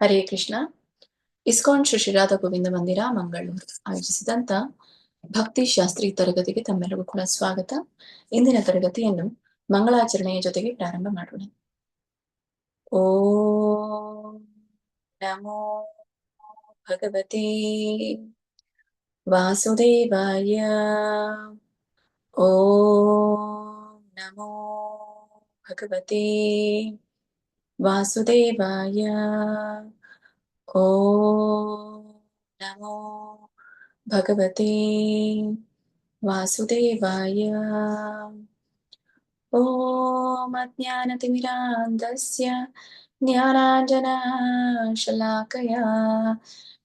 Hare Krishna. ISKCON Shri ಶ್ರೀರಾಧ Govinda ಮಂದಿರ ಮಂಗಳೂರು ಆಯೋಜಿಸಿದಂತ ಭಕ್ತಿ ಶಾಸ್ತ್ರಿ ತರಗತಿಗೆ ತಮ್ಮೆಲ್ಲರಿಗೂ ಕೂಡ ಸ್ವಾಗತ. ಇಂದಿನ ತರಗತಿಯನ್ನು ಮಂಗಳಾಚರಣೆಯ ಜೊತೆಗೆ ಪ್ರಾರಂಭ ಮಾಡೋಣ. ಓಂ ನಮೋ ಭಗವತೆ ವಾಸುದೇವಾಯ. ಓಂ ನಮೋ ಭಗವತೆ ವಾಸುದೇವಾಯ. ಓಂ ನಮೋ ಭಗವತೆ ವಾಸುದೇವಾಯ. ಓಂ ಅಜ್ಞಾನತಿಮಿರಾಂಧಸ್ಯ ಜ್ಞಾನಾಂಜನಶಲಾಕಯಾ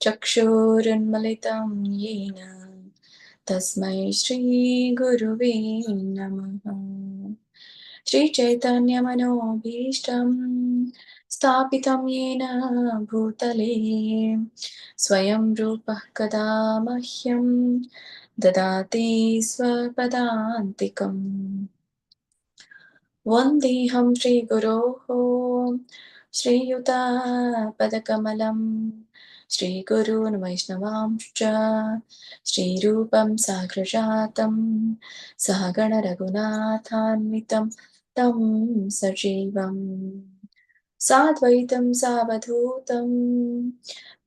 ಚಕ್ಷುರುನ್ಮಿಲಿತಂ ಯೇನ ತಸ್ಮೈ ಶ್ರೀ ಗುರುವೇ ನಮಃ. ಶ್ರೀ ಚೈತನ್ಯ ಮನೋಭೀಷ್ಟಂ ಸ್ಥಾಪಿತಂ ಯೇನ ಭೂತಲೇ ಸ್ವಯಂ ರೂಪಃ ಕದಾ ಮಹ್ಯಂ ದದಾತಿ ಸ್ವಪದಾಂತಿಕಂ. ವಂದೇಹಂ ಶ್ರೀ ಗುರೋಃ ಶ್ರೀಯುತಾಪದಕಮಲಂ ಶ್ರೀಗುರೂನ್ ವೈಷ್ಣವಾಂಶ್ಚ ಶ್ರೀರೂಪಂ ಸಾಗ್ರಜಾತಂ ಸಹಗಣ ರಘುನಾಥಾನ್ವಿತಂ तं ಸಜೀವಂ ಸಾದ್ವೈತಂ ಸಾವಧೂತಂ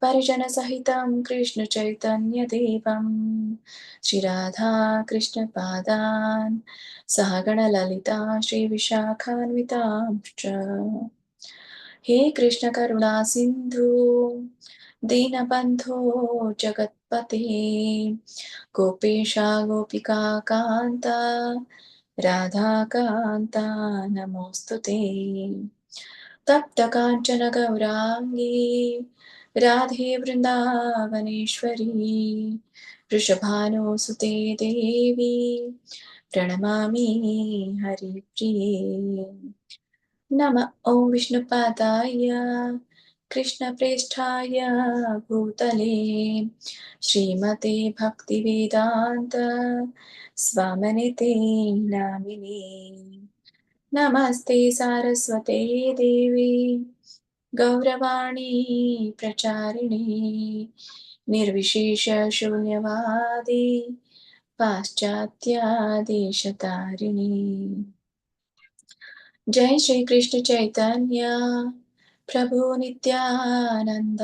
ಪರಿಜನಸಹಿತಂ ಕೃಷ್ಣ ಚೈತನ್ಯ ದೇವಂ ಶ್ರೀ ರಾಧಾ ಕೃಷ್ಣ ಪಾದಾನ್ ಸಹಗಣ ಲಲಿತಾ ಶ್ರೀ ವಿಶಾಖಾನ್ವಿತಾಂಶ್ಚ. ಹೇ ಕೃಷ್ಣ ಕರುಣಾ ಸಿಂಧು ದೀನಬಂಧೋ ಜಗತ್ಪತೆ ಗೋಪೇಶ ಗೋಪಿಕಾ ಕಾಂತ ರಾಧಾಕಾಂತ ನಮೋಸ್ತುತೇ. ತಪ್ತ ಕಾಂಚನ ಗೌರಾಂಗೀ ರಾಧೆ ವೃಂದಾವನೇಶ್ವರಿ ವೃಷಭಾನುಸುತೆ ದೇವಿ ಪ್ರಣಮಾಮಿ ಹರಿಪ್ರಿಯೇ. ನಮಃ ಓಂ ವಿಷ್ಣುಪಾದಾಯ ಕೃಷ್ಣಪ್ರೇಷ್ಠಾಯ ಭೂತಲೇ ಶ್ರೀಮತೆ ಭಕ್ತಿವೇದಾಂತ ಸ್ವಾಮಿನಿತೆ ನಾಮಿನೇ. ನಮಸ್ತೆ ಸಾರಸ್ವತೆ ದೇವಿ ಗೌರವಾಣಿ ಪ್ರಚಾರಿಣಿ ನಿರ್ವಿಶೇಷ ಶೂನ್ಯವಾದಿ ಪಾಶ್ಚಾತ್ಯ ದೇಶತಾರಿಣಿ. ಜೈ ಶ್ರೀ ಕೃಷ್ಣ ಚೈತನ್ಯ ಪ್ರಭು ನಿತ್ಯಾನಂದ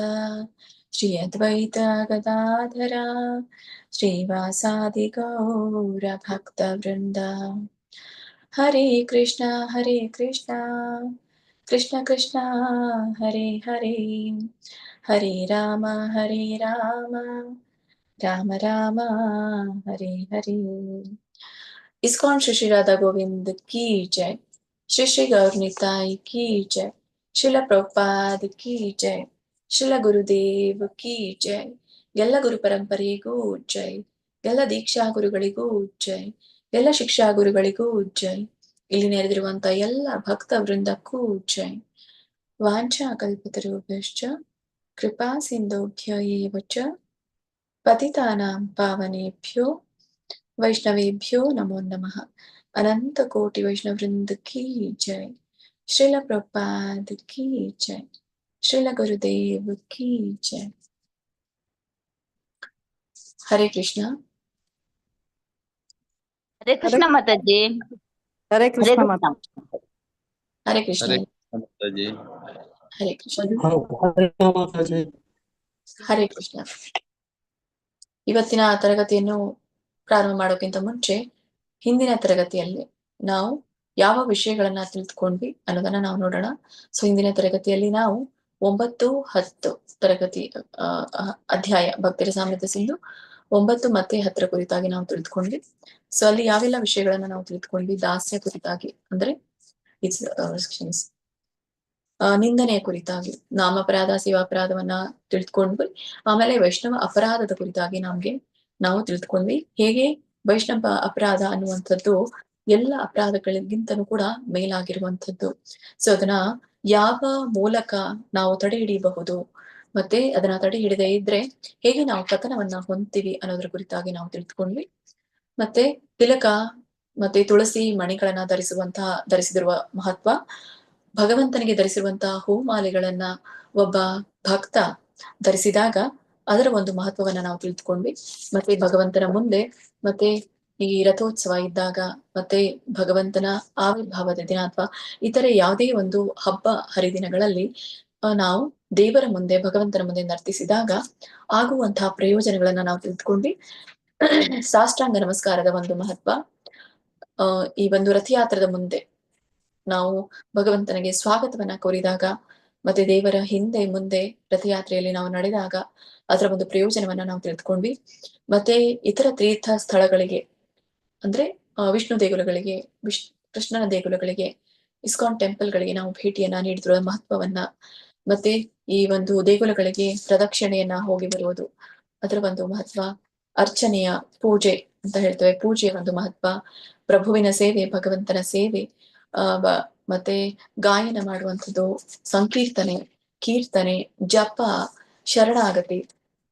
ಶ್ರೀ ಅದ್ವೈತ ಗದಾಧರ ಶ್ರೀವಾಸಾದಿ ಗೌರ ಭಕ್ತ ವೃಂದ. ಹರೇ ಕೃಷ್ಣ ಕೃಷ್ಣ ಕೃಷ್ಣ ಹರೇ ಹರೇ ಹರೇ ರಾಮ ರಾಮ ರಾಮ ಹರೇ ಹರೇ. ಇಸ್ಕಾನ್ ಶ್ರೀ ಶ್ರೀರಾಧ ಗೋವಿಂದ ಕಿ ಜೈ. ಶ್ರೀ ಶ್ರೀ ಗೌರ್ನಿತಾಯಿ ಕಿ ಜೈ. ಶಿಲ ಪ್ರಭುಪಾದ್ ಕಿ ಜೈ. ಶಿಲ ಗುರುದೇವ್ ಕಿ ಜೈ. ಎಲ್ಲ ಗುರು ಪರಂಪರೆಗೂ ಜೈ. ಎಲ್ಲ ದೀಕ್ಷಾ ಗುರುಗಳಿಗೂ ಜೈ. ಎಲ್ಲ ಶಿಕ್ಷಾ ಗುರುಗಳಿಗೂ ಜೈ. ಇಲ್ಲಿ ನೆರೆದಿರುವಂತ ಎಲ್ಲ ಭಕ್ತ ವೃಂದಕ್ಕೂ ಜೈ. ವಾಂಛಾ ಕಲ್ಪತರುಭ್ಯಶ್ಚ ಕೃಪಾ ಸಿಂಧುಭ್ಯ ಏವ ಚ ಪತಿತಾನಾಂ ಪಾವನೇಭ್ಯೋ ವೈಷ್ಣವೇಭ್ಯೋ ನಮೋ ನಮಃ. ಅನಂತ ಕೋಟಿ ವೈಷ್ಣವ ವೃಂದ ಕಿ ಜೈ. ಶ್ರೀಲ ಪ್ರಭುಪಾದ್ ಕಿ ಜೈ. ಶ್ರೀಲ ಗುರುದೇವ್ ಕಿ ಜೈ. ಹರೇ ಕೃಷ್ಣ. ಹರೇ ಕೃಷ್ಣ ಮಾತಾಜಿ. ಹರೇ ಕೃಷ್ಣ ಮಾತಾ. ಹರೇ ಕೃಷ್ಣ ಮಾತಾಜಿ. ಹರೇ ಕೃಷ್ಣ ಮಾತಾಜಿ. ಹರೇ ಕೃಷ್ಣ. ಇವತ್ತಿನ ತರಗತಿಯನ್ನು ಪ್ರಾರಂಭ ಮಾಡೋಕ್ಕಿಂತ ಮುಂಚೆ ಹಿಂದಿನ ತರಗತಿಯಲ್ಲಿ ನಾವು ಯಾವ ವಿಷಯಗಳನ್ನ ತಿಳಿದುಕೊಂಡ್ವಿ ಅನ್ನೋದನ್ನ ನಾವು ನೋಡೋಣ. ಸೊ ಹಿಂದಿನ ತರಗತಿಯಲ್ಲಿ ನಾವು 9, 10 ತರಗತಿ ಅಧ್ಯಾಯ ಭಕ್ತಿರ ಸಾಮರ್ಥ್ಯ ಸಿಂಧು 9 ಮತ್ತೆ 10 ಕುರಿತಾಗಿ ನಾವು ತಿಳಿದುಕೊಂಡ್ವಿ. ಸೊ ಅಲ್ಲಿ ಯಾವೆಲ್ಲ ವಿಷಯಗಳನ್ನ ನಾವು ತಿಳಿದುಕೊಂಡ್ವಿ? ದಾಸ್ಯ ಕುರಿತಾಗಿ, ಅಂದ್ರೆ ನಿಂದನೆಯ ಕುರಿತಾಗಿ, ನಾಮಪರಾಧ ಶಿವಾಪರಾಧವನ್ನ ತಿಳಿದುಕೊಂಡ್ವಿ. ಆಮೇಲೆ ವೈಷ್ಣವ ಅಪರಾಧದ ಕುರಿತಾಗಿ ನಾವು ತಿಳಿದುಕೊಂಡ್ವಿ. ಹೇಗೆ ವೈಷ್ಣವ ಅಪರಾಧ ಅನ್ನುವಂಥದ್ದು ಎಲ್ಲ ಅಪರಾಧಗಳಿಗಿಂತನೂ ಕೂಡ ಮೇಲಾಗಿರುವಂಥದ್ದು. ಸೊ ಅದನ್ನ ಯಾವ ಮೂಲಕ ನಾವು ತಡೆ ಹಿಡಿಯಬಹುದು, ಮತ್ತೆ ಅದನ್ನ ತಡೆ ಹಿಡಿದೇ ಇದ್ರೆ ಹೇಗೆ ನಾವು ಪತನವನ್ನ ಹೊಂದ್ತೀವಿ ಅನ್ನೋದ್ರ ಕುರಿತಾಗಿ ನಾವು ತಿಳಿದುಕೊಂಡ್ವಿ. ಮತ್ತೆ ತಿಲಕ ಮತ್ತೆ ತುಳಸಿ ಮಣಿಗಳನ್ನ ಧರಿಸಿದಿರುವ ಮಹತ್ವ, ಭಗವಂತನಿಗೆ ಧರಿಸಿರುವಂತಹ ಹೂಮಾಲೆಗಳನ್ನ ಒಬ್ಬ ಭಕ್ತ ಧರಿಸಿದಾಗ ಅದರ ಒಂದು ಮಹತ್ವವನ್ನ ನಾವು ತಿಳಿದುಕೊಂಡ್ವಿ. ಮತ್ತೆ ಭಗವಂತನ ಮುಂದೆ ಮತ್ತೆ ಈ ರಥೋತ್ಸವ ಇದ್ದಾಗ ಮತ್ತೆ ಭಗವಂತನ ಆವಿರ್ಭಾವದ ದಿನ ಅಥವಾ ಇತರೆ ಯಾವುದೇ ಒಂದು ಹಬ್ಬ ಹರಿದಿನಗಳಲ್ಲಿ ನಾವು ದೇವರ ಮುಂದೆ ಭಗವಂತನ ಮುಂದೆ ನರ್ತಿಸಿದಾಗ ಆಗುವಂತಹ ಪ್ರಯೋಜನಗಳನ್ನ ನಾವು ತಿಳಿದುಕೊಂಡ್ವಿ. ಸಾಷ್ಟಾಂಗ ನಮಸ್ಕಾರದ ಒಂದು ಮಹತ್ವ, ಈ ಒಂದು ರಥಯಾತ್ರದ ಮುಂದೆ ನಾವು ಭಗವಂತನಿಗೆ ಸ್ವಾಗತವನ್ನ ಕೋರಿದಾಗ ಮತ್ತೆ ದೇವರ ಹಿಂದೆ ಮುಂದೆ ರಥಯಾತ್ರೆಯಲ್ಲಿ ನಾವು ನಡೆದಾಗ ಅದರ ಒಂದು ಪ್ರಯೋಜನವನ್ನ ನಾವು ತಿಳಿದುಕೊಂಡ್ವಿ. ಮತ್ತೆ ಇತರ ತೀರ್ಥ ಸ್ಥಳಗಳಿಗೆ ಅಂದ್ರೆ ವಿಷ್ಣು ದೇಗುಲಗಳಿಗೆ, ಕೃಷ್ಣನ ದೇಗುಲಗಳಿಗೆ, ಇಸ್ಕಾನ್ ಟೆಂಪಲ್ಗಳಿಗೆ ನಾವು ಭೇಟಿಯನ್ನ ನೀಡಿರುವ ಮಹತ್ವವನ್ನ, ಮತ್ತೆ ಈ ಒಂದು ದೇಗುಲಗಳಿಗೆ ಪ್ರದಕ್ಷಿಣೆಯನ್ನ ಹೋಗಿ ಬರುವುದು ಅದರ ಒಂದು ಮಹತ್ವ, ಅರ್ಚನೆಯ ಪೂಜೆ ಅಂತ ಹೇಳ್ತೇವೆ, ಪೂಜೆಯ ಒಂದು ಮಹತ್ವ, ಪ್ರಭುವಿನ ಸೇವೆ, ಭಗವಂತನ ಸೇವೆ, ಮತ್ತೆ ಗಾಯನ ಮಾಡುವಂಥದ್ದು, ಸಂಕೀರ್ತನೆ, ಕೀರ್ತನೆ, ಜಪ, ಶರಣಾಗತಿ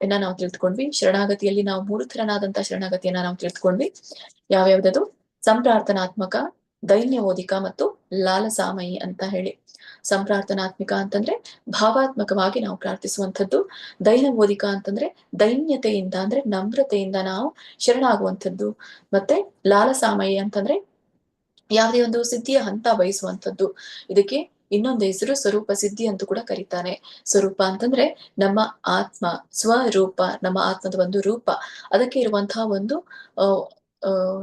ಎನ್ನ ನಾವು ತಿಳಿದುಕೊಂಡ್ವಿ. ಶರಣಾಗತಿಯಲ್ಲಿ ನಾವು 3 ಥರನಾದಂತಹ ಶರಣಾಗತಿಯನ್ನ ನಾವು ತಿಳಿದುಕೊಂಡ್ವಿ. ಯಾವ್ಯಾವ್ದದು? ಸಂಪ್ರಾರ್ಥನಾತ್ಮಕ, ದೈನ್ಯವೋದಿಕ ಮತ್ತು ಲಾಲಸಾಮಯಿ ಅಂತ ಹೇಳಿ. ಸಂಪ್ರಾರ್ಥನಾತ್ಮಿಕ ಅಂತಂದ್ರೆ ಭಾವಾತ್ಮಕವಾಗಿ ನಾವು ಪ್ರಾರ್ಥಿಸುವಂಥದ್ದು. ದೈನಬೋಧಿಕ ಅಂತಂದ್ರೆ ದೈನ್ಯತೆಯಿಂದ ಅಂದ್ರೆ ನಮ್ರತೆಯಿಂದ ನಾವು ಶರಣಾಗುವಂಥದ್ದು. ಮತ್ತೆ ಲಾಲಸಾಮಯಿ ಅಂತಂದ್ರೆ ಯಾವುದೇ ಒಂದು ಸಿದ್ಧಿಯ ಹಂತ ಬಯಸುವಂಥದ್ದು. ಇದಕ್ಕೆ ಇನ್ನೊಂದು ಹೆಸರು ಸ್ವರೂಪ ಸಿದ್ಧಿ ಅಂತೂ ಕೂಡ ಕರೀತಾನೆ. ಸ್ವರೂಪ ಅಂತಂದ್ರೆ ನಮ್ಮ ಆತ್ಮ, ಸ್ವರೂಪ, ನಮ್ಮ ಆತ್ಮದ ಒಂದು ರೂಪ, ಅದಕ್ಕೆ ಇರುವಂತಹ ಒಂದು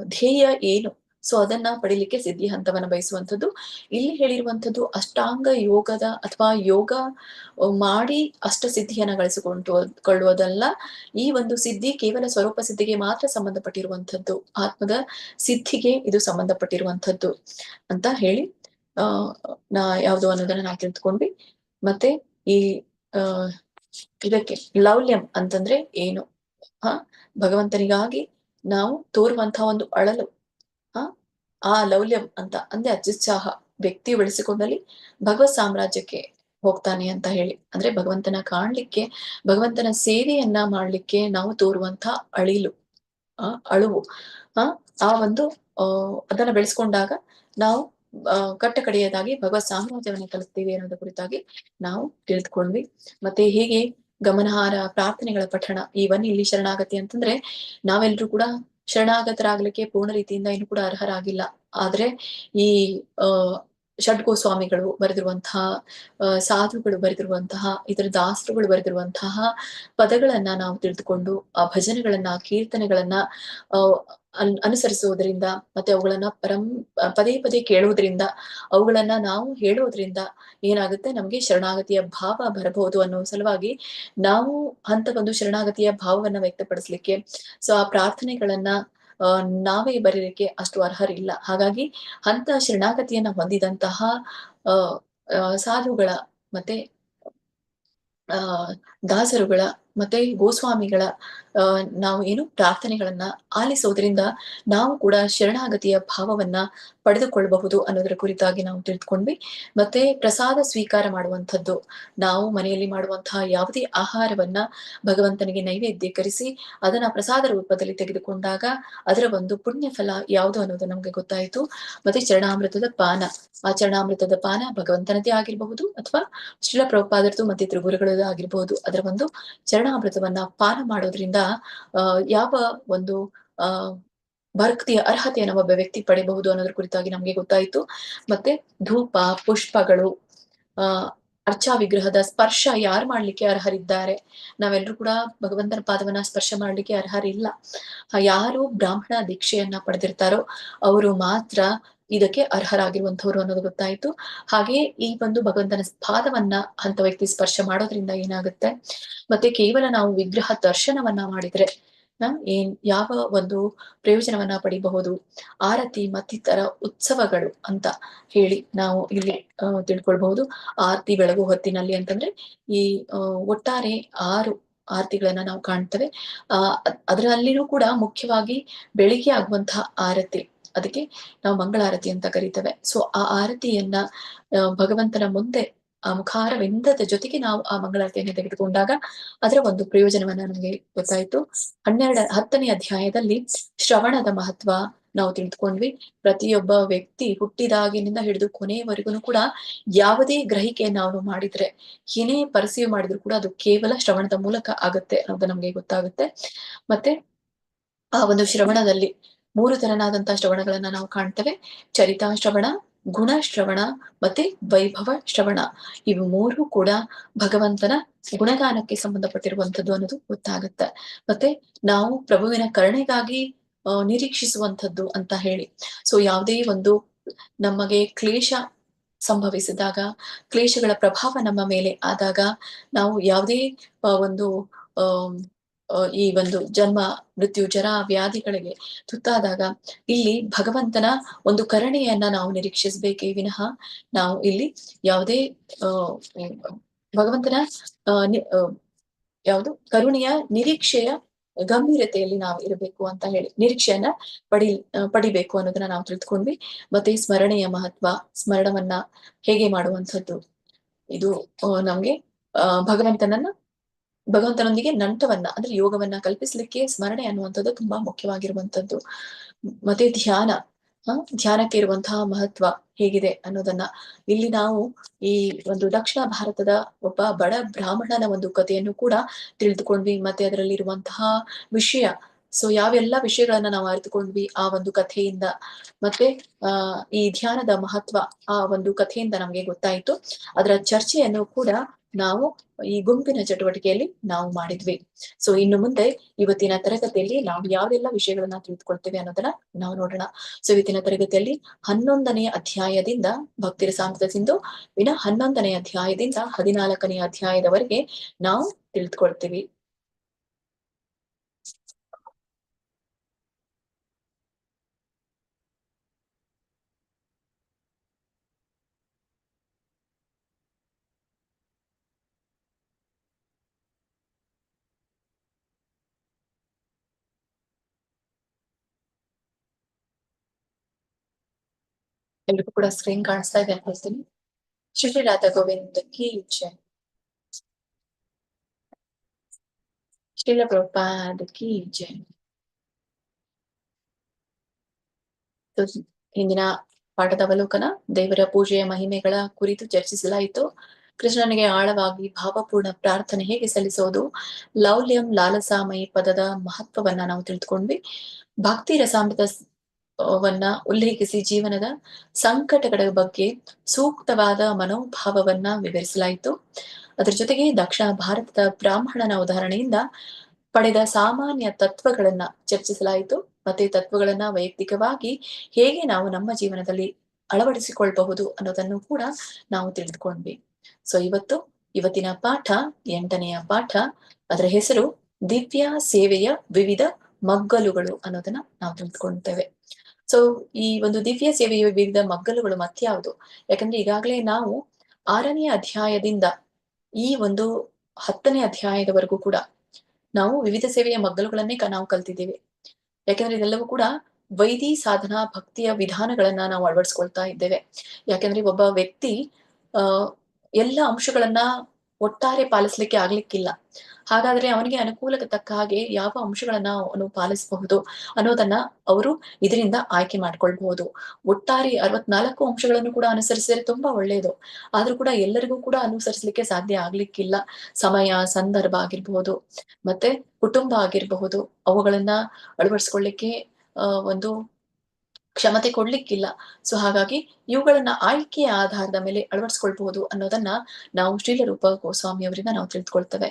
ಧ್ಯೇಯ ಏನು, ಸೊ ಅದನ್ನ ಪಡಿಲಿಕ್ಕೆ ಸಿದ್ಧಿ ಹಂತವನ್ನ ಬಯಸುವಂಥದ್ದು. ಇಲ್ಲಿ ಹೇಳಿರುವಂಥದ್ದು ಅಷ್ಟಾಂಗ ಯೋಗದ ಅಥವಾ ಯೋಗ ಮಾಡಿ ಅಷ್ಟ ಸಿದ್ಧಿಯನ್ನ ಗಳಿಸಿಕೊಳ್ಳುವುದಲ್ಲ. ಈ ಒಂದು ಸಿದ್ಧಿ ಕೇವಲ ಸ್ವರೂಪ ಸಿದ್ಧಿಗೆ ಮಾತ್ರ ಸಂಬಂಧಪಟ್ಟಿರುವಂಥದ್ದು, ಆತ್ಮದ ಸಿದ್ಧಿಗೆ ಇದು ಸಂಬಂಧಪಟ್ಟಿರುವಂಥದ್ದು ಅಂತ ಹೇಳಿ ಯಾವುದು ಅನ್ನೋದನ್ನ ನಾವು ತಿಳಿದುಕೊಂಡ್ವಿ. ಮತ್ತೆ ಈ ಇದಕ್ಕೆ ಲೌಲ್ಯಂ ಅಂತಂದ್ರೆ ಏನು? ಭಗವಂತನಿಗಾಗಿ ನಾವು ತೋರುವಂತಹ ಒಂದು ಅಳಲು, ಆ ಲೌಲ್ಯಂ ಅಂತ ಅಂದ್ರೆ ಅತ್ಯುತ್ಸಾಹ. ವ್ಯಕ್ತಿ ಬೆಳೆಸಿಕೊಂಡಲ್ಲಿ ಭಗವತ್ ಸಾಮ್ರಾಜ್ಯಕ್ಕೆ ಹೋಗ್ತಾನೆ ಅಂತ ಹೇಳಿ, ಅಂದ್ರೆ ಭಗವಂತನ ಕಾಣ್ಲಿಕ್ಕೆ, ಭಗವಂತನ ಸೇವೆಯನ್ನ ಮಾಡ್ಲಿಕ್ಕೆ ನಾವು ತೋರುವಂತಹ ಅಳುವು, ಆ ಒಂದು ಅದನ್ನ ಬೆಳೆಸ್ಕೊಂಡಾಗ ನಾವು ಕಟ್ಟಕಡೆಯದಾಗಿ ಭಗವತ್ ಸಾಮ್ರಾಜ್ಯವನ್ನ ಕಲಿಸ್ತೀವಿ ಅನ್ನೋದ್ರ ಕುರಿತಾಗಿ ನಾವು ತಿಳಿದುಕೊಂಡ್ವಿ. ಮತ್ತೆ ಹೇಗೆ ಗಮನಾರ್ಹ ಪ್ರಾರ್ಥನೆಗಳ ಪಠಣ, ಇಲ್ಲಿ ಶರಣಾಗತಿ ಅಂತಂದ್ರೆ ನಾವೆಲ್ಲರೂ ಕೂಡ ಶರಣಾಗತರಾಗ್ಲಿಕ್ಕೆ ಪೂರ್ಣ ರೀತಿಯಿಂದ ಇನ್ನು ಕೂಡ ಅರ್ಹರಾಗಿಲ್ಲ. ಆದ್ರೆ ಈ ಷಡ್ಗೋಸ್ವಾಮಿಗಳು ಬರೆದಿರುವಂತಹ, ಸಾಧುಗಳು ಬರೆದಿರುವಂತಹ, ಇತರ ದಾಸರುಗಳು ಬರೆದಿರುವಂತಹ ಪದಗಳನ್ನ ನಾವು ತಿಳಿದುಕೊಂಡು ಆ ಭಜನೆಗಳನ್ನ, ಕೀರ್ತನೆಗಳನ್ನ ಅನುಸರಿಸುವುದರಿಂದ ಮತ್ತೆ ಅವುಗಳನ್ನ ಪದೇ ಪದೇ ಕೇಳುವುದರಿಂದ, ಅವುಗಳನ್ನ ನಾವು ಹೇಳುವುದರಿಂದ ಏನಾಗುತ್ತೆ, ನಮ್ಗೆ ಶರಣಾಗತಿಯ ಭಾವ ಬರಬಹುದು ಅನ್ನೋ ಸಲುವಾಗಿ ನಾವು ಅಂತ ಒಂದು ಶರಣಾಗತಿಯ ಭಾವವನ್ನ ವ್ಯಕ್ತಪಡಿಸ್ಲಿಕ್ಕೆ, ಸೊ ಆ ಪ್ರಾರ್ಥನೆಗಳನ್ನ ನಾವೇ ಬರೀಲಿಕ್ಕೆ ಅಷ್ಟು ಅರ್ಹರಿಲ್ಲ. ಹಾಗಾಗಿ ಅಂತ ಶರಣಾಗತಿಯನ್ನ ಹೊಂದಿದಂತಹ ಸಾಧುಗಳ ಮತ್ತೆ ದಾಸರುಗಳ ಮತ್ತೆ ಗೋಸ್ವಾಮಿಗಳ ನಾವು ಏನು ಪ್ರಾರ್ಥನೆಗಳನ್ನ ಆಲಿಸೋದ್ರಿಂದ ನಾವು ಕೂಡ ಶರಣಾಗತಿಯ ಭಾವವನ್ನ ಪಡೆದುಕೊಳ್ಳಬಹುದು ಅನ್ನೋದರ ಕುರಿತಾಗಿ ನಾವು ತಿಳಿದುಕೊಂಡ್ವಿ. ಮತ್ತೆ ಪ್ರಸಾದ ಸ್ವೀಕಾರ ಮಾಡುವಂಥದ್ದು, ನಾವು ಮನೆಯಲ್ಲಿ ಮಾಡುವಂತಹ ಯಾವುದೇ ಆಹಾರವನ್ನ ಭಗವಂತನಿಗೆ ನೈವೇದ್ಯೀಕರಿಸಿ ಅದನ್ನ ಪ್ರಸಾದ ರೂಪದಲ್ಲಿ ತೆಗೆದುಕೊಂಡಾಗ ಅದರ ಒಂದು ಪುಣ್ಯ ಫಲ ಯಾವುದು ಅನ್ನೋದು ನಮ್ಗೆ ಗೊತ್ತಾಯಿತು. ಮತ್ತೆ ಚರಣಾಮೃತದ ಪಾನ, ಆ ಚರಣಾಮೃತದ ಪಾನ ಭಗವಂತನದೇ ಆಗಿರಬಹುದು ಅಥವಾ ಶ್ರೀಲ ಪ್ರಭುಪಾದರದು ಮತ್ತೆ ತ್ರಿಗುರುಗಳದ್ದು ಆಗಿರಬಹುದು. ಅದರ ಒಂದು ಚರಣಾಮೃತವನ್ನ ಪಾನ ಮಾಡೋದ್ರಿಂದ ಯಾವ ಒಂದು ಭಕ್ತಿಯ ಅರ್ಹತೆಯನ್ನು ಒಬ್ಬ ವ್ಯಕ್ತಿ ಪಡೆಯಬಹುದು ಅನ್ನೋದ್ರ ಕುರಿತಾಗಿ ನಮ್ಗೆ ಗೊತ್ತಾಯಿತು. ಮತ್ತೆ ಧೂಪ, ಪುಷ್ಪಗಳು, ಅರ್ಚಾ ವಿಗ್ರಹದ ಸ್ಪರ್ಶ ಯಾರು ಮಾಡ್ಲಿಕ್ಕೆ ಅರ್ಹರಿದ್ದಾರೆ? ನಾವೆಲ್ಲರೂ ಕೂಡ ಭಗವಂತನ ಪಾದವನ್ನ ಸ್ಪರ್ಶ ಮಾಡ್ಲಿಕ್ಕೆ ಅರ್ಹರಿಲ್ಲ. ಯಾರು ಬ್ರಾಹ್ಮಣ ದೀಕ್ಷೆಯನ್ನ ಪಡೆದಿರ್ತಾರೋ ಅವರು ಮಾತ್ರ ಇದಕ್ಕೆ ಅರ್ಹರಾಗಿರುವಂತವ್ರು ಅನ್ನೋದು ಗೊತ್ತಾಯ್ತು. ಹಾಗೆ ಈ ಒಂದು ಭಗವಂತನ ಪಾದವನ್ನ ಅಂತ ವ್ಯಕ್ತಿ ಸ್ಪರ್ಶ ಮಾಡೋದ್ರಿಂದ ಏನಾಗುತ್ತೆ, ಮತ್ತೆ ಕೇವಲ ನಾವು ವಿಗ್ರಹ ದರ್ಶನವನ್ನ ಮಾಡಿದ್ರೆ ಯಾವ ಒಂದು ಪ್ರಯೋಜನವನ್ನ ಪಡಿಬಹುದು? ಆರತಿ ಮತ್ತಿತರ ಉತ್ಸವಗಳು ಅಂತ ಹೇಳಿ ನಾವು ಇಲ್ಲಿ ತಿಳ್ಕೊಳ್ಬಹುದು. ಆರತಿ ಬೆಳಗು ಹೊತ್ತಿನಲ್ಲಿ ಅಂತಂದ್ರೆ ಈ ಒಟ್ಟಾರೆ 6 ಆರತಿಗಳನ್ನ ನಾವು ಕಾಣ್ತೇವೆ. ಅದರಲ್ಲಿನೂ ಕೂಡ ಮುಖ್ಯವಾಗಿ ಬೆಳಿಗ್ಗೆ ಆಗುವಂತಹ ಆರತಿ, ಅದಕ್ಕೆ ನಾವು ಮಂಗಳಾರತಿ ಅಂತ ಕರಿತೇವೆ. ಸೊ ಆ ಆರತಿಯನ್ನ ಭಗವಂತನ ಮುಂದೆ ಆ ಮುಖಾರವಿಂದದ ಜೊತೆಗೆ ನಾವು ಆ ಮಂಗಳಾರತಿಯನ್ನು ತೆಗೆದುಕೊಂಡಾಗ ಅದರ ಒಂದು ಪ್ರಯೋಜನವನ್ನ ನಮಗೆ ಗೊತ್ತಾಯ್ತು. 10ನೇ ಅಧ್ಯಾಯದಲ್ಲಿ ಶ್ರವಣದ ಮಹತ್ವ, ನಾವು ತಿಳಿದುಕೊಂಡ್ವಿ. ಪ್ರತಿಯೊಬ್ಬ ವ್ಯಕ್ತಿ ಹುಟ್ಟಿದಾಗಿನಿಂದ ಹಿಡಿದು ಕೊನೆಯವರೆಗೂ ಕೂಡ ಯಾವುದೇ ಗ್ರಹಿಕೆಯನ್ನು ಅವನು ಮಾಡಿದ್ರೆ, ಏನೇ ಪರ್ಸೀವ್ ಮಾಡಿದ್ರು ಕೂಡ ಅದು ಕೇವಲ ಶ್ರವಣದ ಮೂಲಕ ಆಗುತ್ತೆ ಅನ್ನೋದು ನಮ್ಗೆ ಗೊತ್ತಾಗುತ್ತೆ. ಮತ್ತೆ ಆ ಒಂದು ಶ್ರವಣದಲ್ಲಿ 3 ತರನಾದಂತಹ ಶ್ರವಣಗಳನ್ನ ನಾವು ಕಾಣ್ತೇವೆ. ಚರಿತಾ ಶ್ರವಣ, ಗುಣ ಶ್ರವಣ ಮತ್ತೆ ವೈಭವ ಶ್ರವಣ. ಇವು 3 ಕೂಡ ಭಗವಂತನ ಗುಣಗಾನಕ್ಕೆ ಸಂಬಂಧಪಟ್ಟಿರುವಂತದ್ದು ಅನ್ನೋದು ಗೊತ್ತಾಗುತ್ತೆ. ಮತ್ತೆ ನಾವು ಪ್ರಭುವಿನ ಕರುಣೆಗಾಗಿ ನಿರೀಕ್ಷಿಸುವಂಥದ್ದು ಅಂತ ಹೇಳಿ. ಸೊ ಯಾವುದೇ ಒಂದು ನಮಗೆ ಕ್ಲೇಶ ಸಂಭವಿಸಿದಾಗ, ಕ್ಲೇಶಗಳ ಪ್ರಭಾವ ನಮ್ಮ ಮೇಲೆ ಆದಾಗ, ನಾವು ಯಾವುದೇ ಒಂದು ಈ ಒಂದು ಜನ್ಮ ಮೃತ್ಯು ಜರ ವ್ಯಾಧಿಗಳಿಗೆ ತುತ್ತಾದಾಗ ಇಲ್ಲಿ ಭಗವಂತನ ಒಂದು ಕರುಣೆಯನ್ನ ನಾವು ನಿರೀಕ್ಷಿಸಬೇಕೇ ವಿನಃ ನಾವು ಇಲ್ಲಿ ಯಾವುದೇ ಭಗವಂತನ ಯಾವುದು ಕರುಣೆಯ ನಿರೀಕ್ಷೆಯ ಗಂಭೀರತೆಯಲ್ಲಿ ನಾವು ಇರಬೇಕು ಅಂತ ಹೇಳಿ ನಿರೀಕ್ಷೆಯನ್ನ ಪಡಿಬೇಕು ಅನ್ನೋದನ್ನ ನಾವು ತಿಳಿದುಕೊಂಡ್ವಿ. ಮತ್ತೆ ಸ್ಮರಣೆಯ ಮಹತ್ವ, ಸ್ಮರಣವನ್ನ ಹೇಗೆ ಮಾಡುವಂಥದ್ದು, ಇದು ನಮ್ಗೆ ಭಗವಂತನೊಂದಿಗೆ ನಂಟವನ್ನ ಅಂದ್ರೆ ಯೋಗವನ್ನ ಕಲ್ಪಿಸ್ಲಿಕ್ಕೆ ಸ್ಮರಣೆ ಅನ್ನುವಂಥದ್ದು ತುಂಬಾ ಮುಖ್ಯವಾಗಿರುವಂತದ್ದು. ಮತ್ತೆ ಧ್ಯಾನಕ್ಕೆ ಇರುವಂತಹ ಮಹತ್ವ ಹೇಗಿದೆ ಅನ್ನೋದನ್ನ ಇಲ್ಲಿ ನಾವು ಈ ಒಂದು ದಕ್ಷಿಣ ಭಾರತದ ಒಬ್ಬ ಬಡ ಬ್ರಾಹ್ಮಣನ ಒಂದು ಕಥೆಯನ್ನು ಕೂಡ ತಿಳಿದುಕೊಂಡ್ವಿ. ಮತ್ತೆ ಅದರಲ್ಲಿರುವಂತಹ ವಿಷಯ, ಸೊ ಯಾವೆಲ್ಲ ವಿಷಯಗಳನ್ನ ನಾವು ಅರಿತುಕೊಂಡ್ವಿ ಆ ಒಂದು ಕಥೆಯಿಂದ. ಮತ್ತೆ ಈ ಧ್ಯಾನದ ಮಹತ್ವ ಆ ಒಂದು ಕಥೆಯಿಂದ ನಮ್ಗೆ ಗೊತ್ತಾಯ್ತು. ಅದರ ಚರ್ಚೆಯನ್ನು ಕೂಡ ನಾವು ಈ ಗುಂಪಿನ ಚಟುವಟಿಕೆಯಲ್ಲಿ ನಾವು ಮಾಡಿದ್ವಿ. ಸೊ ಇನ್ನು ಮುಂದೆ ಇವತ್ತಿನ ತರಗತಿಯಲ್ಲಿ ನಾವು ಯಾವೆಲ್ಲ ವಿಷಯಗಳನ್ನ ತಿಳಿದುಕೊಳ್ತೇವೆ ಅನ್ನೋದನ್ನ ನಾವು ನೋಡೋಣ. ಸೊ ಇವತ್ತಿನ ತರಗತಿಯಲ್ಲಿ 11ನೇ ಅಧ್ಯಾಯದಿಂದ ಭಕ್ತಿ ರಸಾಮೃತ ಸಿಂಧು ವಿನ 11ನೇ ಅಧ್ಯಾಯದಿಂದ 14ನೇ ಅಧ್ಯಾಯದವರೆಗೆ ನಾವು ತಿಳಿದುಕೊಳ್ತೀವಿ. ಎಲ್ರಿಗೂ ಕೂಡ ಸ್ಕ್ರೀನ್ ಕಾಣಿಸ್ತಾ ಇದೆ ಅನ್ಕೊಳ್ತೀನಿ. ಶ್ರೀ ರಾಧಾ ಗೋವಿಂದ ಕೀ ಜೈ, ಶ್ರೀಲ ಪ್ರಭುಪಾದ ಕೀ ಜೈ. ಹಿಂದಿನ ಪಾಠದ ಅವಲೋಕನ, ದೇವರ ಪೂಜೆಯ ಮಹಿಮೆಗಳ ಕುರಿತು ಚರ್ಚಿಸಲಾಯಿತು. ಕೃಷ್ಣನಿಗೆ ಆಳವಾಗಿ ಭಾವಪೂರ್ಣ ಪ್ರಾರ್ಥನೆ ಹೇಗೆ ಸಲ್ಲಿಸೋದು, ಲೌಲ್ಯಂ ಲಾಲಸಾಮಯಿ ಪದದ ಮಹತ್ವವನ್ನ ನಾವು ತಿಳಿದುಕೊಂಡ್ವಿ. ಭಕ್ತಿ ರಸಾಮೃತವನ್ನ ಉಲ್ಲೇಖಿಸಿ ಜೀವನದ ಸಂಕಟಗಳ ಬಗ್ಗೆ ಸೂಕ್ತವಾದ ಮನೋಭಾವವನ್ನ ವಿವರಿಸಲಾಯಿತು. ಅದರ ಜೊತೆಗೆ ದಕ್ಷಿಣ ಭಾರತದ ಬ್ರಾಹ್ಮಣನ ಉದಾಹರಣೆಯಿಂದ ಪಡೆದ ಸಾಮಾನ್ಯ ತತ್ವಗಳನ್ನ ಚರ್ಚಿಸಲಾಯಿತು. ಮತ್ತೆ ತತ್ವಗಳನ್ನ ವೈಯಕ್ತಿಕವಾಗಿ ಹೇಗೆ ನಾವು ನಮ್ಮ ಜೀವನದಲ್ಲಿ ಅಳವಡಿಸಿಕೊಳ್ಳಬಹುದು ಅನ್ನೋದನ್ನು ಕೂಡ ನಾವು ತಿಳಿದುಕೊಂಡ್ವಿ. ಸೊ ಇವತ್ತಿನ ಪಾಠ 8ನೆಯ ಪಾಠ. ಅದರ ಹೆಸರು ದಿವ್ಯ ಸೇವೆಯ ವಿವಿಧ ಮಗ್ಗಲುಗಳು ಅನ್ನೋದನ್ನ ನಾವು ತಿಳಿದುಕೊಳ್ತೇವೆ. ಸೊ ಈ ಒಂದು ದಿವ್ಯ ಸೇವೆಯ ವಿವಿಧ ಮಗ್ಗಲುಗಳು ಮತ್ಯಾವುದು? ಯಾಕಂದ್ರೆ ಈಗಾಗಲೇ ನಾವು 6ನೇ ಅಧ್ಯಾಯದಿಂದ ಈ ಒಂದು 10ನೇ ಅಧ್ಯಾಯದವರೆಗೂ ಕೂಡ ನಾವು ವಿವಿಧ ಸೇವೆಯ ಮಗ್ಗಲುಗಳನ್ನೇ ನಾವು ಕಲ್ತಿದ್ದೇವೆ. ಯಾಕಂದ್ರೆ ಇದೆಲ್ಲವೂ ಕೂಡ ವೈದಿ ಸಾಧನಾ ಭಕ್ತಿಯ ವಿಧಾನಗಳನ್ನ ನಾವು ಅಳವಡಿಸ್ಕೊಳ್ತಾ ಇದ್ದೇವೆ. ಯಾಕಂದ್ರೆ ಒಬ್ಬ ವ್ಯಕ್ತಿ ಎಲ್ಲ ಅಂಶಗಳನ್ನ ಒಟ್ಟಾರೆ ಪಾಲಿಸ್ಲಿಕ್ಕೆ ಆಗ್ಲಿಕ್ಕಿಲ್ಲ. ಹಾಗಾದ್ರೆ ಅವನಿಗೆ ಅನುಕೂಲಕ್ಕೆ ತಕ್ಕ ಹಾಗೆ ಯಾವ ಅಂಶಗಳನ್ನ ಅವನು ಪಾಲಿಸಬಹುದು ಅನ್ನೋದನ್ನ ಅವರು ಇದರಿಂದ ಆಯ್ಕೆ ಮಾಡ್ಕೊಳ್ಬಹುದು. ಒಟ್ಟಾರೆ 64 ಅಂಶಗಳನ್ನು ಕೂಡ ಅನುಸರಿಸಿದರೆ ತುಂಬಾ ಒಳ್ಳೆಯದು. ಆದ್ರೂ ಕೂಡ ಎಲ್ಲರಿಗೂ ಕೂಡ ಅನುಸರಿಸಲಿಕ್ಕೆ ಸಾಧ್ಯ ಆಗ್ಲಿಕ್ಕಿಲ್ಲ. ಸಮಯ, ಸಂದರ್ಭ ಆಗಿರ್ಬಹುದು, ಮತ್ತೆ ಕುಟುಂಬ ಆಗಿರಬಹುದು, ಅವುಗಳನ್ನ ಅಳವಡಿಸ್ಕೊಳ್ಳಿಕ್ಕೆ ಒಂದು ಕ್ಷಮತೆ ಕೊಡ್ಲಿಕ್ಕಿಲ್ಲ. ಸೊ ಹಾಗಾಗಿ ಇವುಗಳನ್ನ ಆಯ್ಕೆಯ ಆಧಾರದ ಮೇಲೆ ಅಳವಡಿಸ್ಕೊಳ್ಬಹುದು ಅನ್ನೋದನ್ನ ನಾವು ಶ್ರೀಲರೂಪ ಗೋಸ್ವಾಮಿ ಅವರಿಂದ ನಾವು ತಿಳಿದುಕೊಳ್ತೇವೆ.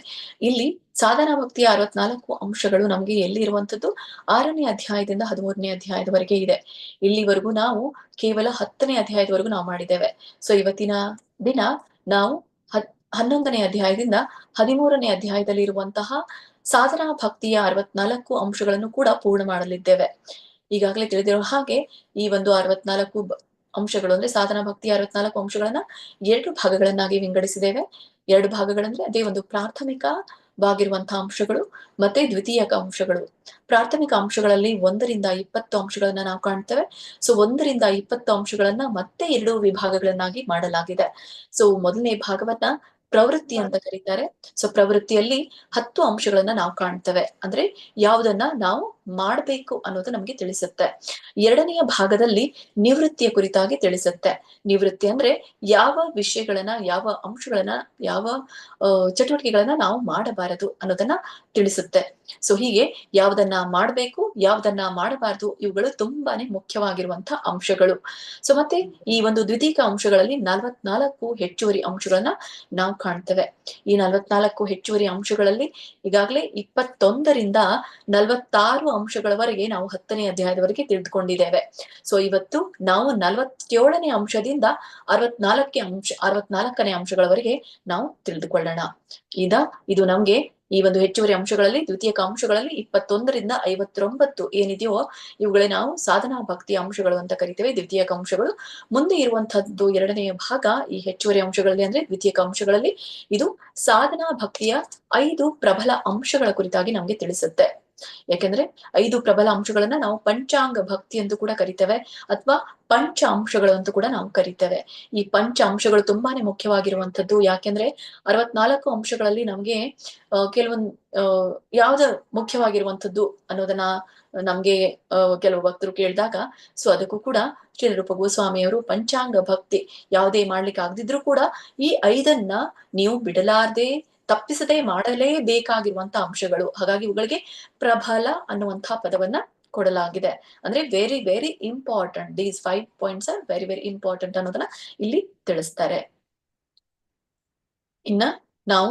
ಇಲ್ಲಿ ಸಾಧನಾ ಭಕ್ತಿಯ 64 ಅಂಶಗಳು ನಮ್ಗೆ ಎಲ್ಲಿ ಇರುವಂತದ್ದು? 6ನೇ ಅಧ್ಯಾಯದಿಂದ 13ನೇ ಅಧ್ಯಾಯದವರೆಗೆ ಇದೆ. ಇಲ್ಲಿವರೆಗೂ ನಾವು ಕೇವಲ 10ನೇ ಅಧ್ಯಾಯದವರೆಗೂ ನಾವು ಮಾಡಿದ್ದೇವೆ. ಸೊ ಇವತ್ತಿನ ದಿನ ನಾವು 11ನೇ ಅಧ್ಯಾಯದಿಂದ 13ನೇ ಅಧ್ಯಾಯದಲ್ಲಿ ಇರುವಂತಹ ಸಾಧನಾ ಭಕ್ತಿಯ 64 ಅಂಶಗಳನ್ನು ಕೂಡ ಪೂರ್ಣ ಮಾಡಲಿದ್ದೇವೆ. ಈಗಾಗಲೇ ತಿಳಿದಿರೋ ಹಾಗೆ ಈ ಒಂದು 64 ಅಂಶಗಳು ಅಂದ್ರೆ ಸಾಧನಾ ಭಕ್ತಿಯ 64 ಅಂಶಗಳನ್ನ 2 ಭಾಗಗಳನ್ನಾಗಿ ವಿಂಗಡಿಸಿದ್ದೇವೆ. 2 ಭಾಗಗಳಂದ್ರೆ ಅದೇ ಒಂದು ಪ್ರಾಥಮಿಕವಾಗಿರುವಂತಹ ಅಂಶಗಳು ಮತ್ತೆ ದ್ವಿತೀಯಕ ಅಂಶಗಳು. ಪ್ರಾಥಮಿಕ ಅಂಶಗಳಲ್ಲಿ 1ರಿಂದ 20 ಅಂಶಗಳನ್ನ ನಾವು ಕಾಣ್ತೇವೆ. ಸೊ 1ರಿಂದ 20 ಅಂಶಗಳನ್ನ ಮತ್ತೆ 2 ವಿಭಾಗಗಳನ್ನಾಗಿ ಮಾಡಲಾಗಿದೆ. ಸೊ ಮೊದಲನೇ ಭಾಗವನ್ನ ಪ್ರವೃತ್ತಿ ಅಂತ ಕರೀತಾರೆ. ಸೊ ಪ್ರವೃತ್ತಿಯಲ್ಲಿ 10 ಅಂಶಗಳನ್ನ ನಾವು ಕಾಣ್ತೇವೆ. ಅಂದ್ರೆ ಯಾವುದನ್ನ ನಾವು ಮಾಡ್ಬೇಕು ಅನ್ನೋದು ನಮ್ಗೆ ತಿಳಿಸುತ್ತೆ. ಎರಡನೆಯ ಭಾಗದಲ್ಲಿ ನಿವೃತ್ತಿಯ ಕುರಿತಾಗಿ ತಿಳಿಸುತ್ತೆ. ನಿವೃತ್ತಿ ಅಂದ್ರೆ ಯಾವ ವಿಷಯಗಳನ್ನ, ಯಾವ ಅಂಶಗಳನ್ನ, ಯಾವ ಚಟುವಟಿಕೆಗಳನ್ನ ನಾವು ಮಾಡಬಾರದು ಅನ್ನೋದನ್ನ ತಿಳಿಸುತ್ತೆ. ಸೊ ಹೀಗೆ ಯಾವ್ದನ್ನ ಮಾಡ್ಬೇಕು, ಯಾವ್ದನ್ನ ಮಾಡಬಾರದು, ಇವುಗಳು ತುಂಬಾನೇ ಮುಖ್ಯವಾಗಿರುವಂತಹ ಅಂಶಗಳು. ಸೊ ಮತ್ತೆ ಈ ಒಂದು ದ್ವಿತೀಯ ಅಂಶಗಳಲ್ಲಿ 44 ಹೆಚ್ಚುವರಿ ಅಂಶಗಳನ್ನ ನಾವು ಕಾಣ್ತೇವೆ. ಈ 44 ಹೆಚ್ಚುವರಿ ಅಂಶಗಳಲ್ಲಿ ಈಗಾಗಲೇ 21ರಿಂದ 46 ಅಂಶಗಳವರೆಗೆ ನಾವು 10ನೇ ಅಧ್ಯಾಯದವರೆಗೆ ತಿಳಿದುಕೊಂಡಿದ್ದೇವೆ. ಸೊ ಇವತ್ತು ನಾವು 47ನೇ ಅಂಶದಿಂದ 64ನೇ ಅಂಶಗಳವರೆಗೆ ನಾವು ತಿಳಿದುಕೊಳ್ಳೋಣ. ಇದು ನಮ್ಗೆ ಈ ಒಂದು ಹೆಚ್ಚುವರಿ ಅಂಶಗಳಲ್ಲಿ, ದ್ವಿತೀಯಕ ಅಂಶಗಳಲ್ಲಿ 21ರಿಂದ 59 ಏನಿದೆಯೋ ಇವುಗಳೇ ನಾವು ಸಾಧನಾ ಭಕ್ತಿಯ ಅಂಶಗಳು ಅಂತ ಕರಿತೇವೆ, ದ್ವಿತೀಯಕ ಅಂಶಗಳು. ಮುಂದೆ ಇರುವಂತಹದ್ದು ಎರಡನೆಯ ಭಾಗ ಈ ಹೆಚ್ಚುವರಿ ಅಂಶಗಳಲ್ಲಿ ಅಂದ್ರೆ ದ್ವಿತೀಯಕ ಅಂಶಗಳಲ್ಲಿ ಇದು ಸಾಧನಾ ಭಕ್ತಿಯ 5 ಪ್ರಬಲ ಅಂಶಗಳ ಕುರಿತಾಗಿ ನಮ್ಗೆ ತಿಳಿಸುತ್ತೆ. ಯಾಕೆಂದ್ರೆ 5 ಪ್ರಬಲ ಅಂಶಗಳನ್ನ ನಾವು ಪಂಚಾಂಗ ಭಕ್ತಿ ಎಂದು ಕೂಡ ಕರಿತೇವೆ, ಅಥವಾ ಪಂಚ ಅಂಶಗಳು ಅಂತ ಕೂಡ ನಾವು ಕರಿತೇವೆ. ಈ ಪಂಚ ಅಂಶಗಳು ತುಂಬಾನೇ ಮುಖ್ಯವಾಗಿರುವಂತದ್ದು. ಯಾಕೆಂದ್ರೆ 64 ಅಂಶಗಳಲ್ಲಿ ನಮ್ಗೆ ಕೆಲವೊಂದು ಯಾವ್ದು ಮುಖ್ಯವಾಗಿರುವಂತದ್ದು ಅನ್ನೋದನ್ನ ನಮ್ಗೆ ಕೆಲವು ಭಕ್ತರು ಕೇಳಿದಾಗ, ಸೊ ಅದಕ್ಕೂ ಕೂಡ ಶ್ರೀ ರೂಪ ಗೋಸ್ವಾಮಿಯವರು ಪಂಚಾಂಗ ಭಕ್ತಿ ಯಾವುದೇ ಮಾಡ್ಲಿಕ್ಕೆ ಆಗದಿದ್ರು ಕೂಡ ಈ 5ನ್ನ ನೀವು ಬಿಡಲಾರ್ದೆ ತಪ್ಪಿಸದೆ ಮಾಡಲೇಬೇಕಾಗಿರುವಂತ ಅಂಶಗಳು. ಹಾಗಾಗಿ ಇವುಗಳಿಗೆ ಪ್ರಬಲ ಅನ್ನುವಂತಹ ಪದವನ್ನ ಕೊಡಲಾಗಿದೆ. ಅಂದ್ರೆ very very important, these 5 points are very very important ಅನ್ನೋದನ್ನ ಇಲ್ಲಿ ತಿಳಿಸ್ತಾರೆ. ಇನ್ನ ನಾವು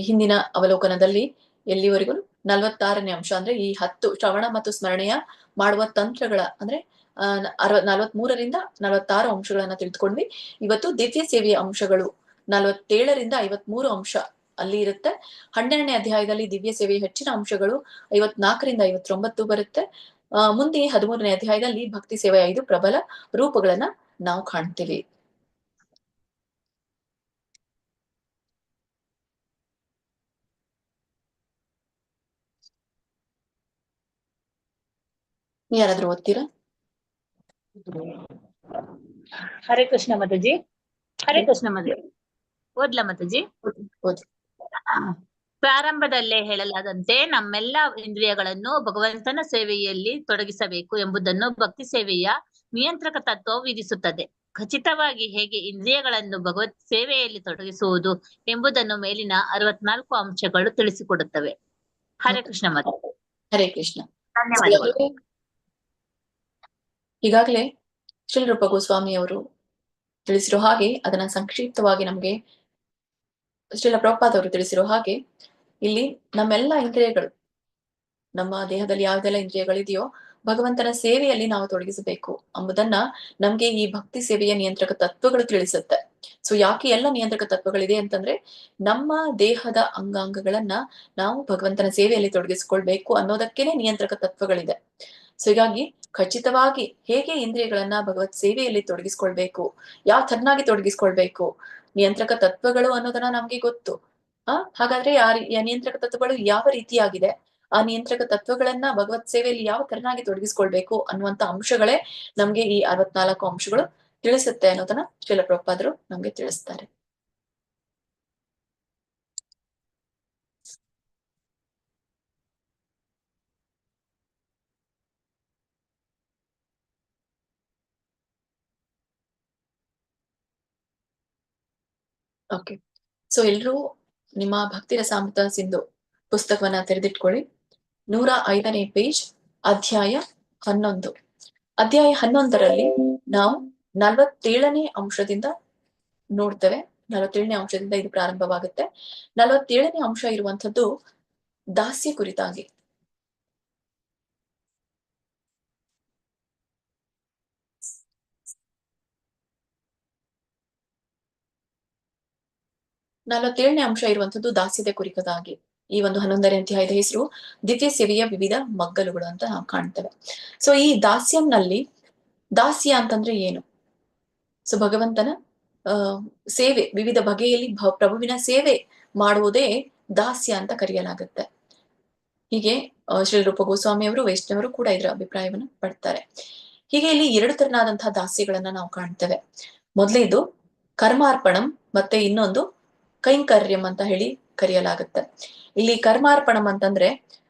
ಹಿಂದಿನ ಅವಲೋಕನದಲ್ಲಿ ಎಲ್ಲಿವರೆಗೂ 46ನೇ ಅಂಶ ಅಂದ್ರೆ ಈ 10 ಶ್ರವಣ ಮತ್ತು ಸ್ಮರಣೆಯ ಮಾಡುವ ತಂತ್ರಗಳ ಅಂದ್ರೆ 43ರಿಂದ 46 ಅಂಶಗಳನ್ನ ತಿಳಿದುಕೊಂಡ್ವಿ. ಇವತ್ತು ದಿವ್ಯ ಸೇವೆಯ ಅಂಶಗಳು 47ರಿಂದ 53 ಅಂಶ ಅಲ್ಲಿ ಇರುತ್ತೆ. 12ನೇ ಅಧ್ಯಾಯದಲ್ಲಿ ದಿವ್ಯ ಸೇವೆಯ ಹೆಚ್ಚಿನ ಅಂಶಗಳು 54ರಿಂದ 59 ಬರುತ್ತೆ. ಮುಂದೆ 13ನೇ ಅಧ್ಯಾಯದಲ್ಲಿ ಭಕ್ತಿ ಸೇವೆಯ 5 ಪ್ರಬಲ ರೂಪಗಳನ್ನ ನಾವು ಕಾಣ್ತೀವಿ. ಯಾರಾದ್ರೂ ಓದ್ತೀರಾ? ಹರೇ ಕೃಷ್ಣ ಮಾತಾಜಿ. ಹರೇ ಕೃಷ್ಣ ಮಾತಾಜಿ. ಓದ್ಲಾ ಮಾತಾಜಿ? ಓದಿ. ಪ್ರಾರಂಭದಲ್ಲೇ ಹೇಳಲಾದಂತೆ ನಮ್ಮೆಲ್ಲ ಇಂದ್ರಿಯಗಳನ್ನು ಭಗವಂತನ ಸೇವೆಯಲ್ಲಿ ತೊಡಗಿಸಬೇಕು ಎಂಬುದನ್ನು ಭಕ್ತಿ ಸೇವೆಯ ನಿಯಂತ್ರಕ ತತ್ವವು ವಿಧಿಸುತ್ತದೆ. ಖಚಿತವಾಗಿ ಹೇಗೆ ಇಂದ್ರಿಯಗಳನ್ನು ಭಗವತ್ ಸೇವೆಯಲ್ಲಿ ತೊಡಗಿಸುವುದು ಎಂಬುದನ್ನು ಮೇಲಿನ 64 ಅಂಶಗಳು ತಿಳಿಸಿಕೊಡುತ್ತವೆ. ಹರೇ ಕೃಷ್ಣ ಮಾತಾಜಿ. ಹರೇ ಕೃಷ್ಣ. ಧನ್ಯವಾದಗಳು. ಈಗಾಗಲೇ ಶ್ರೀ ರೂಪ ಗೋಸ್ವಾಮಿ ಅವರು ತಿಳಿಸಿರೋ ಹಾಗೆ ಅದನ್ನ ಸಂಕ್ಷಿಪ್ತವಾಗಿ ನಮ್ಗೆ ಶ್ರೀಲ ಪ್ರಭುಪಾದ ಅವರು ತಿಳಿಸಿರೋ ಹಾಗೆ ಇಲ್ಲಿ ನಮ್ಮೆಲ್ಲ ಇಂದ್ರಿಯಗಳು, ನಮ್ಮ ದೇಹದಲ್ಲಿ ಯಾವ್ದೆಲ್ಲ ಇಂದ್ರಿಯಗಳಿದೆಯೋ ಭಗವಂತನ ಸೇವೆಯಲ್ಲಿ ನಾವು ತೊಡಗಿಸಬೇಕು ಎಂಬುದನ್ನ ನಮ್ಗೆ ಈ ಭಕ್ತಿ ಸೇವೆಯ ನಿಯಂತ್ರಕ ತತ್ವಗಳು ತಿಳಿಸುತ್ತೆ. ಸೊ ಯಾಕೆ ಎಲ್ಲ ನಿಯಂತ್ರಕ ತತ್ವಗಳಿದೆ ಅಂತಂದ್ರೆ ನಮ್ಮ ದೇಹದ ಅಂಗಾಂಗಗಳನ್ನ ನಾವು ಭಗವಂತನ ಸೇವೆಯಲ್ಲಿ ತೊಡಗಿಸ್ಕೊಳ್ಬೇಕು ಅನ್ನೋದಕ್ಕೇನೆ ನಿಯಂತ್ರಕ ತತ್ವಗಳಿದೆ. ಸೊ ಹೀಗಾಗಿ ಖಚಿತವಾಗಿ ಹೇಗೆ ಇಂದ್ರಿಯಗಳನ್ನ ಭಗವತ್ ಸೇವೆಯಲ್ಲಿ ತೊಡಗಿಸ್ಕೊಳ್ಬೇಕು, ಯಾವ ತರನಾಗಿ ತೊಡಗಿಸ್ಕೊಳ್ಬೇಕು, ನಿಯಂತ್ರಕ ತತ್ವಗಳು ಅನ್ನೋದನ್ನ ನಮ್ಗೆ ಗೊತ್ತು. ಹಾಗಾದ್ರೆ ಆ ನಿಯಂತ್ರಕ ತತ್ವಗಳು ಯಾವ ರೀತಿಯಾಗಿದೆ, ಆ ನಿಯಂತ್ರಕ ತತ್ವಗಳನ್ನ ಭಗವತ್ ಸೇವೆಯಲ್ಲಿ ಯಾವ ತರನಾಗಿ ತೊಡಗಿಸ್ಕೊಳ್ಬೇಕು ಅನ್ನುವಂತ ಅಂಶಗಳೇ ನಮ್ಗೆ ಈ 64 ಅಂಶಗಳು ತಿಳಿಸುತ್ತೆ ಅನ್ನೋದನ್ನ ಶ್ರೀಲ ಪ್ರಭುಪಾದರು ನಮ್ಗೆ ತಿಳಿಸ್ತಾರೆ. ಓಕೆ, ಸೊ ಎಲ್ರೂ ನಿಮ್ಮ ಭಕ್ತಿ ರಸಾಮೃತ ಸಿಂಧು ಪುಸ್ತಕವನ್ನ ತೆರೆದಿಟ್ಕೊಳ್ಳಿ. 105ನೇ ಪೇಜ್, ಅಧ್ಯಾಯ 11. ಅಧ್ಯಾಯ 11ರಲ್ಲಿ ನಾವು 47ನೇ ಅಂಶದಿಂದ ನೋಡ್ತೇವೆ. 47ನೇ ಅಂಶದಿಂದ ಇದು ಪ್ರಾರಂಭವಾಗುತ್ತೆ. 47ನೇ ಅಂಶ ಇರುವಂತದ್ದು ದಾಸ್ಯ ಕುರಿತಾಗಿ. ನಲವತ್ತೇಳನೇ ಅಂಶ ಇರುವಂತದ್ದು ದಾಸ್ಯದ ಕುರಿತಾಗಿ. ಈ ಒಂದು 11ನೇ ಅಧ್ಯಾಯದ ಹೆಸರು ದಿವ್ಯ ಸೇವೆಯ ವಿವಿಧ ಮಗ್ಗಲುಗಳು ಅಂತ ನಾವು ಕಾಣ್ತೇವೆ. ಸೊ ಈ ದಾಸ್ಯಂನಲ್ಲಿ ದಾಸ್ಯ ಅಂತಂದ್ರೆ ಏನು? ಸೊ ಭಗವಂತನ ಸೇವೆ, ವಿವಿಧ ಬಗೆಯಲ್ಲಿ ಪ್ರಭುವಿನ ಸೇವೆ ಮಾಡುವುದೇ ದಾಸ್ಯ ಅಂತ ಕರೆಯಲಾಗುತ್ತೆ. ಹೀಗೆ ಶ್ರೀ ರೂಪ ಗೋಸ್ವಾಮಿ ಅವರು, ವೈಷ್ಣವರು ಕೂಡ ಇದರ ಅಭಿಪ್ರಾಯವನ್ನ ಪಡ್ತಾರೆ. ಹೀಗೆ ಇಲ್ಲಿ 2 ತರನಾದಂತಹ ದಾಸ್ಯಗಳನ್ನ ನಾವು ಕಾಣ್ತೇವೆ. ಮೊದಲೇದು ಕರ್ಮಾರ್ಪಣಂ, ಮತ್ತೆ ಇನ್ನೊಂದು ಕೈಂಕರ್ಯಂ ಅಂತ ಹೇಳಿ ಕರೆಯಲಾಗುತ್ತೆ. ಇಲ್ಲಿ ಕರ್ಮಾರ್ಪಣಂ ಅಂತಂದ್ರೆ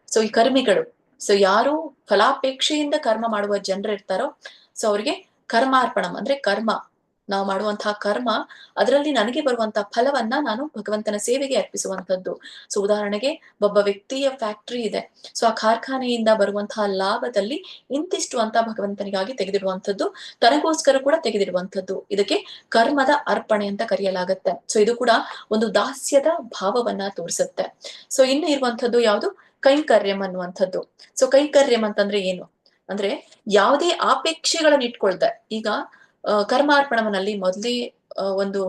ಸೊ ಈ ಕರ್ಮಿಗಳು, ಸೊ ಯಾರು ಫಲಾಪೇಕ್ಷೆಯಿಂದ ಕರ್ಮ ಮಾಡುವ ಜನರು ಇರ್ತಾರೋ ಸೊ ಅವ್ರಿಗೆ ಕರ್ಮಾರ್ಪಣಂ ಅಂದ್ರೆ ಕರ್ಮ, ನಾವು ಮಾಡುವಂತಹ ಕರ್ಮ ಅದರಲ್ಲಿ ನನಗೆ ಬರುವಂತಹ ಫಲವನ್ನ ನಾನು ಭಗವಂತನ ಸೇವೆಗೆ ಅರ್ಪಿಸುವಂತದ್ದು. ಸೊ ಉದಾಹರಣೆಗೆ ಒಬ್ಬ ವ್ಯಕ್ತಿಯ ಫ್ಯಾಕ್ಟರಿ ಇದೆ, ಸೊ ಆ ಕಾರ್ಖಾನೆಯಿಂದ ಬರುವಂತಹ ಲಾಭದಲ್ಲಿ ಇಂತಿಷ್ಟು ಅಂತ ಭಗವಂತನಿಗಾಗಿ ತೆಗೆದಿಡುವಂಥದ್ದು, ತನಗೋಸ್ಕರ ಕೂಡ ತೆಗೆದಿಡುವಂಥದ್ದು. ಇದಕ್ಕೆ ಕರ್ಮದ ಅರ್ಪಣೆ ಅಂತ ಕರೆಯಲಾಗತ್ತೆ. ಸೊ ಇದು ಕೂಡ ಒಂದು ದಾಸ್ಯದ ಭಾವವನ್ನ ತೋರಿಸುತ್ತೆ. ಸೊ ಇನ್ನು ಇರುವಂತದ್ದು ಯಾವುದು, ಕೈಂಕರ್ಯಂ ಅನ್ನುವಂಥದ್ದು. ಸೊ ಕೈಂಕರ್ಯಂ ಅಂತಂದ್ರೆ ಏನು ಅಂದ್ರೆ ಯಾವುದೇ ಆಪೇಕ್ಷೆಗಳನ್ನ ಇಟ್ಕೊಳ್ದೆ, ಈಗ ಕರ್ಮಾರ್ಪಣವನಲ್ಲಿ ಮೊದಲೇ ಒಂದು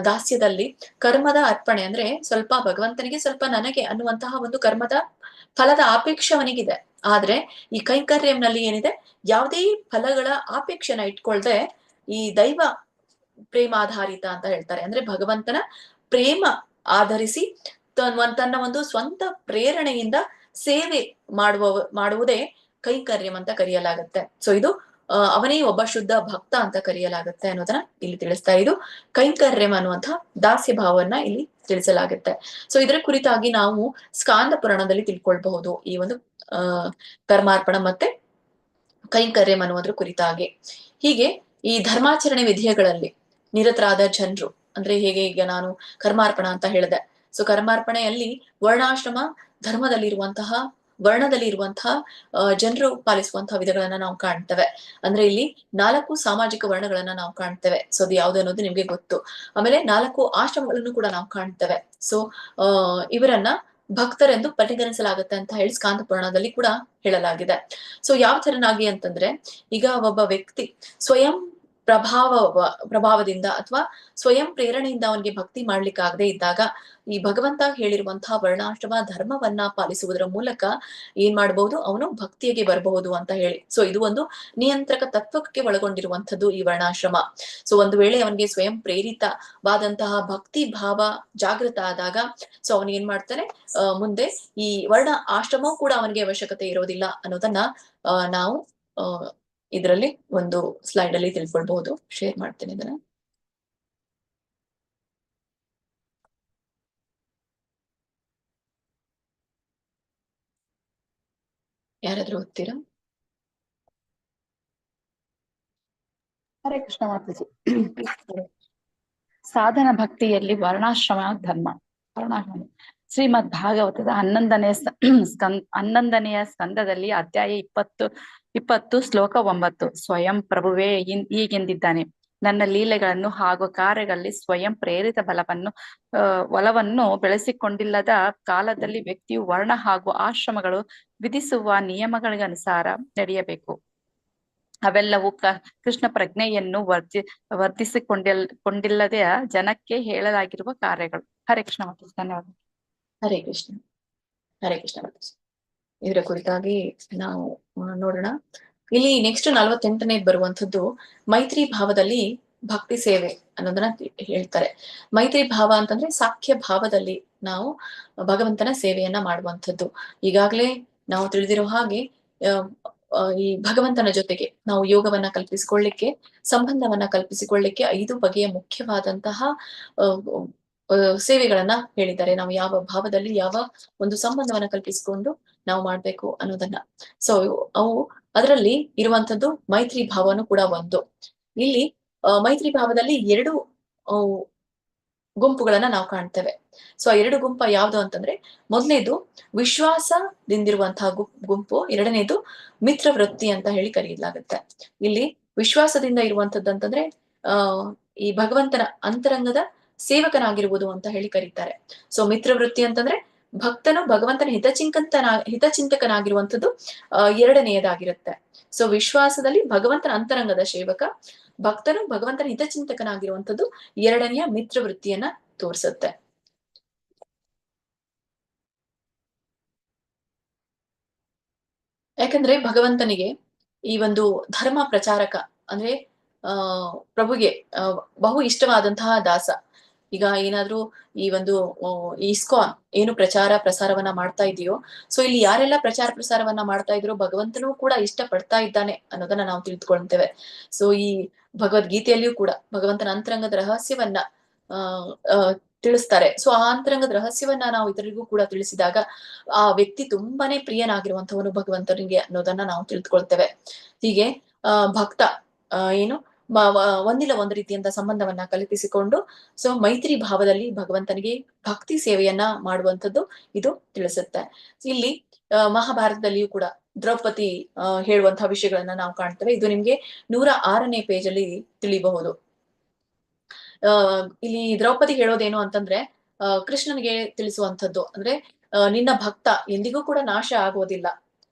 ದಾಸ್ಯದಲ್ಲಿ ಕರ್ಮದ ಅರ್ಪಣೆ ಅಂದ್ರೆ ಸ್ವಲ್ಪ ಭಗವಂತನಿಗೆ ಸ್ವಲ್ಪ ನನಗೆ ಅನ್ನುವಂತಹ ಒಂದು ಕರ್ಮದ ಫಲದ ಆಪೇಕ್ಷೆ ಅವನಿಗಿದೆ. ಆದ್ರೆ ಈ ಕೈಂಕರ್ಯಂನಲ್ಲಿ ಏನಿದೆ, ಯಾವುದೇ ಫಲಗಳ ಆಪೇಕ್ಷೆನ ಇಟ್ಕೊಳ್ದೆ ಈ ದೈವ ಪ್ರೇಮಾಧಾರಿತ ಅಂತ ಹೇಳ್ತಾರೆ, ಅಂದ್ರೆ ಭಗವಂತನ ಪ್ರೇಮ ಆಧರಿಸಿ ತನ್ನ ಒಂದು ಸ್ವಂತ ಪ್ರೇರಣೆಯಿಂದ ಸೇವೆ ಮಾಡುವುದೇ ಕೈಂಕರ್ಯಂ ಅಂತ ಕರೆಯಲಾಗತ್ತೆ. ಸೊ ಇದು ಅವನೇ ಒಬ್ಬ ಶುದ್ಧ ಭಕ್ತ ಅಂತ ಕರೆಯಲಾಗುತ್ತೆ ಅನ್ನೋದನ್ನ ಇಲ್ಲಿ ತಿಳಿಸ್ತಾ, ಇದು ಕೈಂಕರ್ಯಂ ಅನ್ನುವಂತಹ ದಾಸ್ಯ ಭಾವವನ್ನ ಇಲ್ಲಿ ತಿಳಿಸಲಾಗುತ್ತೆ. ಸೊ ಇದರ ಕುರಿತಾಗಿ ನಾವು ಸ್ಕಾಂದ ಪುರಾಣದಲ್ಲಿ ತಿಳ್ಕೊಳ್ಬಹುದು ಈ ಒಂದು ಕರ್ಮಾರ್ಪಣ ಮತ್ತೆ ಕೈಂಕರ್ಯಂ ಅನ್ನುವುದ್ರ ಕುರಿತಾಗಿ. ಹೀಗೆ ಈ ಧರ್ಮಾಚರಣೆ ವಿಧಿಗಳಲ್ಲಿ ನಿರತರಾದ ಜನರು ಅಂದ್ರೆ ಹೇಗೆ, ಈಗ ನಾನು ಕರ್ಮಾರ್ಪಣ ಅಂತ ಹೇಳಿದೆ, ಸೊ ಕರ್ಮಾರ್ಪಣೆಯಲ್ಲಿ ವರ್ಣಾಶ್ರಮ ಧರ್ಮದಲ್ಲಿರುವಂತಹ ವರ್ಣದಲ್ಲಿರುವಂತಹ ಜನರು ಪಾಲಿಸುವಂತಹ ವಿಧಗಳನ್ನ ನಾವು ಕಾಣ್ತೇವೆ. ಅಂದ್ರೆ ಇಲ್ಲಿ 4 ಸಾಮಾಜಿಕ ವರ್ಣಗಳನ್ನ ನಾವು ಕಾಣ್ತೇವೆ. ಸೊ ಅದು ಯಾವ್ದು ಅನ್ನೋದು ನಿಮ್ಗೆ ಗೊತ್ತು. ಆಮೇಲೆ 4 ಆಶ್ರಮಗಳನ್ನು ಕೂಡ ನಾವು ಕಾಣ್ತೇವೆ. ಸೊ ಇವರನ್ನ ಭಕ್ತರೆಂದು ಪರಿಗಣಿಸಲಾಗುತ್ತೆ ಅಂತ ಹೇಳಿ ಸ್ಕಾಂದ ಪುರಾಣದಲ್ಲಿ ಕೂಡ ಹೇಳಲಾಗಿದೆ. ಸೊ ಯಾವ ತರನಾಗಿ ಅಂತಂದ್ರೆ, ಈಗ ಒಬ್ಬ ವ್ಯಕ್ತಿ ಸ್ವಯಂ ಪ್ರಭಾವದಿಂದ ಅಥವಾ ಸ್ವಯಂ ಪ್ರೇರಣೆಯಿಂದ ಅವನಿಗೆ ಭಕ್ತಿ ಮಾಡ್ಲಿಕ್ಕಾಗದೆ ಇದ್ದಾಗ ಈ ಭಗವಂತ ಹೇಳಿರುವಂತಹ ವರ್ಣಾಶ್ರಮ ಧರ್ಮವನ್ನ ಪಾಲಿಸುವುದರ ಮೂಲಕ ಏನ್ ಮಾಡಬಹುದು, ಅವನು ಭಕ್ತಿಗೆ ಬರಬಹುದು ಅಂತ ಹೇಳಿ. ಸೊ ಇದು ಒಂದು ನಿಯಂತ್ರಕ ತತ್ವಕ್ಕೆ ಒಳಗೊಂಡಿರುವಂತದ್ದು ಈ ವರ್ಣಾಶ್ರಮ. ಸೊ ಒಂದು ವೇಳೆ ಅವನಿಗೆ ಸ್ವಯಂ ಪ್ರೇರಿತವಾದಂತಹ ಭಕ್ತಿ ಭಾವ ಜಾಗೃತ ಆದಾಗ ಸೊ ಅವನು ಏನ್ ಮಾಡ್ತಾನೆ, ಮುಂದೆ ಈ ವರ್ಣ ಆಶ್ರಮವೂ ಕೂಡ ಅವನಿಗೆ ಅವಶ್ಯಕತೆ ಇರೋದಿಲ್ಲ ಅನ್ನೋದನ್ನ ನಾವು ಇದರಲ್ಲಿ ಒಂದು ಸ್ಲೈಡ್ ಅಲ್ಲಿ ತಿಳ್ಕೊಳ್ಬಹುದು. ಶೇರ್ ಮಾಡ್ತೇನೆ ಇದನ್ನ. ಯಾರಾದ್ರೂ ಓದ್ತೀರಾ? ಹರೇ ಕೃಷ್ಣ ಮಾತಾಜಿ. ಸಾಧನ ಭಕ್ತಿಯಲ್ಲಿ ವರ್ಣಾಶ್ರಮ ಧರ್ಮ. ಶ್ರೀಮದ್ ಭಾಗವತದ 11ನೆಯ ಸ್ಕಂದದಲ್ಲಿ ಅಧ್ಯಾಯ 20 ಶ್ಲೋಕ 9. ಸ್ವಯಂ ಪ್ರಭುವೇ ಹೀಗೆಂದಿದ್ದಾನೆ, ನನ್ನ ಲೀಲೆಗಳನ್ನು ಹಾಗೂ ಕಾರ್ಯಗಳಲ್ಲಿ ಸ್ವಯಂ ಪ್ರೇರಿತ ಒಲವನ್ನು ಬೆಳೆಸಿಕೊಂಡಿಲ್ಲದ ಕಾಲದಲ್ಲಿ ವ್ಯಕ್ತಿಯು ವರ್ಣ ಹಾಗೂ ಆಶ್ರಮಗಳು ವಿಧಿಸುವ ನಿಯಮಗಳಿಗನುಸಾರ ನಡೆಯಬೇಕು. ಅವೆಲ್ಲವೂ ಕೃಷ್ಣ ಪ್ರಜ್ಞೆಯನ್ನು ವರ್ಧಿಸಿಕೊಂಡಿಲ್ಲದೆ ಜನಕ್ಕೆ ಹೇಳಲಾಗಿರುವ ಕಾರ್ಯಗಳು. ಹರೇ ಕೃಷ್ಣ ಮಾತಾಜಿ, ಧನ್ಯವಾದ. ಹರೇ ಕೃಷ್ಣ. ಹರೇ ಕೃಷ್ಣ ಮಾತಾಜಿ. ಇದರ ಕುರಿತಾಗಿ ನಾವು ನೋಡೋಣ. ಇಲ್ಲಿ ನೆಕ್ಸ್ಟ್ 48ನೇದು ಬರುವಂತದ್ದು ಮೈತ್ರಿ ಭಾವದಲ್ಲಿ ಭಕ್ತಿ ಸೇವೆ ಅನ್ನೋದನ್ನ ಹೇಳ್ತಾರೆ. ಮೈತ್ರಿ ಭಾವ ಅಂತಂದ್ರೆ ಸಾಖ್ಯ ಭಾವದಲ್ಲಿ ನಾವು ಭಗವಂತನ ಸೇವೆಯನ್ನ ಮಾಡುವಂಥದ್ದು. ಈಗಾಗ್ಲೇ ನಾವು ತಿಳಿದಿರೋ ಹಾಗೆ ಈ ಭಗವಂತನ ಜೊತೆಗೆ ನಾವು ಯೋಗವನ್ನ ಕಲ್ಪಿಸಿಕೊಳ್ಳಿಕ್ಕೆ, ಸಂಬಂಧವನ್ನ ಕಲ್ಪಿಸಿಕೊಳ್ಳಿಕ್ಕೆ 5 ಬಗೆಯ ಮುಖ್ಯವಾದಂತಹ ಸೇವೆಗಳನ್ನ ಹೇಳಿದ್ದಾರೆ. ನಾವು ಯಾವ ಭಾವದಲ್ಲಿ ಯಾವ ಒಂದು ಸಂಬಂಧವನ್ನ ಕಲ್ಪಿಸಿಕೊಂಡು ನಾವು ಮಾಡ್ಬೇಕು ಅನ್ನೋದನ್ನ. ಸೊ ಅವು ಅದರಲ್ಲಿ ಇರುವಂತದ್ದು ಮೈತ್ರಿ ಭಾವನು ಕೂಡ ಒಂದು. ಇಲ್ಲಿ ಮೈತ್ರಿ ಭಾವದಲ್ಲಿ 2 ಗುಂಪುಗಳನ್ನ ನಾವು ಕಾಣ್ತೇವೆ. ಸೊ ಆ 2 ಗುಂಪ ಯಾವ್ದು ಅಂತಂದ್ರೆ, ಮೊದಲನೇದು ವಿಶ್ವಾಸದಿಂದಿರುವಂತಹ ಗುಂಪು, ಎರಡನೇದು ಮಿತ್ರ ವೃತ್ತಿ ಅಂತ ಹೇಳಿ ಕರೆಯಲಾಗುತ್ತೆ. ಇಲ್ಲಿ ವಿಶ್ವಾಸದಿಂದ ಇರುವಂತದ್ದು ಅಂತಂದ್ರೆ ಈ ಭಗವಂತನ ಅಂತರಂಗದ ಸೇವಕನಾಗಿರುವುದು ಅಂತ ಹೇಳಿ ಕರೀತಾರೆ. ಸೊ ಮಿತ್ರ ವೃತ್ತಿ ಅಂತಂದ್ರೆ ಭಕ್ತನು ಭಗವಂತನ ಹಿತಚಿಂತಕನಾಗಿರುವಂಥದ್ದು ಎರಡನೆಯದಾಗಿರುತ್ತೆ. ಸೊ ವಿಶ್ವಾಸದಲ್ಲಿ ಭಗವಂತನ ಅಂತರಂಗದ ಸೇವಕ, ಭಕ್ತನು ಭಗವಂತನ ಹಿತಚಿಂತಕನಾಗಿರುವಂಥದ್ದು ಎರಡನೆಯ ಮಿತ್ರ ವೃತ್ತಿಯನ್ನ ತೋರಿಸುತ್ತೆ. ಯಾಕಂದ್ರೆ ಭಗವಂತನಿಗೆ ಈ ಒಂದು ಧರ್ಮ ಪ್ರಚಾರಕ ಅಂದ್ರೆ ಪ್ರಭುಗೆ ಬಹು ಇಷ್ಟವಾದಂತಹ ದಾಸ. ಈಗ ಏನಾದ್ರೂ ಈ ಒಂದು ಇಸ್ಕಾನ್ ಏನು ಪ್ರಸಾರವನ್ನ ಮಾಡ್ತಾ ಇದೆಯೋ, ಸೊ ಇಲ್ಲಿ ಯಾರೆಲ್ಲ ಪ್ರಸಾರವನ್ನ ಮಾಡ್ತಾ ಇದ್ರು ಭಗವಂತನೂ ಕೂಡ ಇಷ್ಟ ಪಡ್ತಾ ಇದ್ದಾನೆ ಅನ್ನೋದನ್ನ ನಾವು ತಿಳಿದುಕೊಳ್ತೇವೆ. ಸೊ ಈ ಭಗವದ್ಗೀತೆಯಲ್ಲಿಯೂ ಕೂಡ ಭಗವಂತನ ಅಂತರಂಗದ ರಹಸ್ಯವನ್ನ ತಿಳಿಸ್ತಾರೆ. ಸೊ ಆ ಅಂತರಂಗದ ರಹಸ್ಯವನ್ನ ನಾವು ಇತರರಿಗೂ ಕೂಡ ತಿಳಿಸಿದಾಗ ಆ ವ್ಯಕ್ತಿ ತುಂಬಾನೇ ಪ್ರಿಯನಾಗಿರುವಂತವನು ಭಗವಂತನಿಗೆ ಅನ್ನೋದನ್ನ ನಾವು ತಿಳಿದುಕೊಳ್ತೇವೆ. ಹೀಗೆ ಭಕ್ತ ಏನು ಒಂದಿಲ್ಲ ಒಂದು ರೀತಿಯಂತ ಸಂಬಂಧವನ್ನ ಕಲ್ಪಿಸಿಕೊಂಡು ಸೊ ಮೈತ್ರಿ ಭಾವದಲ್ಲಿ ಭಗವಂತನಿಗೆ ಭಕ್ತಿ ಸೇವೆಯನ್ನ ಮಾಡುವಂಥದ್ದು ಇದು ತಿಳಿಸುತ್ತೆ. ಇಲ್ಲಿ ಮಹಾಭಾರತದಲ್ಲಿಯೂ ಕೂಡ ದ್ರೌಪದಿ ಹೇಳುವಂತಹ ವಿಷಯಗಳನ್ನ ನಾವು ಕಾಣ್ತೇವೆ. ಇದು ನಿಮ್ಗೆ 106ನೇ ಪೇಜಲ್ಲಿ ತಿಳಿಬಹುದು. ಇಲ್ಲಿ ದ್ರೌಪದಿ ಹೇಳೋದೇನು ಅಂತಂದ್ರೆ ಕೃಷ್ಣನಿಗೆ ತಿಳಿಸುವಂಥದ್ದು ಅಂದ್ರೆ ನಿನ್ನ ಭಕ್ತ ಎಂದಿಗೂ ಕೂಡ ನಾಶ ಆಗೋದಿಲ್ಲ,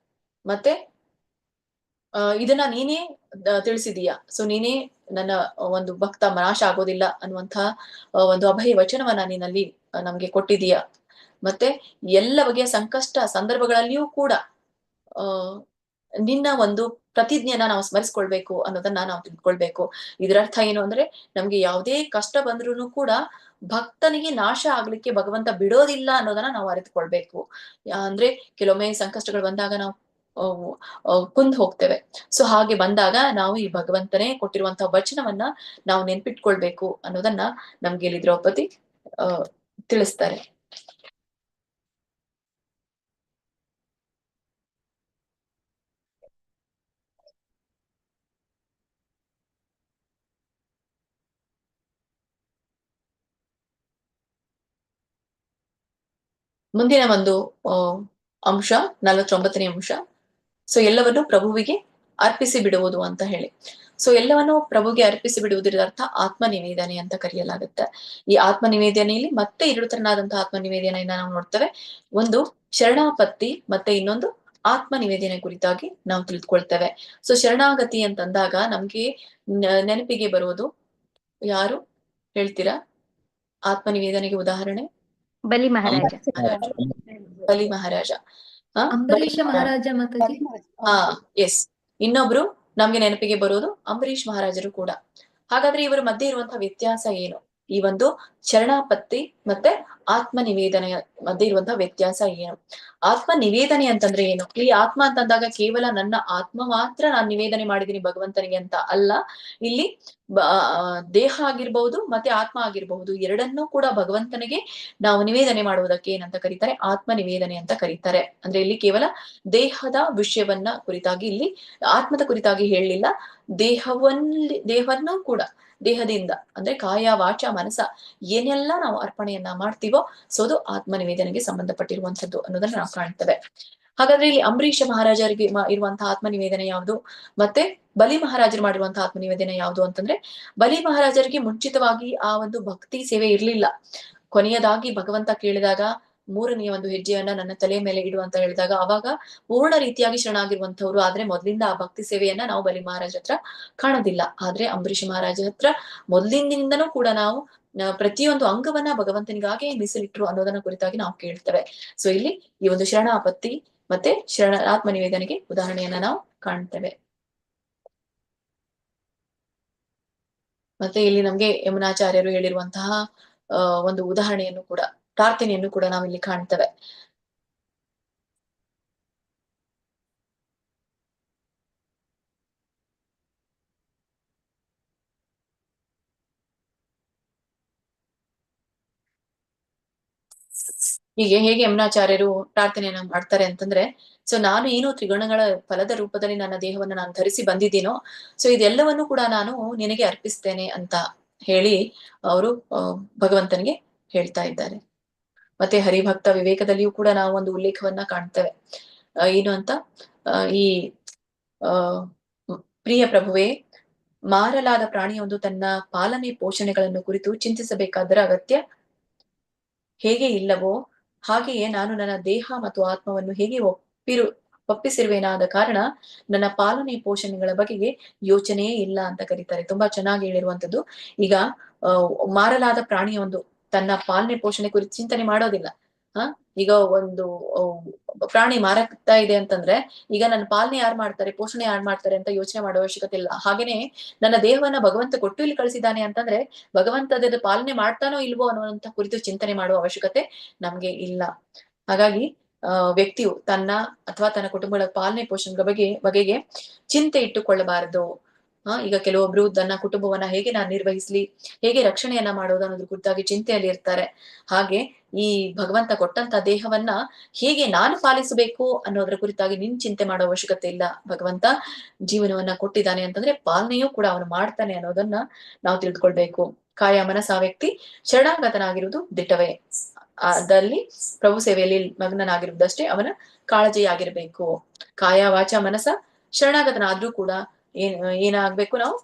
ಮತ್ತೆ ಇದನ್ನ ನೀನೇ ತಿಳಿಸಿದೀಯ. ಸೊ ನೀನೇ ನನ್ನ ಒಂದು ಭಕ್ತ ನಾಶ ಆಗೋದಿಲ್ಲ ಅನ್ನುವಂತಹ ಒಂದು ಅಭಯ ವಚನವನ್ನ ನೀನಲ್ಲಿ ನಮ್ಗೆ ಕೊಟ್ಟಿದೀಯ. ಮತ್ತೆ ಎಲ್ಲ ಬಗೆಯ ಸಂಕಷ್ಟ ಸಂದರ್ಭಗಳಲ್ಲಿಯೂ ಕೂಡ ನಿನ್ನ ಒಂದು ಪ್ರತಿಜ್ಞೆನ ನಾವು ಸ್ಮರಿಸ್ಕೊಳ್ಬೇಕು ಅನ್ನೋದನ್ನ ನಾವು ತಿಳ್ಕೊಳ್ಬೇಕು. ಇದರರ್ಥ ಏನು ಅಂದ್ರೆ ನಮ್ಗೆ ಯಾವುದೇ ಕಷ್ಟ ಬಂದ್ರೂ ಕೂಡ ಭಕ್ತನಿಗೆ ನಾಶ ಆಗ್ಲಿಕ್ಕೆ ಭಗವಂತ ಬಿಡೋದಿಲ್ಲ ಅನ್ನೋದನ್ನ ನಾವು ಅರಿತುಕೊಳ್ಬೇಕು. ಅಂದ್ರೆ ಕೆಲವೊಮ್ಮೆ ಸಂಕಷ್ಟಗಳು ಬಂದಾಗ ನಾವು ಕುಂದ್ ಹೋಗ್ತೇವೆ. ಸೊ ಹಾಗೆ ಬಂದಾಗ ನಾವು ಈ ಭಗವಂತನೇ ಕೊಟ್ಟಿರುವಂತಹ ವಚನವನ್ನ ನಾವು ನೆನ್ಪಿಟ್ಕೊಳ್ಬೇಕು ಅನ್ನೋದನ್ನ ನಮ್ಗೆ ಇಲ್ಲಿ ದ್ರೌಪದಿ ತಿಳಿಸ್ತಾರೆ. ಮುಂದಿನ ಒಂದು ಅಂಶ 49ನೇ ಅಂಶ. ಸೊ ಎಲ್ಲವನ್ನು ಪ್ರಭುವಿಗೆ ಅರ್ಪಿಸಿ ಬಿಡುವುದು ಅಂತ ಹೇಳಿ. ಸೊ ಎಲ್ಲವನ್ನು ಪ್ರಭುಗೆ ಅರ್ಪಿಸಿ ಬಿಡುವುದರ ಅರ್ಥ ಆತ್ಮ ನಿವೇದನೆ ಅಂತ ಕರೆಯಲಾಗುತ್ತೆ. ಈ ಆತ್ಮ ನಿವೇದನೆಯಲ್ಲಿ ಮತ್ತೆ 2 ತರನಾದಂತಹ ಆತ್ಮ ನಿವೇದನೆಯನ್ನ ನಾವು ನೋಡ್ತೇವೆ. ಒಂದು ಶರಣಾಪತ್ತಿ, ಮತ್ತೆ ಇನ್ನೊಂದು ಆತ್ಮ ನಿವೇದನೆ ಕುರಿತಾಗಿ ನಾವು ತಿಳಿದುಕೊಳ್ತೇವೆ. ಸೊ ಶರಣಾಗತಿ ಅಂತಂದಾಗ ನಮ್ಗೆ ನೆನಪಿಗೆ ಬರೋದು ಯಾರು ಹೇಳ್ತೀರಾ? ಆತ್ಮ ನಿವೇದನೆಗೆ ಉದಾಹರಣೆ ಬಲಿ ಮಹಾರಾಜ. ಬಲಿ ಮಹಾರಾಜ. ಅಂಬರೀಷ ಮಹಾರಾಜ ಮಾತಾಜಿ. ಎಸ್, ಇನ್ನೊಬ್ರು ನಮ್ಗೆ ನೆನಪಿಗೆ ಬರೋದು ಅಂಬರೀಷ್ ಮಹಾರಾಜರು ಕೂಡ. ಹಾಗಾದ್ರೆ ಇವರ ಮಧ್ಯೆ ಇರುವಂತಹ ವ್ಯತ್ಯಾಸ ಏನು? ಈ ಒಂದು ಶರಣಾಪತ್ತಿ ಮತ್ತೆ ಆತ್ಮ ನಿವೇದನೆಯ ಮಧ್ಯೆ ಇರುವಂತಹ ವ್ಯತ್ಯಾಸ ಏನು? ಆತ್ಮ ನಿವೇದನೆ ಅಂತಂದ್ರೆ ಏನು? ಈ ಆತ್ಮ ಅಂತಂದಾಗ ಕೇವಲ ನನ್ನ ಆತ್ಮ ಮಾತ್ರ ನಾನು ನಿವೇದನೆ ಮಾಡಿದೀನಿ ಭಗವಂತನಿಗೆ ಅಂತ ಅಲ್ಲ. ಇಲ್ಲಿ ದೇಹ ಆಗಿರ್ಬಹುದು ಮತ್ತೆ ಆತ್ಮ ಆಗಿರಬಹುದು, ಎರಡನ್ನೂ ಕೂಡ ಭಗವಂತನಿಗೆ ನಾವು ನಿವೇದನೆ ಮಾಡುವುದಕ್ಕೆ ಏನಂತ ಕರೀತಾರೆ? ಆತ್ಮ ನಿವೇದನೆ ಅಂತ ಕರೀತಾರೆ. ಅಂದ್ರೆ ಇಲ್ಲಿ ಕೇವಲ ದೇಹದ ವಿಷಯವನ್ನ ಕುರಿತಾಗಿ ಇಲ್ಲಿ ಆತ್ಮದ ಕುರಿತಾಗಿ ಹೇಳಲಿಲ್ಲ. ದೇಹವನ್ನು ಕೂಡ ದೇಹದಿಂದ ಅಂದ್ರೆ ಕಾಯ ವಾಚ ಮನಸ ಏನೆಲ್ಲ ನಾವು ಅರ್ಪಣೆಯನ್ನ ಮಾಡ್ತೀವೋ ಸೊ ಅದು ಆತ್ಮ ನಿವೇದನೆಗೆ ಸಂಬಂಧಪಟ್ಟಿರುವಂತದ್ದು ಅನ್ನೋದನ್ನ ನಾವು ಕಾಣ್ತೇವೆ. ಹಾಗಾದ್ರೆ ಇಲ್ಲಿ ಅಂಬರೀಷ ಮಹಾರಾಜರಿಗೆ ಇರುವಂತಹ ಆತ್ಮ ನಿವೇದನೆ ಯಾವುದು, ಮತ್ತೆ ಬಲಿ ಮಹಾರಾಜರು ಮಾಡಿರುವಂತಹ ಆತ್ಮ ನಿವೇದನೆ ಯಾವುದು ಅಂತಂದ್ರೆ, ಬಲಿ ಮಹಾರಾಜರಿಗೆ ಮುಂಚಿತವಾಗಿ ಆ ಒಂದು ಭಕ್ತಿ ಸೇವೆ ಇರ್ಲಿಲ್ಲ. ಕೊನೆಯದಾಗಿ ಭಗವಂತ ಕೇಳಿದಾಗ 3ನೇ ಒಂದು ಹೆಜ್ಜೆಯನ್ನ ನನ್ನ ತಲೆಯ ಮೇಲೆ ಇಡು ಅಂತ ಹೇಳಿದಾಗ ಅವಾಗ ಪೂರ್ಣ ರೀತಿಯಾಗಿ ಶರಣಾಗಿರುವಂತವ್ರು. ಆದ್ರೆ ಮೊದ್ಲಿಂದ ಆ ಭಕ್ತಿ ಸೇವೆಯನ್ನ ನಾವು ಬಲಿ ಮಹಾರಾಜ ಹತ್ರ ಕಾಣೋದಿಲ್ಲ. ಆದ್ರೆ ಅಂಬರೀಷ ಮಹಾರಾಜ ಹತ್ರ ಮೊದ್ಲಿಂದಿನಿಂದನೂ ಕೂಡ ನಾವು ಪ್ರತಿಯೊಂದು ಅಂಗವನ್ನ ಭಗವಂತನಿಗಾಗೆ ಮೀಸಲಿಟ್ರು ಅನ್ನೋದನ್ನ ಕುರಿತಾಗಿ ನಾವು ಕೇಳ್ತೇವೆ. ಸೊ ಇಲ್ಲಿ ಈ ಒಂದು ಶರಣಾಪತ್ತಿ ಮತ್ತೆ ಆತ್ಮ ನಿವೇದನೆಗೆ ಉದಾಹರಣೆಯನ್ನ ನಾವು ಕಾಣ್ತೇವೆ. ಮತ್ತೆ ಇಲ್ಲಿ ನಮ್ಗೆ ಯಮುನಾಚಾರ್ಯರು ಹೇಳಿರುವಂತಹ ಒಂದು ಉದಾಹರಣೆಯನ್ನು ಕೂಡ, ಪ್ರಾರ್ಥನೆಯನ್ನು ಕೂಡ ನಾವಿಲ್ಲಿ ಕಾಣ್ತೇವೆ. ಹೀಗೆ ಹೇಗೆ ಯಮುನಾಚಾರ್ಯರು ಪ್ರಾರ್ಥನೆಯನ್ನ ಮಾಡ್ತಾರೆ ಅಂತಂದ್ರೆ, ಸೊ ನಾನು ಏನು ತ್ರಿಗುಣಗಳ ಫಲದ ರೂಪದಲ್ಲಿ ನನ್ನ ದೇಹವನ್ನು ನಾನು ಧರಿಸಿ ಬಂದಿದ್ದೀನೋ ಸೊ ಇದೆಲ್ಲವನ್ನು ಕೂಡ ನಾನು ನಿನಗೆ ಅರ್ಪಿಸ್ತೇನೆ ಅಂತ ಹೇಳಿ ಅವರು ಭಗವಂತನಿಗೆ ಹೇಳ್ತಾ ಇದ್ದಾರೆ. ಮತ್ತೆ ಹರಿಭಕ್ತ ವಿವೇಕದಲ್ಲಿಯೂ ಕೂಡ ನಾವು ಒಂದು ಉಲ್ಲೇಖವನ್ನ ಕಾಣ್ತೇವೆ. ಏನು ಅಂತ, ಈ ಪ್ರಿಯ ಪ್ರಭುವೇ, ಮಾರಲಾದ ಪ್ರಾಣಿಯೊಂದು ತನ್ನ ಪಾಲನೆ ಪೋಷಣೆಗಳನ್ನು ಕುರಿತು ಚಿಂತಿಸಬೇಕಾದರ ಅಗತ್ಯ ಹೇಗೆ ಇಲ್ಲವೋ ಹಾಗೆಯೇ ನಾನು ನನ್ನ ದೇಹ ಮತ್ತು ಆತ್ಮವನ್ನು ಹೇಗೆ ಒಪ್ಪಿಸಿರುವೇನಾದ ಕಾರಣ ನನ್ನ ಪಾಲನೆ ಪೋಷಣೆಗಳ ಬಗೆಗೆ ಯೋಚನೆಯೇ ಇಲ್ಲ ಅಂತ ಕರೀತಾರೆ. ತುಂಬಾ ಚೆನ್ನಾಗಿ ಹೇಳಿರುವಂತದ್ದು. ಈಗ ಮಾರಲಾದ ಪ್ರಾಣಿಯೊಂದು ತನ್ನ ಪಾಲನೆ ಪೋಷಣೆ ಕುರಿತು ಚಿಂತನೆ ಮಾಡೋದಿಲ್ಲ. ಈಗ ಒಂದು ಪ್ರಾಣಿ ಮಾರಾಗ್ತಾ ಇದೆ ಅಂತಂದ್ರೆ ಈಗ ನನ್ನ ಪಾಲನೆ ಯಾರು ಮಾಡ್ತಾರೆ, ಪೋಷಣೆ ಯಾರು ಮಾಡ್ತಾರೆ ಅಂತ ಯೋಚನೆ ಮಾಡೋ ಅವಶ್ಯಕತೆ ಇಲ್ಲ. ಹಾಗೇನೆ ನನ್ನ ದೇಹವನ್ನ ಭಗವಂತ ಕೊಟ್ಟು ಇಲ್ಲಿ ಕಳಿಸಿದ್ದಾನೆ ಅಂತಂದ್ರೆ ಭಗವಂತ ಅದರ ಪಾಲನೆ ಮಾಡ್ತಾನೋ ಇಲ್ವೋ ಅನ್ನುವಂತ ಕುರಿತು ಚಿಂತನೆ ಮಾಡುವ ಅವಶ್ಯಕತೆ ನಮ್ಗೆ ಇಲ್ಲ. ಹಾಗಾಗಿ ವ್ಯಕ್ತಿಯು ತನ್ನ ಅಥವಾ ತನ್ನ ಕುಟುಂಬಗಳ ಪಾಲನೆ ಪೋಷಣೆಗಳ ಬಗೆಗೆ ಚಿಂತೆ ಇಟ್ಟುಕೊಳ್ಳಬಾರದು. ಈಗ ಕೆಲವೊಬ್ರು ತನ್ನ ಕುಟುಂಬವನ್ನ ಹೇಗೆ ನಾನು ನಿರ್ವಹಿಸ್ಲಿ, ಹೇಗೆ ರಕ್ಷಣೆಯನ್ನ ಮಾಡೋದು ಅನ್ನೋದ್ರ ಕುರಿತಾಗಿ ಚಿಂತೆಯಲ್ಲಿ ಇರ್ತಾರೆ. ಹಾಗೆ ಈ ಭಗವಂತ ಕೊಟ್ಟಂತ ದೇಹವನ್ನ ಹೇಗೆ ನಾನು ಪಾಲಿಸಬೇಕು ಅನ್ನೋದ್ರ ಕುರಿತಾಗಿ ನಿನ್ ಚಿಂತೆ ಮಾಡೋ ಅವಶ್ಯಕತೆ ಇಲ್ಲ. ಭಗವಂತ ಜೀವನವನ್ನ ಕೊಟ್ಟಿದ್ದಾನೆ ಅಂತಂದ್ರೆ ಪಾಲನೆಯೂ ಕೂಡ ಅವನು ಮಾಡ್ತಾನೆ ಅನ್ನೋದನ್ನ ನಾವು ತಿಳ್ಕೊಳ್ಬೇಕು. ಕಾಯ ಮನಸ ವ್ಯಕ್ತಿ ಶರಣಾಗತನಾಗಿರುವುದು ದಿಟ್ಟವೇ. ಅದಲ್ಲಿ ಪ್ರಭು ಸೇವೆಯಲ್ಲಿ ಮಗ್ನನಾಗಿರುವುದಷ್ಟೇ ಅವನ ಕಾಳಜಿಯಾಗಿರ್ಬೇಕು. ಕಾಯ ವಾಚ ಮನಸ ಶರಣಾಗತನಾದ್ರೂ ಕೂಡ ಏನಾಗ್ಬೇಕು, ನಾವು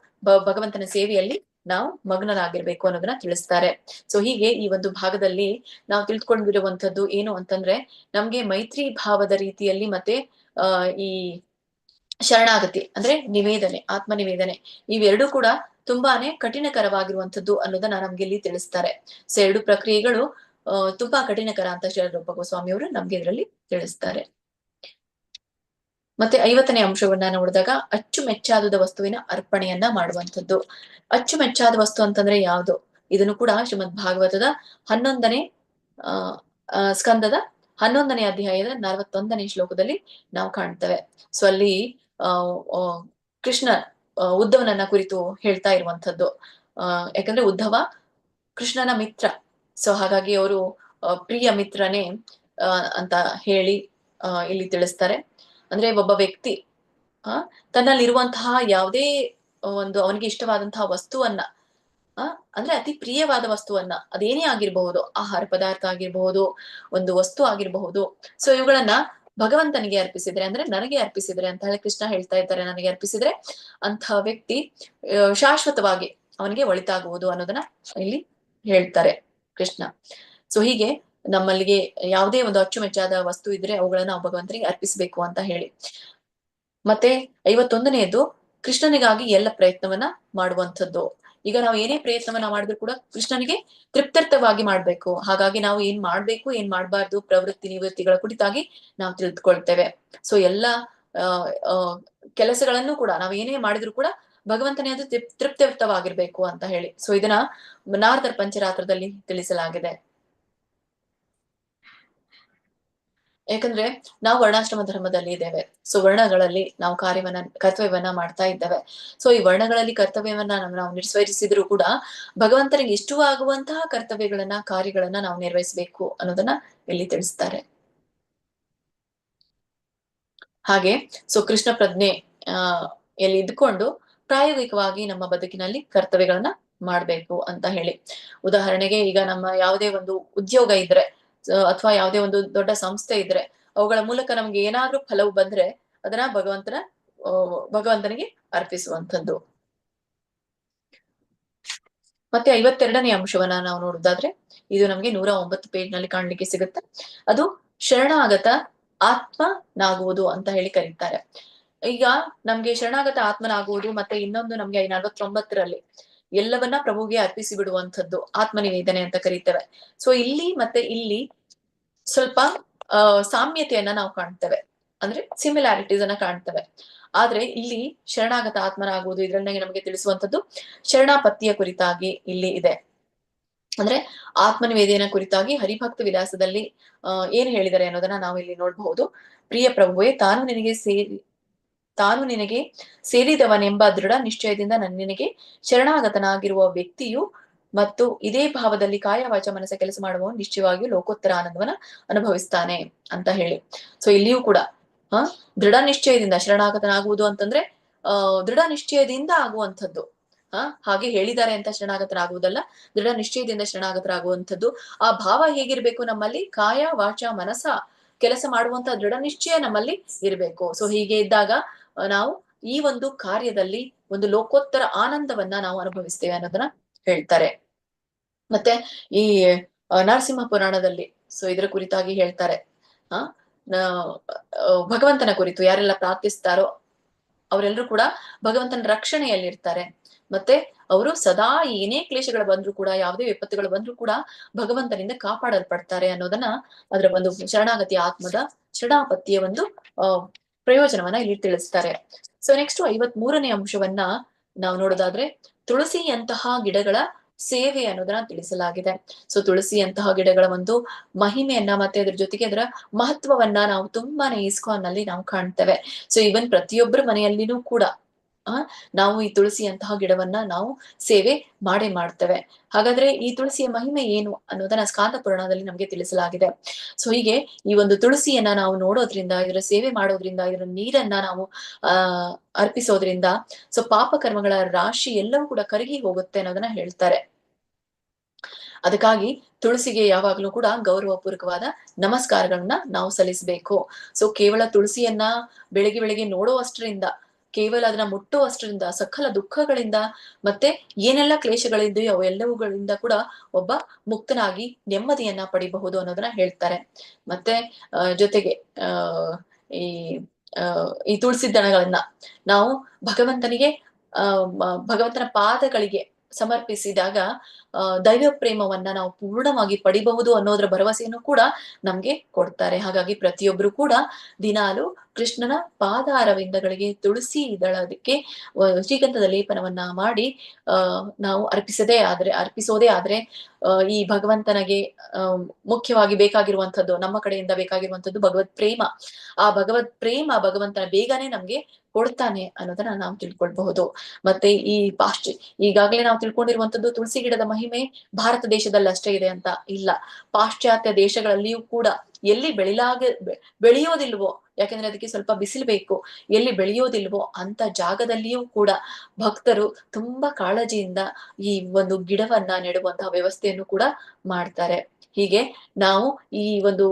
ಭಗವಂತನ ಸೇವೆಯಲ್ಲಿ ನಾವು ಮಗ್ನರಾಗಿರ್ಬೇಕು ಅನ್ನೋದನ್ನ ತಿಳಿಸ್ತಾರೆ. ಸೊ ಹೀಗೆ ಈ ಒಂದು ಭಾಗದಲ್ಲಿ ನಾವು ತಿಳ್ಕೊಂಡಿರುವಂತದ್ದು ಏನು ಅಂತಂದ್ರೆ, ನಮ್ಗೆ ಮೈತ್ರಿ ಭಾವದ ರೀತಿಯಲ್ಲಿ ಮತ್ತೆ ಈ ಶರಣಾಗತಿ ಅಂದ್ರೆ ನಿವೇದನೆ, ಆತ್ಮ ನಿವೇದನೆ, ಇವೆರಡೂ ಕೂಡ ತುಂಬಾನೇ ಕಠಿಣಕರವಾಗಿರುವಂತದ್ದು ಅನ್ನೋದನ್ನ ನಮ್ಗೆ ಇಲ್ಲಿ ತಿಳಿಸ್ತಾರೆ. ಸೊ ಎರಡು ಪ್ರಕ್ರಿಯೆಗಳು ತುಂಬಾ ಕಠಿಣಕರ ಅಂತ ಶರಣರೂಪ ಗೋಸ್ವಾಮಿಯವರು ನಮ್ಗೆ ಇದರಲ್ಲಿ ತಿಳಿಸ್ತಾರೆ. ಮತ್ತೆ 50ನೇ ಅಂಶವನ್ನ ನೋಡಿದಾಗ ಅಚ್ಚುಮೆಚ್ಚಾದ ವಸ್ತುವಿನ ಅರ್ಪಣೆಯನ್ನ ಮಾಡುವಂಥದ್ದು. ಅಚ್ಚುಮೆಚ್ಚಾದ ವಸ್ತು ಅಂತಂದ್ರೆ ಯಾವುದು? ಇದನ್ನು ಕೂಡ ಶ್ರೀಮದ್ ಭಾಗವತದ 11ನೇ ಸ್ಕಂದದ 11ನೇ ಅಧ್ಯಾಯದ 41ನೇ ಶ್ಲೋಕದಲ್ಲಿ ನಾವು ಕಾಣ್ತೇವೆ. ಸೊ ಅಲ್ಲಿ ಕೃಷ್ಣ ಉದ್ಧವನನ್ನ ಕುರಿತು ಹೇಳ್ತಾ ಇರುವಂತದ್ದು. ಯಾಕಂದ್ರೆ ಉದ್ಧವ ಕೃಷ್ಣನ ಮಿತ್ರ. ಸೊ ಹಾಗಾಗಿ ಅವರು ಪ್ರಿಯ ಮಿತ್ರನೇ ಅಂತ ಹೇಳಿ ಇಲ್ಲಿ ತಿಳಿಸ್ತಾರೆ. ಅಂದ್ರೆ ಒಬ್ಬ ವ್ಯಕ್ತಿ ತನ್ನಲ್ಲಿರುವಂತಹ ಯಾವುದೇ ಒಂದು ಅವನಿಗೆ ಇಷ್ಟವಾದಂತಹ ವಸ್ತುವನ್ನ ಅಂದ್ರೆ ಅತಿ ಪ್ರಿಯವಾದ ವಸ್ತುವನ್ನ, ಅದೇನೇ ಆಗಿರಬಹುದು, ಆಹಾರ ಪದಾರ್ಥ ಆಗಿರಬಹುದು, ಒಂದು ವಸ್ತು ಆಗಿರಬಹುದು, ಸೊ ಇವುಗಳನ್ನ ಭಗವಂತನಿಗೆ ಅರ್ಪಿಸಿದ್ರೆ, ಅಂದ್ರೆ ನನಗೆ ಅರ್ಪಿಸಿದ್ರೆ ಅಂತ ಹೇಳಿ ಕೃಷ್ಣ ಹೇಳ್ತಾ ಇದ್ದಾರೆ, ನನಗೆ ಅರ್ಪಿಸಿದ್ರೆ ಅಂತಹ ವ್ಯಕ್ತಿ ಶಾಶ್ವತವಾಗಿ ಅವನಿಗೆ ಒಳಿತಾಗುವುದು ಅನ್ನೋದನ್ನ ಇಲ್ಲಿ ಹೇಳ್ತಾರೆ ಕೃಷ್ಣ. ಸೊ ಹೀಗೆ ನಮ್ಮಲ್ಲಿಗೆ ಯಾವುದೇ ಒಂದು ಅಚ್ಚುಮೆಚ್ಚಾದ ವಸ್ತು ಇದ್ರೆ ಅವುಗಳನ್ನ ನಾವು ಭಗವಂತನಿಗೆ ಅರ್ಪಿಸಬೇಕು ಅಂತ ಹೇಳಿ. ಮತ್ತೆ 51ನೇದು ಕೃಷ್ಣನಿಗಾಗಿ ಎಲ್ಲ ಪ್ರಯತ್ನವನ್ನ ಮಾಡುವಂಥದ್ದು. ಈಗ ನಾವು ಏನೇ ಪ್ರಯತ್ನವನ್ನ ಮಾಡಿದ್ರು ಕೂಡ ಕೃಷ್ಣನಿಗೆ ತೃಪ್ತರ್ಥವಾಗಿ ಮಾಡ್ಬೇಕು. ಹಾಗಾಗಿ ನಾವು ಏನ್ ಮಾಡ್ಬೇಕು, ಏನ್ ಮಾಡ್ಬಾರ್ದು, ಪ್ರವೃತ್ತಿ ನಿವೃತ್ತಿಗಳ ಕುರಿತಾಗಿ ನಾವು ತಿಳಿದುಕೊಳ್ತೇವೆ. ಸೊ ಎಲ್ಲಾ ಕೆಲಸಗಳನ್ನು ಕೂಡ ನಾವು ಏನೇ ಮಾಡಿದ್ರು ಕೂಡ ಭಗವಂತನೇ ಅದು ತೃಪ್ತರ್ಥವಾಗಿರ್ಬೇಕು ಅಂತ ಹೇಳಿ. ಸೊ ಇದನ್ನ ನಾರದರ ಪಂಚರಾತ್ರದಲ್ಲಿ ತಿಳಿಸಲಾಗಿದೆ. ಯಾಕಂದ್ರೆ ನಾವು ವರ್ಣಾಶ್ರಮ ಧರ್ಮದಲ್ಲಿ ಇದ್ದೇವೆ. ಸೊ ವರ್ಣಗಳಲ್ಲಿ ನಾವು ಕರ್ತವ್ಯವನ್ನ ಮಾಡ್ತಾ ಇದ್ದೇವೆ. ಸೊ ಈ ವರ್ಣಗಳಲ್ಲಿ ಕರ್ತವ್ಯವನ್ನ ನಾವು ನಿರ್ವಹಿಸಿದ್ರು ಕೂಡ ಭಗವಂತನಿಗೆ ಇಷ್ಟವಾಗುವಂತಹ ಕರ್ತವ್ಯಗಳನ್ನ, ಕಾರ್ಯಗಳನ್ನ ನಾವು ನಿರ್ವಹಿಸಬೇಕು ಅನ್ನೋದನ್ನ ಇಲ್ಲಿ ತಿಳಿಸ್ತಾರೆ. ಹಾಗೆ ಸೊ ಕೃಷ್ಣ ಪ್ರಜ್ಞೆ ಎಲ್ಲಿ ಇದ್ಕೊಂಡು ಪ್ರಾಯೋಗಿಕವಾಗಿ ನಮ್ಮ ಬದುಕಿನಲ್ಲಿ ಕರ್ತವ್ಯಗಳನ್ನ ಮಾಡ್ಬೇಕು ಅಂತ ಹೇಳಿ. ಉದಾಹರಣೆಗೆ ಈಗ ನಮ್ಮ ಯಾವುದೇ ಒಂದು ಉದ್ಯೋಗ ಇದ್ರೆ ಅಥವಾ ಯಾವುದೇ ಒಂದು ದೊಡ್ಡ ಸಂಸ್ಥೆ ಇದ್ರೆ ಅವುಗಳ ಮೂಲಕ ನಮ್ಗೆ ಏನಾದ್ರೂ ಫಲವು ಬಂದ್ರೆ ಅದನ್ನ ಭಗವಂತನಿಗೆ ಅರ್ಪಿಸುವಂಥದ್ದು. ಮತ್ತೆ 52ನೇ ಅಂಶವನ್ನ ನಾವು ನೋಡುದಾದ್ರೆ ಇದು ನಮ್ಗೆ 109 ಪೇಜ್ ನಲ್ಲಿ ಕಾಣ್ಲಿಕ್ಕೆ ಸಿಗುತ್ತೆ. ಅದು ಶರಣಾಗತ ಆತ್ಮನಾಗುವುದು ಅಂತ ಹೇಳಿ ಕರೀತಾರೆ. ಈಗ ನಮ್ಗೆ ಶರಣಾಗತ ಆತ್ಮನಾಗುವುದು ಮತ್ತೆ ಇನ್ನೊಂದು ನಮ್ಗೆ 49ರಲ್ಲಿ ಎಲ್ಲವನ್ನ ಪ್ರಭುಗೆ ಅರ್ಪಿಸಿ ಬಿಡುವಂಥದ್ದು ಆತ್ಮನಿವೇದನೆ ಅಂತ ಕರೀತೇವೆ. ಸೊ ಇಲ್ಲಿ ಮತ್ತೆ ಇಲ್ಲಿ ಸ್ವಲ್ಪ ಸಾಮ್ಯತೆಯನ್ನ ನಾವು ಕಾಣ್ತೇವೆ, ಅಂದ್ರೆ ಸಿಮಿಲಾರಿಟೀಸ್ ಅನ್ನ ಕಾಣ್ತೇವೆ. ಆದ್ರೆ ಇಲ್ಲಿ ಶರಣಾಗತ ಆತ್ಮನಾಗುವುದು ಇದ್ರಲ್ಲಿ ನಮಗೆ ತಿಳಿಸುವಂತದ್ದು ಶರಣಾಪತ್ತಿಯ ಕುರಿತಾಗಿ ಇಲ್ಲಿ ಇದೆ. ಅಂದ್ರೆ ಆತ್ಮನಿವೇದನ ಕುರಿತಾಗಿ ಹರಿಭಕ್ತ ವಿಲಾಸದಲ್ಲಿ ಏನ್ ಹೇಳಿದ್ದಾರೆ ಅನ್ನೋದನ್ನ ನಾವು ಇಲ್ಲಿ ನೋಡಬಹುದು. ಪ್ರಿಯ ಪ್ರಭುವೇ, ತಾನು ನಿನಗೆ ಸೇರಿದವನೆಂಬ ದೃಢ ನಿಶ್ಚಯದಿಂದ ನಿನಗೆ ಶರಣಾಗತನಾಗಿರುವ ವ್ಯಕ್ತಿಯು ಮತ್ತು ಇದೇ ಭಾವದಲ್ಲಿ ಕಾಯ ವಾಚ ಮನಸ್ಸ ಕೆಲಸ ಮಾಡುವವನು ನಿಶ್ಚಯವಾಗಿಯೂ ಲೋಕೋತ್ತರ ಆನಂದವನ್ನ ಅನುಭವಿಸ್ತಾನೆ ಅಂತ ಹೇಳಿ. ಸೊ ಇಲ್ಲಿಯೂ ಕೂಡ ದೃಢ ನಿಶ್ಚಯದಿಂದ ಶರಣಾಗತನಾಗುವುದು ಅಂತಂದ್ರೆ ದೃಢ ನಿಶ್ಚಯದಿಂದ ಆಗುವಂಥದ್ದು. ಹಾಗೆ ಹೇಳಿದ್ದಾರೆ ಅಂತ ಶರಣಾಗತರಾಗುವುದಲ್ಲ, ದೃಢ ನಿಶ್ಚಯದಿಂದ ಶರಣಾಗತರಾಗುವಂಥದ್ದು. ಆ ಭಾವ ಹೇಗಿರ್ಬೇಕು ನಮ್ಮಲ್ಲಿ? ಕಾಯ ವಾಚ ಮನಸ್ಸ ಕೆಲಸ ಮಾಡುವಂತ ದೃಢ ನಿಶ್ಚಯ ನಮ್ಮಲ್ಲಿ ಇರ್ಬೇಕು. ಸೊ ಹೀಗೆ ಇದ್ದಾಗ ನಾವು ಈ ಒಂದು ಕಾರ್ಯದಲ್ಲಿ ಒಂದು ಲೋಕೋತ್ತರ ಆನಂದವನ್ನ ನಾವು ಅನುಭವಿಸ್ತೇವೆ ಅನ್ನೋದನ್ನ ಹೇಳ್ತಾರೆ. ಮತ್ತೆ ಈ ನರಸಿಂಹ ಪುರಾಣದಲ್ಲಿ ಸೊ ಇದರ ಕುರಿತಾಗಿ ಹೇಳ್ತಾರೆ. ಭಗವಂತನ ಕುರಿತು ಯಾರೆಲ್ಲ ಪ್ರಾರ್ಥಿಸ್ತಾರೋ ಅವರೆಲ್ಲರೂ ಕೂಡ ಭಗವಂತನ ರಕ್ಷಣೆಯಲ್ಲಿರ್ತಾರೆ. ಮತ್ತೆ ಅವರು ಸದಾ ಏನೇ ಕ್ಲೇಶಗಳು ಬಂದ್ರು ಕೂಡ, ಯಾವುದೇ ವಿಪತ್ತುಗಳು ಬಂದ್ರು ಕೂಡ ಭಗವಂತನಿಂದ ಕಾಪಾಡಲ್ಪಡ್ತಾರೆ ಅನ್ನೋದನ್ನ ಅದರ ಒಂದು ಶರಣಾಗತಿ ಆತ್ಮದ ಶರಣಾಪತ್ತಿಯ ಒಂದು ಪ್ರಯೋಜನವನ್ನ ಇಲ್ಲಿ ತಿಳಿಸ್ತಾರೆ. ಸೊ ನೆಕ್ಸ್ಟ್ 53ನೇ ಅಂಶವನ್ನ ನಾವು ನೋಡೋದಾದ್ರೆ ತುಳಸಿಯಂತಹ ಗಿಡಗಳ ಸೇವೆ ಅನ್ನೋದನ್ನ ತಿಳಿಸಲಾಗಿದೆ. ಸೊ ತುಳಸಿಯಂತಹ ಗಿಡಗಳ ಒಂದು ಮಹಿಮೆಯನ್ನ ಮತ್ತೆ ಅದ್ರ ಜೊತೆಗೆ ಅದರ ಮಹತ್ವವನ್ನ ನಾವು ತುಂಬಾನೇ ಇಸ್ಕಾನ್ ನಲ್ಲಿ ನಾವು ಕಾಣ್ತೇವೆ. ಸೊ ಈವನ್ ಪ್ರತಿಯೊಬ್ಬರ ಮನೆಯಲ್ಲಿನೂ ಕೂಡ ನಾವು ಈ ತುಳಸಿಯಂತಹ ಗಿಡವನ್ನ ನಾವು ಸೇವೆ ಮಾಡ್ತೇವೆ. ಹಾಗಾದ್ರೆ ಈ ತುಳಸಿಯ ಮಹಿಮೆ ಏನು ಅನ್ನೋದನ್ನ ಸ್ಕಾಂದ ಪುರಾಣದಲ್ಲಿ ನಮ್ಗೆ ತಿಳಿಸಲಾಗಿದೆ. ಸೊ ಹೀಗೆ ಈ ಒಂದು ತುಳಸಿಯನ್ನ ನಾವು ನೋಡೋದ್ರಿಂದ, ಇದರ ಸೇವೆ ಮಾಡೋದ್ರಿಂದ, ಇದರ ನೀರನ್ನ ನಾವು ಅರ್ಪಿಸೋದ್ರಿಂದ ಸೊ ಪಾಪ ಕರ್ಮಗಳ ರಾಶಿ ಎಲ್ಲವೂ ಕೂಡ ಕರಗಿ ಹೋಗುತ್ತೆ ಅನ್ನೋದನ್ನ ಹೇಳ್ತಾರೆ. ಅದಕ್ಕಾಗಿ ತುಳಸಿಗೆ ಯಾವಾಗ್ಲೂ ಕೂಡ ಗೌರವಪೂರ್ವಕವಾದ ನಮಸ್ಕಾರಗಳನ್ನ ನಾವು ಸಲ್ಲಿಸಬೇಕು. ಸೊ ಕೇವಲ ತುಳಸಿಯನ್ನ ಬೆಳಗ್ಗೆ ನೋಡುವಷ್ಟರಿಂದ, ಕೇವಲ ಅದನ್ನ ಮುಟ್ಟುವಷ್ಟರಿಂದ ಸಕಲ ದುಃಖಗಳಿಂದ ಮತ್ತೆ ಏನೆಲ್ಲ ಕ್ಲೇಶಗಳಿದೆಯೋ ಅವೆಲ್ಲವುಗಳಿಂದ ಕೂಡ ಒಬ್ಬ ಮುಕ್ತನಾಗಿ ನೆಮ್ಮದಿಯನ್ನ ಪಡಿಬಹುದು ಅನ್ನೋದನ್ನ ಹೇಳ್ತಾರೆ. ಮತ್ತೆ ಜೊತೆಗೆ ಈ ಈ ತುಳಸಿ ದಳಗಳನ್ನ ನಾವು ಭಗವಂತನಿಗೆ ಭಗವಂತನ ಪಾದಗಳಿಗೆ ಸಮರ್ಪಿಸಿದಾಗ ದೈವ ಪ್ರೇಮವನ್ನ ನಾವು ಪೂರ್ಣವಾಗಿ ಪಡಿಬಹುದು ಅನ್ನೋದ್ರ ಭರವಸೆಯನ್ನು ಕೂಡ ನಮ್ಗೆ ಕೊಡ್ತಾರೆ. ಹಾಗಾಗಿ ಪ್ರತಿಯೊಬ್ರು ಕೂಡ ದಿನಾಲು ಕೃಷ್ಣನ ಪಾದಾರವಿಂದಗಳಿಗೆ ತುಳಸಿ ದಳಕ್ಕೆ ಶ್ರೀಗಂಧದ ಲೇಪನವನ್ನ ಮಾಡಿ ನಾವು ಅರ್ಪಿಸೋದೇ ಆದ್ರೆ ಈ ಭಗವಂತನಿಗೆ ಮುಖ್ಯವಾಗಿ ಬೇಕಾಗಿರುವಂತದ್ದು, ನಮ್ಮ ಕಡೆಯಿಂದ ಬೇಕಾಗಿರುವಂತದ್ದು ಭಗವತ್ ಪ್ರೇಮ. ಆ ಭಗವತ್ ಪ್ರೇಮ ಭಗವಂತನ ಬೇಗನೆ ನಮ್ಗೆ ಕೊಡ್ತಾನೆ ಅನ್ನೋದನ್ನ ನಾವು ತಿಳ್ಕೊಳ್ಬಹುದು. ಮತ್ತೆ ಈ ಈಗಾಗಲೇ ನಾವು ತಿಳ್ಕೊಂಡಿರುವಂತದ್ದು ತುಳಸಿ ಗಿಡದ ಮಹಿಮೆ ಭಾರತ ದೇಶದಲ್ಲಿ ಅಷ್ಟೇ ಇದೆ ಅಂತ ಇಲ್ಲ. ಪಾಶ್ಚಾತ್ಯ ದೇಶಗಳಲ್ಲಿಯೂ ಕೂಡ ಎಲ್ಲಿ ಬೆಳೆಯೋದಿಲ್ವೋ, ಯಾಕಂದ್ರೆ ಅದಕ್ಕೆ ಸ್ವಲ್ಪ ಬಿಸಿಲು ಬೇಕು, ಎಲ್ಲಿ ಬೆಳೆಯೋದಿಲ್ವೋ ಅಂತ ಜಾಗದಲ್ಲಿಯೂ ಕೂಡ ಭಕ್ತರು ತುಂಬಾ ಕಾಳಜಿಯಿಂದ ಈ ಒಂದು ಗಿಡವನ್ನ ನೆಡುವಂತಹ ವ್ಯವಸ್ಥೆಯನ್ನು ಕೂಡ ಮಾಡ್ತಾರೆ. ಹೀಗೆ ನಾವು ಈ ಒಂದು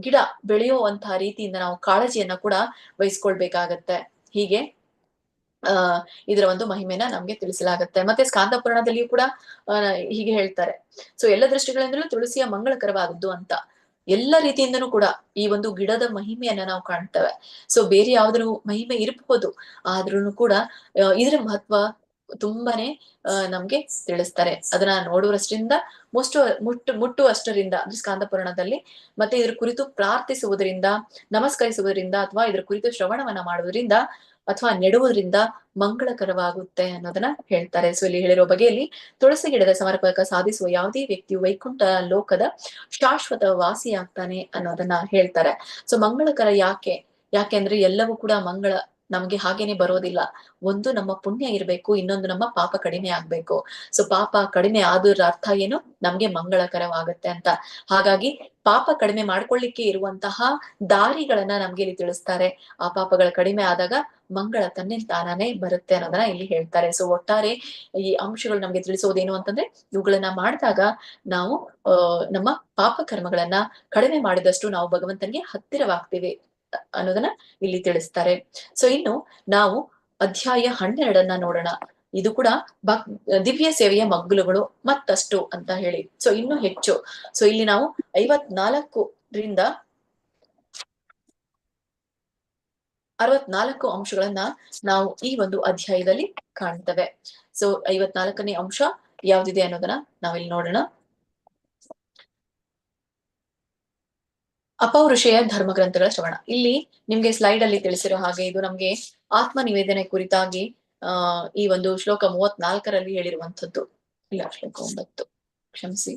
ಗಿಡ ಬೆಳೆಯುವಂತಹ ರೀತಿಯಿಂದ ನಾವು ಕಾಳಜಿಯನ್ನ ಕೂಡ ವಹಿಸ್ಕೊಳ್ಬೇಕಾಗತ್ತೆ. ಹೀಗೆ ಇದರ ಒಂದು ಮಹಿಮೆನ ನಮ್ಗೆ ತಿಳಿಸಲಾಗತ್ತೆ. ಮತ್ತೆ ಸ್ಕಾಂದ ಪುರಾಣದಲ್ಲಿಯೂ ಕೂಡ ಹೀಗೆ ಹೇಳ್ತಾರೆ. ಸೊ ಎಲ್ಲ ದೃಷ್ಟಿಗಳಿಂದಲೂ ತುಳಸಿಯ ಮಂಗಳಕರವಾದದ್ದು ಅಂತ. ಎಲ್ಲ ರೀತಿಯಿಂದನೂ ಕೂಡ ಈ ಒಂದು ಗಿಡದ ಮಹಿಮೆಯನ್ನ ನಾವು ಕಾಣ್ತೇವೆ. ಸೊ ಬೇರೆ ಯಾವ್ದ್ರ ಮಹಿಮೆ ಇರಬಹುದು, ಆದ್ರೂ ಕೂಡ ಇದರ ಮಹತ್ವ ತುಂಬಾನೇ ನಮ್ಗೆ ತಿಳಿಸ್ತಾರೆ. ಅದನ್ನ ನೋಡುವಷ್ಟರಿಂದ ಮುಟ್ಟುವಷ್ಟರಿಂದ ಅಂದ್ರೆ ಸ್ಕಾಂದ ಪುರಾಣದಲ್ಲಿ, ಮತ್ತೆ ಇದ್ರ ಕುರಿತು ಪ್ರಾರ್ಥಿಸುವುದರಿಂದ, ನಮಸ್ಕರಿಸುವುದರಿಂದ, ಅಥವಾ ಇದ್ರ ಕುರಿತು ಶ್ರವಣವನ್ನ ಮಾಡುವುದರಿಂದ ಅಥವಾ ನೆಡುವುದರಿಂದ ಮಂಗಳಕರವಾಗುತ್ತೆ ಅನ್ನೋದನ್ನ ಹೇಳ್ತಾರೆ. ಸೊ ಇಲ್ಲಿ ಹೇಳಿರೋ ಬಗೆಯಲ್ಲಿ ತುಳಸಿ ಗಿಡದ ಸಮರ್ಪಕ ಸಾಧಿಸುವ ಯಾವುದೇ ವ್ಯಕ್ತಿಯು ವೈಕುಂಠ ಲೋಕದ ಶಾಶ್ವತ ವಾಸಿಯಾಗ್ತಾನೆ ಅನ್ನೋದನ್ನ ಹೇಳ್ತಾರೆ. ಸೊ ಮಂಗಳಕರ ಯಾಕೆಂದ್ರೆ ಎಲ್ಲವೂ ಕೂಡ ಮಂಗಳ ನಮ್ಗೆ ಹಾಗೇನೆ ಬರೋದಿಲ್ಲ. ಒಂದು ನಮ್ಮ ಪುಣ್ಯ ಇರ್ಬೇಕು, ಇನ್ನೊಂದು ನಮ್ಮ ಪಾಪ ಕಡಿಮೆ ಆಗ್ಬೇಕು. ಸೊ ಪಾಪ ಕಡಿಮೆ ಆದ್ರ ಅರ್ಥ ಏನು, ನಮ್ಗೆ ಮಂಗಳಕರವಾಗತ್ತೆ ಅಂತ. ಹಾಗಾಗಿ ಪಾಪ ಕಡಿಮೆ ಮಾಡ್ಕೊಳ್ಳಿಕ್ಕೆ ಇರುವಂತಹ ದಾರಿಗಳನ್ನ ನಮ್ಗೆ ಇಲ್ಲಿ ತಿಳಿಸ್ತಾರೆ. ಆ ಪಾಪಗಳ ಕಡಿಮೆ ಆದಾಗ ಮಂಗಳ ತಾನಾನೇ ಬರುತ್ತೆ ಅನ್ನೋದನ್ನ ಇಲ್ಲಿ ಹೇಳ್ತಾರೆ. ಸೊ ಒಟ್ಟಾರೆ ಈ ಅಂಶಗಳು ನಮ್ಗೆ ತಿಳಿಸೋದೇನು ಅಂತಂದ್ರೆ, ಇವುಗಳನ್ನ ಮಾಡಿದಾಗ ನಾವು ನಮ್ಮ ಪಾಪ ಕರ್ಮಗಳನ್ನ ಕಡಿಮೆ ಮಾಡಿದಷ್ಟು ನಾವು ಭಗವಂತನಿಗೆ ಹತ್ತಿರವಾಗ್ತೀವಿ ಅನ್ನೋದನ್ನ ಇಲ್ಲಿ ತಿಳಿಸ್ತಾರೆ. ಸೊ ಇನ್ನು ನಾವು ಅಧ್ಯಾಯ 12 ನೋಡೋಣ. ಇದು ಕೂಡ ದಿವ್ಯ ಸೇವೆಯ ಮಗ್ಗುಲುಗಳು ಮತ್ತಷ್ಟು ಅಂತ ಹೇಳಿ. ಸೊ ಇನ್ನು ಹೆಚ್ಚು. ಸೊ ಇಲ್ಲಿ ನಾವು 54ರಿಂದ 64 ಅಂಶಗಳನ್ನ ನಾವು ಈ ಒಂದು ಅಧ್ಯಾಯದಲ್ಲಿ ಕಾಣ್ತೇವೆ. ಸೊ 54ನೇ ಅಂಶ ಯಾವ್ದಿದೆ ಅನ್ನೋದನ್ನ ನಾವಿಲ್ಲಿ ನೋಡೋಣ. ಅಪೌರುಷೇಯ ಧರ್ಮ ಗ್ರಂಥಗಳ ಶ್ರವಣ. ಇಲ್ಲಿ ನಿಮ್ಗೆ ಸ್ಲೈಡ್ ಅಲ್ಲಿ ತಿಳಿಸಿರೋ ಹಾಗೆ ಇದು ನಮ್ಗೆ ಆತ್ಮ ನಿವೇದನೆ ಕುರಿತಾಗಿ ಈ ಒಂದು ಶ್ಲೋಕ 34ರಲ್ಲಿ ಹೇಳಿರುವಂತದ್ದು. ಇಲ್ಲ, ಶ್ಲೋಕ 9, ಕ್ಷಮಿಸಿ.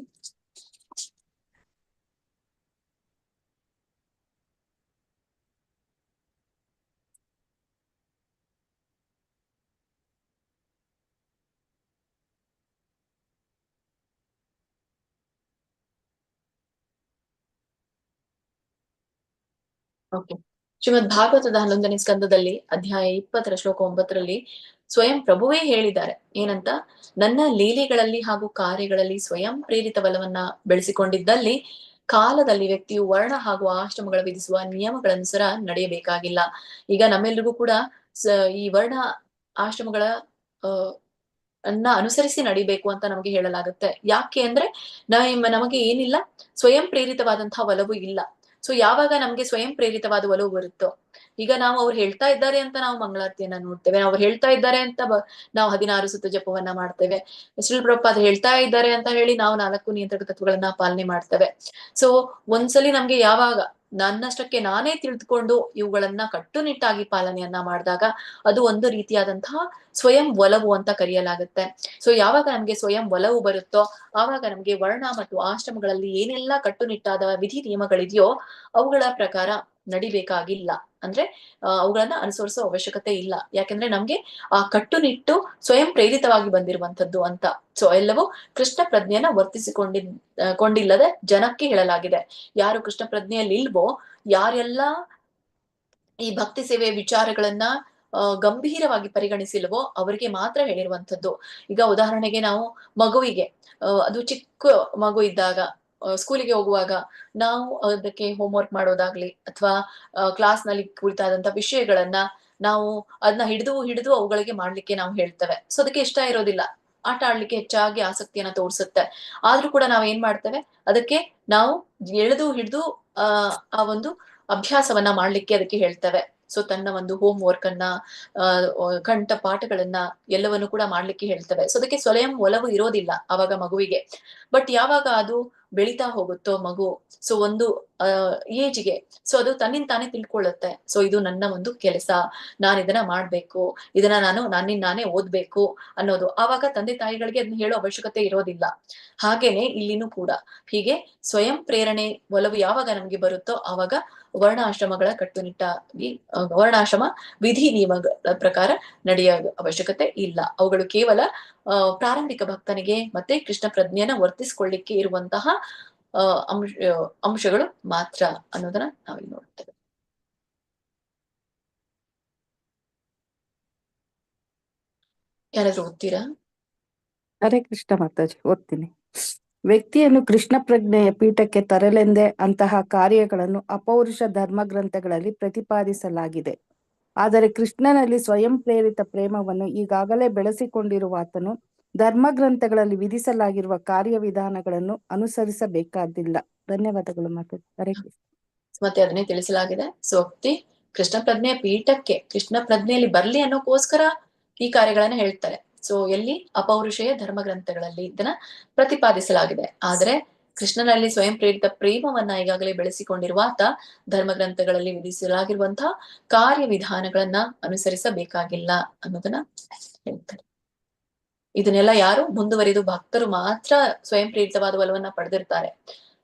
ಓಕೆ. ಶ್ರೀಮದ್ ಭಾಗವತದ 11ನೇ ಸ್ಕಂದದಲ್ಲಿ ಅಧ್ಯಾಯ 20 ಶ್ಲೋಕ 9ರಲ್ಲಿ ಸ್ವಯಂ ಪ್ರಭುವೇ ಹೇಳಿದ್ದಾರೆ ಏನಂತ, ನನ್ನ ಲೀಲೆಗಳಲ್ಲಿ ಹಾಗೂ ಕಾರ್ಯಗಳಲ್ಲಿ ಸ್ವಯಂ ಪ್ರೇರಿತ ಬಲವನ್ನ ಬೆಳೆಸಿಕೊಂಡಿದ್ದಲ್ಲಿ ಕಾಲದಲ್ಲಿ ವ್ಯಕ್ತಿಯು ವರ್ಣ ಹಾಗೂ ಆಶ್ರಮಗಳ ವಿಧಿಸುವ ನಿಯಮಗಳನುಸಾರ ನಡೆಯಬೇಕಾಗಿಲ್ಲ. ಈಗ ನಮ್ಮೆಲ್ರಿಗೂ ಕೂಡ ಈ ವರ್ಣ ಆಶ್ರಮಗಳ ಅನುಸರಿಸಿ ನಡಿಬೇಕು ಅಂತ ನಮಗೆ ಹೇಳಲಾಗುತ್ತೆ. ಯಾಕೆ ಅಂದ್ರೆ ನಮಗೆ ಏನಿಲ್ಲ, ಸ್ವಯಂ ಪ್ರೇರಿತವಾದಂತಹ ಒಲವು ಇಲ್ಲ. ಸೊ ಯಾವಾಗ ನಮ್ಗೆ ಸ್ವಯಂ ಪ್ರೇರಿತವಾದ ಒಲವು ಬರುತ್ತೋ, ಈಗ ನಾವು ಅವ್ರು ಹೇಳ್ತಾ ಇದ್ದಾರೆ ಅಂತ ನಾವು ಮಂಗಳಾರತಿಯನ್ನ ನೋಡ್ತೇವೆ, ಅವ್ರು ಹೇಳ್ತಾ ಇದ್ದಾರೆ ಅಂತ ನಾವು 16 ಸುತ್ತ ಜಪವನ್ನ ಮಾಡ್ತೇವೆ, ಶ್ರೀಲ್ ಪ್ರಭುಪಾದ ಹೇಳ್ತಾ ಇದ್ದಾರೆ ಅಂತ ಹೇಳಿ ನಾವು 4 ನಿಯಂತ್ರಕ ತತ್ವಗಳನ್ನ ಪಾಲನೆ ಮಾಡ್ತೇವೆ. ಸೊ ಒಂದ್ಸಲಿ ನಮ್ಗೆ ಯಾವಾಗ ನನ್ನಷ್ಟಕ್ಕೆ ನಾನೇ ತಿಳಿದುಕೊಂಡು ಇವುಗಳನ್ನ ಕಟ್ಟುನಿಟ್ಟಾಗಿ ಪಾಲನೆಯನ್ನ ಮಾಡಿದಾಗ ಅದು ಒಂದು ರೀತಿಯಾದಂತಹ ಸ್ವಯಂ ಒಲವು ಅಂತ ಕರೆಯಲಾಗುತ್ತೆ. ಸೊ ಯಾವಾಗ ನಮ್ಗೆ ಸ್ವಯಂ ಒಲವು ಬರುತ್ತೋ ಆವಾಗ ನಮ್ಗೆ ವರ್ಣ ಮತ್ತು ಆಶ್ರಮಗಳಲ್ಲಿ ಏನೆಲ್ಲ ಕಟ್ಟುನಿಟ್ಟಾದ ವಿಧಿ ನಿಯಮಗಳಿದೆಯೋ ಅವುಗಳ ಪ್ರಕಾರ ನಡಿಬೇಕಾಗಿಲ್ಲ. ಅಂದ್ರೆ ಅವುಗಳನ್ನ ಅನುಸರಿಸೋ ಅವಶ್ಯಕತೆ ಇಲ್ಲ. ಯಾಕೆಂದ್ರೆ ನಮ್ಗೆ ಆ ಕಟ್ಟುನಿಟ್ಟು ಸ್ವಯಂ ಪ್ರೇರಿತವಾಗಿ ಬಂದಿರುವಂತದ್ದು ಅಂತ. ಸೊ ಎಲ್ಲವೂ ಕೃಷ್ಣ ಪ್ರಜ್ಞೆಯನ್ನ ಕೊಂಡಿಲ್ಲದೆ ಜನಕ್ಕೆ ಹೇಳಲಾಗಿದೆ. ಯಾರು ಕೃಷ್ಣ ಪ್ರಜ್ಞೆಯಲ್ಲಿ ಇಲ್ವೋ, ಯಾರೆಲ್ಲ ಈ ಭಕ್ತಿ ಸೇವೆಯ ವಿಚಾರಗಳನ್ನ ಗಂಭೀರವಾಗಿ ಪರಿಗಣಿಸಿಲ್ವೋ ಅವರಿಗೆ ಮಾತ್ರ ಹೇಳಿರುವಂತದ್ದು. ಈಗ ಉದಾಹರಣೆಗೆ ನಾವು ಮಗುವಿಗೆ ಅದು ಚಿಕ್ಕ ಮಗು ಇದ್ದಾಗ ಸ್ಕೂಲಿಗೆ ಹೋಗುವಾಗ ನಾವು ಅದಕ್ಕೆ ಹೋಮ್ವರ್ಕ್ ಮಾಡೋದಾಗ್ಲಿ ಅಥವಾ ಕ್ಲಾಸ್ ನಲ್ಲಿ ಕುರಿತಾದಂತ ವಿಷಯಗಳನ್ನ ನಾವು ಅದನ್ನ ಹಿಡಿದು ಅವುಗಳಿಗೆ ಮಾಡ್ಲಿಕ್ಕೆ ನಾವು ಹೇಳ್ತೇವೆ. ಸೊ ಅದಕ್ಕೆ ಇಷ್ಟ ಇರೋದಿಲ್ಲ, ಆಟ ಆಡ್ಲಿಕ್ಕೆ ಹೆಚ್ಚಾಗಿ ಆಸಕ್ತಿಯನ್ನ ತೋರಿಸುತ್ತೆ. ಆದ್ರೂ ಕೂಡ ನಾವ್ ಏನ್ ಮಾಡ್ತೇವೆ, ಅದಕ್ಕೆ ನಾವು ಹಿಡಿದು ಆ ಒಂದು ಅಭ್ಯಾಸವನ್ನ ಮಾಡ್ಲಿಕ್ಕೆ ಅದಕ್ಕೆ ಹೇಳ್ತೇವೆ. ಸೊ ತನ್ನ ಒಂದು ಹೋಮ್ ವರ್ಕ್ ಅನ್ನ ಕಂಠ ಪಾಠಗಳನ್ನ ಎಲ್ಲವನ್ನು ಕೂಡ ಮಾಡ್ಲಿಕ್ಕೆ ಹೇಳ್ತೇವೆ. ಸೊ ಅದಕ್ಕೆ ಸ್ವಯಂ ಒಲವು ಇರೋದಿಲ್ಲ ಅವಾಗ ಮಗುವಿಗೆ. ಬಟ್ ಯಾವಾಗ ಅದು ಬೆಳಿತಾ ಹೋಗುತ್ತೋ ಮಗು, ಸೊ ಒಂದು ಏಜ್ಗೆ, ಸೊ ಅದು ತನ್ನಿಂದ ತಾನೇ ತಿಳ್ಕೊಳ್ಳುತ್ತೆ. ಸೊ ಇದು ನನ್ನ ಒಂದು ಕೆಲಸ, ನಾನು ಇದನ್ನ ಮಾಡ್ಬೇಕು, ಇದನ್ನ ನನ್ನಿಂದ ನಾನೇ ಓದ್ಬೇಕು ಅನ್ನೋದು. ಆವಾಗ ತಂದೆ ತಾಯಿಗಳಿಗೆ ಅದನ್ನ ಹೇಳೋ ಅವಶ್ಯಕತೆ ಇರೋದಿಲ್ಲ. ಹಾಗೇನೆ ಇಲ್ಲಿನೂ ಕೂಡ ಹೀಗೆ ಸ್ವಯಂ ಪ್ರೇರಣೆ ಒಲವು ಯಾವಾಗ ನಮ್ಗೆ ಬರುತ್ತೋ ಆವಾಗ ವರ್ಣಾಶ್ರಮಗಳ ಕಟ್ಟುನಿಟ್ಟಾಗಿ ವರ್ಣಾಶ್ರಮ ವಿಧಿ ನಿಯಮಗಳ ಪ್ರಕಾರ ನಡೆಯೋ ಅವಶ್ಯಕತೆ ಇಲ್ಲ. ಅವುಗಳು ಕೇವಲ ಪ್ರಾರಂಭಿಕ ಭಕ್ತನಿಗೆ ಮತ್ತೆ ಕೃಷ್ಣ ಪ್ರಜ್ಞೆಯನ್ನ ವರ್ತಿಸ್ಕೊಳ್ಳಿಕ್ಕೆ ಇರುವಂತಹ ಅಂಶಗಳು ಮಾತ್ರ ಅನ್ನೋದನ್ನ ನಾವಿಲ್ಲಿ ನೋಡ್ತೇವೆ. ಯಾರಾದ್ರೂ ಓದ್ತೀರಾ? ಹರೇ ಕೃಷ್ಣ ಮಾತಾಜಿ, ಓದ್ತೀನಿ. ವ್ಯಕ್ತಿಯನ್ನು ಕೃಷ್ಣ ಪ್ರಜ್ಞೆಯ ಪೀಠಕ್ಕೆ ತರಲೆಂದೇ ಅಂತಹ ಕಾರ್ಯಗಳನ್ನು ಅಪೌರುಷ ಧರ್ಮ ಗ್ರಂಥಗಳಲ್ಲಿ ಪ್ರತಿಪಾದಿಸಲಾಗಿದೆ. ಆದರೆ ಕೃಷ್ಣನಲ್ಲಿ ಸ್ವಯಂ ಪ್ರೇರಿತ ಪ್ರೇಮವನ್ನು ಈಗಾಗಲೇ ಬೆಳೆಸಿಕೊಂಡಿರುವಾತನು ಧರ್ಮ ಗ್ರಂಥಗಳಲ್ಲಿ ವಿಧಿಸಲಾಗಿರುವ ಕಾರ್ಯವಿಧಾನಗಳನ್ನು ಅನುಸರಿಸಬೇಕಾದಿಲ್ಲ. ಧನ್ಯವಾದಗಳು ಮಾತಾಜಿ. ಹರೇ ಕೃಷ್ಣ. ಮತ್ತೆ ಅದನ್ನೇ ತಿಳಿಸಲಾಗಿದೆ. ಸೋಕ್ತಿ ಕೃಷ್ಣ ಪ್ರಜ್ಞೆಯ ಪೀಠಕ್ಕೆ ಕೃಷ್ಣ ಪ್ರಜ್ಞೆಯಲ್ಲಿ ಬರ್ಲಿ ಅನ್ನೋಕೋಸ್ಕರ ಈ ಕಾರ್ಯಗಳನ್ನ ಹೇಳ್ತಾರೆ. ಸೊ ಎಲ್ಲಿ ಅಪೌರುಷೇಯ ಧರ್ಮ ಗ್ರಂಥಗಳಲ್ಲಿ ಇದನ್ನ ಪ್ರತಿಪಾದಿಸಲಾಗಿದೆ. ಆದ್ರೆ ಕೃಷ್ಣನಲ್ಲಿ ಸ್ವಯಂ ಪ್ರೇರಿತ ಪ್ರೇಮವನ್ನ ಈಗಾಗಲೇ ಬೆಳೆಸಿಕೊಂಡಿರುವಾತ ಧರ್ಮ ಗ್ರಂಥಗಳಲ್ಲಿ ವಿಧಿಸಲಾಗಿರುವಂತಹ ಕಾರ್ಯವಿಧಾನಗಳನ್ನ ಅನುಸರಿಸಬೇಕಾಗಿಲ್ಲ ಅನ್ನೋದನ್ನ ಹೇಳ್ತಾರೆ. ಇದನ್ನೆಲ್ಲ ಯಾರು ಮುಂದುವರಿದು ಭಕ್ತರು ಮಾತ್ರ ಸ್ವಯಂ ಪ್ರೇರಿತವಾದ ಒಲವನ್ನ ಪಡೆದಿರ್ತಾರೆ.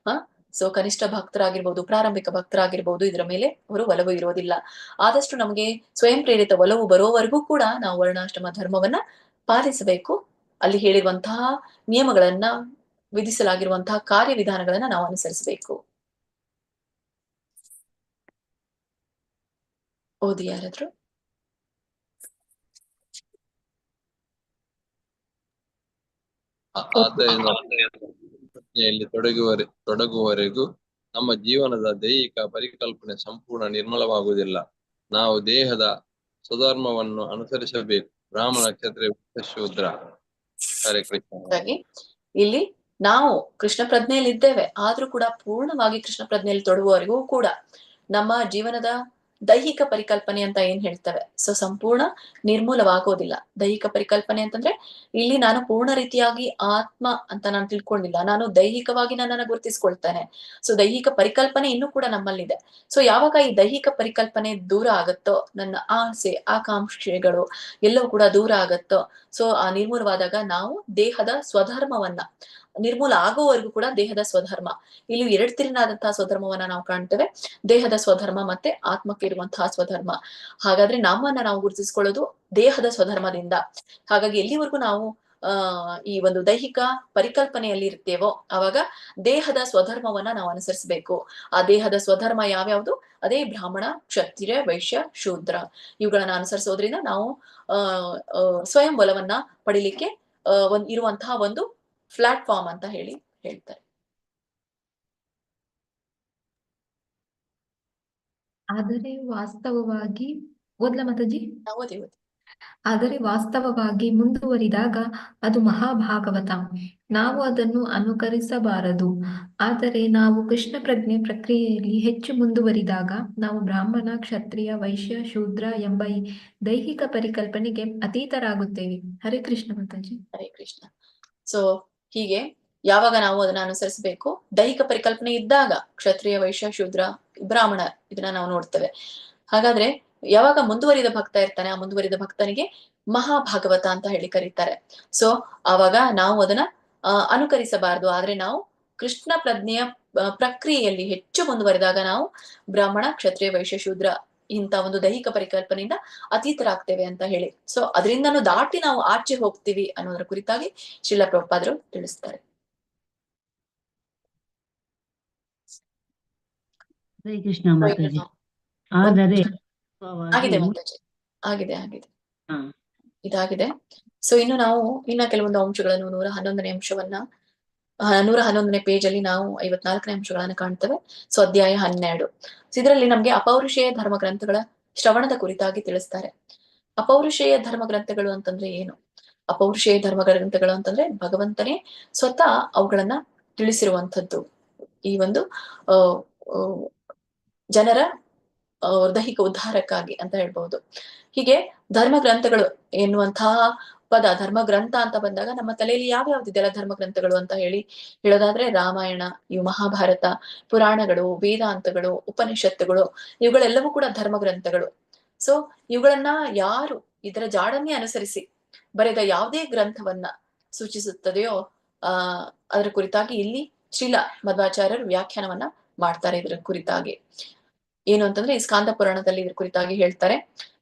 ಸೊ ಕನಿಷ್ಠ ಭಕ್ತರಾಗಿರ್ಬೋದು, ಪ್ರಾರಂಭಿಕ ಭಕ್ತರಾಗಿರ್ಬೋದು, ಇದರ ಮೇಲೆ ಅವರು ಒಲವು ಇರೋದಿಲ್ಲ. ಆದಷ್ಟು ನಮಗೆ ಸ್ವಯಂ ಪ್ರೇರಿತ ಒಲವು ಬರೋವರೆಗೂ ಕೂಡ ನಾವು ವರ್ಣಾಶ್ರಮ ಧರ್ಮವನ್ನ ಪಾಲಿಸಬೇಕು. ಅಲ್ಲಿ ಹೇಳಿರುವಂತಹ ನಿಯಮಗಳನ್ನ, ವಿಧಿಸಲಾಗಿರುವಂತಹ ಕಾರ್ಯವಿಧಾನಗಳನ್ನ ನಾವು ಅನುಸರಿಸಬೇಕು. ಓದಿ ಯಾರಾದ್ರು? ಪ್ರಜ್ಞೆಯಲ್ಲಿ ತೊಡಗುವವರೆಗೂ ನಮ್ಮ ಜೀವನದ ದೈಹಿಕ ಪರಿಕಲ್ಪನೆ ಸಂಪೂರ್ಣ ನಿರ್ಮಲವಾಗುವುದಿಲ್ಲ. ನಾವು ದೇಹದ ಸ್ವಧರ್ಮವನ್ನು ಅನುಸರಿಸಬೇಕು. ಬ್ರಾಹ್ಮಣ, ಕ್ಷತ್ರಿಯ, ಶೂದ್ರ. ಹರೇ ಕೃಷ್ಣ. ಇಲ್ಲಿ ನಾವು ಕೃಷ್ಣ ಪ್ರಜ್ಞೆಯಲ್ಲಿ ಇದ್ದೇವೆ, ಆದ್ರೂ ಕೂಡ ಪೂರ್ಣವಾಗಿ ಕೃಷ್ಣ ಪ್ರಜ್ಞೆಯಲ್ಲಿ ತೊಡಗುವವರೆಗೂ ಕೂಡ ನಮ್ಮ ಜೀವನದ ದೈಹಿಕ ಪರಿಕಲ್ಪನೆ ಅಂತ ಏನ್ ಹೇಳ್ತೇವೆ, ಸೊ ಸಂಪೂರ್ಣ ನಿರ್ಮೂಲವಾಗೋದಿಲ್ಲ. ದೈಹಿಕ ಪರಿಕಲ್ಪನೆ ಅಂತಂದ್ರೆ ಇಲ್ಲಿ ನಾನು ಪೂರ್ಣ ರೀತಿಯಾಗಿ ಆತ್ಮ ಅಂತ ನಾನು ತಿಳ್ಕೊಂಡಿಲ್ಲ, ನಾನು ದೈಹಿಕವಾಗಿ ನನ್ನನ್ನ ಗುರುತಿಸ್ಕೊಳ್ತೇನೆ. ಸೊ ದೈಹಿಕ ಪರಿಕಲ್ಪನೆ ಇನ್ನೂ ಕೂಡ ನಮ್ಮಲ್ಲಿದೆ. ಸೊ ಯಾವಾಗ ಈ ದೈಹಿಕ ಪರಿಕಲ್ಪನೆ ದೂರ ಆಗತ್ತೋ, ನನ್ನ ಆಸೆ ಆಕಾಂಕ್ಷೆಗಳು ಎಲ್ಲವೂ ಕೂಡ ದೂರ ಆಗತ್ತೋ, ಸೊ ಆ ನಿರ್ಮೂಲವಾದಾಗ ನಾವು ದೇಹದ ಸ್ವಧರ್ಮವನ್ನ, ನಿರ್ಮೂಲ ಆಗೋವರೆಗೂ ಕೂಡ ದೇಹದ ಸ್ವಧರ್ಮ, ಇಲ್ಲಿ ಎರಡು ತಿರಿನಾದಂತಹ ಸ್ವಧರ್ಮವನ್ನ ನಾವು ಕಾಣ್ತೇವೆ. ದೇಹದ ಸ್ವಧರ್ಮ ಮತ್ತೆ ಆತ್ಮಕ್ಕೆ ಇರುವಂತಹ ಸ್ವಧರ್ಮ. ಹಾಗಾದ್ರೆ ನಮ್ಮನ್ನ ನಾವು ಗುರುತಿಸ್ಕೊಳ್ಳೋದು ದೇಹದ ಸ್ವಧರ್ಮದಿಂದ. ಹಾಗಾಗಿ ಎಲ್ಲಿವರೆಗೂ ನಾವು ಈ ಒಂದು ದೈಹಿಕ ಪರಿಕಲ್ಪನೆಯಲ್ಲಿ ಇರ್ತೇವೋ ಅವಾಗ ದೇಹದ ಸ್ವಧರ್ಮವನ್ನ ನಾವು ಅನುಸರಿಸಬೇಕು. ಆ ದೇಹದ ಸ್ವಧರ್ಮ ಯಾವ್ಯಾವುದು? ಅದೇ ಬ್ರಾಹ್ಮಣ, ಕ್ಷತ್ರಿಯ, ವೈಶ್ಯ, ಶೂದ್ರ. ಇವುಗಳನ್ನ ಅನುಸರಿಸೋದ್ರಿಂದ ನಾವು ಸ್ವಯಂ ಬಲವನ್ನ ಪಡಿಲಿಕ್ಕೆ ಇರುವಂತಹ ಒಂದು ಪ್ಲಾಟ್ಫಾರ್ಮ್ ಅಂತ ಹೇಳ್ತಾರೆ. ಆದರೆ ವಾಸ್ತವವಾಗಿ ಓದ್ಲಾ ಮಾತಾಜಿ? ಓದಿ. ಆದರೆ ವಾಸ್ತವವಾಗಿ ಮುಂದುವರಿದಾಗ ಅದು ಮಹಾಭಾಗವತ. ನಾವು ಅದನ್ನು ಅನುಕರಿಸಬಾರದು. ಆದರೆ ನಾವು ಕೃಷ್ಣ ಪ್ರಜ್ಞೆ ಪ್ರಕ್ರಿಯೆಯಲ್ಲಿ ಹೆಚ್ಚು ಮುಂದುವರಿದಾಗ ನಾವು ಬ್ರಾಹ್ಮಣ, ಕ್ಷತ್ರಿಯ, ವೈಶ್ಯ, ಶೂದ್ರ ಎಂಬ ಈ ದೈಹಿಕ ಪರಿಕಲ್ಪನೆಗೆ ಅತೀತರಾಗುತ್ತೇವೆ. ಹರೇ ಕೃಷ್ಣ ಮಾತಾಜಿ. ಹರೇ ಕೃಷ್ಣ. ಸೊ ಹೀಗೆ ಯಾವಾಗ ನಾವು ಅದನ್ನ ಅನುಸರಿಸಬೇಕು? ದೈಹಿಕ ಪರಿಕಲ್ಪನೆ ಇದ್ದಾಗ ಕ್ಷತ್ರಿಯ, ವೈಶ್ಯ, ಶೂದ್ರ, ಬ್ರಾಹ್ಮಣ ಇದನ್ನ ನಾವು ನೋಡ್ತೇವೆ. ಹಾಗಾದ್ರೆ ಯಾವಾಗ ಮುಂದುವರಿದ ಭಕ್ತ ಇರ್ತಾನೆ, ಆ ಮುಂದುವರಿದ ಭಕ್ತನಿಗೆ ಮಹಾಭಾಗವತ ಅಂತ ಹೇಳಿ ಕರೀತಾರೆ. ಸೊ ಆವಾಗ ನಾವು ಅದನ್ನ ಅನುಕರಿಸಬಾರದು. ಆದ್ರೆ ನಾವು ಕೃಷ್ಣ ಪ್ರಜ್ಞೆಯ ಪ್ರಕ್ರಿಯೆಯಲ್ಲಿ ಹೆಚ್ಚು ಮುಂದುವರೆದಾಗ ನಾವು ಬ್ರಾಹ್ಮಣ, ಕ್ಷತ್ರಿಯ, ವೈಶ್ಯ, ಶೂದ್ರ ಇಂತ ಒಂದು ದೈಹಿಕ ಪರಿಕಲ್ಪನೆಯಿಂದ ಅತೀತರಾಗ್ತೇವೆ ಅಂತ ಹೇಳಿ. ಸೊ ಅದರಿಂದನೂ ದಾಟಿ ನಾವು ಆಚೆ ಹೋಗ್ತೀವಿ ಅನ್ನೋದ್ರ ಕುರಿತಾಗಿ ಶ್ರೀಲ ಪ್ರಭುಪಾದರು ತಿಳಿಸ್ತಾರೆ. ಹರೇ ಕೃಷ್ಣ ಮಾತಾಜಿ. ಆದರೆ ಆಗಿದೆ ಮಾತಾಜಿ, ಆಗಿದೆ ಹಾ. ಇದಾಗಿದೆ. ಸೊ ಇನ್ನು ನಾವು ಕೆಲವೊಂದು ಅಂಶಗಳನ್ನು 111ನೇ ಅಂಶವನ್ನ 111ನೇ ಪೇಜ್ ಅಲ್ಲಿ ನಾವು 54ನೇ ಅಂಶಗಳನ್ನ ಕಾಣ್ತೇವೆ. ಸೊ ಅಧ್ಯಾಯ 12. ಇದರಲ್ಲಿ ನಮ್ಗೆ ಅಪೌರುಷೇಯ ಧರ್ಮ ಗ್ರಂಥಗಳ ಶ್ರವಣದ ಕುರಿತಾಗಿ ತಿಳಿಸ್ತಾರೆ. ಅಪೌರುಷೇಯ ಧರ್ಮ ಗ್ರಂಥಗಳು ಅಂತಂದ್ರೆ ಏನು? ಅಪೌರುಷೇಯ ಧರ್ಮ ಗ್ರಂಥಗಳು ಅಂತಂದ್ರೆ ಭಗವಂತನೇ ಸ್ವತಃ ಅವುಗಳನ್ನ ತಿಳಿಸಿರುವಂಥದ್ದು. ಈ ಒಂದು ಜನರ ದೈಹಿಕ ಉದ್ಧಾರಕ್ಕಾಗಿ ಅಂತ ಹೇಳ್ಬಹುದು. ಹೀಗೆ ಧರ್ಮ ಗ್ರಂಥಗಳು ಎನ್ನುವಂತಹ ಪದ, ಧರ್ಮ ಗ್ರಂಥ ಅಂತ ಬಂದಾಗ ನಮ್ಮ ತಲೆಯಲ್ಲಿ ಯಾವ್ಯಾವ್ದಿದೆಯಲ್ಲ ಧರ್ಮ ಗ್ರಂಥಗಳು ಅಂತ ಹೇಳೋದಾದ್ರೆ ರಾಮಾಯಣ, ಇವು ಮಹಾಭಾರತ, ಪುರಾಣಗಳು, ವೇದಾಂತಗಳು, ಉಪನಿಷತ್ತುಗಳು, ಇವುಗಳೆಲ್ಲವೂ ಕೂಡ ಧರ್ಮ ಗ್ರಂಥಗಳು. ಸೊ ಇವುಗಳನ್ನ ಯಾರು ಇದರ ಜಾಡನ್ನೇ ಅನುಸರಿಸಿ ಬರೆದ ಯಾವುದೇ ಗ್ರಂಥವನ್ನ ಸೂಚಿಸುತ್ತದೆಯೋ ಅದರ ಕುರಿತಾಗಿ ಇಲ್ಲಿ ಶ್ರೀಲ ಮಧ್ವಾಚಾರ್ಯರು ವ್ಯಾಖ್ಯಾನವನ್ನ ಮಾಡ್ತಾರೆ. ಇದರ ಕುರಿತಾಗಿ ಏನು ಅಂತಂದ್ರೆ ಈ ಸ್ಕಾಂದ ಪುರಾಣದಲ್ಲಿ ಇದ್ರ ಕುರಿತಾಗಿ ಹೇಳ್ತಾರೆ.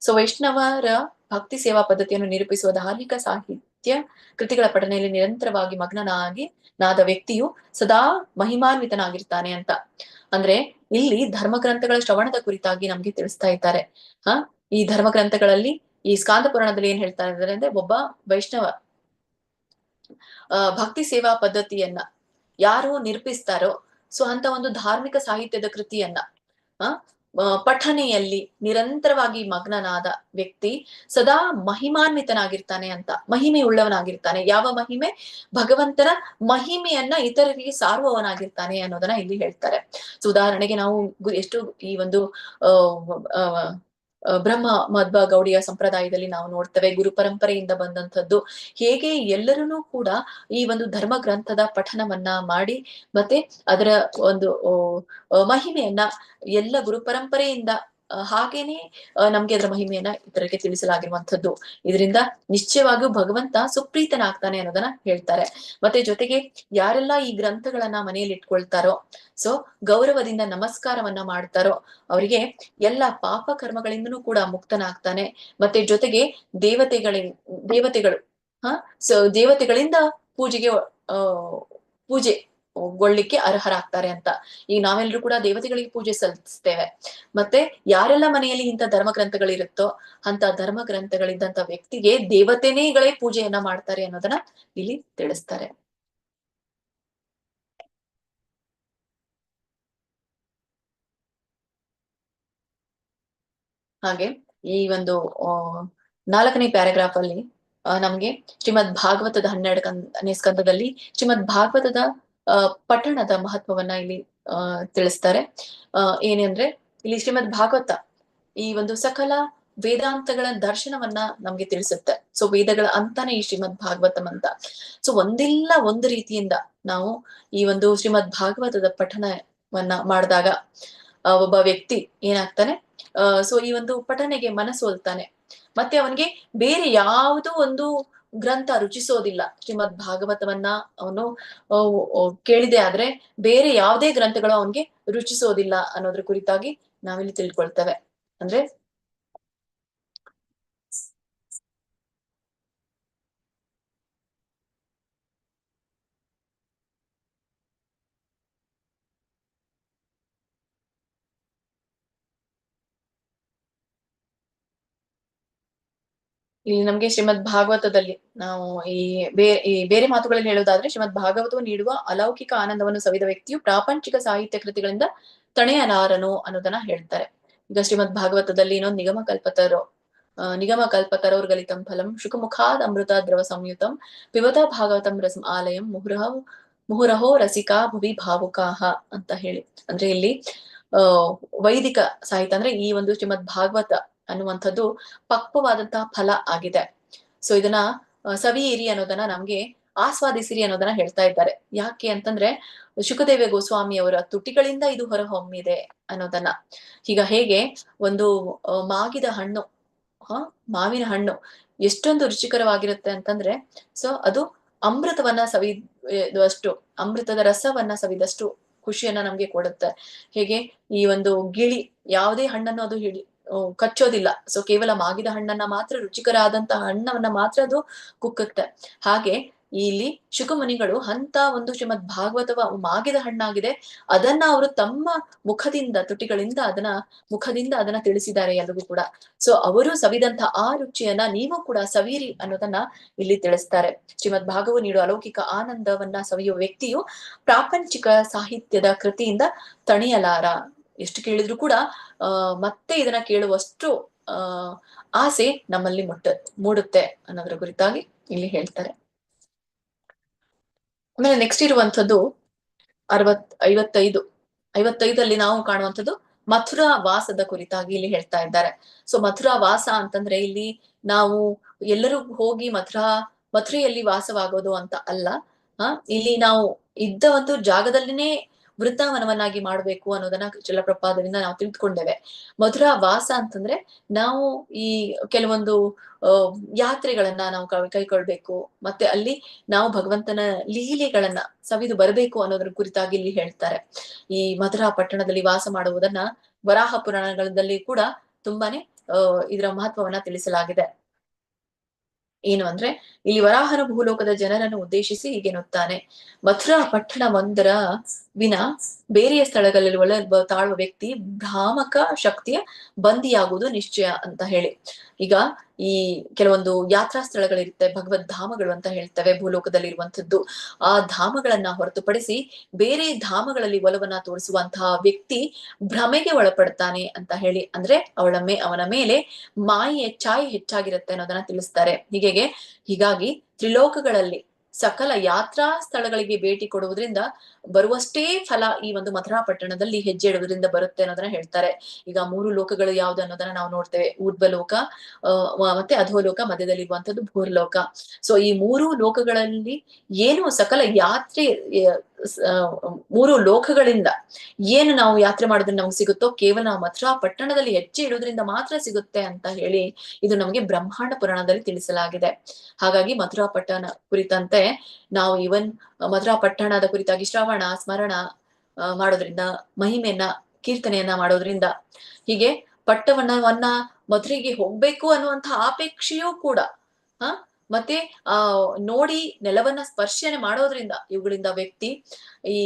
ಸೊ ವೈಷ್ಣವರ ಭಕ್ತಿ ಸೇವಾ ಪದ್ಧತಿಯನ್ನು ನಿರೂಪಿಸುವ ಧಾರ್ಮಿಕ ಸಾಹಿತ್ಯ ಕೃತಿಗಳ ಪಠನೆಯಲ್ಲಿ ನಿರಂತರವಾಗಿ ಮಗ್ನನಾದ ವ್ಯಕ್ತಿಯು ಸದಾ ಮಹಿಮಾನ್ವಿತನಾಗಿರ್ತಾನೆ ಅಂತ. ಅಂದ್ರೆ ಇಲ್ಲಿ ಧರ್ಮ ಗ್ರಂಥಗಳ ಶ್ರವಣದ ಕುರಿತಾಗಿ ನಮ್ಗೆ ತಿಳಿಸ್ತಾ ಇದ್ದಾರೆ. ಈ ಧರ್ಮ ಗ್ರಂಥಗಳಲ್ಲಿ ಈ ಸ್ಕಾಂದ ಪುರಾಣದಲ್ಲಿ ಏನ್ ಹೇಳ್ತಾ ಇದ್ದಾರೆ ಅಂದ್ರೆ, ಒಬ್ಬ ವೈಷ್ಣವ ಭಕ್ತಿ ಸೇವಾ ಪದ್ಧತಿಯನ್ನ ಯಾರು ನಿರೂಪಿಸ್ತಾರೋ, ಸೊ ಅಂತ ಒಂದು ಧಾರ್ಮಿಕ ಸಾಹಿತ್ಯದ ಕೃತಿಯನ್ನ ಪಠನೆಯಲ್ಲಿ ನಿರಂತರವಾಗಿ ಮಗ್ನನಾದ ವ್ಯಕ್ತಿ ಸದಾ ಮಹಿಮಾನ್ವಿತನಾಗಿರ್ತಾನೆ ಅಂತ. ಮಹಿಮೆ ಉಳ್ಳವನಾಗಿರ್ತಾನೆ. ಯಾವ ಮಹಿಮೆ? ಭಗವಂತನ ಮಹಿಮೆಯನ್ನ ಇತರರಿಗೆ ಸಾರುವವನಾಗಿರ್ತಾನೆ ಅನ್ನೋದನ್ನ ಇಲ್ಲಿ ಹೇಳ್ತಾರೆ. ಸೊ ಉದಾಹರಣೆಗೆ ನಾವು ಎಷ್ಟು ಈ ಒಂದು ಬ್ರಹ್ಮ ಮಧ್ವ ಗೌಡಿಯ ಸಂಪ್ರದಾಯದಲ್ಲಿ ನಾವು ನೋಡ್ತೇವೆ, ಗುರು ಪರಂಪರೆಯಿಂದ ಬಂದಂಥದ್ದು. ಹೇಗೆ ಎಲ್ಲರೂ ಕೂಡ ಈ ಒಂದು ಧರ್ಮ ಗ್ರಂಥದ ಪಠನವನ್ನ ಮಾಡಿ ಮತ್ತೆ ಅದರ ಒಂದು ಮಹಿಮೆಯನ್ನ ಎಲ್ಲ ಗುರು ಪರಂಪರೆಯಿಂದ ಹಾಗೇನೆ ನಮ್ಗೆ ಅದರ ಮಹಿಮೆಯನ್ನ ಇತರಕ್ಕೆ ತಿಳಿಸಲಾಗಿರುವಂಥದ್ದು. ಇದರಿಂದ ನಿಶ್ಚಯವಾಗಿಯೂ ಭಗವಂತ ಸುಪ್ರೀತನಾಗ್ತಾನೆ ಅನ್ನೋದನ್ನ ಹೇಳ್ತಾರೆ. ಮತ್ತೆ ಜೊತೆಗೆ ಯಾರೆಲ್ಲ ಈ ಗ್ರಂಥಗಳನ್ನ ಮನೆಯಲ್ಲಿ ಇಟ್ಕೊಳ್ತಾರೋ, ಸೊ ಗೌರವದಿಂದ ನಮಸ್ಕಾರವನ್ನ ಮಾಡ್ತಾರೋ ಅವರಿಗೆ ಎಲ್ಲ ಪಾಪ ಕರ್ಮಗಳಿಂದನೂ ಕೂಡ ಮುಕ್ತನಾಗ್ತಾನೆ. ಮತ್ತೆ ಜೊತೆಗೆ ದೇವತೆಗಳು ಸೊ ದೇವತೆಗಳಿಂದ ಪೂಜೆ ಗೊಳ್ಳಿಕ್ಕೆ ಅರ್ಹರಾಗ್ತಾರೆ ಅಂತ. ಈಗ ನಾವೆಲ್ಲರೂ ಕೂಡ ದೇವತೆಗಳಿಗೆ ಪೂಜೆ ಸಲ್ಲಿಸ್ತೇವೆ. ಮತ್ತೆ ಯಾರೆಲ್ಲ ಮನೆಯಲ್ಲಿ ಇಂಥ ಧರ್ಮ ಗ್ರಂಥಗಳಿರುತ್ತೋ ಅಂತ ಧರ್ಮ ಗ್ರಂಥಗಳಿದ್ದಂತ ವ್ಯಕ್ತಿಗೆ ದೇವತೆಗಳೇ ಪೂಜೆಯನ್ನ ಮಾಡ್ತಾರೆ ಅನ್ನೋದನ್ನ ಇಲ್ಲಿ ತಿಳಿಸ್ತಾರೆ. ಹಾಗೆ ಈ ಒಂದು 4ನೇ ಪ್ಯಾರಾಗ್ರಾಫ್ ಅಲ್ಲಿ ನಮ್ಗೆ ಶ್ರೀಮದ್ ಭಾಗವತದ 12ನೇ ಸ್ಕಂದದಲ್ಲಿ ಶ್ರೀಮದ್ ಭಾಗವತದ ಪಠಣದ ಮಹತ್ವವನ್ನ ಇಲ್ಲಿ ತಿಳಿಸ್ತಾರೆ. ಏನಂದ್ರೆ ಇಲ್ಲಿ ಶ್ರೀಮದ್ ಭಾಗವತ ಈ ಒಂದು ಸಕಲ ವೇದಾಂತಗಳ ದರ್ಶನವನ್ನ ನಮ್ಗೆ ತಿಳಿಸುತ್ತೆ. ಸೊ ವೇದಗಳ ಅಂತಾನೆ ಈ ಶ್ರೀಮದ್ ಭಾಗವತಂ ಅಂತ. ಸೊ ಒಂದಿಲ್ಲ ಒಂದು ರೀತಿಯಿಂದ ನಾವು ಈ ಒಂದು ಶ್ರೀಮದ್ ಭಾಗವತದ ಪಠಣವನ್ನ ಮಾಡಿದಾಗ ಒಬ್ಬ ವ್ಯಕ್ತಿ ಏನಾಗ್ತಾನೆ, ಸೊ ಈ ಒಂದು ಪಠನೆಗೆ ಮನಸೋಲ್ತಾನೆ. ಮತ್ತೆ ಅವನಿಗೆ ಬೇರೆ ಯಾವುದೋ ಒಂದು ಗ್ರಂಥ ರುಚಿಸೋದಿಲ್ಲ. ಶ್ರೀಮದ್ ಭಾಗವತವನ್ನ ಅವನು ಕೇಳಿದೆ ಆದ್ರೆ ಬೇರೆ ಯಾವುದೇ ಗ್ರಂಥಗಳು ಅವನಿಗೆ ರುಚಿಸೋದಿಲ್ಲ ಅನ್ನೋದ್ರ ಕುರಿತಾಗಿ ನಾವಿಲ್ಲಿ ತಿಳ್ಕೊಳ್ತೇವೆ. ಅಂದ್ರೆ ಇಲ್ಲಿ ನಮ್ಗೆ ಶ್ರೀಮದ್ ಭಾಗವತದಲ್ಲಿ ನಾವು ಈ ಬೇರೆ ಮಾತುಗಳಲ್ಲಿ ಹೇಳೋದಾದ್ರೆ, ಶ್ರೀಮದ್ ಭಾಗವತವು ನೀಡುವ ಅಲೌಕಿಕ ಆನಂದವನ್ನು ಸವಿದ ವ್ಯಕ್ತಿಯು ಪ್ರಾಪಂಚಿಕ ಸಾಹಿತ್ಯ ಕೃತಿಗಳಿಂದ ತಣೆಯಲಾರನು ಅನ್ನೋದನ್ನ ಹೇಳ್ತಾರೆ. ಈಗ ಶ್ರೀಮದ್ ಭಾಗವತದಲ್ಲಿ ಇನ್ನೊಂದು ನಿಗಮ ಕಲ್ಪತರೋರ್ಗಲಿತಂ ಫಲಂ ಶುಕಮುಖಾದ್ ಅಮೃತ ದ್ರವ ಸಂಯುತಂ ಪಿಬತ ಭಾಗವತಂ ರಸಂ ಆಲಯಂ ಮುಹುರಹೋ ರಸಿಕಾ ಭುವಿ ಭಾವುಕಾಹ ಅಂತ ಹೇಳಿ. ಅಂದ್ರೆ ಇಲ್ಲಿ ವೈದಿಕ ಸಾಹಿತ್ಯ ಅಂದ್ರೆ ಈ ಒಂದು ಶ್ರೀಮದ್ ಭಾಗವತ ಅನ್ನುವಂಥದ್ದು ಪಕ್ವವಾದಂತಹ ಫಲ ಆಗಿದೆ. ಸೊ ಇದನ್ನ ಸವಿಯಿರಿ ಅನ್ನೋದನ್ನ ನಮ್ಗೆ ಆಸ್ವಾದಿಸಿರಿ ಅನ್ನೋದನ್ನ ಹೇಳ್ತಾ ಇದ್ದಾರೆ. ಯಾಕೆ ಅಂತಂದ್ರೆ ಶುಕದೇವ ಗೋಸ್ವಾಮಿ ಅವರ ತುಟಿಗಳಿಂದ ಇದು ಹೊರಹೊಮ್ಮಿದೆ ಅನ್ನೋದನ್ನ. ಈಗ ಹೇಗೆ ಒಂದು ಮಾಗಿದ ಹಣ್ಣು, ಮಾವಿನ ಹಣ್ಣು ಎಷ್ಟೊಂದು ರುಚಿಕರವಾಗಿರುತ್ತೆ ಅಂತಂದ್ರೆ, ಸೊ ಅದು ಅಮೃತವನ್ನ ಸವಿದಷ್ಟು, ಅಮೃತದ ರಸವನ್ನ ಸವಿದಷ್ಟು ಖುಷಿಯನ್ನ ನಮ್ಗೆ ಕೊಡುತ್ತೆ. ಹೇಗೆ ಈ ಒಂದು ಗಿಳಿ ಯಾವುದೇ ಹಣ್ಣನ್ನು ಅದು ಕಚ್ಚೋದಿಲ್ಲ. ಸೊ ಕೇವಲ ಮಾಗಿದ ಹಣ್ಣನ್ನ ಮಾತ್ರ, ರುಚಿಕರ ಆದಂತಹ ಹಣ್ಣವನ್ನ ಮಾತ್ರ ಅದು ಕುಕ್ಕುತ್ತೆ. ಹಾಗೆ ಇಲ್ಲಿ ಶುಕಮುನಿಗಳು ಅಂತ ಒಂದು ಶ್ರೀಮದ್ ಭಾಗವತವ ಮಾಗಿದ ಹಣ್ಣಾಗಿದೆ, ಅದನ್ನ ಅವರು ತಮ್ಮ ಮುಖದಿಂದ, ತುಟಿಗಳಿಂದ ಅದನ್ನ ತಿಳಿಸಿದ್ದಾರೆ ಎಲ್ರಿಗೂ ಕೂಡ. ಸೊ ಅವರು ಸವಿದಂತ ಆ ರುಚಿಯನ್ನ ನೀವು ಕೂಡ ಸವಿಯಿರಿ ಅನ್ನೋದನ್ನ ಇಲ್ಲಿ ತಿಳಿಸ್ತಾರೆ. ಶ್ರೀಮದ್ ಭಾಗವು ನೀಡುವ ಅಲೌಕಿಕ ಆನಂದವನ್ನ ಸವಿಯುವ ವ್ಯಕ್ತಿಯು ಪ್ರಾಪಂಚಿಕ ಸಾಹಿತ್ಯದ ಕೃತಿಯಿಂದ ತಣಿಯಲಾರ. ಎಷ್ಟು ಕೇಳಿದ್ರು ಕೂಡ ಮತ್ತೆ ಇದನ್ನ ಕೇಳುವಷ್ಟು ಆಸೆ ನಮ್ಮಲ್ಲಿ ಮೂಡುತ್ತೆ ಅನ್ನೋದ್ರ ಕುರಿತಾಗಿ ಇಲ್ಲಿ ಹೇಳ್ತಾರೆ. ಆಮೇಲೆ ನೆಕ್ಸ್ಟ್ ಇರುವಂತದ್ದು 55 ನಾವು ಕಾಣುವಂಥದ್ದು ಮಥುರಾ ವಾಸದ ಕುರಿತಾಗಿ ಇಲ್ಲಿ ಹೇಳ್ತಾ ಇದ್ದಾರೆ. ಸೊ ಮಥುರಾ ವಾಸ ಅಂತಂದ್ರೆ ಇಲ್ಲಿ ನಾವು ಎಲ್ಲರೂ ಹೋಗಿ ಮಥುರೆಯಲ್ಲಿ ವಾಸವಾಗೋದು ಅಂತ ಅಲ್ಲ. ಇಲ್ಲಿ ನಾವು ಇದ್ದ ಒಂದು ಜಾಗದಲ್ಲಿನೇ ವೃಂದಾವನವನ್ನಾಗಿ ಮಾಡ್ಬೇಕು ಅನ್ನೋದನ್ನ ಚಲಪ್ರಪಾದದಿಂದ ನಾವು ತಿಳಿದುಕೊಂಡೇವೆ. ಮಧುರಾ ವಾಸ ಅಂತಂದ್ರೆ ನಾವು ಈ ಕೆಲವೊಂದು ಯಾತ್ರೆಗಳನ್ನ ನಾವು ಕೈಕೊಳ್ಬೇಕು, ಮತ್ತೆ ಅಲ್ಲಿ ನಾವು ಭಗವಂತನ ಲೀಲೆಗಳನ್ನ ಸವಿದು ಬರಬೇಕು ಅನ್ನೋದ್ರ ಕುರಿತಾಗಿ ಇಲ್ಲಿ ಹೇಳ್ತಾರೆ. ಈ ಮಧುರಾ ಪಟ್ಟಣದಲ್ಲಿ ವಾಸ ಮಾಡುವುದನ್ನ ವರಾಹ ಪುರಾಣಗಳಲ್ಲಿ ಕೂಡ ತುಂಬಾನೇ ಇದರ ಮಹತ್ವವನ್ನ ತಿಳಿಸಲಾಗಿದೆ. ಏನು ಅಂದ್ರೆ ಇಲ್ಲಿ ವರಾಹನ ಭೂಲೋಕದ ಜನರನ್ನು ಉದ್ದೇಶಿಸಿ ಹೀಗೆನ್ನುತ್ತಾನೆ: ಮಥುರಾ ಪಟ್ಟಣ ಒಂದರ ವಿನ ಬೇರೆಯ ಸ್ಥಳಗಳಲ್ಲಿ ತಾಳುವ ವ್ಯಕ್ತಿ ಭ್ರಾಮಕ ಶಕ್ತಿಯ ಬಂದಿಯಾಗುವುದು ನಿಶ್ಚಯ ಅಂತ ಹೇಳಿ. ಈಗ ಈ ಕೆಲವೊಂದು ಯಾತ್ರಾ ಸ್ಥಳಗಳಿರುತ್ತೆ, ಭಗವದ್ ಧಾಮಗಳು ಅಂತ ಹೇಳ್ತೇವೆ ಭೂಲೋಕದಲ್ಲಿ ಇರುವಂತದ್ದು. ಆ ಧಾಮಗಳನ್ನ ಹೊರತುಪಡಿಸಿ ಬೇರೆ ಧಾಮಗಳಲ್ಲಿ ಒಲವನ್ನ ತೋರಿಸುವಂತಹ ವ್ಯಕ್ತಿ ಭ್ರಮೆಗೆ ಒಳಪಡ್ತಾನೆ ಅಂತ ಹೇಳಿ. ಅಂದ್ರೆ ಅವನ ಮೇಲೆ ಮಾಯೆಯ ಛಾಯೆ ಹೆಚ್ಚಾಗಿರುತ್ತೆ ಅನ್ನೋದನ್ನ ತಿಳಿಸ್ತಾರೆ. ಹೀಗಾಗಿ ತ್ರಿಲೋಕಗಳಲ್ಲಿ ಸಕಲ ಯಾತ್ರಾ ಸ್ಥಳಗಳಿಗೆ ಭೇಟಿ ಕೊಡುವುದರಿಂದ ಬರುವಷ್ಟೇ ಫಲ ಈ ಒಂದು ಮಥುರಾ ಪಟ್ಟಣದಲ್ಲಿ ಹೆಜ್ಜೆ ಇಡುವುದರಿಂದ ಬರುತ್ತೆ ಅನ್ನೋದನ್ನ ಹೇಳ್ತಾರೆ. ಈಗ 3 ಲೋಕಗಳು ಯಾವ್ದು ಅನ್ನೋದನ್ನ ನಾವು ನೋಡ್ತೇವೆ: ಊರ್ಧ್ವಲೋಕ, ಮತ್ತೆ ಅಧೋಲೋಕ, ಮಧ್ಯದಲ್ಲಿರುವಂತದ್ದು ಭೂರ್ಲೋಕ. ಸೊ ಈ 3 ಲೋಕಗಳಲ್ಲಿ ಏನು ಸಕಲ ಯಾತ್ರೆ 3 ಲೋಕಗಳಿಂದ ಏನು ನಾವು ಯಾತ್ರೆ ಮಾಡೋದ್ರಿಂದ ನಮ್ಗೆ ಸಿಗುತ್ತೋ ಕೇವಲ ನಾವು ಮಥುರಾ ಪಟ್ಟಣದಲ್ಲಿ ಹೆಜ್ಜೆ ಇಡುವುದರಿಂದ ಮಾತ್ರ ಸಿಗುತ್ತೆ ಅಂತ ಹೇಳಿ ಇದು ನಮಗೆ ಬ್ರಹ್ಮಾಂಡ ಪುರಾಣದಲ್ಲಿ ತಿಳಿಸಲಾಗಿದೆ. ಹಾಗಾಗಿ ಮಥುರಾ ಪಟ್ಟಣ ಕುರಿತಂತೆ ನಾವು ಮಥುರಾ ಪಟ್ಟಣದ ಕುರಿತಾಗಿ ಶ್ರವಣ ಸ್ಮರಣ ಮಾಡೋದ್ರಿಂದ, ಮಹಿಮೆಯನ್ನ ಕೀರ್ತನೆಯನ್ನ ಮಾಡೋದ್ರಿಂದ, ಹೀಗೆ ಪಟ್ಟಣವನ್ನ ಮಥುರೆಗೆ ಹೋಗ್ಬೇಕು ಅನ್ನುವಂತಹ ಆಪೇಕ್ಷೆಯೂ ಕೂಡ ಮತ್ತೆ ನೋಡಿ ನೆಲವನ್ನ ಸ್ಪರ್ಶನೆ ಮಾಡೋದ್ರಿಂದ ಇವುಗಳಿಂದ ವ್ಯಕ್ತಿ ಈ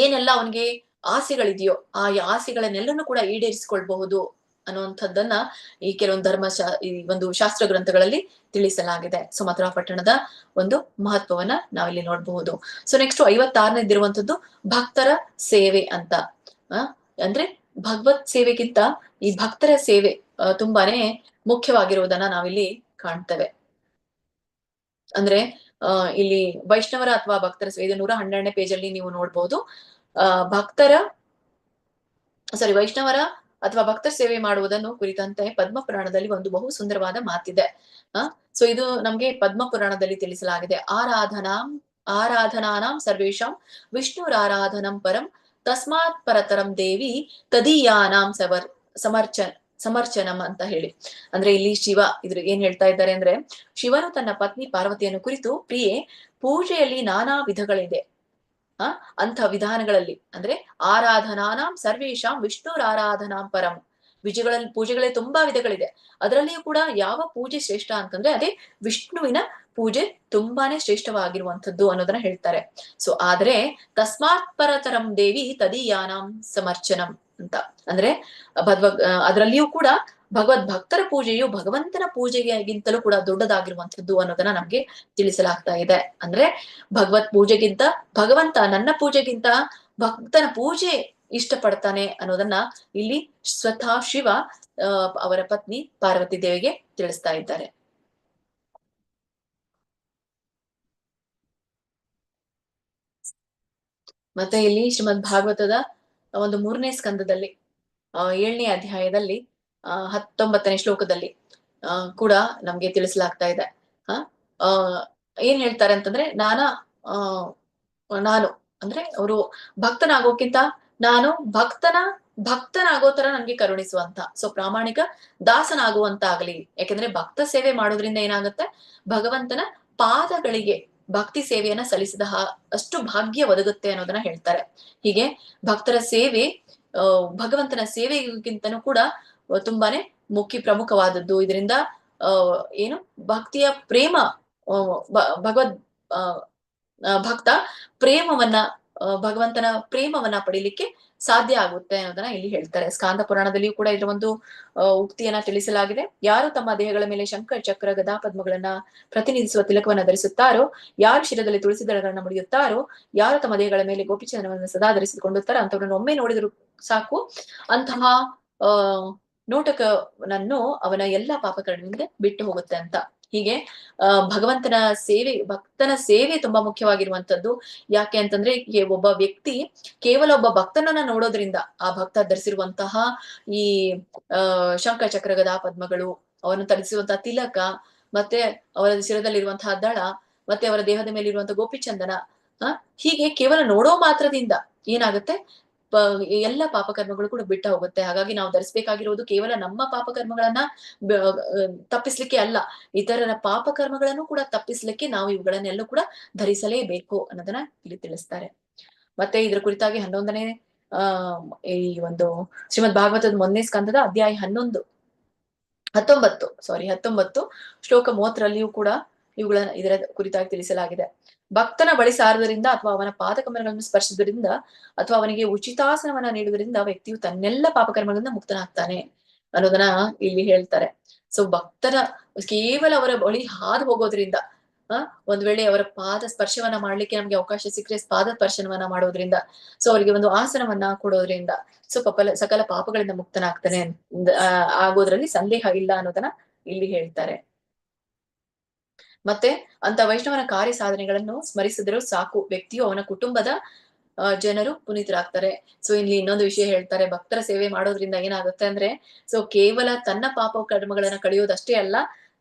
ಏನೆಲ್ಲ ಅವನಿಗೆ ಆಸೆಗಳಿದೆಯೋ ಆ ಆಸೆಗಳನ್ನೆಲ್ಲನೂ ಕೂಡ ಈಡೇರಿಸಿಕೊಳ್ಬಹುದು ಅನ್ನುವಂಥದ್ದನ್ನ ಈ ಕೆಲವೊಂದು ಈ ಒಂದು ಶಾಸ್ತ್ರ ಗ್ರಂಥಗಳಲ್ಲಿ ತಿಳಿಸಲಾಗಿದೆ. ಸೊ ಮಥುರಾ ಪಟ್ಟಣದ ಒಂದು ಮಹತ್ವವನ್ನ ನಾವಿಲ್ಲಿ ನೋಡಬಹುದು. ಸೊ ನೆಕ್ಸ್ಟ್ 56ನೇದಿರುವಂತದ್ದು ಭಕ್ತರ ಸೇವೆ ಅಂತ. ಅಂದ್ರೆ ಭಗವತ್ ಸೇವೆಗಿಂತ ಈ ಭಕ್ತರ ಸೇವೆ ತುಂಬಾನೇ ಮುಖ್ಯವಾಗಿರುವುದನ್ನ ನಾವಿಲ್ಲಿ ಕಾಣ್ತೇವೆ. ಅಂದ್ರೆ ಇಲ್ಲಿ ವೈಷ್ಣವರ ಅಥವಾ ಭಕ್ತರ ಸೇವೆ, 112ನೇ ಪೇಜಲ್ಲಿ ನೀವು ನೋಡ್ಬಹುದು. ವೈಷ್ಣವರ ಅಥವಾ ಭಕ್ತರ ಸೇವೆ ಮಾಡುವುದನ್ನು ಕುರಿತಂತೆ ಪದ್ಮ ಪುರಾಣದಲ್ಲಿ ಒಂದು ಬಹು ಸುಂದರವಾದ ಮಾತಿದೆ. ಸೊ ಇದು ನಮ್ಗೆ ಪದ್ಮ ಪುರಾಣದಲ್ಲಿ ತಿಳಿಸಲಾಗಿದೆ. ಆರಾಧನಾನಾಂ ಸರ್ವೇಶಾಂ ವಿಷ್ಣುರಾರಾಧನಂ ಪರಂ ತಸ್ಮಾತ್ ಪರತರಂ ದೇವಿ ತದೀಯಾನಾಂ ಸಮರ್ಚನಂ ಅಂತ ಹೇಳಿ. ಅಂದ್ರೆ ಇಲ್ಲಿ ಶಿವ ಏನ್ ಹೇಳ್ತಾ ಇದ್ದಾರೆ ಅಂದ್ರೆ, ಶಿವನು ತನ್ನ ಪತ್ನಿ ಪಾರ್ವತಿಯನ್ನು ಕುರಿತು, ಪ್ರಿಯೆ, ಪೂಜೆಯಲ್ಲಿ ನಾನಾ ವಿಧಗಳಿದೆ. ಅಂಥ ವಿಧಾನಗಳಲ್ಲಿ ಅಂದ್ರೆ ಆರಾಧನಾನಾಂ ಸರ್ವೇಶಾಂ ವಿಷ್ಣುರಾರಾಧನಾಂ ಪರಂ, ಪೂಜೆಗಳಲ್ಲಿ ತುಂಬಾ ವಿಧಗಳಿದೆ. ಅದರಲ್ಲಿಯೂ ಕೂಡ ಯಾವ ಪೂಜೆ ಶ್ರೇಷ್ಠ ಅಂತಂದ್ರೆ ಅದೇ ವಿಷ್ಣುವಿನ ಪೂಜೆ ತುಂಬಾನೇ ಶ್ರೇಷ್ಠವಾಗಿರುವಂತದ್ದು ಅನ್ನೋದನ್ನ ಹೇಳ್ತಾರೆ. ಸೊ ಆದ್ರೆ ತಸ್ಮಾತ್ ಪರತರಂ ದೇವಿ ತದೀಯಾನಾಂ ಸಮರ್ಚನಂ ಅಂತ ಅಂದ್ರೆ ಅದರಲ್ಲಿಯೂ ಕೂಡ ಭಗವದ್ ಭಕ್ತರ ಪೂಜೆಯು ಭಗವಂತನ ಪೂಜೆಗಿಂತಲೂ ಕೂಡ ದೊಡ್ಡದಾಗಿರುವಂತದ್ದು ಅನ್ನೋದನ್ನ ನಮ್ಗೆ ತಿಳಿಸಲಾಗ್ತಾ ಇದೆ. ಅಂದ್ರೆ ಭಗವತ್ ಪೂಜೆಗಿಂತ ಭಗವಂತ ನನ್ನ ಪೂಜೆಗಿಂತ ಭಕ್ತನ ಪೂಜೆ ಇಷ್ಟಪಡ್ತಾನೆ ಅನ್ನೋದನ್ನ ಇಲ್ಲಿ ಸ್ವತಃ ಶಿವ ಅವರ ಪತ್ನಿ ಪಾರ್ವತಿ ದೇವಿಗೆ ತಿಳಿಸ್ತಾ ಇದ್ದಾರೆ. ಮತ್ತೆ ಇಲ್ಲಿ ಶ್ರೀಮದ್ ಭಾಗವತದ ಒಂದು 3ನೇ ಸ್ಕಂದದಲ್ಲಿ 7ನೇ ಅಧ್ಯಾಯದಲ್ಲಿ 19ನೇ ಶ್ಲೋಕದಲ್ಲಿ ಕೂಡ ನಮ್ಗೆ ತಿಳಿಸಲಾಗ್ತಾ ಇದೆ. ಏನ್ ಹೇಳ್ತಾರೆ ಅಂತಂದ್ರೆ, ನಾನು ಅಂದ್ರೆ ಅವರು ಭಕ್ತನಾಗೋಕ್ಕಿಂತ ನಾನು ಭಕ್ತನಾಗೋ ತರ ನನ್ಗೆ ಕರುಣಿಸುವಂತ, ಸೊ ಪ್ರಾಮಾಣಿಕ ದಾಸನಾಗುವಂತ ಆಗ್ಲಿ. ಯಾಕೆಂದ್ರೆ ಭಕ್ತ ಸೇವೆ ಮಾಡೋದ್ರಿಂದ ಏನಾಗುತ್ತೆ, ಭಗವಂತನ ಪಾದಗಳಿಗೆ ಭಕ್ತಿ ಸೇವೆಯನ್ನ ಸಲ್ಲಿಸಿದ ಅಷ್ಟು ಭಾಗ್ಯ ಒದಗುತ್ತೆ ಅನ್ನೋದನ್ನ ಹೇಳ್ತಾರೆ. ಹೀಗೆ ಭಕ್ತರ ಸೇವೆ ಭಗವಂತನ ಸೇವೆಗಿಂತನೂ ಕೂಡ ತುಂಬಾನೇ ಪ್ರಮುಖವಾದದ್ದು. ಇದರಿಂದ ಏನು ಭಕ್ತಿಯ ಪ್ರೇಮ ಭಗವದ್ ಭಕ್ತ ಪ್ರೇಮವನ್ನ ಭಗವಂತನ ಪ್ರೇಮವನ್ನ ಪಡಿಲಿಕ್ಕೆ ಸಾಧ್ಯ ಆಗುತ್ತೆ ಅನ್ನೋದನ್ನ ಇಲ್ಲಿ ಹೇಳ್ತಾರೆ. ಸ್ಕಾಂದ ಪುರಾಣದಲ್ಲಿಯೂ ಕೂಡ ಇದರ ಒಂದು ಉಕ್ತಿಯನ್ನ ತಿಳಿಸಲಾಗಿದೆ. ಯಾರು ತಮ್ಮ ದೇಹಗಳ ಮೇಲೆ ಶಂಖ ಚಕ್ರ ಗದಾ ಪದ್ಮಗಳನ್ನ ಪ್ರತಿನಿಧಿಸುವ ತಿಲಕವನ್ನ ಧರಿಸುತ್ತಾರೋ, ಯಾರು ಶಿರದಲ್ಲಿ ತುಳಸಿ ದಳಗಳನ್ನ ಮುಡಿಯುತ್ತಾರೋ, ಯಾರು ತಮ್ಮ ದೇಹಗಳ ಮೇಲೆ ಗೋಪಿಚಂದನವನ್ನು ಸದಾ ಧರಿಸಿಕೊಂಡಿರ್ತಾರೋ ಅಂತವ್ರನ್ನ ಒಮ್ಮೆ ನೋಡಿದ್ರು ಸಾಕು, ಅಂತಹ ನೋಟಕನನ್ನು ಅವನ ಎಲ್ಲಾ ಪಾಪಕರ್ಮದಿಂದ ಬಿಟ್ಟು ಹೋಗುತ್ತೆ ಅಂತ. ಹೀಗೆ ಭಗವಂತನ ಸೇವೆ, ಭಕ್ತನ ಸೇವೆ ತುಂಬಾ ಮುಖ್ಯವಾಗಿರುವಂತದ್ದು. ಯಾಕೆ ಅಂತಂದ್ರೆ ಒಬ್ಬ ವ್ಯಕ್ತಿ ಕೇವಲ ಒಬ್ಬ ಭಕ್ತನನ್ನ ನೋಡೋದ್ರಿಂದ, ಆ ಭಕ್ತ ಧರಿಸಿರುವಂತಹ ಈ ಶಂಖ ಚಕ್ರ ಗದಾ ಪದ್ಮಗಳು, ಅವನು ಧರಿಸಿರುವಂತಹ ತಿಲಕ, ಮತ್ತೆ ಅವರ ಶಿರದಲ್ಲಿರುವಂತಹ ದಳ, ಮತ್ತೆ ಅವರ ದೇಹದ ಮೇಲೆ ಇರುವಂತಹ ಗೋಪಿಚಂದನ, ಹೀಗೆ ಕೇವಲ ನೋಡೋ ಮಾತ್ರದಿಂದ ಏನಾಗುತ್ತೆ, ಎಲ್ಲ ಪಾಪಕರ್ಮಗಳು ಕೂಡ ಬಿಟ್ಟ ಹೋಗುತ್ತೆ. ಹಾಗಾಗಿ ನಾವು ಧರಿಸಬೇಕಾಗಿರೋದು ಕೇವಲ ನಮ್ಮ ಪಾಪಕರ್ಮಗಳನ್ನ ತಪ್ಪಿಸ್ಲಿಕ್ಕೆ ಅಲ್ಲ, ಇತರರ ಪಾಪಕರ್ಮಗಳನ್ನು ಕೂಡ ತಪ್ಪಿಸ್ಲಿಕ್ಕೆ ನಾವು ಇವುಗಳನ್ನೆಲ್ಲ ಕೂಡ ಧರಿಸಲೇಬೇಕು ಅನ್ನೋದನ್ನ ಇಲ್ಲಿ ತಿಳಿಸ್ತಾರೆ. ಮತ್ತೆ ಇದ್ರ ಕುರಿತಾಗಿ 11ನೇ ಈ ಒಂದು ಶ್ರೀಮದ್ ಭಾಗವತದ 1ನೇ ಸ್ಕಂದದ ಅಧ್ಯಾಯ 19 ಶ್ಲೋಕ 30ರಲ್ಲಿಯೂ ಕೂಡ ಇವುಗಳನ್ನ ಇದರ ಕುರಿತಾಗಿ ತಿಳಿಸಲಾಗಿದೆ. ಭಕ್ತನ ಬಳಿ ಸಾರುವುದರಿಂದ ಅಥವಾ ಅವನ ಪಾದಕಮಲಗಳನ್ನು ಸ್ಪರ್ಶಿಸುವುದರಿಂದ ಅಥವಾ ಅವನಿಗೆ ಉಚಿತಾಸನವನ್ನ ನೀಡುವುದರಿಂದ ವ್ಯಕ್ತಿಯು ತನ್ನೆಲ್ಲ ಪಾಪಕರ್ಮಗಳಿಂದ ಮುಕ್ತನಾಗ್ತಾನೆ ಅನ್ನೋದನ್ನ ಇಲ್ಲಿ ಹೇಳ್ತಾರೆ. ಸೊ ಭಕ್ತನ ಕೇವಲ ಅವರ ಬಳಿ ಹಾದು ಹೋಗೋದ್ರಿಂದ, ಒಂದ್ ವೇಳೆ ಅವರ ಪಾದ ಸ್ಪರ್ಶವನ್ನ ಮಾಡ್ಲಿಕ್ಕೆ ನಮ್ಗೆ ಅವಕಾಶ ಸಿಕ್ಕರೆ ಪಾದ ಸ್ಪರ್ಶನವನ್ನ ಮಾಡೋದ್ರಿಂದ, ಸೊ ಅವರಿಗೆ ಒಂದು ಆಸನವನ್ನ ಕೊಡೋದ್ರಿಂದ ಸೊ ಸಕಲ ಪಾಪಗಳಿಂದ ಮುಕ್ತನಾಗ್ತಾನೆ ಆಗೋದ್ರಲ್ಲಿ ಸಂದೇಹ ಇಲ್ಲ ಅನ್ನೋದನ್ನ ಇಲ್ಲಿ ಹೇಳ್ತಾರೆ. ಮತ್ತೆ ಅಂತ ವೈಷ್ಣವನ ಕಾರ್ಯ ಸಾಧನೆಗಳನ್ನು ಸ್ಮರಿಸಿದ್ರು ಸಾಕು, ವ್ಯಕ್ತಿಯು ಅವನ ಕುಟುಂಬದ ಜನರು ಪುನೀತರಾಗ್ತಾರೆ. ಸೊ ಇಲ್ಲಿ ಇನ್ನೊಂದು ವಿಷಯ ಹೇಳ್ತಾರೆ, ಭಕ್ತರ ಸೇವೆ ಮಾಡೋದ್ರಿಂದ ಏನಾಗುತ್ತೆ ಅಂದ್ರೆ, ಸೊ ಕೇವಲ ತನ್ನ ಪಾಪ ಕರ್ಮಗಳನ್ನ ಕಳೆಯೋದಷ್ಟೇ ಅಲ್ಲ,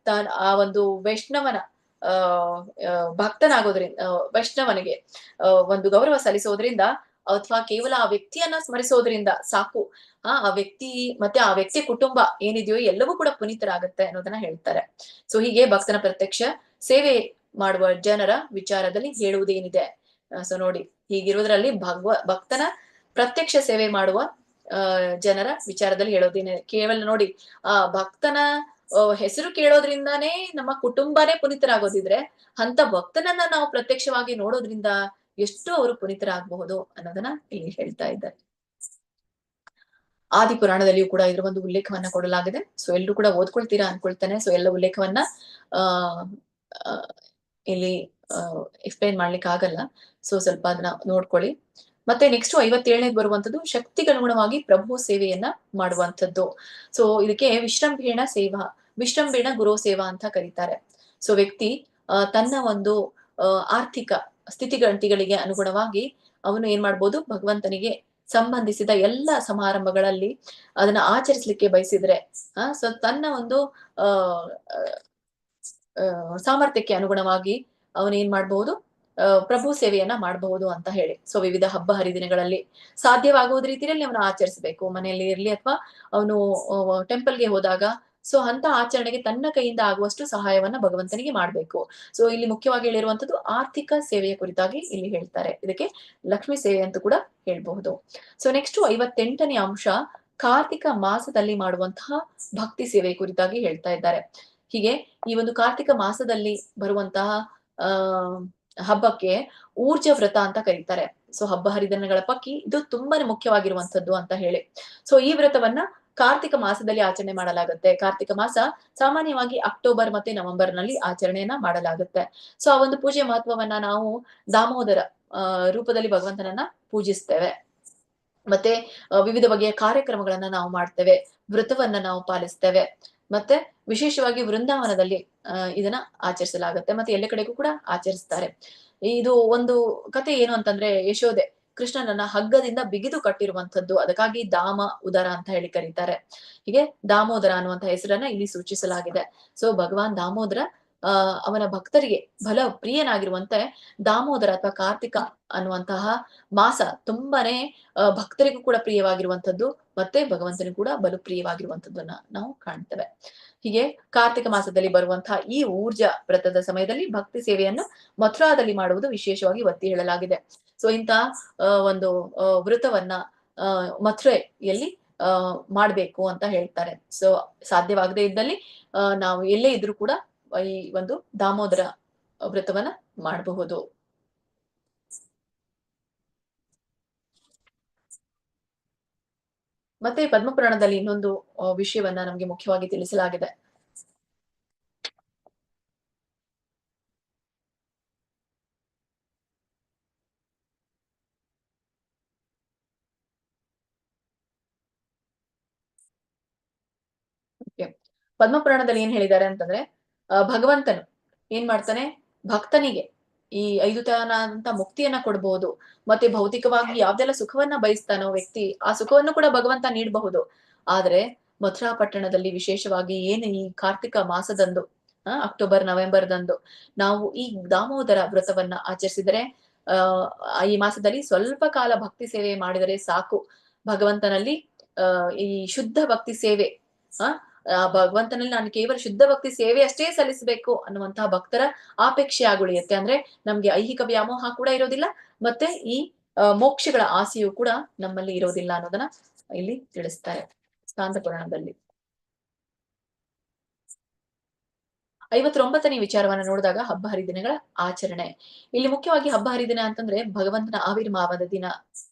ಆ ಒಂದು ವೈಷ್ಣವನ ಭಕ್ತನಾಗೋದ್ರಿಂದ, ವೈಷ್ಣವನಿಗೆ ಒಂದು ಗೌರವ ಸಲ್ಲಿಸೋದ್ರಿಂದ ಅಥವಾ ಕೇವಲ ಆ ವ್ಯಕ್ತಿಯನ್ನ ಸ್ಮರಿಸೋದ್ರಿಂದ ಸಾಕು, ಆ ವ್ಯಕ್ತಿ ಮತ್ತೆ ಆ ವ್ಯಕ್ತಿ ಕುಟುಂಬ ಏನಿದೆಯೋ ಎಲ್ಲವೂ ಕೂಡ ಪುನೀತರಾಗತ್ತೆ ಅನ್ನೋದನ್ನ ಹೇಳ್ತಾರೆ. ಸೊ ಹೀಗೆ ಭಕ್ತನ ಪ್ರತ್ಯಕ್ಷ ಸೇವೆ ಮಾಡುವ ಜನರ ವಿಚಾರದಲ್ಲಿ ಹೇಳುವುದೇನಿದೆ. ಸೊ ನೋಡಿ, ಹೀಗಿರುವುದರಲ್ಲಿ ಭಕ್ತನ ಪ್ರತ್ಯಕ್ಷ ಸೇವೆ ಮಾಡುವ ಜನರ ವಿಚಾರದಲ್ಲಿ ಹೇಳೋದೇನೆ. ಕೇವಲ ನೋಡಿ, ಆ ಭಕ್ತನ ಹೆಸರು ಕೇಳೋದ್ರಿಂದಾನೇ ನಮ್ಮ ಕುಟುಂಬನೇ ಪುನೀತರಾಗೋದಿದ್ರೆ, ಅಂತ ಭಕ್ತನನ್ನ ನಾವು ಪ್ರತ್ಯಕ್ಷವಾಗಿ ನೋಡೋದ್ರಿಂದ ಎಷ್ಟು ಅವರು ಪುನೀತರಾಗಬಹುದು ಅನ್ನೋದನ್ನ ಇಲ್ಲಿ ಹೇಳ್ತಾ ಇದ್ದಾರೆ. ಆದಿ ಪುರಾಣದಲ್ಲಿಯೂ ಕೂಡ ಇದ್ರ ಒಂದು ಉಲ್ಲೇಖವನ್ನ ಕೊಡಲಾಗಿದೆ. ಸೊ ಎಲ್ಲರೂ ಕೂಡ ಓದ್ಕೊಳ್ತೀರಾ ಅನ್ಕೊಳ್ತಾನೆ. ಸೊ ಎಲ್ಲ ಉಲ್ಲೇಖವನ್ನ ಇಲ್ಲಿ ಎಕ್ಸ್ಪ್ಲೈನ್ ಮಾಡ್ಲಿಕ್ಕೆ ಆಗಲ್ಲ. ಸೊ ಸ್ವಲ್ಪ ಅದನ್ನ ನೋಡ್ಕೊಳ್ಳಿ. ಮತ್ತೆ ನೆಕ್ಸ್ಟ್ 57ನೇದು ಬರುವಂತದ್ದು ಶಕ್ತಿಗನುಗುಣವಾಗಿ ಪ್ರಭು ಸೇವೆಯನ್ನ ಮಾಡುವಂಥದ್ದು. ಸೊ ಇದಕ್ಕೆ ವಿಶ್ರಂಭೇಣ ಸೇವಾ, ವಿಶ್ರಂಭೇಣ ಗುರು ಸೇವಾ ಅಂತ ಕರೀತಾರೆ. ಸೊ ವ್ಯಕ್ತಿ ತನ್ನ ಒಂದು ಆರ್ಥಿಕ ಸ್ಥಿತಿಗತಿಗಳಿಗೆ ಅನುಗುಣವಾಗಿ ಅವನು ಏನ್ ಮಾಡ್ಬೋದು, ಭಗವಂತನಿಗೆ ಸಂಬಂಧಿಸಿದ ಎಲ್ಲ ಸಮಾರಂಭಗಳಲ್ಲಿ ಅದನ್ನ ಆಚರಿಸ್ಲಿಕ್ಕೆ ಬಯಸಿದ್ರೆ, ಸೊ ತನ್ನ ಒಂದು ಸಾಮರ್ಥ್ಯಕ್ಕೆ ಅನುಗುಣವಾಗಿ ಅವನು ಏನ್ ಮಾಡ್ಬಹುದು, ಪ್ರಭು ಸೇವೆಯನ್ನ ಮಾಡಬಹುದು ಅಂತ ಹೇಳಿ. ಸೊ ವಿವಿಧ ಹಬ್ಬ ಹರಿದಿನಗಳಲ್ಲಿ ಸಾಧ್ಯವಾಗುವ ರೀತಿಯಲ್ಲಿ ಅವನು ಆಚರಿಸಬೇಕು. ಮನೆಯಲ್ಲಿ ಇರ್ಲಿ ಅಥವಾ ಅವನು ಟೆಂಪಲ್ಗೆ ಹೋದಾಗ, ಸೊ ಅಂತ ಆಚರಣೆಗೆ ತನ್ನ ಕೈಯಿಂದ ಆಗುವಷ್ಟು ಸಹಾಯವನ್ನ ಭಗವಂತನಿಗೆ ಮಾಡ್ಬೇಕು. ಸೊ ಇಲ್ಲಿ ಮುಖ್ಯವಾಗಿ ಹೇಳಿರುವಂತದ್ದು ಆರ್ಥಿಕ ಸೇವೆಯ ಕುರಿತಾಗಿ ಇಲ್ಲಿ ಹೇಳ್ತಾರೆ. ಇದಕ್ಕೆ ಲಕ್ಷ್ಮೀ ಸೇವೆ ಅಂತ ಕೂಡ ಹೇಳ್ಬಹುದು. ಸೊ ನೆಕ್ಸ್ಟ್ 58ನೇ ಅಂಶ ಕಾರ್ತಿಕ ಮಾಸದಲ್ಲಿ ಮಾಡುವಂತಹ ಭಕ್ತಿ ಸೇವೆ ಕುರಿತಾಗಿ ಹೇಳ್ತಾ ಇದ್ದಾರೆ. ಹೀಗೆ ಈ ಒಂದು ಕಾರ್ತಿಕ ಮಾಸದಲ್ಲಿ ಬರುವಂತಹ ಹಬ್ಬಕ್ಕೆ ಊರ್ಜ ವ್ರತ ಅಂತ ಕರೀತಾರೆ. ಸೊ ಹಬ್ಬ ಹರಿದಿನಗಳ ಪೈಕಿ ಇದು ತುಂಬಾನೇ ಮುಖ್ಯವಾಗಿರುವಂತದ್ದು ಅಂತ ಹೇಳಿ. ಸೊ ಈ ವ್ರತವನ್ನ ಕಾರ್ತಿಕ ಮಾಸದಲ್ಲಿ ಆಚರಣೆ ಮಾಡಲಾಗುತ್ತೆ. ಕಾರ್ತಿಕ ಮಾಸ ಸಾಮಾನ್ಯವಾಗಿ ಅಕ್ಟೋಬರ್ ಮತ್ತೆ ನವೆಂಬರ್ ನಲ್ಲಿ ಆಚರಣೆಯನ್ನ ಮಾಡಲಾಗುತ್ತೆ. ಸೊ ಆ ಒಂದು ಪೂಜೆಯ ಮಹತ್ವವನ್ನ ನಾವು ದಾಮೋದರ ರೂಪದಲ್ಲಿ ಭಗವಂತನನ್ನ ಪೂಜಿಸ್ತೇವೆ. ಮತ್ತೆ ವಿವಿಧ ಬಗೆಯ ಕಾರ್ಯಕ್ರಮಗಳನ್ನ ನಾವು ಮಾಡ್ತೇವೆ, ವ್ರತವನ್ನ ನಾವು ಪಾಲಿಸ್ತೇವೆ. ಮತ್ತೆ ವಿಶೇಷವಾಗಿ ವೃಂದಾವನದಲ್ಲಿ ಇದನ್ನ ಆಚರಿಸಲಾಗುತ್ತೆ, ಮತ್ತೆ ಎಲ್ಲ ಕಡೆಗೂ ಕೂಡ ಆಚರಿಸ್ತಾರೆ. ಇದು ಒಂದು ಕತೆ ಏನು ಅಂತಂದ್ರೆ, ಯಶೋದೆ ಕೃಷ್ಣನನ್ನ ಹಗ್ಗದಿಂದ ಬಿಗಿದು ಕಟ್ಟಿರುವಂತದ್ದು, ಅದಕ್ಕಾಗಿ ದಾಮ ಉದರ ಅಂತ ಹೇಳಿ ಕರೀತಾರೆ. ಹೀಗೆ ದಾಮೋದರ ಅನ್ನುವಂತ ಹೆಸರನ್ನ ಇಲ್ಲಿ ಸೂಚಿಸಲಾಗಿದೆ. ಸೊ ಭಗವಾನ್ ದಾಮೋದರ ಅವನ ಭಕ್ತರಿಗೆ ಬಲ ಪ್ರಿಯನಾಗಿರುವಂತೆ ದಾಮೋದರ ಅಥವಾ ಕಾರ್ತಿಕ ಅನ್ನುವಂತಹ ಮಾಸ ತುಂಬಾನೇ ಭಕ್ತರಿಗೂ ಕೂಡ ಪ್ರಿಯವಾಗಿರುವಂತದ್ದು, ಮತ್ತೆ ಭಗವಂತನಿಗೂ ಕೂಡ ಬಲು ಪ್ರಿಯವಾಗಿರುವಂತದ್ದನ್ನ ನಾವು ಕಾಣ್ತೇವೆ. ಹೀಗೆ ಕಾರ್ತಿಕ ಮಾಸದಲ್ಲಿ ಬರುವಂತಹ ಈ ಊರ್ಜ ವ್ರತದ ಸಮಯದಲ್ಲಿ ಭಕ್ತಿ ಸೇವೆಯನ್ನು ಮಥುರಾದಲ್ಲಿ ಮಾಡುವುದು ವಿಶೇಷವಾಗಿ ಒತ್ತಿ ಹೇಳಲಾಗಿದೆ. ಸೊ ಇಂತಹ ಒಂದು ವ್ರತವನ್ನ ಮಥುರೆಯಲ್ಲಿ ಮಾಡ್ಬೇಕು ಅಂತ ಹೇಳ್ತಾರೆ. ಸೊ ಸಾಧ್ಯವಾಗದೇ ಇದ್ದಲ್ಲಿ ನಾವು ಎಲ್ಲೇ ಇದ್ರೂ ಕೂಡ ಈ ಒಂದು ದಾಮೋದರ ವ್ರತವನ್ನ ಮಾಡಬಹುದು. ಮತ್ತೆ ಪದ್ಮಪುರಾಣದಲ್ಲಿ ಇನ್ನೊಂದು ವಿಷಯವನ್ನ ನಮ್ಗೆ ಮುಖ್ಯವಾಗಿ ತಿಳಿಸಲಾಗಿದೆ. ಪದ್ಮಪುರಾಣದಲ್ಲಿ ಏನ್ ಹೇಳಿದ್ದಾರೆ ಅಂತಂದ್ರೆ ಭಗವಂತನು ಏನ್ ಮಾಡ್ತಾನೆ, ಭಕ್ತನಿಗೆ ಈ 5 ತರನಾದಂತ ಮುಕ್ತಿಯನ್ನ ಕೊಡ್ಬಹುದು. ಮತ್ತೆ ಭೌತಿಕವಾಗಿ ಯಾವ್ದೆಲ್ಲ ಸುಖವನ್ನ ಬಯಸ್ತಾನೋ ವ್ಯಕ್ತಿ, ಆ ಸುಖವನ್ನು ಕೂಡ ಭಗವಂತ ನೀಡಬಹುದು. ಆದ್ರೆ ಮಥುರಾ ಪಟ್ಟಣದಲ್ಲಿ ವಿಶೇಷವಾಗಿ ಏನು ಈ ಕಾರ್ತಿಕ ಮಾಸದಂದು ಅಕ್ಟೋಬರ್ ನವೆಂಬರ್ದಂದು ನಾವು ಈ ದಾಮೋದರ ವ್ರತವನ್ನ ಆಚರಿಸಿದರೆ ಈ ಮಾಸದಲ್ಲಿ ಸ್ವಲ್ಪ ಕಾಲ ಭಕ್ತಿ ಸೇವೆ ಮಾಡಿದರೆ ಸಾಕು. ಭಗವಂತನಲ್ಲಿ ಈ ಶುದ್ಧ ಭಕ್ತಿ ಸೇವೆ ಆ ಭಗವಂತನಲ್ಲಿ ನಾನು ಕೇವಲ ಶುದ್ಧ ಭಕ್ತಿ ಸೇವೆ ಅಷ್ಟೇ ಸಲ್ಲಿಸಬೇಕು ಅನ್ನುವಂತಹ ಭಕ್ತರ ಆಪೇಕ್ಷೆ ಆಗುಳಿಯುತ್ತೆ. ಅಂದ್ರೆ ನಮ್ಗೆ ಐಹಿಕ ವ್ಯಾಮೋಹ ಕೂಡ ಇರೋದಿಲ್ಲ, ಮತ್ತೆ ಈ ಮೋಕ್ಷಗಳ ಆಸೆಯು ಕೂಡ ನಮ್ಮಲ್ಲಿ ಇರೋದಿಲ್ಲ ಅನ್ನೋದನ್ನ ಇಲ್ಲಿ ತಿಳಿಸ್ತಾರೆ ಸ್ಕಾಂದ ಪುರಾಣದಲ್ಲಿ. 59ನೇ ವಿಚಾರವನ್ನ ನೋಡಿದಾಗ ಹಬ್ಬ ಹರಿದಿನಗಳ ಆಚರಣೆ. ಇಲ್ಲಿ ಮುಖ್ಯವಾಗಿ ಹಬ್ಬ ಹರಿದಿನ ಅಂತಂದ್ರೆ ಭಗವಂತನ ಆವಿರ್ಭಾವದ ದಿನ,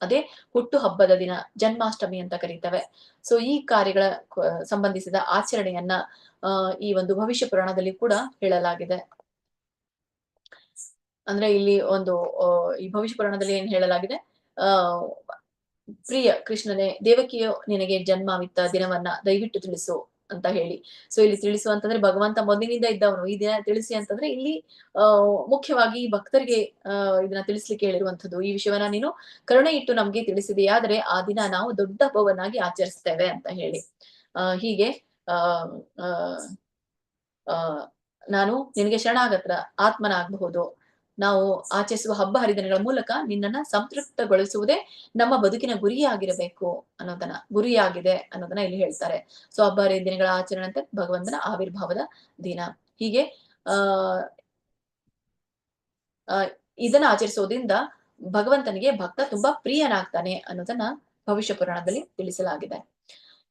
ಅದೇ ಹುಟ್ಟು ಹಬ್ಬದ ದಿನ, ಜನ್ಮಾಷ್ಟಮಿ ಅಂತ ಕರೀತೇವೆ. ಸೊ ಈ ಕಾರ್ಯಗಳ ಸಂಬಂಧಿಸಿದ ಆಚರಣೆಯನ್ನ ಈ ಒಂದು ಭವಿಷ್ಯ ಪುರಾಣದಲ್ಲಿ ಕೂಡ ಹೇಳಲಾಗಿದೆ. ಅಂದ್ರೆ ಇಲ್ಲಿ ಒಂದು ಈ ಭವಿಷ್ಯ ಪುರಾಣದಲ್ಲಿ ಏನ್ ಹೇಳಲಾಗಿದೆ, ಪ್ರಿಯ ಕೃಷ್ಣನೇ, ದೇವಕಿಯು ನಿನಗೆ ಜನ್ಮವಿತ್ತ ದಿನವನ್ನ ದಯವಿಟ್ಟು ತಿಳಿಸು ಅಂತ ಹೇಳಿ. ಸೊ ಇಲ್ಲಿ ತಿಳಿಸು ಅಂತಂದ್ರೆ ಭಗವಂತ ಮೊದಲಿನಿಂದ ಇದ್ದವನು, ಈ ದಿನ ತಿಳಿಸಿ ಅಂತಂದ್ರೆ ಇಲ್ಲಿ ಮುಖ್ಯವಾಗಿ ಭಕ್ತರಿಗೆ ಇದನ್ನ ತಿಳಿಸ್ಲಿಕ್ಕೆ ಹೇಳಿರುವಂತದ್ದು. ಈ ವಿಷಯವನ್ನ ನೀನು ಕರುಣೆ ಇಟ್ಟು ನಮ್ಗೆ ತಿಳಿಸಿದೆಯಾದ್ರೆ ಆ ದಿನ ನಾವು ದೊಡ್ಡ ಹಬ್ಬವನ್ನಾಗಿ ಆಚರಿಸ್ತೇವೆ ಅಂತ ಹೇಳಿ. ಹೀಗೆ ನಾನು ನಿನಗೆ ಶರಣಾಗತ ಆತ್ಮನಾಗಬಹುದು. ನಾವು ಆಚರಿಸುವ ಹಬ್ಬ ಹರಿದಿನಗಳ ಮೂಲಕ ನಿನ್ನನ್ನ ಸಂತೃಪ್ತಗೊಳಿಸುವುದೇ ನಮ್ಮ ಬದುಕಿನ ಗುರಿಯಾಗಿರಬೇಕು ಗುರಿಯಾಗಿದೆ ಅನ್ನೋದನ್ನ ಇಲ್ಲಿ ಹೇಳ್ತಾರೆ. ಸೊ ಹಬ್ಬ ಹರಿದಿನಗಳ ಆಚರಣೆ ಅಂತ ಭಗವಂತನ ಆವಿರ್ಭಾವದ ದಿನ. ಹೀಗೆ ಇದನ್ನ ಆಚರಿಸೋದ್ರಿಂದ ಭಗವಂತನಿಗೆ ಭಕ್ತ ತುಂಬಾ ಪ್ರಿಯನಾಗ್ತಾನೆ ಅನ್ನೋದನ್ನ ಭವಿಷ್ಯ ಪುರಾಣದಲ್ಲಿ ತಿಳಿಸಲಾಗಿದೆ.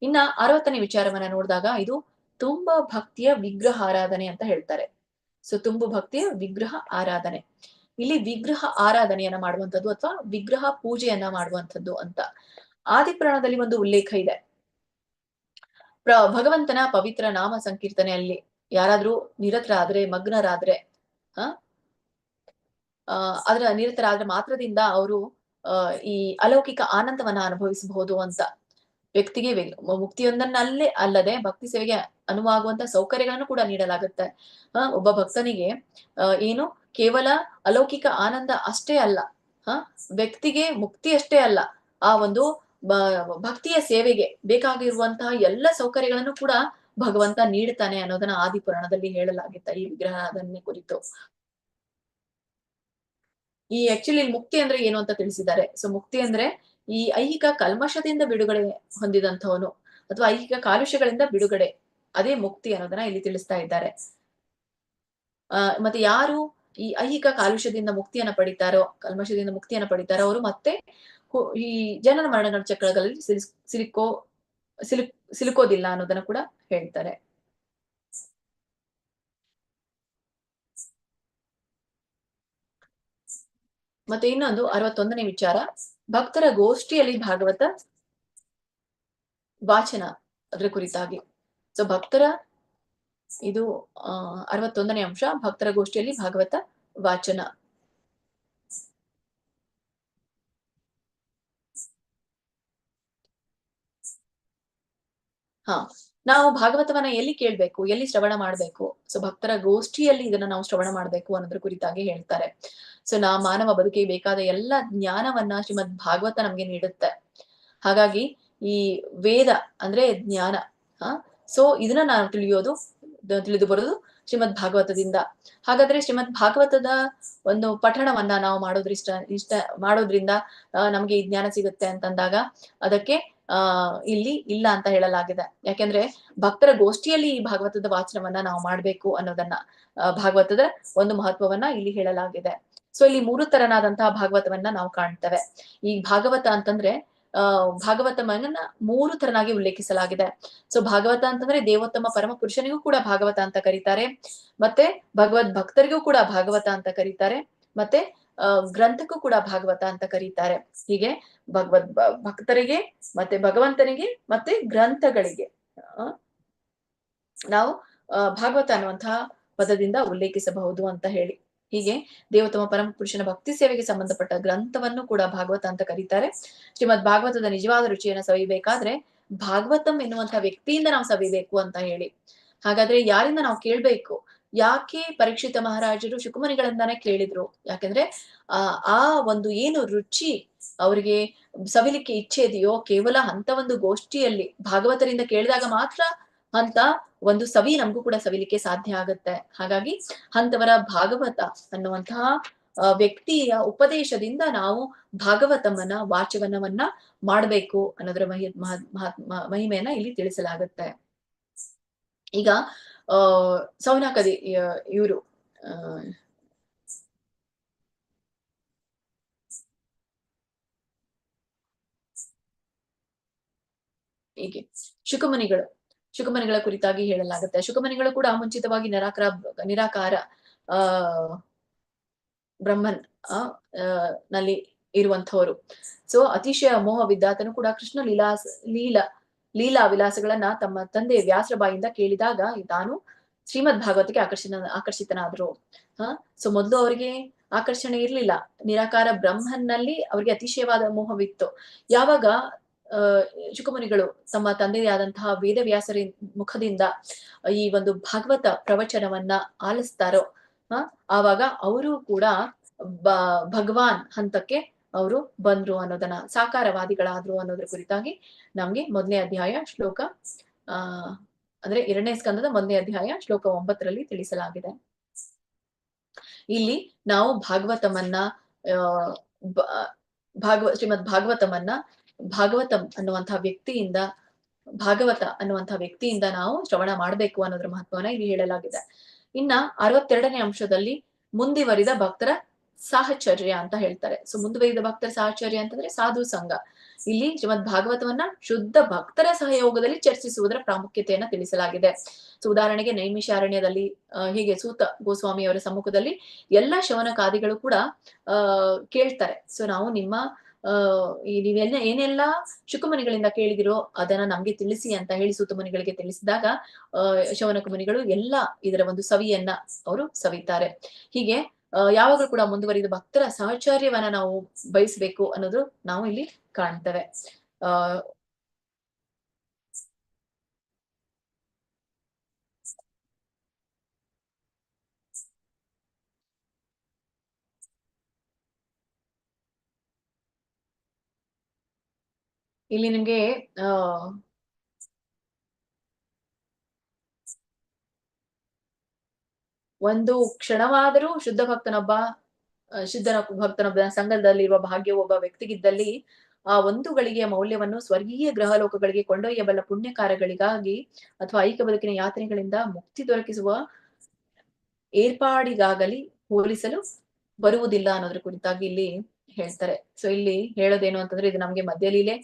ಇನ್ನ 60ನೇ ವಿಚಾರವನ್ನ ನೋಡಿದಾಗ ಇದು ತುಂಬಾ ಭಕ್ತಿಯ ವಿಗ್ರಹ ಆರಾಧನೆ ಅಂತ ಹೇಳ್ತಾರೆ. ಸೊ ತುಂಬು ಭಕ್ತಿಯ ವಿಗ್ರಹ ಆರಾಧನೆ. ಇಲ್ಲಿ ವಿಗ್ರಹ ಆರಾಧನೆಯನ್ನ ಮಾಡುವಂಥದ್ದು ಅಥವಾ ವಿಗ್ರಹ ಪೂಜೆಯನ್ನ ಮಾಡುವಂಥದ್ದು ಅಂತ ಆದಿಪುರಾಣದಲ್ಲಿ ಒಂದು ಉಲ್ಲೇಖ ಇದೆ. ಭಗವಂತನ ಪವಿತ್ರ ನಾಮ ಸಂಕೀರ್ತನೆಯಲ್ಲಿ ಯಾರಾದ್ರೂ ನಿರತರಾದ್ರೆ, ಮಗ್ನರಾದ್ರೆ ಅದರ ನಿರತರಾದ್ರೆ ಮಾತ್ರದಿಂದ ಅವರು ಈ ಅಲೌಕಿಕ ಆನಂದವನ್ನ ಅನುಭವಿಸಬಹುದು ಅಂತ. ವ್ಯಕ್ತಿಗೆ ಮುಕ್ತಿಯೊಂದನ್ನಲ್ಲೇ ಅಲ್ಲದೆ ಭಕ್ತಿ ಸೇವೆಗೆ ಅನುವಾಗುವಂತ ಸೌಕರ್ಯಗಳನ್ನು ಕೂಡ ನೀಡಲಾಗುತ್ತೆ. ಒಬ್ಬ ಭಕ್ತನಿಗೆ ಏನು ಕೇವಲ ಅಲೌಕಿಕ ಆನಂದ ಅಷ್ಟೇ ಅಲ್ಲ, ವ್ಯಕ್ತಿಗೆ ಮುಕ್ತಿ ಅಷ್ಟೇ ಅಲ್ಲ, ಆ ಒಂದು ಭಕ್ತಿಯ ಸೇವೆಗೆ ಬೇಕಾಗಿರುವಂತಹ ಎಲ್ಲ ಸೌಕರ್ಯಗಳನ್ನು ಕೂಡ ಭಗವಂತ ನೀಡ್ತಾನೆ ಅನ್ನೋದನ್ನ ಆದಿಪುರಾಣದಲ್ಲಿ ಹೇಳಲಾಗಿತ್ತ ಈ ವಿಗ್ರಹದನ್ನೇ ಕುರಿತು. ಈ ಆಕ್ಚುಲಿ ಮುಕ್ತಿ ಅಂದ್ರೆ ಏನು ಅಂತ ತಿಳಿಸಿದ್ದಾರೆ. ಸೊ ಮುಕ್ತಿ ಅಂದ್ರೆ ಈ ಐಹಿಕ ಕಲ್ಮಶದಿಂದ ಬಿಡುಗಡೆ ಹೊಂದಿದಂಥವನು ಅಥವಾ ಐಹಿಕ ಕಾಲುಷ್ಯಗಳಿಂದ ಬಿಡುಗಡೆ, ಅದೇ ಮುಕ್ತಿ ಅನ್ನೋದನ್ನ ಇಲ್ಲಿ ತಿಳಿಸ್ತಾ ಇದ್ದಾರೆ. ಮತ್ತೆ ಯಾರು ಈ ಐಹಿಕ ಕಾಲುಷ್ಯದಿಂದ ಮುಕ್ತಿಯನ್ನ ಪಡಿತಾರೋ, ಕಲ್ಮಶದಿಂದ ಮುಕ್ತಿಯನ್ನ ಪಡಿತಾರೋ ಅವರು ಮತ್ತೆ ಈ ಜನನ ಮರಣಗಳ ಚಕ್ರಗಳಲ್ಲಿ ಸಿಲುಕೋದಿಲ್ಲ ಅನ್ನೋದನ್ನ ಕೂಡ ಹೇಳ್ತಾರೆ. ಮತ್ತೆ ಇನ್ನೊಂದು 61ನೇ ವಿಚಾರ, ಭಕ್ತರ ಗೋಷ್ಠಿಯಲ್ಲಿ ಭಾಗವತ ವಾಚನ ಅದ್ರ ಕುರಿತಾಗಿ. ಸೊ ಭಕ್ತರ ಇದು 61ನೇ ಅಂಶ, ಭಕ್ತರ ಗೋಷ್ಠಿಯಲ್ಲಿ ಭಾಗವತ ವಾಚನ. ನಾವು ಭಾಗವತವನ್ನ ಎಲ್ಲಿ ಕೇಳ್ಬೇಕು, ಎಲ್ಲಿ ಶ್ರವಣ ಮಾಡ್ಬೇಕು? ಸೊ ಭಕ್ತರ ಗೋಷ್ಠಿಯಲ್ಲಿ ಇದನ್ನ ನಾವು ಶ್ರವಣ ಮಾಡ್ಬೇಕು ಅನ್ನೋದ್ರ ಕುರಿತಾಗಿ ಹೇಳ್ತಾರೆ. ಸೊ ಮಾನವ ಬದುಕಿಗೆ ಬೇಕಾದ ಎಲ್ಲ ಜ್ಞಾನವನ್ನ ಶ್ರೀಮದ್ ಭಾಗವತ ನಮ್ಗೆ ನೀಡುತ್ತೆ. ಹಾಗಾಗಿ ಈ ವೇದ ಅಂದ್ರೆ ಜ್ಞಾನ. ಸೊ ಇದನ್ನ ನಾವು ತಿಳಿದು ಬರೋದು ಶ್ರೀಮದ್ ಭಾಗವತದಿಂದ. ಹಾಗಾದ್ರೆ ಶ್ರೀಮದ್ ಭಾಗವತದ ಒಂದು ಪಠಣವನ್ನ ನಾವು ಮಾಡೋದ್ರಿಂದ ನಮ್ಗೆ ಈ ಜ್ಞಾನ ಸಿಗುತ್ತೆ ಅಂತಂದಾಗ ಅದಕ್ಕೆ ಇಲ್ಲಿ ಇಲ್ಲ ಅಂತ ಹೇಳಲಾಗಿದೆ. ಯಾಕೆಂದ್ರೆ ಭಕ್ತರ ಗೋಷ್ಠಿಯಲ್ಲಿ ಈ ಭಾಗವತದ ವಾಚನವನ್ನ ನಾವು ಮಾಡ್ಬೇಕು ಅನ್ನೋದನ್ನ ಭಾಗವತದ ಒಂದು ಮಹತ್ವವನ್ನ ಇಲ್ಲಿ ಹೇಳಲಾಗಿದೆ. ಸೊ ಇಲ್ಲಿ 3 ತರನಾದಂತಹ ಭಾಗವತವನ್ನ ನಾವು ಕಾಣ್ತೇವೆ. ಈ ಭಾಗವತ ಅಂತಂದ್ರೆ ಭಾಗವತವನ್ನ 3 ತರನಾಗಿ ಉಲ್ಲೇಖಿಸಲಾಗಿದೆ. ಸೊ ಭಾಗವತ ಅಂತಂದ್ರೆ ದೇವೋತ್ತಮ ಪರಮ ಪುರುಷನಿಗೂ ಕೂಡ ಭಾಗವತ ಅಂತ ಕರೀತಾರೆ, ಮತ್ತೆ ಭಗವದ್ ಭಕ್ತರಿಗೂ ಕೂಡ ಭಾಗವತ ಅಂತ ಕರೀತಾರೆ, ಮತ್ತೆ ಗ್ರಂಥಕ್ಕೂ ಕೂಡ ಭಾಗವತ ಅಂತ ಕರೀತಾರೆ. ಹೀಗೆ ಭಗವದ್ ಭಕ್ತರಿಗೆ ಮತ್ತೆ ಭಗವಂತನಿಗೆ ಮತ್ತೆ ಗ್ರಂಥಗಳಿಗೆ ನಾವು ಭಾಗವತ ಅನ್ನುವಂತಹ ಪದದಿಂದ ಉಲ್ಲೇಖಿಸಬಹುದು ಅಂತ ಹೇಳಿ. ಹೀಗೆ ದೇವೋತ್ತಮ ಪರಮ ಪುರುಷನ ಭಕ್ತಿ ಸೇವೆಗೆ ಸಂಬಂಧಪಟ್ಟ ಗ್ರಂಥವನ್ನು ಕೂಡ ಭಾಗವತ ಅಂತ ಕರೀತಾರೆ. ಶ್ರೀಮದ್ ಭಾಗವತದ ನಿಜವಾದ ರುಚಿಯನ್ನ ಸವಿಬೇಕಾದ್ರೆ ಭಾಗವತಂ ಎನ್ನುವಂತಹ ವ್ಯಕ್ತಿಯಿಂದ ನಾವು ಸವಿಬೇಕು ಅಂತ ಹೇಳಿ. ಹಾಗಾದ್ರೆ ಯಾರಿಂದ ನಾವು ಕೇಳ್ಬೇಕು? ಯಾಕೆ ಪರೀಕ್ಷಿತ ಮಹಾರಾಜರು ಶುಕಮುನಿಗಳಿಂದಾನೇ ಕೇಳಿದ್ರು? ಯಾಕಂದ್ರೆ ಆ ಒಂದು ಏನು ರುಚಿ ಅವರಿಗೆ ಸವಿಲಿಕ್ಕೆ ಇಚ್ಛೆ ಇದೆಯೋ ಕೇವಲ ಅಂತ ಒಂದು ಗೋಷ್ಠಿಯಲ್ಲಿ ಭಾಗವತರಿಂದ ಕೇಳಿದಾಗ ಮಾತ್ರ ಅಂತ ಒಂದು ಸವಿ ನಮಗೂ ಕೂಡ ಸವಿಲಿಕ್ಕೆ ಸಾಧ್ಯ ಆಗತ್ತೆ. ಹಾಗಾಗಿ ಅಂತವರ ಭಾಗವತ ಅನ್ನುವಂತಹ ವ್ಯಕ್ತಿಯ ಉಪದೇಶದಿಂದ ನಾವು ಭಾಗವತಮನ್ನ ವಾಚನವನ್ನ ಮಾಡ್ಬೇಕು ಅನ್ನೋದ್ರ ಮಹಿಮೆಯನ್ನ ಇಲ್ಲಿ ತಿಳಿಸಲಾಗುತ್ತೆ. ಈಗ ಸೌನಕದಿ ಇವರು ಹೀಗೆ ಶುಕಮುನಿಗಳ ಕುರಿತಾಗಿ ಹೇಳಲಾಗುತ್ತೆ. ಶುಕಮುನಿಗಳು ಕೂಡ ಮುಂಚಿತವಾಗಿ ನಿರಾಕಾರ ಬ್ರಹ್ಮನ್ ನಲ್ಲಿ ಇರುವಂತವರು. ಸೊ ಅತಿಶಯ ಮೋಹವಿದ್ದಾತನು ಕೂಡ ಕೃಷ್ಣ ಲೀಲಾ ವಿಲಾಸಗಳನ್ನ ತಮ್ಮ ತಂದೆ ವ್ಯಾಸರ ಬಾಯಿಂದ ಕೇಳಿದಾಗ ತಾನು ಶ್ರೀಮದ್ ಭಾಗವತಕ್ಕೆ ಆಕರ್ಷಿತನಾದ್ರು. ಸೊ ಮೊದಲು ಅವರಿಗೆ ಆಕರ್ಷಣೆ ಇರ್ಲಿಲ್ಲ, ನಿರಾಕಾರ ಬ್ರಹ್ಮನ್ನಲ್ಲಿ ಅವರಿಗೆ ಅತಿಶಯವಾದ ಮೋಹವಿತ್ತು. ಯಾವಾಗ ಶುಕಮುನಿಗಳು ತಮ್ಮ ತಂದೆಯಾದಂತಹ ವೇದವ್ಯಾಸರ ಮುಖದಿಂದ ಈ ಒಂದು ಭಾಗವತ ಪ್ರವಚನವನ್ನ ಆಲಿಸ್ತಾರೋ ಆವಾಗ ಅವರು ಕೂಡ ಭಗವಾನ್ ಹಂತಕ್ಕೆ ಅವರು ಬಂದ್ರು ಅನ್ನೋದನ್ನ, ಸಾಕಾರವಾದಿಗಳಾದ್ರು ಅನ್ನೋದ್ರ ಕುರಿತಾಗಿ ನಮ್ಗೆ 1ನೇ ಅಧ್ಯಾಯ ಶ್ಲೋಕ ಅಂದ್ರೆ 2ನೇ ಸ್ಕಂದದ 1ನೇ ಅಧ್ಯಾಯ ಶ್ಲೋಕ 9ರಲ್ಲಿ ತಿಳಿಸಲಾಗಿದೆ. ಇಲ್ಲಿ ನಾವು ಭಾಗವತಮನ್ನ ಶ್ರೀಮದ್ ಭಾಗವತಮನ್ನ ಭಾಗವತ ಅನ್ನುವಂತಹ ವ್ಯಕ್ತಿಯಿಂದ ನಾವು ಶ್ರವಣ ಮಾಡ್ಬೇಕು ಅನ್ನೋದ್ರ ಮಹತ್ವವನ್ನ ಇಲ್ಲಿ ಹೇಳಲಾಗಿದೆ. ಇನ್ನ 62ನೇ ಅಂಶದಲ್ಲಿ ಮುಂದುವರಿದ ಭಕ್ತರ ಸಾಹಚರ್ಯ ಅಂತ ಹೇಳ್ತಾರೆ. ಸೊ ಮುಂದುವರಿದ ಭಕ್ತರ ಸಾಹಚರ್ಯ ಅಂತಂದ್ರೆ ಸಾಧು ಸಂಘ. ಇಲ್ಲಿ ಶ್ರೀಮದ್ ಭಾಗವತವನ್ನ ಶುದ್ಧ ಭಕ್ತರ ಸಹಯೋಗದಲ್ಲಿ ಚರ್ಚಿಸುವುದರ ಪ್ರಾಮುಖ್ಯತೆಯನ್ನ ತಿಳಿಸಲಾಗಿದೆ. ಸೊ ಉದಾಹರಣೆಗೆ ನೈಮಿಷಾರಣ್ಯದಲ್ಲಿ ಹೀಗೆ ಸೂತ ಗೋಸ್ವಾಮಿ ಅವರ ಸಮ್ಮುಖದಲ್ಲಿ ಎಲ್ಲಾ ಶವನಕಾದಿಗಳು ಕೂಡ ಕೇಳ್ತಾರೆ. ಸೊ ನಾವು ನಿಮ್ಮ ನೀವೆಲ್ಲ ಏನೆಲ್ಲಾ ಶುಕಮುನಿಗಳಿಂದ ಕೇಳಿದಿರೋ ಅದನ್ನ ನಮ್ಗೆ ತಿಳಿಸಿ ಅಂತ ಹೇಳಿ ಸೂತಮುನಿಗಳಿಗೆ ತಿಳಿಸಿದಾಗ ಶೌನಕ ಮುನಿಗಳು ಎಲ್ಲಾ ಇದರ ಒಂದು ಸವಿಯನ್ನ ಅವರು ಸವಿತಾರೆ. ಹೀಗೆ ಯಾವಾಗಲೂ ಕೂಡ ಮುಂದುವರಿದ ಭಕ್ತರ ಸಹಚರ್ಯವನ್ನ ನಾವು ಬಯಸ್ಬೇಕು ಅನ್ನೋದು ನಾವು ಇಲ್ಲಿ ಕಾಣ್ತೇವೆ. ಇಲ್ಲಿ ನಿಮ್ಗೆ ಒಂದು ಕ್ಷಣವಾದರೂ ಶುದ್ಧ ಭಕ್ತನೊಬ್ಬ ಸಂಘದಲ್ಲಿರುವ ಭಾಗ್ಯ ಒಬ್ಬ ವ್ಯಕ್ತಿಗಿದ್ದಲ್ಲಿ ಆ ಒಂದು ಗಳಿಗೆಯ ಮೌಲ್ಯವನ್ನು ಸ್ವರ್ಗೀಯ ಗ್ರಹಲೋಕಗಳಿಗೆ ಕೊಂಡೊಯ್ಯಬಲ್ಲ ಪುಣ್ಯ ಕಾರ್ಯಗಳಿಗಾಗಿ ಅಥವಾ ಐಕ ಬದುಕಿನ ಯಾತನೆಗಳಿಂದ ಮುಕ್ತಿ ದೊರಕಿಸುವ ಏರ್ಪಾಡಿಗಾಗಲಿ ಹೋಲಿಸಲು ಬರುವುದಿಲ್ಲ ಅನ್ನೋದ್ರ ಕುರಿತಾಗಿ ಇಲ್ಲಿ ಹೇಳ್ತಾರೆ. ಸೊ ಇಲ್ಲಿ ಹೇಳೋದೇನು ಅಂತಂದ್ರೆ ಇದು ನಮ್ಗೆ ಮಧ್ಯಲೀಲೆ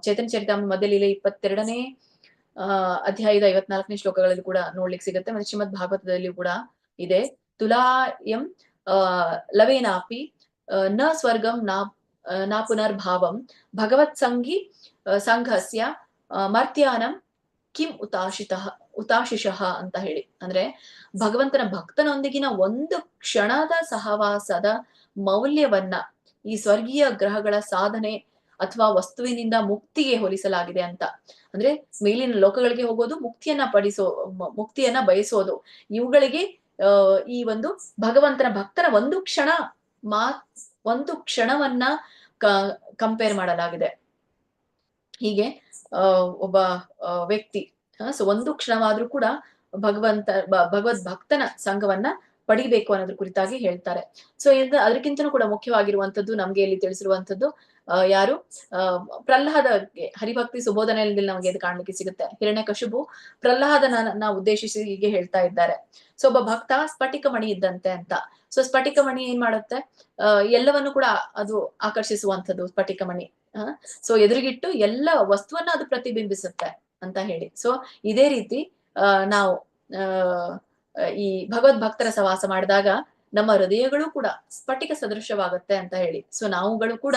ಚೈತನ್ಯ ಚರಿತಾಮೃತ ಮಧ್ಯಲೀಲೆ 22ನೇ ಅಧ್ಯಾಯದ 54ನೇ ಶ್ಲೋಕಗಳಲ್ಲಿ ಕೂಡ ನೋಡ್ಲಿಕ್ಕೆ ಸಿಗುತ್ತೆ. ಮತ್ತೆ ಶ್ರೀಮದ್ ಭಾಗವತದಲ್ಲಿಯೂ ಕೂಡ ಇದೆ. ತುಲಾಯಂ ಲವೇನಾಪಿ ನ ಸ್ವರ್ಗಂ ನಾ ಪುನರ್ಭಾವಂ ಭಗವತ್ ಸಂಘಸ್ಯ ಮರ್ತ್ಯಾನಂ ಕಿಂ ಉತಾಶಿಷಃ ಅಂತ ಹೇಳಿ. ಅಂದ್ರೆ ಭಗವಂತನ ಭಕ್ತನೊಂದಿಗಿನ ಒಂದು ಕ್ಷಣದ ಸಹವಾಸದ ಮೌಲ್ಯವನ್ನ ಈ ಸ್ವರ್ಗೀಯ ಗ್ರಹಗಳ ಸಾಧನೆ ಅಥವಾ ವಸ್ತುವಿನಿಂದ ಮುಕ್ತಿಗೆ ಹೋಲಿಸಲಾಗಿದೆ ಅಂತ. ಅಂದ್ರೆ ಮೇಲಿನ ಲೋಕಗಳಿಗೆ ಹೋಗೋದು, ಮುಕ್ತಿಯನ್ನ ಬಯಸೋದು, ಇವುಗಳಿಗೆ ಈ ಒಂದು ಭಗವಂತನ ಭಕ್ತರ ಒಂದು ಕ್ಷಣವನ್ನ ಕಂಪೇರ್ ಮಾಡಲಾಗಿದೆ. ಹೀಗೆ ಒಬ್ಬ ವ್ಯಕ್ತಿ ಸೊ ಒಂದು ಕ್ಷಣವಾದ್ರೂ ಕೂಡ ಭಗವದ್ ಭಕ್ತನ ಸಂಘವನ್ನ ಪಡಿಬೇಕು ಅನ್ನೋದ್ರ ಕುರಿತಾಗಿ ಹೇಳ್ತಾರೆ. ಸೊ ಅದಕ್ಕಿಂತನೂ ಕೂಡ ಮುಖ್ಯವಾಗಿರುವಂತದ್ದು ನಮ್ಗೆ ಇಲ್ಲಿ ತಿಳಿಸಿರುವಂತದ್ದು ಯಾರು ಪ್ರಹ್ಲಾದಗೆ ಹರಿಭಕ್ತಿ ಸುಬೋಧನೆಯಲ್ಲಿ ನಮಗೆ ಇದು ಕಾಣ್ಲಿಕ್ಕೆ ಸಿಗುತ್ತೆ. ಹಿರಣ್ಯಕಶಿಪು ಪ್ರಹ್ಲಾದನ ಉದ್ದೇಶಿಸಿ ಹೀಗೆ ಹೇಳ್ತಾ ಇದ್ದಾರೆ. ಸೊ ಒಬ್ಬ ಭಕ್ತ ಸ್ಫಟಿಕ ಮಣಿ ಇದ್ದಂತೆ ಅಂತ. ಸೊ ಸ್ಫಟಿಕ ಮಣಿ ಏನ್ ಮಾಡುತ್ತೆ, ಎಲ್ಲವನ್ನು ಕೂಡ ಅದು ಆಕರ್ಷಿಸುವಂಥದ್ದು ಸ್ಫಟಿಕ ಮಣಿ. ಸೊ ಎದುರಿಗಿಟ್ಟು ಎಲ್ಲ ವಸ್ತುವನ್ನ ಅದು ಪ್ರತಿಬಿಂಬಿಸುತ್ತೆ ಅಂತ ಹೇಳಿ. ಸೊ ಇದೇ ರೀತಿ ನಾವು ಈ ಭಗವದ್ ಭಕ್ತರ ಸವಾಸ ಮಾಡಿದಾಗ ನಮ್ಮ ಹೃದಯಗಳು ಕೂಡ ಸ್ಫಟಿಕ ಸದೃಶವಾಗುತ್ತೆ ಅಂತ ಹೇಳಿ. ಸೊ ನಾವುಗಳು ಕೂಡ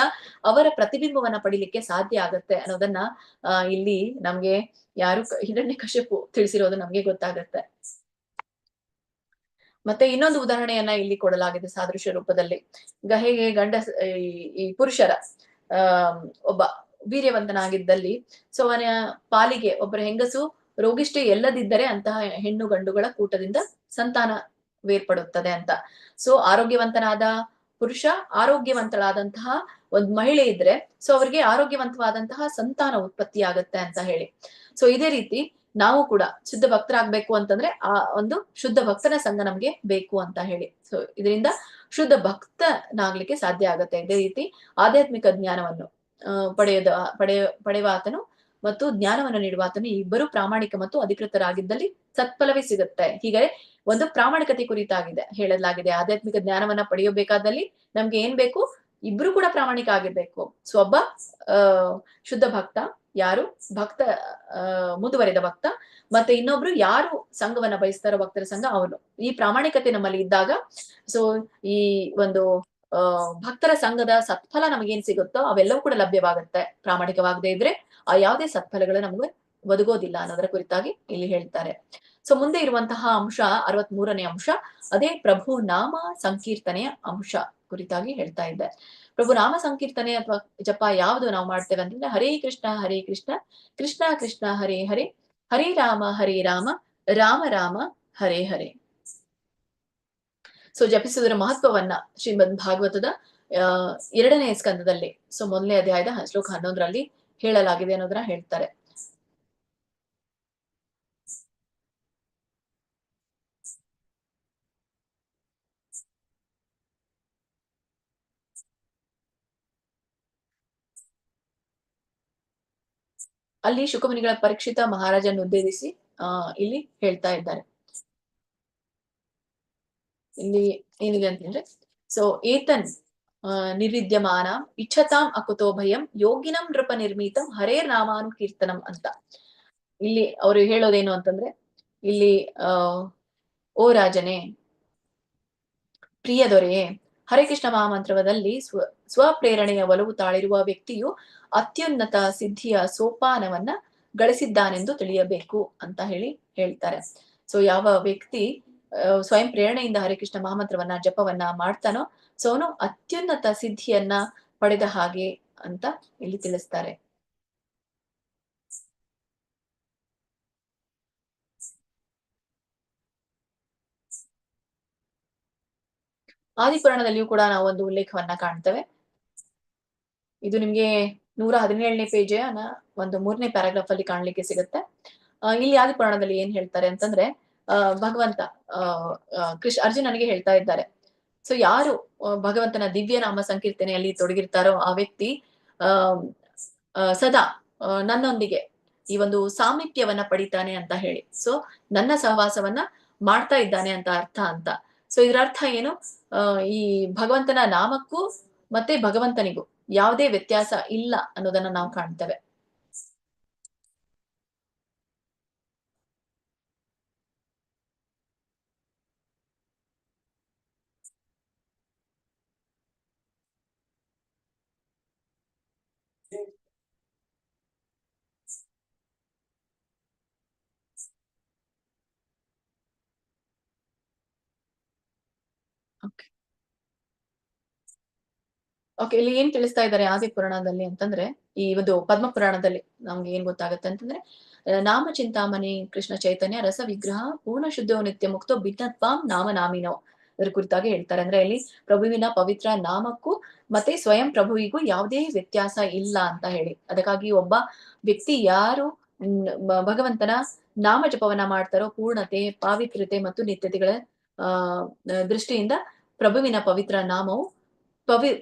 ಅವರ ಪ್ರತಿಬಿಂಬವನ್ನ ಪಡಿಲಿಕ್ಕೆ ಸಾಧ್ಯ ಆಗತ್ತೆ ಅನ್ನೋದನ್ನ ಇಲ್ಲಿ ನಮ್ಗೆ ಯಾರು ಹಿರಣ್ಯಕಶಿಪು ತಿಳಿಸಿರೋದು ನಮ್ಗೆ ಗೊತ್ತಾಗತ್ತೆ. ಮತ್ತೆ ಇನ್ನೊಂದು ಉದಾಹರಣೆಯನ್ನ ಇಲ್ಲಿ ಕೊಡಲಾಗಿದೆ ಸಾದೃಶ್ಯ ರೂಪದಲ್ಲಿ. ಹೇಗೆ ಈ ಪುರುಷರ ಒಬ್ಬ ವೀರ್ಯವಂತನಾಗಿದ್ದಲ್ಲಿ ಸೊ ಅವನ ಪಾಲಿಗೆ ಒಬ್ಬರ ಹೆಂಗಸು ರೋಗಿಷ್ಠೆ ಎಲ್ಲದಿದ್ದರೆ ಅಂತಹ ಹೆಣ್ಣು ಗಂಡುಗಳ ಕೂಟದಿಂದ ಸಂತಾನ ಬೇರ್ಪಡುತ್ತದೆ ಅಂತ. ಸೊ ಆರೋಗ್ಯವಂತನಾದ ಪುರುಷ, ಆರೋಗ್ಯವಂತಳಾದಂತಹ ಒಂದ್ ಮಹಿಳೆ ಇದ್ರೆ ಸೊ ಅವ್ರಿಗೆ ಆರೋಗ್ಯವಂತವಾದಂತಹ ಸಂತಾನ ಉತ್ಪತ್ತಿ ಆಗತ್ತೆ ಅಂತ ಹೇಳಿ. ಸೊ ಇದೇ ರೀತಿ ನಾವು ಕೂಡ ಶುದ್ಧ ಭಕ್ತರಾಗ್ಬೇಕು ಅಂತಂದ್ರೆ ಆ ಒಂದು ಶುದ್ಧ ಭಕ್ತನ ಸಂಘ ನಮ್ಗೆ ಬೇಕು ಅಂತ ಹೇಳಿ. ಸೊ ಇದರಿಂದ ಶುದ್ಧ ಭಕ್ತನಾಗ್ಲಿಕ್ಕೆ ಸಾಧ್ಯ ಆಗತ್ತೆ. ಇದೇ ರೀತಿ ಆಧ್ಯಾತ್ಮಿಕ ಜ್ಞಾನವನ್ನು ಪಡೆಯುವ ಆತನು ಮತ್ತು ಜ್ಞಾನವನ್ನು ನೀಡುವ ಆತನು ಇಬ್ಬರು ಪ್ರಾಮಾಣಿಕ ಮತ್ತು ಅಧಿಕೃತರಾಗಿದ್ದಲ್ಲಿ ಸತ್ಫಲವೇ ಸಿಗುತ್ತೆ. ಹೀಗೆ ಒಂದು ಪ್ರಾಮಾಣಿಕತೆ ಕುರಿತಾಗಿದೆ ಹೇಳಲಾಗಿದೆ. ಆಧ್ಯಾತ್ಮಿಕ ಜ್ಞಾನವನ್ನ ಪಡೆಯಬೇಕಾದಲ್ಲಿ ನಮ್ಗೆ ಏನ್ ಬೇಕು, ಇಬ್ರು ಕೂಡ ಪ್ರಾಮಾಣಿಕ ಆಗಿರ್ಬೇಕು. ಸೊ ಒಬ್ಬ ಶುದ್ಧ ಭಕ್ತ, ಯಾರು ಭಕ್ತ ಮುಂದುವರೆದ ಭಕ್ತ, ಮತ್ತೆ ಇನ್ನೊಬ್ರು ಯಾರು ಸಂಘವನ್ನ ಬಯಸ್ತಾರೋ ಭಕ್ತರ ಸಂಘ ಅವನು. ಈ ಪ್ರಾಮಾಣಿಕತೆ ನಮ್ಮಲ್ಲಿ ಇದ್ದಾಗ ಸೊ ಈ ಒಂದು ಭಕ್ತರ ಸಂಘದ ಸತ್ಫಲ ನಮಗೇನ್ ಸಿಗುತ್ತೋ ಅವೆಲ್ಲವೂ ಕೂಡ ಲಭ್ಯವಾಗುತ್ತೆ. ಪ್ರಾಮಾಣಿಕವಾಗದೇ ಇದ್ರೆ ಆ ಯಾವುದೇ ಸತ್ಫಲಗಳು ನಮ್ಗೆ ಒದಗೋದಿಲ್ಲ ಅನ್ನೋದರ ಕುರಿತಾಗಿ ಇಲ್ಲಿ ಹೇಳ್ತಾರೆ. ಸೊ ಮುಂದೆ ಇರುವಂತಹ ಅಂಶ 63ನೇ ಅಂಶ, ಅದೇ ಪ್ರಭು ನಾಮ ಸಂಕೀರ್ತನೆಯ ಅಂಶ ಕುರಿತಾಗಿ ಹೇಳ್ತಾ ಇದ್ದೆ. ಪ್ರಭು ನಾಮ ಸಂಕೀರ್ತನೆ ಅಥವಾ ಜಪ ಯಾವುದು ನಾವು ಮಾಡ್ತೇವೆ ಅಂತಂದ್ರೆ ಹರೇ ಕೃಷ್ಣ ಕೃಷ್ಣ ಕೃಷ್ಣ ಹರೇ ಹರೇ, ಹರೇ ರಾಮ ರಾಮ ರಾಮ ಹರೇ ಹರೇ. ಸೊ ಜಪಿಸುವುದರ ಮಹತ್ವವನ್ನ ಶ್ರೀಮದ್ ಭಾಗವತದ 2ನೇ ಸ್ಕಂದದಲ್ಲಿ ಸೊ 1ನೇ ಅಧ್ಯಾಯದ ಶ್ಲೋಕ 11ರಲ್ಲಿ ಹೇಳಲಾಗಿದೆ ಅನ್ನೋದನ್ನ ಹೇಳ್ತಾರೆ. ಅಲ್ಲಿ ಶುಕಮುನಿಗಳ ಪರೀಕ್ಷಿತ ಮಹಾರಾಜನ್ನು ಉದ್ದೇಶಿಸಿ ಇಲ್ಲಿ ಹೇಳ್ತಾ ಇದ್ದಾರೆ. ಇಲ್ಲಿ ಏನಿದೆ ಅಂತಂದ್ರೆ ಸೊ ಏತನ್ ನಿರ್ವಿದ್ಯಮಾನ ಇಚ್ಛತಾಂ ಅಕುತೋ ಭಯಂ ಯೋಗಿನಂ ನೃಪ ನಿರ್ಮಿತಂ ಹರೇರ್ ನಾಮಾನುಕೀರ್ತನಂ ಅಂತ. ಇಲ್ಲಿ ಅವರು ಹೇಳೋದೇನು ಅಂತಂದ್ರೆ ಇಲ್ಲಿ ಓ ರಾಜನೇ, ಪ್ರಿಯ ದೊರೆಯೇ, ಹರೇ ಕೃಷ್ಣ ಮಹಾಮಂತ್ರವದಲ್ಲಿ ಸ್ವಪ್ರೇರಣೆಯ ಒಲವು ತಾಳಿರುವ ವ್ಯಕ್ತಿಯು ಅತ್ಯುನ್ನತ ಸಿದ್ಧಿಯ ಸೋಪಾನವನ್ನ ಗಳಿಸಿದ್ದಾನೆಂದು ತಿಳಿಯಬೇಕು ಅಂತ ಹೇಳ್ತಾರೆ. ಸೊ ಯಾವ ವ್ಯಕ್ತಿ ಸ್ವಯಂ ಪ್ರೇರಣೆಯಿಂದ ಹರೇ ಕೃಷ್ಣ ಮಹಾಮಂತ್ರವನ್ನ ಜಪವನ್ನ ಮಾಡ್ತಾನೋ ಸೊ ಅವನು ಅತ್ಯುನ್ನತ ಸಿದ್ಧಿಯನ್ನ ಪಡೆದ ಹಾಗೆ ಅಂತ ಇಲ್ಲಿ ತಿಳಿಸ್ತಾರೆ. ಆದಿಪುರಾಣದಲ್ಲಿಯೂ ಕೂಡ ನಾವು ಒಂದು ಉಲ್ಲೇಖವನ್ನ ಕಾಣ್ತೇವೆ. ಇದು ನಿಮ್ಗೆ 117ನೇ ಪೇಜ್ ಒಂದು 3ನೇ ಪ್ಯಾರಾಗ್ರಾಫ್ ಅಲ್ಲಿ ಕಾಣ್ಲಿಕ್ಕೆ ಸಿಗುತ್ತೆ. ಇಲ್ಲಿ ಆದಿಪುರಾಣದಲ್ಲಿ ಏನ್ ಹೇಳ್ತಾರೆ ಅಂತಂದ್ರೆ ಭಗವಂತ ಅರ್ಜುನನಿಗೆ ಹೇಳ್ತಾ ಇದ್ದಾರೆ. ಸೊ ಯಾರು ಭಗವಂತನ ದಿವ್ಯ ನಾಮ ಸಂಕೀರ್ತನೆಯಲ್ಲಿ ತೊಡಗಿರ್ತಾರೋ ಆ ವ್ಯಕ್ತಿ ಸದಾ ನನ್ನೊಂದಿಗೆ ಈ ಒಂದು ಸಾಮೀಪ್ಯವನ್ನ ಪಡಿತಾನೆ ಅಂತ ಹೇಳಿ. ಸೊ ನನ್ನ ಸಹವಾಸವನ್ನ ಮಾಡ್ತಾ ಇದ್ದಾನೆ ಅಂತ ಅರ್ಥ ಅಂತ. ಸೊ ಇದರ ಅರ್ಥ ಏನು, ಈ ಭಗವಂತನ ನಾಮಕ್ಕೂ ಮತ್ತೆ ಭಗವಂತನಿಗೂ ಯಾವುದೇ ವ್ಯತ್ಯಾಸ ಇಲ್ಲ ಅನ್ನೋದನ್ನ ನಾವು ಕಾಣ್ತೇವೆ. ಓಕೆ, ಇಲ್ಲಿ ಏನ್ ತಿಳಿಸ್ತಾ ಇದ್ದಾರೆ ಆದಿಪುರಾಣದಲ್ಲಿ ಅಂತಂದ್ರೆ ಈ ಒಂದು ಪದ್ಮ ಪುರಾಣದಲ್ಲಿ ನಮ್ಗೆ ಏನ್ ಗೊತ್ತಾಗತ್ತೆ ಅಂತಂದ್ರೆ ನಾಮ ಚಿಂತಾಮಣಿ ಕೃಷ್ಣ ಚೈತನ್ಯ ರಸ ವಿಗ್ರಹ ಪೂರ್ಣ ಶುದ್ಧೋ ನಿತ್ಯ ಮುಕ್ತೋ ಭಿನ್ನತ್ವಾಂ ನಾಮ ನಾಮಿನೋ ಅದ್ರ ಕುರಿತಾಗಿ ಹೇಳ್ತಾರೆ. ಅಂದ್ರೆ ಇಲ್ಲಿ ಪ್ರಭುವಿನ ಪವಿತ್ರ ನಾಮಕ್ಕೂ ಮತ್ತೆ ಸ್ವಯಂ ಪ್ರಭುವಿಗೂ ಯಾವುದೇ ವ್ಯತ್ಯಾಸ ಇಲ್ಲ ಅಂತ ಹೇಳಿ. ಅದಕ್ಕಾಗಿ ಒಬ್ಬ ವ್ಯಕ್ತಿ ಯಾರು ಭಗವಂತನ ನಾಮ ಜಪವನ್ನ ಮಾಡ್ತಾರೋ ಪೂರ್ಣತೆ, ಪಾವಿತ್ರ್ಯತೆ ಮತ್ತು ನಿತ್ಯತೆಗಳ ದೃಷ್ಟಿಯಿಂದ ಪ್ರಭುವಿನ ಪವಿತ್ರ ನಾಮವು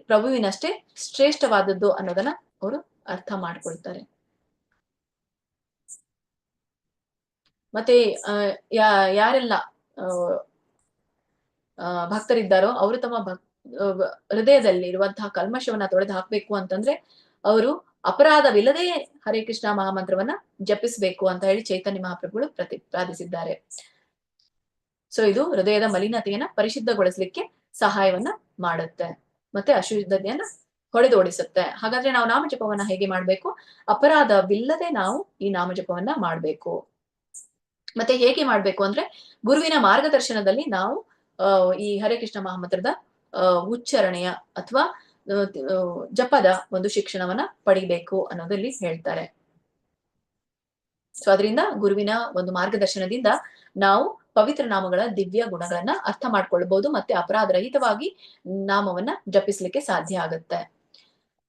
ಪ್ರಭುವಿನಷ್ಟೇ ಶ್ರೇಷ್ಠವಾದದ್ದು ಅನ್ನೋದನ್ನ ಅವರು ಅರ್ಥ ಮಾಡ್ಕೊಳ್ತಾರೆ. ಮತ್ತೆ ಯಾರೆಲ್ಲ ಭಕ್ತರಿದ್ದಾರೋ ಅವರು ತಮ್ಮ ಹೃದಯದಲ್ಲಿ ಇರುವಂತಹ ಕಲ್ಮಶವನ್ನ ತೊಳೆದು ಹಾಕ್ಬೇಕು ಅಂತಂದ್ರೆ ಅವರು ಅಪರಾಧವಿಲ್ಲದೆ ಹರೇ ಕೃಷ್ಣ ಮಹಾಮಂತ್ರವನ್ನ ಜಪಿಸ್ಬೇಕು ಅಂತ ಹೇಳಿ ಚೈತನ್ಯ ಮಹಾಪ್ರಭುಗಳು ಪ್ರತಿಪಾದಿಸಿದ್ದಾರೆ. ಸೊ ಇದು ಹೃದಯದ ಮಲಿನತೆಯನ್ನ ಪರಿಶುದ್ಧಗೊಳಿಸ್ಲಿಕ್ಕೆ ಸಹಾಯವನ್ನ ಮಾಡುತ್ತೆ, ಮತ್ತೆ ಅಶುದ್ಧತೆಯನ್ನ ಹೊಡೆದೋಡಿಸುತ್ತೆ. ಹಾಗಾದ್ರೆ ನಾವು ನಾಮಜಪವನ್ನ ಹೇಗೆ ಮಾಡ್ಬೇಕು? ಅಪರಾಧವಿಲ್ಲದೆ ನಾವು ಈ ನಾಮಜಪವನ್ನ ಮಾಡ್ಬೇಕು. ಮತ್ತೆ ಹೇಗೆ ಮಾಡ್ಬೇಕು ಅಂದ್ರೆ ಗುರುವಿನ ಮಾರ್ಗದರ್ಶನದಲ್ಲಿ ನಾವು ಈ ಹರೇ ಕೃಷ್ಣ ಮಹಾಮಂತ್ರದ ಉಚ್ಚಾರಣೆಯ ಅಥವಾ ಜಪದ ಒಂದು ಶಿಕ್ಷಣವನ್ನ ಪಡಿಬೇಕು ಅನ್ನೋದಲ್ಲಿ ಹೇಳ್ತಾರೆ. ಸೊ ಅದರಿಂದ ಗುರುವಿನ ಒಂದು ಮಾರ್ಗದರ್ಶನದಿಂದ ನಾವು ಪವಿತ್ರ ನಾಮಗಳ ದಿವ್ಯ ಗುಣಗಳನ್ನ ಅರ್ಥ ಮಾಡ್ಕೊಳ್ಬಹುದು, ಮತ್ತೆ ಅಪರಾಧ ರಹಿತವಾಗಿ ನಾಮವನ್ನ ಜಪಿಸ್ಲಿಕ್ಕೆ ಸಾಧ್ಯ ಆಗುತ್ತೆ.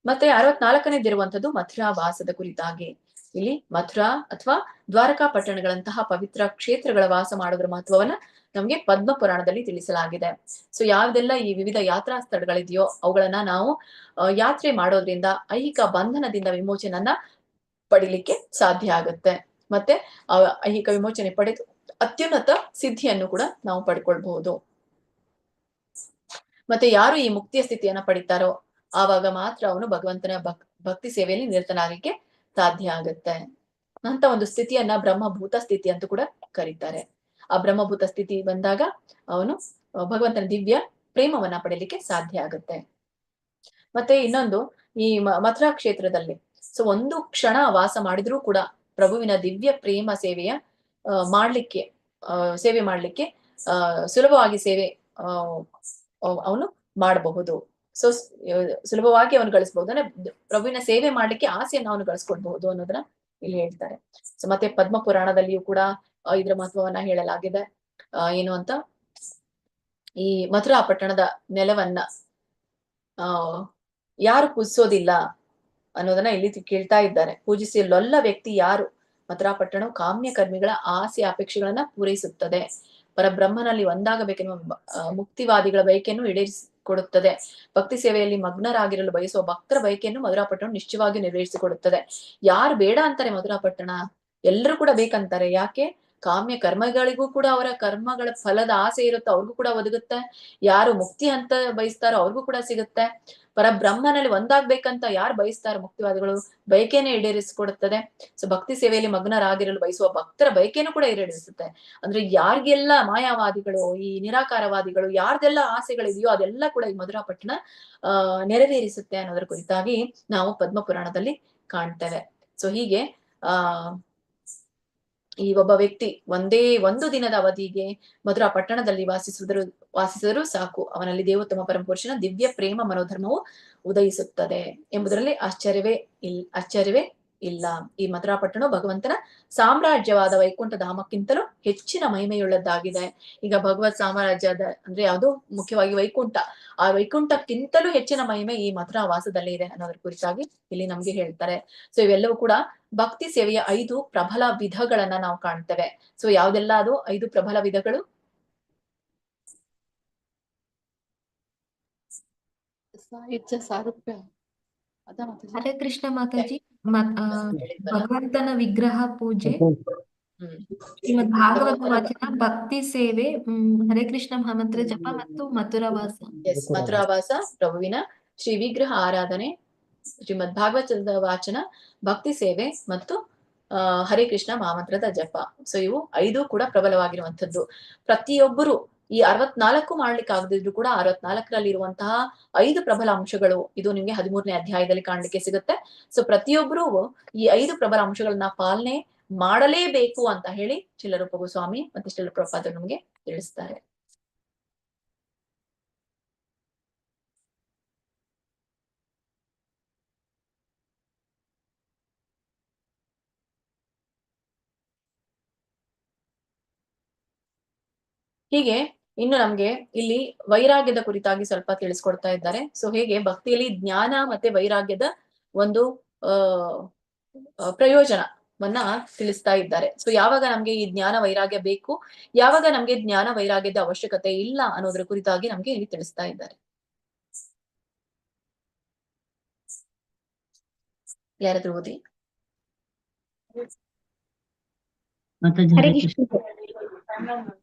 ಮತ್ತೆ 64ನೇದಿರುವಂತದ್ದು ಮಥುರಾ ವಾಸದ ಕುರಿತಾಗಿ. ಇಲ್ಲಿ ಮಥುರಾ ಅಥವಾ ದ್ವಾರಕಾ ಪಟ್ಟಣಗಳಂತಹ ಪವಿತ್ರ ಕ್ಷೇತ್ರಗಳ ವಾಸ ಮಾಡೋದ್ರ ಮಹತ್ವವನ್ನ ನಮ್ಗೆ ಪದ್ಮ ಪುರಾಣದಲ್ಲಿ ತಿಳಿಸಲಾಗಿದೆ. ಸೊ ಯಾವ್ದೆಲ್ಲ ಈ ವಿವಿಧ ಯಾತ್ರಾ ಸ್ಥಳಗಳಿದೆಯೋ ಅವುಗಳನ್ನ ನಾವು ಯಾತ್ರೆ ಮಾಡೋದ್ರಿಂದ ಐಹಿಕ ಬಂಧನದಿಂದ ವಿಮೋಚನನ್ನ ಪಡಿಲಿಕ್ಕೆ ಸಾಧ್ಯ ಆಗುತ್ತೆ. ಮತ್ತೆ ಐಹಿಕ ವಿಮೋಚನೆ ಪಡೆದು ಅತ್ಯುನ್ನತ ಸಿದ್ಧಿಯನ್ನು ಕೂಡ ನಾವು ಪಡ್ಕೊಳ್ಬಹುದು. ಮತ್ತೆ ಯಾರು ಈ ಮುಕ್ತಿಯ ಸ್ಥಿತಿಯನ್ನ ಪಡಿತಾರೋ ಆವಾಗ ಮಾತ್ರ ಅವನು ಭಗವಂತನ ಭಕ್ತಿ ಸೇವೆಯಲ್ಲಿ ನಿರತನಾಗಲಿಕ್ಕೆ ಸಾಧ್ಯ ಆಗುತ್ತೆ. ಅಂತ ಒಂದು ಸ್ಥಿತಿಯನ್ನ ಬ್ರಹ್ಮಭೂತ ಸ್ಥಿತಿ ಅಂತ ಕೂಡ ಕರೀತಾರೆ. ಆ ಬ್ರಹ್ಮಭೂತ ಸ್ಥಿತಿ ಬಂದಾಗ ಅವನು ಭಗವಂತನ ದಿವ್ಯ ಪ್ರೇಮವನ್ನ ಪಡೆಯಲಿಕ್ಕೆ ಸಾಧ್ಯ ಆಗುತ್ತೆ. ಮತ್ತೆ ಇನ್ನೊಂದು ಈ ಮಥುರಾ ಕ್ಷೇತ್ರದಲ್ಲಿ ಸೊ ಒಂದು ಕ್ಷಣ ವಾಸ ಮಾಡಿದ್ರೂ ಕೂಡ ಪ್ರಭುವಿನ ದಿವ್ಯ ಪ್ರೇಮ ಸೇವೆ ಮಾಡ್ಲಿಕ್ಕೆ ಸುಲಭವಾಗಿ ಸೇವೆ ಅವನು ಮಾಡಬಹುದು. ಸೊ ಸುಲಭವಾಗಿ ಅವನು ಗಳಿಸಬಹುದು, ಅಂದ್ರೆ ಪ್ರಭುವಿನ ಸೇವೆ ಮಾಡ್ಲಿಕ್ಕೆ ಆಸೆಯನ್ನು ಅವನು ಗಳಿಸ್ಕೊಳ್ಬಹುದು ಅನ್ನೋದನ್ನ ಇಲ್ಲಿ ಹೇಳ್ತಾರೆ. ಸೊ ಮತ್ತೆ ಪದ್ಮ ಪುರಾಣದಲ್ಲಿಯೂ ಕೂಡ ಇದ್ರ ಮಹತ್ವವನ್ನ ಹೇಳಲಾಗಿದೆ. ಏನು ಅಂತ, ಈ ಮಥುರಾ ಪಟ್ಟಣದ ನೆಲವನ್ನ ಯಾರು ಪೂಜಿಸೋದಿಲ್ಲ ಅನ್ನೋದನ್ನ ಇಲ್ಲಿ ಕೇಳ್ತಾ ಇದ್ದಾರೆ. ಪೂಜಿಸಿ ಲೊಲ್ಲ ವ್ಯಕ್ತಿ ಯಾರು? ಮಥುರಾ ಪಟ್ಟಣವು ಕಾಮ್ಯ ಕರ್ಮಿಗಳ ಆಸೆ ಅಪೇಕ್ಷೆಗಳನ್ನ ಪೂರೈಸುತ್ತದೆ. ಪರಬ್ರಹ್ಮನಲ್ಲಿ ಒಂದಾಗಬೇಕೆನ್ನುವ ಮುಕ್ತಿವಾದಿಗಳ ಬಯಕೆಯನ್ನು ಈಡೇರಿಸಿಕೊಡುತ್ತದೆ. ಭಕ್ತಿ ಸೇವೆಯಲ್ಲಿ ಮಗ್ನರಾಗಿರಲು ಬಯಸುವ ಭಕ್ತರ ಬಯಕೆಯನ್ನು ಮಧುರಾ ಪಟ್ಟಣ ನಿಶ್ಚಯವಾಗಿ ನೆರವೇರಿಸಿಕೊಡುತ್ತದೆ. ಯಾರು ಬೇಡ ಅಂತಾರೆ ಮಧುರಾ ಪಟ್ಟಣ? ಎಲ್ಲರೂ ಕೂಡ ಬೇಕಂತಾರೆ. ಯಾಕೆ? ಕಾಮ್ಯ ಕರ್ಮಗಳಿಗೂ ಕೂಡ ಅವರ ಕರ್ಮಗಳ ಫಲದ ಆಸೆ ಇರುತ್ತೆ, ಅವ್ರಿಗೂ ಕೂಡ ಒದಗುತ್ತೆ. ಯಾರು ಮುಕ್ತಿ ಅಂತ ಬಯಸ್ತಾರೋ ಅವ್ರಿಗೂ ಕೂಡ ಸಿಗುತ್ತೆ. ಪರಬ್ರಹ್ಮನಲ್ಲಿ ಒಂದಾಗ್ಬೇಕಂತ ಯಾರು ಬಯಸ್ತಾರೋ ಮುಕ್ತಿವಾದಿಗಳು ಬಯಕೆಯನ್ನು ಈಡೇರಿಸಿಕೊಡುತ್ತದೆ. ಸೊ ಭಕ್ತಿ ಸೇವೆಯಲ್ಲಿ ಮಗ್ನರಾಗಿರಲು ಬಯಸುವ ಭಕ್ತರ ಬಯಕೆಯನ್ನು ಕೂಡ ಈಡೇರಿಸುತ್ತೆ. ಅಂದ್ರೆ ಯಾರಿಗೆಲ್ಲ ಮಾಯಾವಾದಿಗಳು, ಈ ನಿರಾಕಾರವಾದಿಗಳು ಯಾರ್ದೆಲ್ಲ ಆಸೆಗಳಿದೆಯೋ ಅದೆಲ್ಲ ಕೂಡ ಈ ಮಧುರಾ ಪಟ್ಟಣ ನೆರವೇರಿಸುತ್ತೆ ಅನ್ನೋದ್ರ ಕುರಿತಾಗಿ ನಾವು ಪದ್ಮ ಪುರಾಣದಲ್ಲಿ ಕಾಣ್ತೇವೆ. ಸೊ ಹೀಗೆ ಈ ಒಬ್ಬ ವ್ಯಕ್ತಿ ಒಂದು ದಿನದ ಅವಧಿಗೆ ಮಧುರಾ ಪಟ್ಟಣದಲ್ಲಿ ವಾಸಿಸಿದರೂ ಸಾಕು, ಅವನಲ್ಲಿ ದೇವೋತ್ತಮ ಪರಮಪುರುಷನ ದಿವ್ಯ ಪ್ರೇಮ ಮನೋಧರ್ಮವು ಉದಯಿಸುತ್ತದೆ ಎಂಬುದರಲ್ಲಿ ಆಶ್ಚರ್ಯವೇ ಇಲ್ಲ. ಈ ಮಥುರಾ ಪಟ್ಟಣ ಭಗವಂತನ ಸಾಮ್ರಾಜ್ಯವಾದ ವೈಕುಂಠ ಧಾಮಕ್ಕಿಂತಲೂ ಹೆಚ್ಚಿನ ಮಹಿಮೆಯುಳ್ಳದ್ದಾಗಿದೆ. ಈಗ ಭಗವತ್ ಸಾಮ್ರಾಜ್ಯದ ಅಂದ್ರೆ ಯಾವುದು? ಮುಖ್ಯವಾಗಿ ವೈಕುಂಠ. ಆ ವೈಕುಂಠಕ್ಕಿಂತಲೂ ಹೆಚ್ಚಿನ ಮಹಿಮೆ ಈ ಮಥುರಾ ವಾಸದಲ್ಲಿ ಇದೆ ಅನ್ನೋದ್ರ ಕುರಿತಾಗಿ ಇಲ್ಲಿ ನಮ್ಗೆ ಹೇಳ್ತಾರೆ. ಸೊ ಇವೆಲ್ಲವೂ ಕೂಡ ಭಕ್ತಿ ಸೇವೆಯ 5 ಪ್ರಬಲ ವಿಧಗಳನ್ನ ನಾವು ಕಾಣ್ತೇವೆ. ಸೊ ಯಾವ್ದೆಲ್ಲ ಅದು 5 ಪ್ರಬಲ ವಿಧಗಳು? ಹರೇ ಕೃಷ್ಣ ಮಾತಾಜಿ. ಭಗವಂತನ ವಿಗ್ರಹ ಪೂಜೆ, ಶ್ರೀಮದ್ ಭಾಗವತ ವಾಚನ, ಭಕ್ತಿ ಸೇವೆ, ಹರೇ ಕೃಷ್ಣ ಮಹಾಮಂತ್ರ ಜಪ ಮತ್ತು ಮಥುರಾವಾಸ. ಮಥುರಾವಾಸ, ಪ್ರಭುವಿನ ಶ್ರೀ ವಿಗ್ರಹ ಆರಾಧನೆ, ಶ್ರೀಮದ್ ಭಾಗವತದ ವಾಚನ, ಭಕ್ತಿ ಸೇವೆ ಮತ್ತು ಹರೇ ಕೃಷ್ಣ ಮಹಾಮಂತ್ರದ ಜಪ. ಸೊ ಇವು 5 ಕೂಡ ಪ್ರಬಲವಾಗಿರುವಂತದ್ದು. ಪ್ರತಿಯೊಬ್ಬರು ಈ 64 ಮಾಡ್ಲಿಕ್ಕೆ ಆಗದಿದ್ರು ಕೂಡ 64ರಲ್ಲಿ ಇರುವಂತಹ 5 ಪ್ರಬಲ ಅಂಶಗಳು ಇದು ನಿಮ್ಗೆ 13ನೇ ಅಧ್ಯಾಯದಲ್ಲಿ ಕಾಣ್ಲಿಕ್ಕೆ ಸಿಗುತ್ತೆ. ಸೊ ಪ್ರತಿಯೊಬ್ಬರು ಈ 5 ಪ್ರಬಲ ಅಂಶಗಳನ್ನ ಪಾಲನೆ ಮಾಡಲೇಬೇಕು ಅಂತ ಹೇಳಿ ಶಿಲರೂಪ ಗೋಸ್ವಾಮಿ ಮತ್ತೆ ಶಿಲ ಪ್ರಭುಪಾದರು ನಮ್ಗೆ ತಿಳಿಸ್ತಾರೆ. ಹೀಗೆ ಇನ್ನು ನಮ್ಗೆ ಇಲ್ಲಿ ವೈರಾಗ್ಯದ ಕುರಿತಾಗಿ ಸ್ವಲ್ಪ ತಿಳಿಸ್ಕೊಡ್ತಾ ಇದ್ದಾರೆ. ಸೊ ಹೇಗೆ ಭಕ್ತಿಯಲ್ಲಿ ಜ್ಞಾನ ಮತ್ತೆ ವೈರಾಗ್ಯದ ಒಂದು ಪ್ರಯೋಜನ ತಿಳಿಸ್ತಾ ಇದ್ದಾರೆ. ಸೊ ಯಾವಾಗ ನಮ್ಗೆ ಈ ಜ್ಞಾನ ವೈರಾಗ್ಯ ಬೇಕು, ಯಾವಾಗ ನಮ್ಗೆ ಜ್ಞಾನ ವೈರಾಗ್ಯದ ಅವಶ್ಯಕತೆ ಇಲ್ಲ ಅನ್ನೋದ್ರ ಕುರಿತಾಗಿ ನಮ್ಗೆ ಇಲ್ಲಿ ತಿಳಿಸ್ತಾ ಇದ್ದಾರೆ. ಯಾರಾದ್ರೂ ಓದಿ. ಮಾತಾಜಿ ಹರೇ ಹರೇ ಕೃಷ್ಣ.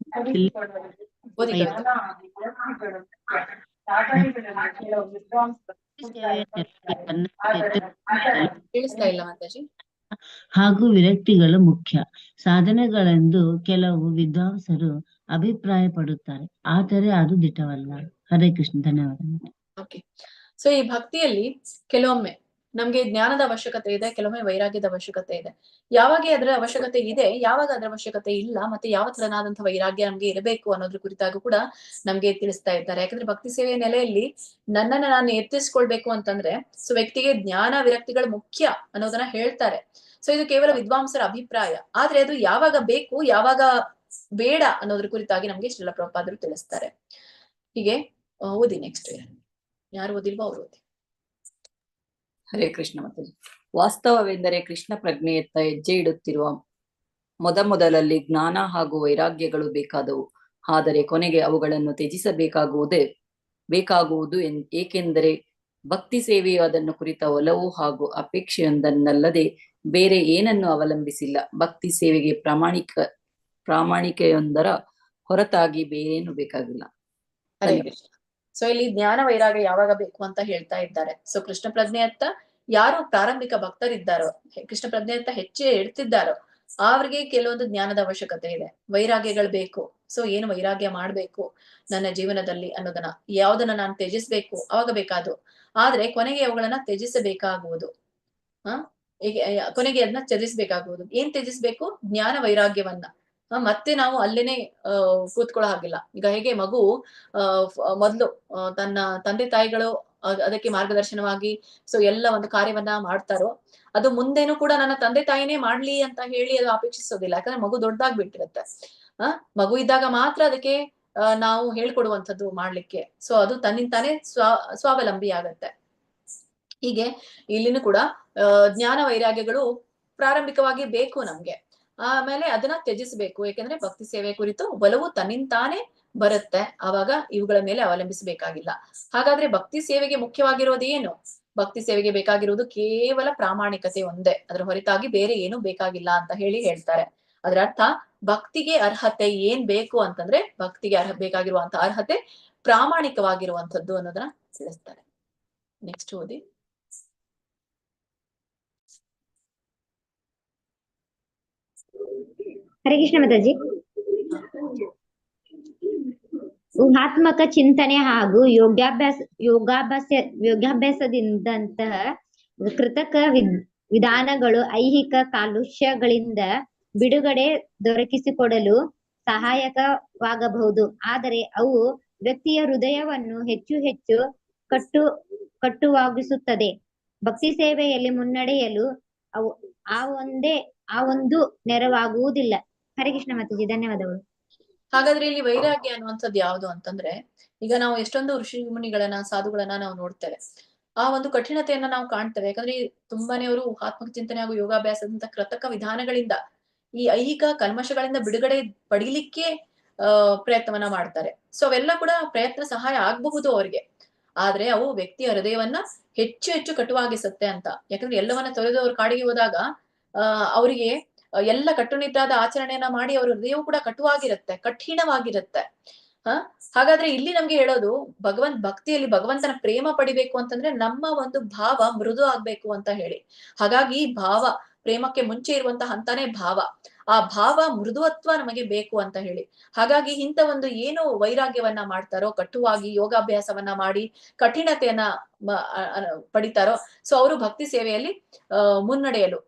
ಓದಿ ಕವಿತಾ. ಕೇಳಿಸ್ತಾ ಇಲ್ಲ ಮಾತಾಜಿ. ಹಾಗೂ ವಿರಕ್ತಿಗಳು ಮುಖ್ಯ ಸಾಧನೆಗಳೆಂದು ಕೆಲವು ವಿದ್ವಾಂಸರು ಅಭಿಪ್ರಾಯ ಪಡುತ್ತಾರೆ, ಆದರೆ ಅದು ದಿಟವಲ್ಲ. ಹರೇ ಕೃಷ್ಣ, ಧನ್ಯವಾದಗಳು. ಓಕೆ. ಸೊ ಈ ಭಕ್ತಿಯಲ್ಲಿ ಕೆಲವೊಮ್ಮೆ ನಮ್ಗೆ ಜ್ಞಾನದ ಅವಶ್ಯಕತೆ ಇದೆ, ಕೆಲವೊಮ್ಮೆ ವೈರಾಗ್ಯದ ಅವಶ್ಯಕತೆ ಇದೆ. ಯಾವಾಗ ಅದರ ಅವಶ್ಯಕತೆ ಇದೆ, ಯಾವಾಗ ಅದರ ಅವಶ್ಯಕತೆ ಇಲ್ಲ, ಮತ್ತೆ ಯಾವ ತರನಾದಂತಹ ವೈರಾಗ್ಯ ನಮ್ಗೆ ಇರಬೇಕು ಅನ್ನೋದ್ರ ಕುರಿತಾಗೂ ಕೂಡ ನಮ್ಗೆ ತಿಳಿಸ್ತಾ ಇದ್ದಾರೆ. ಯಾಕಂದ್ರೆ ಭಕ್ತಿ ಸೇವೆಯ ನೆಲೆಯಲ್ಲಿ ನನ್ನನ್ನ ನಾನು ಎತ್ತಿಸ್ಕೊಳ್ಬೇಕು ಅಂತಂದ್ರೆ ಸೊ ವ್ಯಕ್ತಿಗೆ ಜ್ಞಾನ ವಿರಕ್ತಿಗಳು ಮುಖ್ಯ ಅನ್ನೋದನ್ನ ಹೇಳ್ತಾರೆ. ಸೊ ಇದು ಕೇವಲ ವಿದ್ವಾಂಸರ ಅಭಿಪ್ರಾಯ, ಆದ್ರೆ ಅದು ಯಾವಾಗ ಬೇಕು ಯಾವಾಗ ಬೇಡ ಅನ್ನೋದ್ರ ಕುರಿತಾಗಿ ನಮ್ಗೆ ಶ್ರೀಲ ಪ್ರಭುಪಾದರು ತಿಳಿಸ್ತಾರೆ. ಹೀಗೆ ಓದಿ. ನೆಕ್ಸ್ಟ್ ಯಾರು ಓದಿಲ್ವೋ ಅವ್ರು ಓದಿ. ಹರೇ ಕೃಷ್ಣ ಮಾತಾಜಿ. ವಾಸ್ತವವೆಂದರೆ ಕೃಷ್ಣ ಪ್ರಜ್ಞೆಯತ್ತ ಹೆಜ್ಜೆ ಇಡುತ್ತಿರುವ ಮೊದಲಲ್ಲಿ ಜ್ಞಾನ ಹಾಗೂ ವೈರಾಗ್ಯಗಳು ಬೇಕಾದವು. ಆದರೆ ಕೊನೆಗೆ ಅವುಗಳನ್ನು ಬೇಕಾಗುವುದು ಏಕೆಂದರೆ ಭಕ್ತಿ ಸೇವೆಯು ಅದನ್ನು ಕುರಿತ ಒಲವು ಹಾಗೂ ಅಪೇಕ್ಷೆಯೊಂದನ್ನಲ್ಲದೆ ಬೇರೆ ಏನನ್ನು ಅವಲಂಬಿಸಿಲ್ಲ. ಭಕ್ತಿ ಸೇವೆಗೆ ಪ್ರಾಮಾಣಿಕೆಯೊಂದರ ಹೊರತಾಗಿ ಬೇರೇನು ಬೇಕಾಗಿಲ್ಲ. ಹರೇ ಕೃಷ್ಣ. ಸೊ ಇಲ್ಲಿ ಜ್ಞಾನ ವೈರಾಗ್ಯ ಯಾವಾಗ ಬೇಕು ಅಂತ ಹೇಳ್ತಾ ಇದ್ದಾರೆ. ಸೊ ಕೃಷ್ಣ ಪ್ರಜ್ಞೆಯತ್ತ ಯಾರು ಪ್ರಾರಂಭಿಕ ಭಕ್ತರಿದ್ದಾರೋ, ಕೃಷ್ಣ ಪ್ರಜ್ಞೆಯತ್ತ ಹೆಚ್ಚು ಇಡ್ತಿದ್ದಾರೋ ಅವ್ರಿಗೆ ಕೆಲವೊಂದು ಜ್ಞಾನದ ಅವಶ್ಯಕತೆ ಇದೆ, ವೈರಾಗ್ಯಗಳು ಬೇಕು. ಸೊ ಏನು ವೈರಾಗ್ಯ ಮಾಡ್ಬೇಕು ನನ್ನ ಜೀವನದಲ್ಲಿ ಅನ್ನೋದನ್ನ, ಯಾವ್ದನ್ನ ನಾನು ತ್ಯಜಿಸ್ಬೇಕು ಅವಾಗ ಬೇಕಾದು. ಆದ್ರೆ ಕೊನೆಗೆ ಅವುಗಳನ್ನ ತ್ಯಜಿಸಬೇಕಾಗುವುದು. ಕೊನೆಗೆ ಅದನ್ನ ತ್ಯಜಿಸ್ಬೇಕಾಗುವುದು. ಏನ್ ತ್ಯಜಿಸ್ಬೇಕು? ಜ್ಞಾನ ವೈರಾಗ್ಯವನ್ನ. ಮತ್ತೆ ನಾವು ಅಲ್ಲೇನೆ ಕೂತ್ಕೊಳ್ಳೋ ಹಾಗಿಲ್ಲ. ಈಗ ಹೇಗೆ ಮಗು ಮೊದ್ಲು ತನ್ನ ತಂದೆ ತಾಯಿಗಳು ಅದಕ್ಕೆ ಮಾರ್ಗದರ್ಶನವಾಗಿ ಸೊ ಎಲ್ಲ ಒಂದು ಕಾರ್ಯವನ್ನ ಮಾಡ್ತಾರೋ, ಅದು ಮುಂದೇನು ಕೂಡ ನನ್ನ ತಂದೆ ತಾಯಿನೇ ಮಾಡ್ಲಿ ಅಂತ ಹೇಳಿ ಅದು ಅಪೇಕ್ಷಿಸೋದಿಲ್ಲ. ಯಾಕಂದ್ರೆ ಮಗು ದೊಡ್ಡದಾಗ್ಬಿಟ್ಟಿರುತ್ತೆ. ಮಗು ಇದ್ದಾಗ ಮಾತ್ರ ಅದಕ್ಕೆ ನಾವು ಹೇಳ್ಕೊಡುವಂಥದ್ದು ಮಾಡ್ಲಿಕ್ಕೆ. ಸೊ ಅದು ತನ್ನಿಂತಾನೇ ಸ್ವಾವಲಂಬಿ ಆಗತ್ತೆ. ಹೀಗೆ ಇಲ್ಲಿನೂ ಕೂಡ ಜ್ಞಾನ ವೈರಾಗ್ಯಗಳು ಪ್ರಾರಂಭಿಕವಾಗಿ ಬೇಕು ನಮ್ಗೆ. ಆಮೇಲೆ ಅದನ್ನ ತ್ಯಜಿಸಬೇಕು. ಯಾಕಂದ್ರೆ ಭಕ್ತಿ ಸೇವೆ ಕುರಿತು ಒಲವು ತನ್ನಿಂತಾನೇ ಬರುತ್ತೆ, ಆವಾಗ ಇವುಗಳ ಮೇಲೆ ಅವಲಂಬಿಸಬೇಕಾಗಿಲ್ಲ. ಹಾಗಾದ್ರೆ ಭಕ್ತಿ ಸೇವೆಗೆ ಮುಖ್ಯವಾಗಿರೋದು ಏನು? ಭಕ್ತಿ ಸೇವೆಗೆ ಬೇಕಾಗಿರುವುದು ಕೇವಲ ಪ್ರಾಮಾಣಿಕತೆ ಒಂದೇ, ಅದರ ಹೊರತಾಗಿ ಬೇರೆ ಏನು ಬೇಕಾಗಿಲ್ಲ ಅಂತ ಹೇಳ್ತಾರೆ. ಅದರ ಅರ್ಥ ಭಕ್ತಿಗೆ ಅರ್ಹತೆ ಏನ್ ಬೇಕು ಅಂತಂದ್ರೆ ಭಕ್ತಿಗೆ ಬೇಕಾಗಿರುವಂತ ಅರ್ಹತೆ ಪ್ರಾಮಾಣಿಕವಾಗಿರುವಂತದ್ದು ಅನ್ನೋದನ್ನ ತಿಳಿಸ್ತಾರೆ. ನೆಕ್ಸ್ಟ್ ಓದಿ. ಹರೇ ಕೃಷ್ಣ ಮಾತಾಜಿ. ಊಹಾತ್ಮಕ ಚಿಂತನೆ ಹಾಗೂ ಯೋಗಾಭ್ಯಾಸದಿಂದಂತಹ ಕೃತಕ ವಿಧಾನಗಳು ಐಹಿಕ ಕಾಲುಷ್ಯಗಳಿಂದ ಬಿಡುಗಡೆ ದೊರಕಿಸಿಕೊಡಲು ಸಹಾಯಕವಾಗಬಹುದು. ಆದರೆ ಅವು ವ್ಯಕ್ತಿಯ ಹೃದಯವನ್ನು ಹೆಚ್ಚು ಹೆಚ್ಚು ಕಟ್ಟುವಾಗಿಸುತ್ತದೆ. ಭಕ್ತಿ ಸೇವೆಯಲ್ಲಿ ಮುನ್ನಡೆಯಲು ಆ ಒಂದು ನೆರವಾಗುವುದಿಲ್ಲ. ಹರೇ ಕೃಷ್ಣ ಮಾತಾಜಿ, ಧನ್ಯವಾದಗಳು. ಹಾಗಾದ್ರೆ ಇಲ್ಲಿ ವೈರಾಗ್ಯ ಅನ್ನುವಂಥದ್ದು ಯಾವುದು ಅಂತಂದ್ರೆ, ಈಗ ನಾವು ಎಷ್ಟೊಂದು ಋಷಿ ಮುನಿಗಳನ್ನ ಸಾಧುಗಳನ್ನ ನಾವು ನೋಡ್ತೇವೆ, ಆ ಒಂದು ಕಠಿಣತೆಯನ್ನ ನಾವು ಕಾಣ್ತೇವೆ. ಯಾಕಂದ್ರೆ ತುಂಬಾನೇ ಅವರು ಆತ್ಮಕ ಚಿಂತನೆ ಹಾಗೂ ಯೋಗಾಭ್ಯಾಸದಂತ ಕೃತಕ ವಿಧಾನಗಳಿಂದ ಈ ಐಹಿಕ ಕಲ್ಮಶಗಳಿಂದ ಬಿಡುಗಡೆ ಪಡೀಲಿಕ್ಕೆ ಪ್ರಯತ್ನವನ್ನ ಮಾಡ್ತಾರೆ. ಸೊ ಅವೆಲ್ಲ ಕೂಡ ಪ್ರಯತ್ನ ಸಹಾಯ ಆಗಬಹುದು ಅವ್ರಿಗೆ, ಆದ್ರೆ ಅವು ವ್ಯಕ್ತಿಯ ಹೃದಯವನ್ನ ಹೆಚ್ಚು ಹೆಚ್ಚು ಕಟುವಾಗಿಸುತ್ತೆ ಅಂತ. ಯಾಕಂದ್ರೆ ಎಲ್ಲವನ್ನ ತೊರೆದು ಅವ್ರ ಕಾಡಿಗೆ ಹೋದಾಗ ಅವರಿಗೆ ಎಲ್ಲ ಕಟ್ಟುನಿಟ್ಟಾದ ಆಚರಣೆಯನ್ನ ಮಾಡಿ ಅವರ ಹೃದಯವು ಕೂಡ ಕಟುವಾಗಿರುತ್ತೆ, ಕಠಿಣವಾಗಿರುತ್ತೆ. ಹಾಗಾದ್ರೆ ಇಲ್ಲಿ ನಮ್ಗೆ ಹೇಳೋದು ಭಕ್ತಿಯಲ್ಲಿ ಭಗವಂತನ ಪ್ರೇಮ ಪಡಿಬೇಕು ಅಂತಂದ್ರೆ ನಮ್ಮ ಒಂದು ಭಾವ ಮೃದು ಆಗ್ಬೇಕು ಅಂತ ಹೇಳಿ. ಹಾಗಾಗಿ ಭಾವ ಪ್ರೇಮಕ್ಕೆ ಮುಂಚೆ ಇರುವಂತಹ ಹಂತಾನೆ ಭಾವ, ಆ ಭಾವ ಮೃದುವತ್ವ ನಮಗೆ ಬೇಕು ಅಂತ ಹೇಳಿ. ಹಾಗಾಗಿ ಇಂಥ ಒಂದು ಏನು ವೈರಾಗ್ಯವನ್ನ ಮಾಡ್ತಾರೋ, ಕಟುವಾಗಿ ಯೋಗಾಭ್ಯಾಸವನ್ನ ಮಾಡಿ ಕಠಿಣತೆಯನ್ನ ಪಡಿತಾರೋ, ಸೊ ಅವರು ಭಕ್ತಿ ಸೇವೆಯಲ್ಲಿ ಮುನ್ನಡೆಯಲು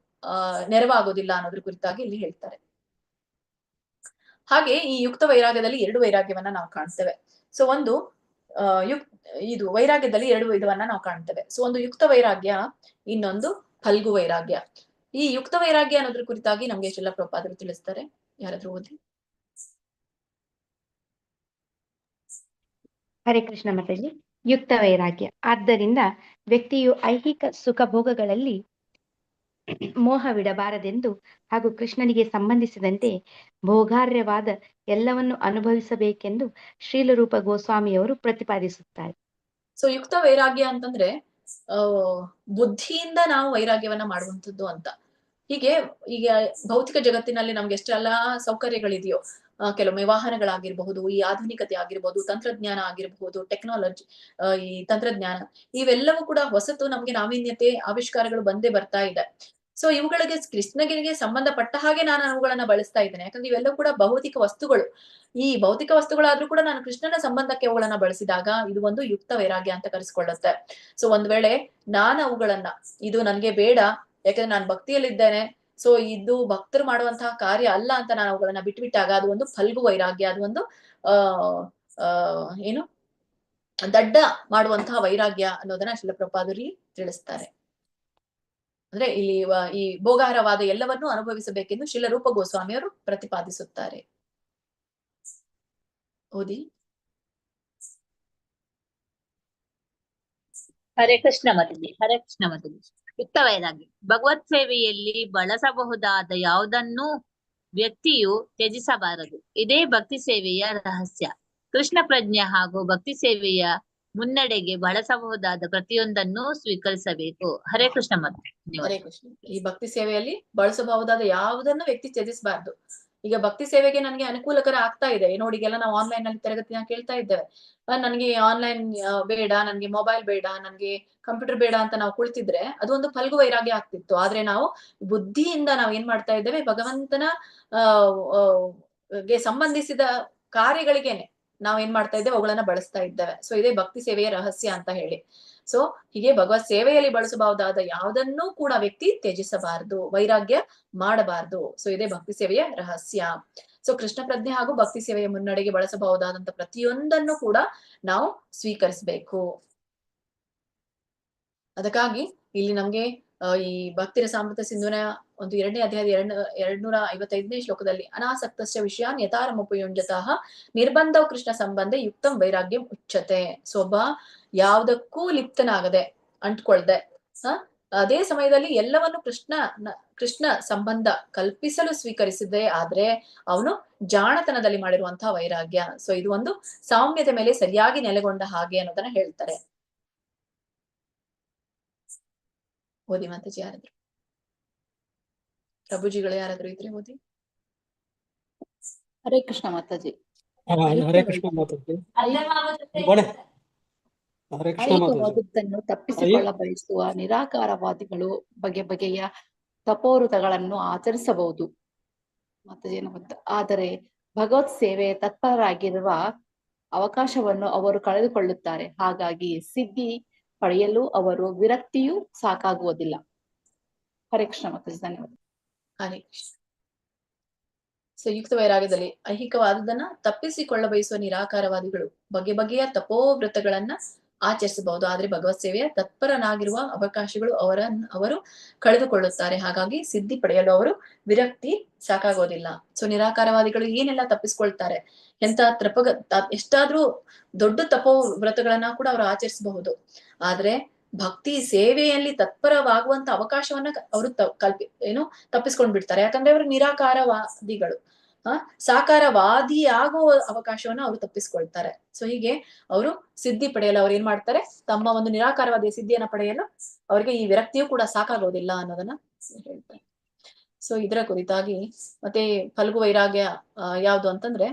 ನೆರವಾಗೋದಿಲ್ಲ ಅನ್ನೋದ್ರ ಕುರಿತಾಗಿ ಇಲ್ಲಿ ಹೇಳ್ತಾರೆ. ಹಾಗೆ ಈ ಯುಕ್ತ ವೈರಾಗ್ಯದಲ್ಲಿ 2 ವೈರಾಗ್ಯವನ್ನ ನಾವು ಕಾಣ್ತೇವೆ. ಸೊ ಒಂದು ಇದು ವೈರಾಗ್ಯದಲ್ಲಿ 2 ವಿಧವನ್ನ ನಾವು ಕಾಣ್ತೇವೆ. ಸೊ ಒಂದು ಯುಕ್ತ ವೈರಾಗ್ಯ, ಇನ್ನೊಂದು ಫಲ್ಗು ವೈರಾಗ್ಯ. ಈ ಯುಕ್ತ ವೈರಾಗ್ಯ ಅನ್ನೋದ್ರ ಕುರಿತಾಗಿ ನಮ್ಗೆ ಶ್ರೀಲ ಪ್ರಭುಪಾದರು ತಿಳಿಸ್ತಾರೆ. ಯಾರಾದ್ರೂ ಓದಿ. ಹರೇ ಕೃಷ್ಣ ಮಾತಾಜಿ. ಯುಕ್ತ ವೈರಾಗ್ಯ ಆದ್ದರಿಂದ ವ್ಯಕ್ತಿಯು ಐಹಿಕ ಸುಖ ಭೋಗಗಳಲ್ಲಿ ಮೋಹವಿಡಬಾರದೆಂದು ಹಾಗೂ ಕೃಷ್ಣನಿಗೆ ಸಂಬಂಧಿಸಿದಂತೆ ಭೋಗಾರ್ಯವಾದ ಎಲ್ಲವನ್ನು ಅನುಭವಿಸಬೇಕೆಂದು ಶ್ರೀಲರೂಪ ಗೋಸ್ವಾಮಿಯವರು ಪ್ರತಿಪಾದಿಸುತ್ತಾರೆ. ಸೊ ಯುಕ್ತ ವೈರಾಗ್ಯ ಅಂತಂದ್ರೆ ಬುದ್ಧಿಯಿಂದ ನಾವು ವೈರಾಗ್ಯವನ್ನ ಮಾಡುವಂಥದ್ದು ಅಂತ. ಹೀಗೆ ಈಗ ಭೌತಿಕ ಜಗತ್ತಿನಲ್ಲಿ ನಮ್ಗೆ ಎಷ್ಟೆಲ್ಲಾ ಸೌಕರ್ಯಗಳಿದೆಯೋ, ಕೆಲವೊಮ್ಮೆ ವಾಹನಗಳಾಗಿರ್ಬಹುದು, ಈ ಆಧುನಿಕತೆ ಆಗಿರ್ಬಹುದು, ತಂತ್ರಜ್ಞಾನ ಆಗಿರ್ಬಹುದು, ಟೆಕ್ನಾಲಜಿ, ಈ ತಂತ್ರಜ್ಞಾನ, ಇವೆಲ್ಲವೂ ಕೂಡ ಹೊಸತು, ನಮ್ಗೆ ನಾವೀನ್ಯತೆ ಆವಿಷ್ಕಾರಗಳು ಬಂದೇ ಬರ್ತಾ ಇದೆ. ಸೊ ಇವುಗಳಿಗೆ ಕೃಷ್ಣನಿಗೆ ಸಂಬಂಧಪಟ್ಟ ಹಾಗೆ ನಾನು ಅವುಗಳನ್ನ ಬಳಸ್ತಾ ಇದ್ದೇನೆ. ಯಾಕಂದ್ರೆ ಇವೆಲ್ಲವೂ ಕೂಡ ಭೌತಿಕ ವಸ್ತುಗಳು. ಈ ಭೌತಿಕ ವಸ್ತುಗಳಾದ್ರೂ ಕೂಡ ನಾನು ಕೃಷ್ಣನ ಸಂಬಂಧಕ್ಕೆ ಅವುಗಳನ್ನ ಬಳಸಿದಾಗ ಇದು ಒಂದು ಯುಕ್ತ ವೈರಾಗ್ಯ ಅಂತ ಕರೆಸ್ಕೊಳ್ಳುತ್ತೆ. ಸೊ ಒಂದ್ ವೇಳೆ ನಾನು ಅವುಗಳನ್ನ, ಇದು ನನ್ಗೆ ಬೇಡ ಯಾಕಂದ್ರೆ ನಾನು ಭಕ್ತಿಯಲ್ಲಿದ್ದೇನೆ, ಸೊ ಇದು ಭಕ್ತರು ಮಾಡುವಂತಹ ಕಾರ್ಯ ಅಲ್ಲ ಅಂತ ನಾನು ಅವುಗಳನ್ನ ಬಿಟ್ಬಿಟ್ಟಾಗ ಅದು ಒಂದು ಫಲ್ಗು ವೈರಾಗ್ಯ, ಅದು ಒಂದು ಏನು ದಡ್ಡ ಮಾಡುವಂತಹ ವೈರಾಗ್ಯ ಅನ್ನೋದನ್ನ ಶ್ರೀಲ ಪ್ರಭುಪಾದರು ತಿಳಿಸ್ತಾರೆ. ಅಂದ್ರೆ ಇಲ್ಲಿ ಈ ಭೋಗಾರವಾದ ಎಲ್ಲವನ್ನೂ ಅನುಭವಿಸಬೇಕೆಂದು ಶ್ರೀಲ ರೂಪ ಗೋಸ್ವಾಮಿಯವರು ಪ್ರತಿಪಾದಿಸುತ್ತಾರೆ. ಓದಿ. ಹರೇ ಕೃಷ್ಣ ಮತಲಿ. ಹರೇ ಕೃಷ್ಣ ಮತಲಿ. ಯುಕ್ತ ವೈರಾಗ್ಯ ಭಗವತ್ ಸೇವೆಯಲ್ಲಿ ಬಳಸಬಹುದಾದ ಯಾವುದನ್ನೂ ವ್ಯಕ್ತಿಯು ತ್ಯಜಿಸಬಾರದು. ಇದೇ ಭಕ್ತಿ ಸೇವೆಯ ರಹಸ್ಯ. ಕೃಷ್ಣ ಪ್ರಜ್ಞೆ ಹಾಗೂ ಭಕ್ತಿ ಸೇವೆಯ ಮುನ್ನಡೆಗೆ ಬಳಸಬಹುದಾದ ಪ್ರತಿಯೊಂದನ್ನು ಸ್ವೀಕರಿಸಬೇಕು. ಹರೇ ಕೃಷ್ಣ ಮತ. ಹರೇ ಕೃಷ್ಣ. ಈ ಭಕ್ತಿ ಸೇವೆಯಲ್ಲಿ ಬಳಸಬಹುದಾದ ಯಾವುದನ್ನು ವ್ಯಕ್ತಿ ತ್ಯಜಿಸಬಾರ್ದು. ಈಗ ಭಕ್ತಿ ಸೇವೆಗೆ ನನ್ಗೆ ಅನುಕೂಲಕರ ಆಗ್ತಾ ಇದೆ ನೋಡಿ, ಈಗೆಲ್ಲ ನಾವು ಆನ್ಲೈನ್ ನಲ್ಲಿ ತರಗತಿನ ಕೇಳ್ತಾ ಇದ್ದೇವೆ. ನನ್ಗೆ ಆನ್ಲೈನ್ ಬೇಡ, ನನ್ಗೆ ಮೊಬೈಲ್ ಬೇಡ, ನನ್ಗೆ ಕಂಪ್ಯೂಟರ್ ಬೇಡ ಅಂತ ನಾವು ಕುಳಿತಿದ್ರೆ ಅದು ಒಂದು ಫಲ್ಗು ವೈರಾಗ್ಯ ಆಗ್ತಿತ್ತು. ಆದ್ರೆ ನಾವು ಬುದ್ಧಿಯಿಂದ ನಾವು ಏನ್ ಮಾಡ್ತಾ ಇದ್ದೇವೆ, ಭಗವಂತನ ಗೆ ಸಂಬಂಧಿಸಿದ ಕಾರ್ಯಗಳಿಗೇನೆ ನಾವ್ ಏನ್ ಮಾಡ್ತಾ ಇದ್ದೇವೆ, ಅವುಗಳನ್ನ ಬಳಸ್ತಾ ಇದ್ದೇವೆ. ಸೊ ಇದೇ ಭಕ್ತಿ ಸೇವೆಯ ರಹಸ್ಯ ಅಂತ ಹೇಳಿ. ಸೊ ಹೀಗೆ ಭಗವತ್ ಸೇವೆಯಲ್ಲಿ ಬಳಸಬಹುದಾದ ಯಾವುದನ್ನೂ ಕೂಡ ವ್ಯಕ್ತಿ ತ್ಯಜಿಸಬಾರದು, ವೈರಾಗ್ಯ ಮಾಡಬಾರದು. ಸೊ ಇದೇ ಭಕ್ತಿ ಸೇವೆಯ ರಹಸ್ಯ. ಸೊ ಕೃಷ್ಣ ಪ್ರಜ್ಞೆ ಹಾಗೂ ಭಕ್ತಿ ಸೇವೆಯ ಮುನ್ನಡೆಗೆ ಬಳಸಬಹುದಾದಂತ ಪ್ರತಿಯೊಂದನ್ನು ಕೂಡ ನಾವು ಸ್ವೀಕರಿಸಬೇಕು. ಅದಕ್ಕಾಗಿ ಇಲ್ಲಿ ನಮ್ಗೆ ಈ ಭಕ್ತಿ ರಸಾಮೃತ ಸಿಂಧುವಿನ ಒಂದು 2ನೇ ಅಧ್ಯಾಯದ 255ನೇ ಶ್ಲೋಕದಲ್ಲಿ ಅನಾಸಕ್ತಸ್ಯ ವಿಷಯಾನ್ ಯಥಾರಮುಪಯುಂಜತಃ ನಿರ್ಬಂಧವ್ ಕೃಷ್ಣ ಸಂಬಂಧ ಯುಕ್ತಂ ವೈರಾಗ್ಯಂ ಉಚ್ಯತೆ. ಸೊ ಒಬ್ಬ ಯಾವುದಕ್ಕೂ ಲಿಪ್ತನಾಗದೆ, ಅಂಟ್ಕೊಳ್ದೆ, ಅದೇ ಸಮಯದಲ್ಲಿ ಎಲ್ಲವನ್ನು ಕೃಷ್ಣ ಸಂಬಂಧ ಕಲ್ಪಿಸಲು ಸ್ವೀಕರಿಸಿದ್ದೇ ಆದ್ರೆ ಅವನು ಜಾಣತನದಲ್ಲಿ ಮಾಡಿರುವಂತಹ ವೈರಾಗ್ಯ. ಸೊ ಇದು ಒಂದು ಸಾಮ್ಯತೆ ಮೇಲೆ ಸರಿಯಾಗಿ ನೆಲೆಗೊಂಡ ಹಾಗೆ ಅನ್ನೋದನ್ನ ಹೇಳ್ತಾರೆ. ಓದಿ ಮಾತಾಜಿ. ಯಾರಾದ್ರು ಪ್ರಭುಜಿಗಳು ಯಾರಾದ್ರೂ ಇದ್ರೆ ಓದಿ. ಹರೇ ಕೃಷ್ಣ ಮಾತಾಜಿ. ಹರೇ ಕೃಷ್ಣ ಮಾತಾಜಿ. ಐಹಿಕವಾದದ್ದನ್ನು ತಪ್ಪಿಸಿಕೊಳ್ಳ ಬಯಸುವ ನಿರಾಕಾರವಾದಿಗಳು ಬಗೆ ಬಗೆಯ ತಪೋವೃತಗಳನ್ನು ಆಚರಿಸಬಹುದು ಆದರೆ ಭಗವತ್ ಸೇವೆ ತತ್ಪರರಾಗಿರುವ ಅವಕಾಶವನ್ನು ಅವರು ಕಳೆದುಕೊಳ್ಳುತ್ತಾರೆ. ಹಾಗಾಗಿ ಸಿದ್ಧಿ ಪಡೆಯಲು ಅವರು ವಿರಕ್ತಿಯೂ ಸಾಕಾಗುವುದಿಲ್ಲ. ಹರೇ ಕೃಷ್ಣ ಮಾತಾಜಿ. ಧನ್ಯವಾದ. ಹರೇ ಕೃಷ್ಣ. ಸೊ ಯುಕ್ತ ವೈರಾಗ್ಯದಲ್ಲಿ ಐಹಿಕವಾದದನ್ನ ತಪ್ಪಿಸಿಕೊಳ್ಳ ಬಯಸುವ ನಿರಾಕಾರವಾದಿಗಳು ಬಗೆ ಬಗೆಯ ತಪೋವ್ರತಗಳನ್ನ ಆಚರಿಸಬಹುದು, ಆದ್ರೆ ಭಗವತ್ ಸೇವೆಯ ತತ್ಪರನಾಗಿರುವ ಅವಕಾಶಗಳು ಅವರು ಕಳೆದುಕೊಳ್ಳುತ್ತಾರೆ. ಹಾಗಾಗಿ ಸಿದ್ಧಿ ಪಡೆಯಲು ಅವರು ವಿರಕ್ತಿ ಸಾಕಾಗೋದಿಲ್ಲ. ಸೊ ನಿರಾಕಾರವಾದಿಗಳು ಏನೆಲ್ಲ ತಪ್ಪಿಸ್ಕೊಳ್ತಾರೆ, ಎಷ್ಟಾದ್ರೂ ದೊಡ್ಡ ತಪೋ ವ್ರತಗಳನ್ನ ಕೂಡ ಅವರು ಆಚರಿಸಬಹುದು, ಆದ್ರೆ ಭಕ್ತಿ ಸೇವೆಯಲ್ಲಿ ತತ್ಪರವಾಗುವಂತ ಅವಕಾಶವನ್ನ ಅವರು ತಪ್ಪಿಸ್ಕೊಂಡ್ ಬಿಡ್ತಾರೆ. ಯಾಕಂದ್ರೆ ಅವರು ನಿರಾಕಾರವಾದಿಗಳು. ಸಾಕಾರವಾದಿಯಾಗುವ ಅವಕಾಶವನ್ನ ಅವರು ತಪ್ಪಿಸ್ಕೊಳ್ತಾರೆ. ಸೊ ಹೀಗೆ ಅವರು ಸಿದ್ಧಿ ಪಡೆಯಲು ಅವ್ರು ಏನ್ ಮಾಡ್ತಾರೆ, ತಮ್ಮ ಒಂದು ನಿರಾಕಾರವಾದಿಯ ಸಿದ್ಧಿಯನ್ನ ಪಡೆಯಲು ಅವರಿಗೆ ಈ ವಿರಕ್ತಿಯೂ ಕೂಡ ಸಾಕಾಗೋದಿಲ್ಲ ಅನ್ನೋದನ್ನ ಹೇಳ್ತಾರೆ. ಸೊ ಇದರ ಕುರಿತಾಗಿ ಮತ್ತೆ ಫಲ್ಗು ವೈರಾಗ್ಯ ಯಾವುದು ಅಂತಂದ್ರೆ,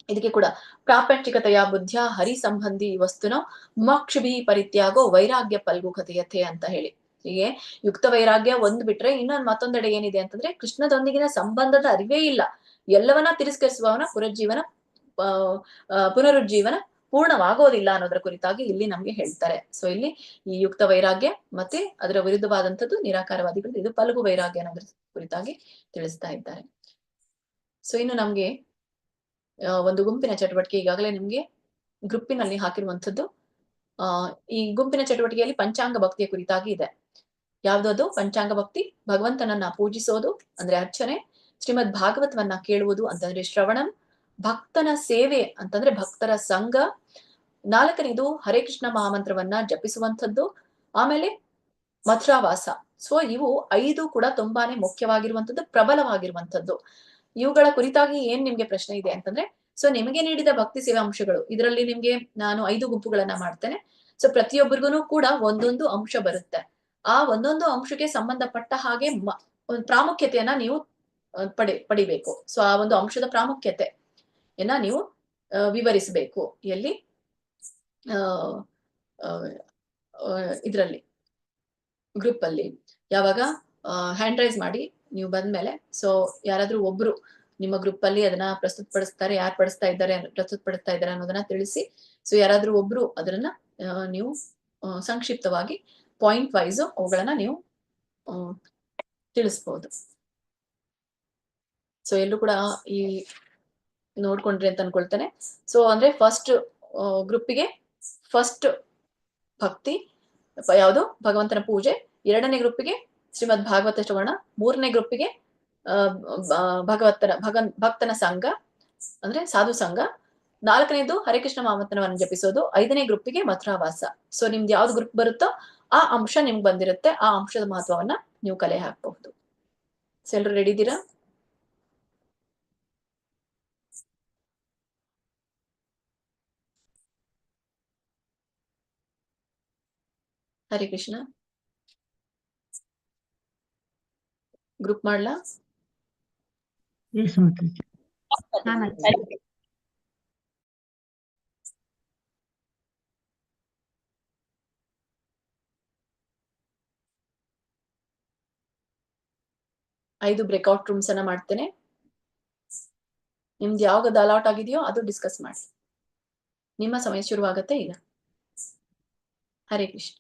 ಇದಕ್ಕೆ ಕೂಡ ಪ್ರಾಪಂಚಿಕತೆಯ ಬುದ್ಧಿಯ ಹರಿ ಸಂಬಂಧಿ ವಸ್ತುನ ಮೋಕ್ಷಭಿ ಪರಿತ್ಯಾಗೋ ವೈರಾಗ್ಯ ಫಲ್ಗು ಕಥೆಯತೆ ಅಂತ ಹೇಳಿ. ಹೀಗೆ ಯುಕ್ತ ವೈರಾಗ್ಯ ಒಂದ್ ಬಿಟ್ರೆ ಇನ್ನೊಂದು ಮತ್ತೊಂದೆಡೆ ಏನಿದೆ ಅಂತಂದ್ರೆ, ಕೃಷ್ಣದೊಂದಿಗಿನ ಸಂಬಂಧದ ಅರಿವೇ ಇಲ್ಲ, ಎಲ್ಲವನ್ನ ತಿರಸ್ಕರಿಸುವವನ ಪುನರುಜ್ಜೀವನ ಪೂರ್ಣವಾಗೋದಿಲ್ಲ ಅನ್ನೋದರ ಕುರಿತಾಗಿ ಇಲ್ಲಿ ನಮ್ಗೆ ಹೇಳ್ತಾರೆ. ಸೊ ಇಲ್ಲಿ ಈ ಯುಕ್ತ ವೈರಾಗ್ಯ ಮತ್ತೆ ಅದರ ವಿರುದ್ಧವಾದಂಥದ್ದು ನಿರಾಕಾರವಾದಿಗಳು, ಇದು ಫಲ್ಗು ವೈರಾಗ್ಯ ಅನ್ನೋದ್ರ ಕುರಿತಾಗಿ ತಿಳಿಸ್ತಾ ಇದ್ದಾರೆ. ಸೊ ಇನ್ನು ನಮ್ಗೆ ಒಂದು ಗುಂಪಿನ ಚಟುವಟಿಕೆ ಈಗಾಗಲೇ ನಿಮ್ಗೆ ಗ್ರೂಪಿನಲ್ಲಿ ಹಾಕಿರುವಂಥದ್ದು. ಈ ಗುಂಪಿನ ಚಟುವಟಿಕೆಯಲ್ಲಿ ಪಂಚಾಂಗ ಭಕ್ತಿಯ ಕುರಿತಾಗಿ ಇದೆ. ಯಾವ್ದದು ಪಂಚಾಂಗ ಭಕ್ತಿ? ಭಗವಂತನನ್ನ ಪೂಜಿಸೋದು ಅಂದ್ರೆ ಅರ್ಚನೆ, ಶ್ರೀಮದ್ ಭಾಗವತವನ್ನ ಕೇಳುವುದು ಅಂತಂದ್ರೆ ಶ್ರವಣಂ, ಭಕ್ತನ ಸೇವೆ ಅಂತಂದ್ರೆ ಭಕ್ತರ ಸಂಘ, 4ನೇದು ಹರೇ ಕೃಷ್ಣ ಮಹಾಮಂತ್ರವನ್ನ ಜಪಿಸುವಂಥದ್ದು, ಆಮೇಲೆ ಮಥುರಾವಾಸ. ಸೊ ಇವು 5 ಕೂಡ ತುಂಬಾನೇ ಮುಖ್ಯವಾಗಿರುವಂತದ್ದು, ಪ್ರಬಲವಾಗಿರುವಂತದ್ದು. ಇವುಗಳ ಕುರಿತಾಗಿ ಏನ್ ನಿಮ್ಗೆ ಪ್ರಶ್ನೆ ಇದೆ ಅಂತಂದ್ರೆ, ಸೊ ನಿಮಗೆ ನೀಡಿದ ಭಕ್ತಿ ಸೇವಾ ಅಂಶಗಳು, ಇದರಲ್ಲಿ ನಿಮ್ಗೆ ನಾನು 5 ಗುಂಪುಗಳನ್ನ ಮಾಡ್ತೇನೆ. ಸೊ ಪ್ರತಿಯೊಬ್ಬರಿಗೂ ಕೂಡ ಒಂದೊಂದು ಅಂಶ ಬರುತ್ತೆ. ಆ ಒಂದೊಂದು ಅಂಶಕ್ಕೆ ಸಂಬಂಧಪಟ್ಟ ಹಾಗೆ ಒಂದು ಪ್ರಾಮುಖ್ಯತೆಯನ್ನ ನೀವು ಪಡಿಬೇಕು. ಸೊ ಆ ಒಂದು ಅಂಶದ ಪ್ರಾಮುಖ್ಯತೆಯನ್ನ ನೀವು ವಿವರಿಸಬೇಕು. ಎಲ್ಲಿ ಇದ್ರಲ್ಲಿ ಗ್ರೂಪ್ ಅಲ್ಲಿ ಯಾವಾಗ ಹ್ಯಾಂಡ್ ರೈಸ್ ಮಾಡಿ ನೀವು ಬಂದ್ಮೇಲೆ, ಸೊ ಯಾರಾದ್ರೂ ಒಬ್ರು ನಿಮ್ಮ ಗ್ರೂಪ್ ಅಲ್ಲಿ ಅದನ್ನ ಪ್ರಸ್ತುತಪಡಿಸ್ತಾರೆ, ಯಾರು ಪ್ರಸ್ತುತಪಡಿಸ್ತಾ ಇದ್ದಾರೆ ಅನ್ನೋದನ್ನ ತಿಳಿಸಿ. ಸೊ ಯಾರಾದ್ರೂ ಒಬ್ರು ಅದನ್ನ ನೀವು ಸಂಕ್ಷಿಪ್ತವಾಗಿ ಪಾಯಿಂಟ್ ವೈಸ್ ಅವುಗಳನ್ನ ನೀವು ತಿಳಿಸ್ಬೋದು. ಸೊ ಎಲ್ಲರೂ ಕೂಡ ಈ ನೋಡ್ಕೊಂಡ್ರಿ ಅಂತ ಅನ್ಕೊಳ್ತೇನೆ. ಸೊ ಅಂದ್ರೆ ಫಸ್ಟ್ ಗ್ರೂಪಿಗೆ ಫಸ್ಟ್ ಭಕ್ತಿ ಯಾವುದು, ಭಗವಂತನ ಪೂಜೆ. 2ನೇ ಗ್ರೂಪಿಗೆ ಶ್ರೀಮದ್ ಭಾಗವತ ಶ್ರವಣ. 3ನೇ ಗ್ರೂಪಿಗೆ ಭಕ್ತನ ಸಂಘ ಅಂದ್ರೆ ಸಾಧು ಸಂಘ. 4ನೇದು ಹರೇ ಕೃಷ್ಣ ಮಹಾಮಂತ್ರವನ್ನು ಜಪಿಸೋದು. 5ನೇ ಗ್ರೂಪಿಗೆ ಮಥುರಾವಾಸ. ಸೊ ನಿಮ್ದು ಯಾವ್ದು ಗ್ರೂಪ್ ಬರುತ್ತೋ ಆ ಅಂಶ ನಿಮ್ಗೆ ಬಂದಿರುತ್ತೆ. ಆ ಅಂಶದ ಮಹತ್ವವನ್ನ ನೀವು ಕಲೆ ಹಾಕಬಹುದು. ಸೊ ಎಲ್ರು ರೆಡಿ ಇದ್ದೀರಾ? ಹರೇ ಕೃಷ್ಣ. ಗ್ರೂಪ್ ಮಾಡ್ಲಾ? ಎಸ್ ಮಾತಾಜಿ. ಹಾ ಮಾತಾಜಿ. 5 ಬ್ರೇಕ್ಔಟ್ ರೂಮ್ಸ್ ಅನ್ನ ಮಾಡ್ತೇನೆ. ನಿಮ್ದು ಯಾವಾಗ ಅಲಾಟ್ ಆಗಿದೆಯೋ ಅದು ಡಿಸ್ಕಸ್ ಮಾಡಿ. ನಿಮ್ಮ ಸಮಯ ಶುರುವಾಗತ್ತೆ ಈಗ. ಹರೇ ಕೃಷ್ಣ.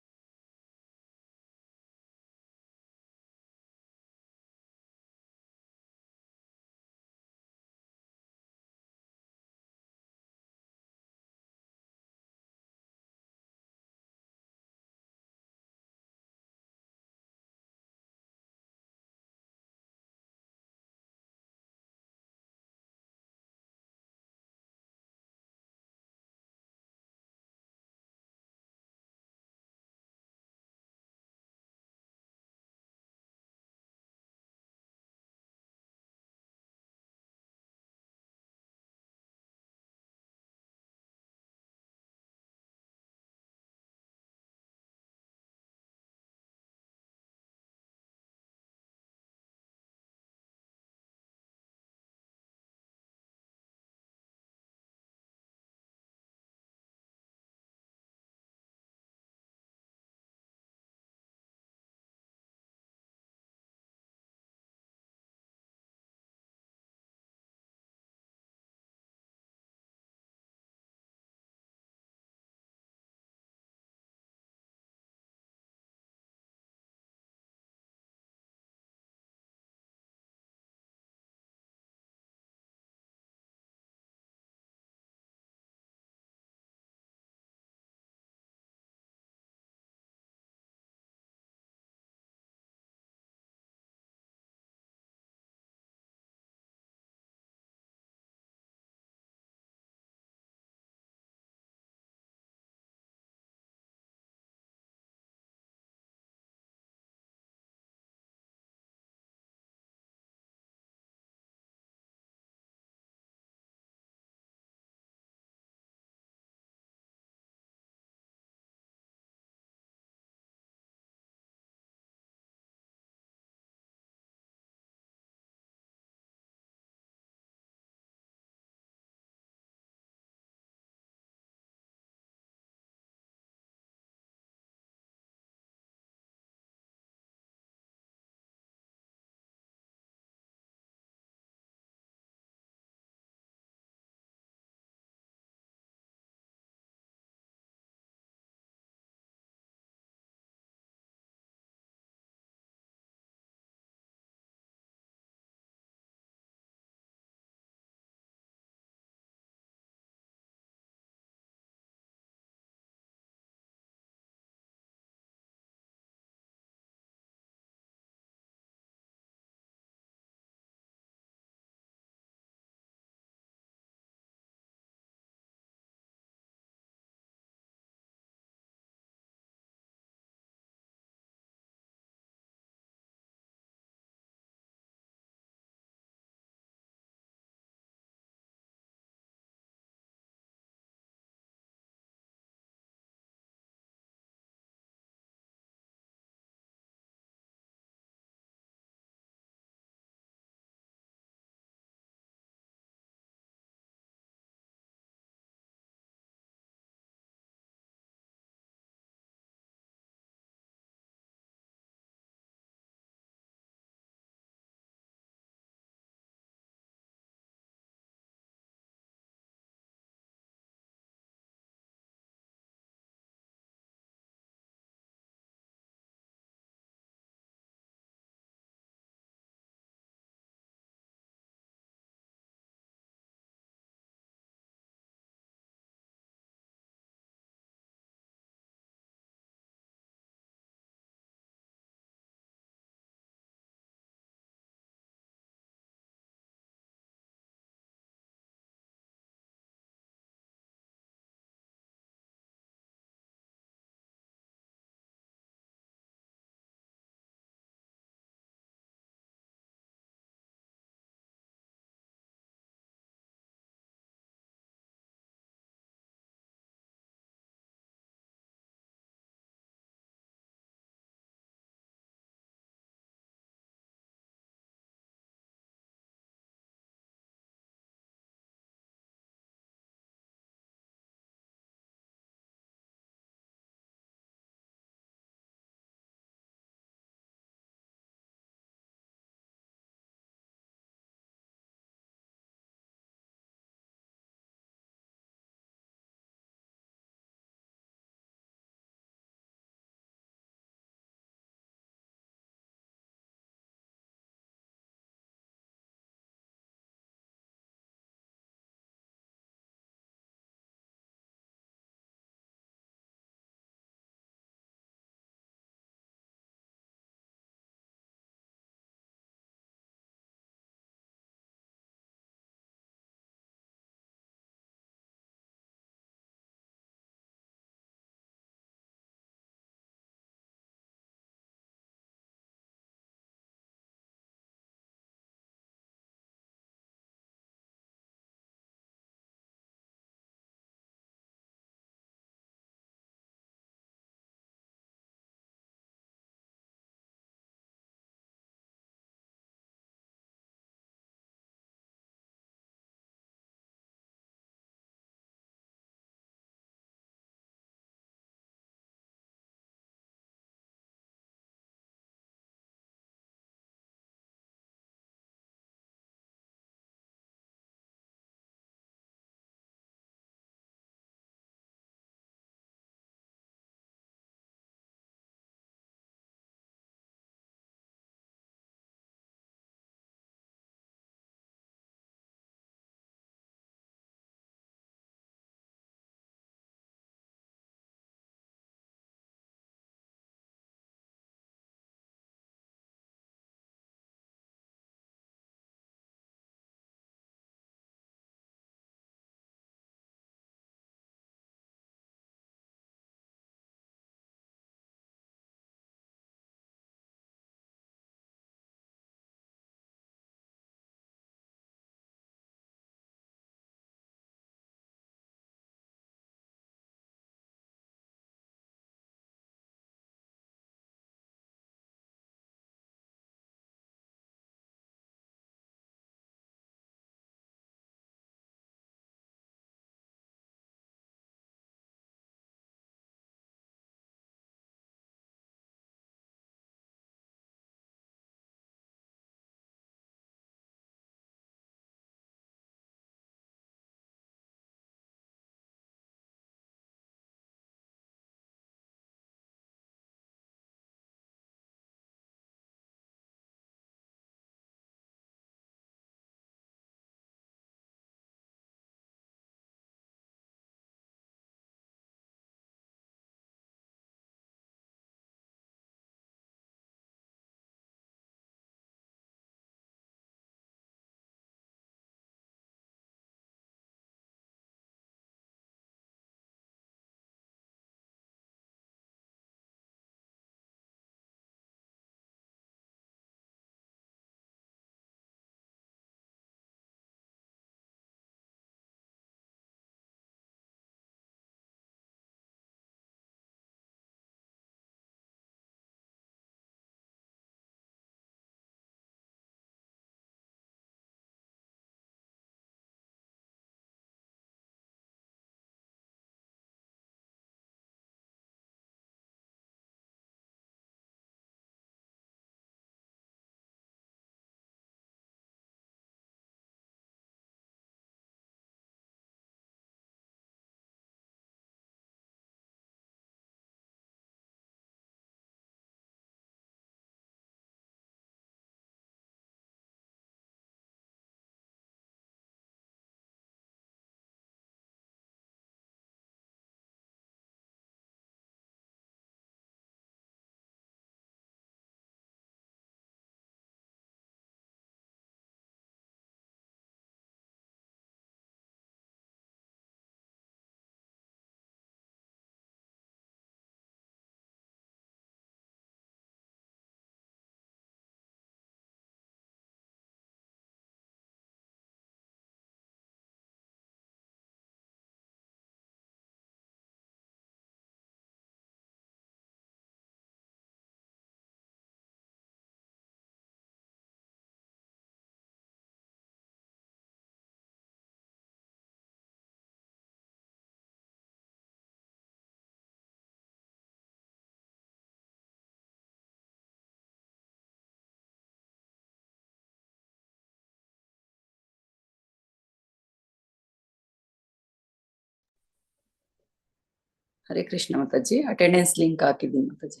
ಹರೇ ಕೃಷ್ಣ ಮಾತಾಜಿ. ಅಟೆಂಡೆನ್ಸ್ ಲಿಂಕ್ ಹಾಕಿದ್ದೀನಿ ಮಾತಾಜಿ.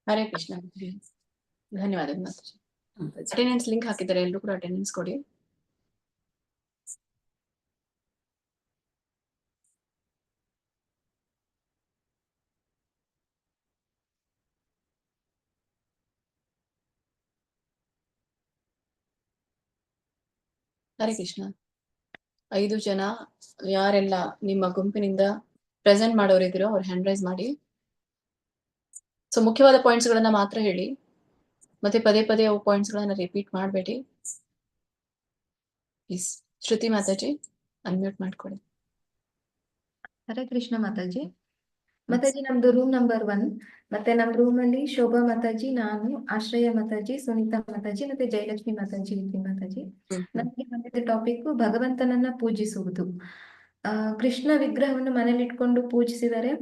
ಹರೇ ಕೃಷ್ಣ. ಧನ್ಯವಾದಗಳು ಮಾತಾಜಿ. ಅಟೆಂಡೆನ್ಸ್ ಲಿಂಕ್ ಹಾಕಿದ್ದಾರೆ, ಎಲ್ಲರೂ ಕೂಡ ಅಟೆಂಡೆನ್ಸ್ ಕೊಡಿ. ಹರೇ ಕೃಷ್ಣ. 5 ಜನ ಯಾರೆಲ್ಲ ನಿಮ್ಮ ಗುಂಪಿನಿಂದ ಪ್ರೆಸೆಂಟ್ ಮಾಡೋರಿದ್ದೀರೋ ಅವ್ರು ಹ್ಯಾಂಡ್ ರೈಸ್ ಮಾಡಿ. ಸೊ ಮುಖ್ಯವಾದ ಪಾಯಿಂಟ್ಸ್ ಗಳನ್ನ ಮಾತ್ರ ಹೇಳಿ, ಮತ್ತೆ ಪದೇ ಪದೇ ಅವು ಪಾಯಿಂಟ್ಸ್ ಗಳನ್ನ ರಿಪೀಟ್ ಮಾಡಬೇಡಿ. ಪ್ಲೀಸ್. ಶ್ರುತಿ ಮಾತಾಜಿ ಅನ್ಮ್ಯೂಟ್ ಮಾಡ್ಕೊಳ್ಳಿ. ಹರೇ ಕೃಷ್ಣ ಮಾತಾಜಿ. ಮಾತಾಜಿ, ನಮ್ದು ರೂಮ್ ನಂಬರ್ 1. ಮತ್ತೆ ನಮ್ ರೂಮ್ ಅಲ್ಲಿ ಶೋಭಾ ಮಾತಾಜಿ, ನಾನು, ಆಶ್ರಯ ಮಾತಾಜಿ, ಸುನೀತಾ ಮಾತಾಜಿ, ಮತ್ತೆ ಜಯಲಕ್ಷ್ಮಿ ಮಾತಾಜಿ ಇದ್ವಿ ಮಾತಾಜಿ. ನಮ್ಗೆ ಬಂದಿದ್ದ ಟಾಪಿಕ್ ಭಗವಂತನನ್ನ ಪೂಜಿಸುವುದು. ಕೃಷ್ಣ ವಿಗ್ರಹವನ್ನು ಮನೇಲಿ ಇಟ್ಕೊಂಡು ಪೂಜಿಸಿದರೆ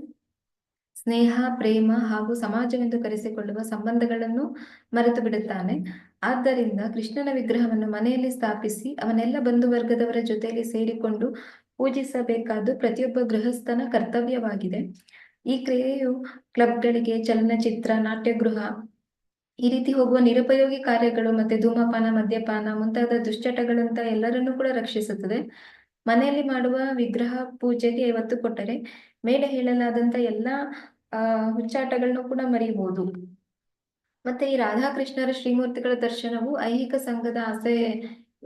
ಸ್ನೇಹ, ಪ್ರೇಮ ಹಾಗೂ ಸಮಾಜವೆಂದು ಕರೆಸಿಕೊಳ್ಳುವ ಸಂಬಂಧಗಳನ್ನು ಮರೆತು ಬಿಡುತ್ತಾನೆ. ಆದ್ದರಿಂದ ಕೃಷ್ಣನ ವಿಗ್ರಹವನ್ನು ಮನೆಯಲ್ಲಿ ಸ್ಥಾಪಿಸಿ ಅವನೆಲ್ಲ ಬಂಧು ವರ್ಗದವರ ಜೊತೆಯಲ್ಲಿ ಸೇರಿಕೊಂಡು ಪೂಜಿಸಬೇಕಾದ್ದು ಪ್ರತಿಯೊಬ್ಬ ಗೃಹಸ್ಥನ ಕರ್ತವ್ಯವಾಗಿದೆ. ಈ ಕ್ರಿಯೆಯು ಕ್ಲಬ್ಗಳಿಗೆ, ಚಲನಚಿತ್ರ, ನಾಟ್ಯಗೃಹ ಈ ರೀತಿ ಹೋಗುವ ನಿರುಪಯೋಗಿ ಕಾರ್ಯಗಳು ಮತ್ತೆ ಧೂಮಪಾನ, ಮದ್ಯಪಾನ ಮುಂತಾದ ದುಶ್ಚಟಗಳಂತ ಎಲ್ಲರನ್ನೂ ಕೂಡ ರಕ್ಷಿಸುತ್ತದೆ. ಮನೆಯಲ್ಲಿ ಮಾಡುವ ವಿಗ್ರಹ ಪೂಜೆಗೆ ಒತ್ತು ಕೊಟ್ಟರೆ ಮೇಲೆ ಹೇಳಲಾದಂತ ಎಲ್ಲಾ ಹುಚ್ಚಾಟಗಳನ್ನು ಕೂಡ ಮರೆಯಬಹುದು. ಮತ್ತೆ ಈ ರಾಧಾಕೃಷ್ಣರ ಶ್ರೀಮೂರ್ತಿಗಳ ದರ್ಶನವು ಐಹಿಕ ಸಂಘದ ಆಸೆ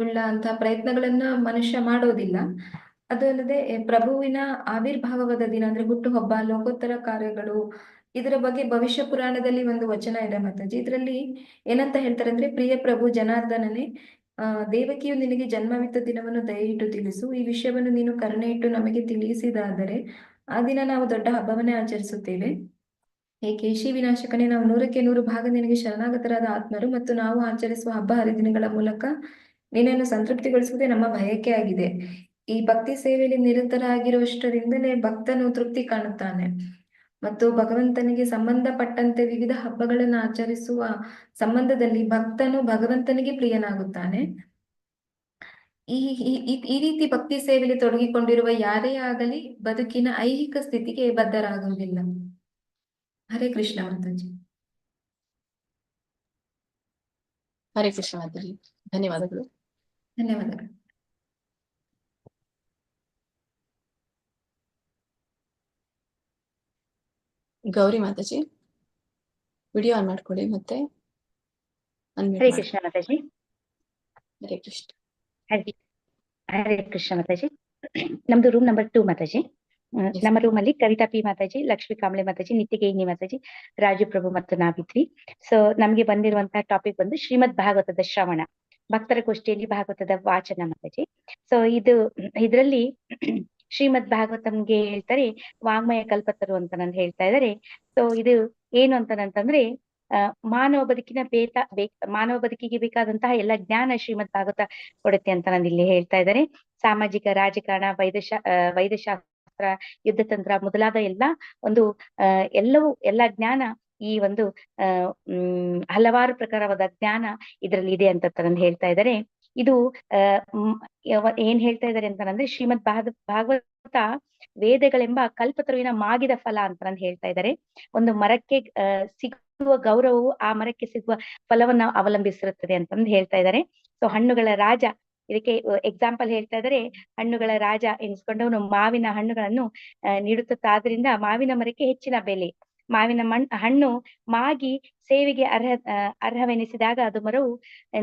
ಉಳ್ಳ ಅಂತ ಪ್ರಯತ್ನಗಳನ್ನ ಮನುಷ್ಯ ಮಾಡೋದಿಲ್ಲ. ಅದಲ್ಲದೆ ಪ್ರಭುವಿನ ಆವಿರ್ಭಾವವಾದ ದಿನ ಅಂದ್ರೆ ಹುಟ್ಟುಹಬ್ಬ, ಲೋಕೋತ್ತರ ಕಾರ್ಯಗಳು, ಇದರ ಬಗ್ಗೆ ಭವಿಷ್ಯ ಪುರಾಣದಲ್ಲಿ ಒಂದು ವಚನ ಇದೆ ಮಾತಾಜಿ. ಇದರಲ್ಲಿ ಏನಂತ ಹೇಳ್ತಾರೆ ಅಂದ್ರೆ, ಪ್ರಿಯ ಪ್ರಭು ಜನಾರ್ದನನೇ, ದೇವಕಿಯು ನಿನಗೆ ಜನ್ಮವಿದ್ದ ದಿನವನ್ನು ದಯವಿಟ್ಟು ತಿಳಿಸು. ಈ ವಿಷಯವನ್ನು ನೀನು ಕರುಣೆ ಇಟ್ಟು ನಮಗೆ ತಿಳಿಸಿದಾದರೆ ಆ ದಿನ ನಾವು ದೊಡ್ಡ ಹಬ್ಬವನ್ನೇ ಆಚರಿಸುತ್ತೇವೆ. ಹೇ ಕೇಶಿ ವಿನಾಶಕನೇ, ನಾವು 100ಕ್ಕೆ 100 ಭಾಗ ನಿನಗೆ ಶರಣಾಗತರಾದ ಆತ್ಮರು ಮತ್ತು ನಾವು ಆಚರಿಸುವ ಹಬ್ಬ ಹರಿದಿನಗಳ ಮೂಲಕ ನಿನ್ನನ್ನು ಸಂತೃಪ್ತಿಗೊಳಿಸುವುದೇ ನಮ್ಮ ಬಯಕೆ ಆಗಿದೆ. ಈ ಭಕ್ತಿ ಸೇವೆಯಲ್ಲಿ ನಿರತರಾಗಿರುವಷ್ಟರಿಂದಲೇ ಭಕ್ತನು ತೃಪ್ತಿ ಕಾಣುತ್ತಾನೆ ಮತ್ತು ಭಗವಂತನಿಗೆ ಸಂಬಂಧಪಟ್ಟಂತೆ ವಿವಿಧ ಹಬ್ಬಗಳನ್ನು ಆಚರಿಸುವ ಸಂಬಂಧದಲ್ಲಿ ಭಕ್ತನು ಭಗವಂತನಿಗೆ ಪ್ರಿಯನಾಗುತ್ತಾನೆ. ಈ ರೀತಿ ಭಕ್ತಿ ಸೇವೆಯಲ್ಲಿ ತೊಡಗಿಕೊಂಡಿರುವ ಯಾರೇ ಆಗಲಿ ಬದುಕಿನ ಐಹಿಕ ಸ್ಥಿತಿಗೆ ಬದ್ಧರಾಗುವುದಿಲ್ಲ. ಹರೇ ಕೃಷ್ಣ ಮಾತಾಜಿ. ಹರೇ ಕೃಷ್ಣ ಮಾತಾಜಿ. ಧನ್ಯವಾದಗಳು. ಧನ್ಯವಾದಗಳು. ಗೌರಿ ಮಾತಾಜಿ ವಿಡಿಯೋ ಆನ್ ಮಾಡ್ಕೊಳ್ಳಿ ಮತ್ತೆ ಹರೇ ಕೃಷ್ಣ ಮಾತಾಜಿ. ಹರೇ ಕೃಷ್ಣ. ಹರೇ ಕೃಷ್ಣ ಮಾತಾಜಿ. ನಮ್ದು ರೂಮ್ ನಂಬರ್ 2 ಮಾತಾಜಿ. ನಮ್ಮ ರೂಮ್ ಅಲ್ಲಿ ಕವಿತಾ ಪಿ ಮಾತಾಜಿ, ಲಕ್ಷ್ಮೀ ಕಾಂಬ್ಳೆ ಮಾತಾಜಿ, ನಿತ್ಯಗೇಹಿನಿ ಮಾತಾಜಿ, ರಾಜು ಪ್ರಭು ಮತ್ತು ನಾವಿದ್ವಿ. ಸೊ ನಮ್ಗೆ ಬಂದಿರುವಂತಹ ಟಾಪಿಕ್ ಬಂದು ಶ್ರೀಮದ್ ಭಾಗವತದ ಶ್ರವಣ, ಭಕ್ತರ ಗೋಷ್ಠಿಯಲ್ಲಿ ಭಾಗವತದ ವಾಚನ ಮಾತಾಜಿ. ಸೊ ಇದರಲ್ಲಿ ಶ್ರೀಮದ್ ಭಾಗವತಂಗೆ ಹೇಳ್ತಾರೆ ವಾಂಗ್ಮಯ ಕಲ್ಪತರು ಅಂತ ನಾನು ಹೇಳ್ತಾ ಇದ್ದಾರೆ. ಸೊ ಇದು ಏನು ಅಂತಂದ್ರೆ ಮಾನವ ಬದುಕಿಗೆ ಬೇಕಾದಂತಹ ಎಲ್ಲ ಜ್ಞಾನ ಶ್ರೀಮದ್ ಭಾಗವತ ಕೊಡುತ್ತೆ ಅಂತ ನಾನು ಇಲ್ಲಿ ಹೇಳ್ತಾ ಇದ್ದಾರೆ. ಸಾಮಾಜಿಕ, ರಾಜಕಾರಣ, ವೈದ್ಯಶಾಸ್ತ್ರ, ಯುದ್ಧತಂತ್ರ ಮೊದಲಾದ ಎಲ್ಲ ಜ್ಞಾನ ಈ ಒಂದು ಹಲವಾರು ಪ್ರಕಾರವಾದ ಜ್ಞಾನ ಇದರಲ್ಲಿ ಇದೆ ಅಂತ ನಾನು ಹೇಳ್ತಾ ಇದ್ದಾರೆ. ಇದು ಏನ್ ಹೇಳ್ತಾ ಇದ್ದಾರೆ ಅಂತಂದ್ರೆ ಶ್ರೀಮದ್ ಭಾಗವತ ವೇದಗಳೆಂಬ ಕಲ್ಪತರುವಿನ ಮಾಗಿದ ಫಲ ಅಂತ ನಾನು ಹೇಳ್ತಾ ಇದ್ದಾರೆ. ಒಂದು ಮರಕ್ಕೆ ಸಿಗುವ ಗೌರವವು ಆ ಮರಕ್ಕೆ ಸಿಗುವ ಫಲವನ್ನ ಅವಲಂಬಿಸಿರುತ್ತದೆ ಅಂತಂದು ಹೇಳ್ತಾ ಇದ್ದಾರೆ. ಸೊ ಹಣ್ಣುಗಳ ರಾಜ, ಇದಕ್ಕೆ ಎಕ್ಸಾಂಪಲ್ ಹೇಳ್ತಾ ಇದ್ದಾರೆ. ಹಣ್ಣುಗಳ ರಾಜ ಎನಿಸ್ಕೊಂಡವನು ಮಾವಿನ ಹಣ್ಣುಗಳನ್ನು ನೀಡುತ್ತಾದ್ರಿಂದ ಮಾವಿನ ಮರಕ್ಕೆ ಹೆಚ್ಚಿನ ಬೆಲೆ. ಮಾವಿನ ಹಣ್ಣು ಮಾಗಿ ಸೇವೆಗೆ ಅರ್ಹವೆನಿಸಿದಾಗ ಅದು ಮರವು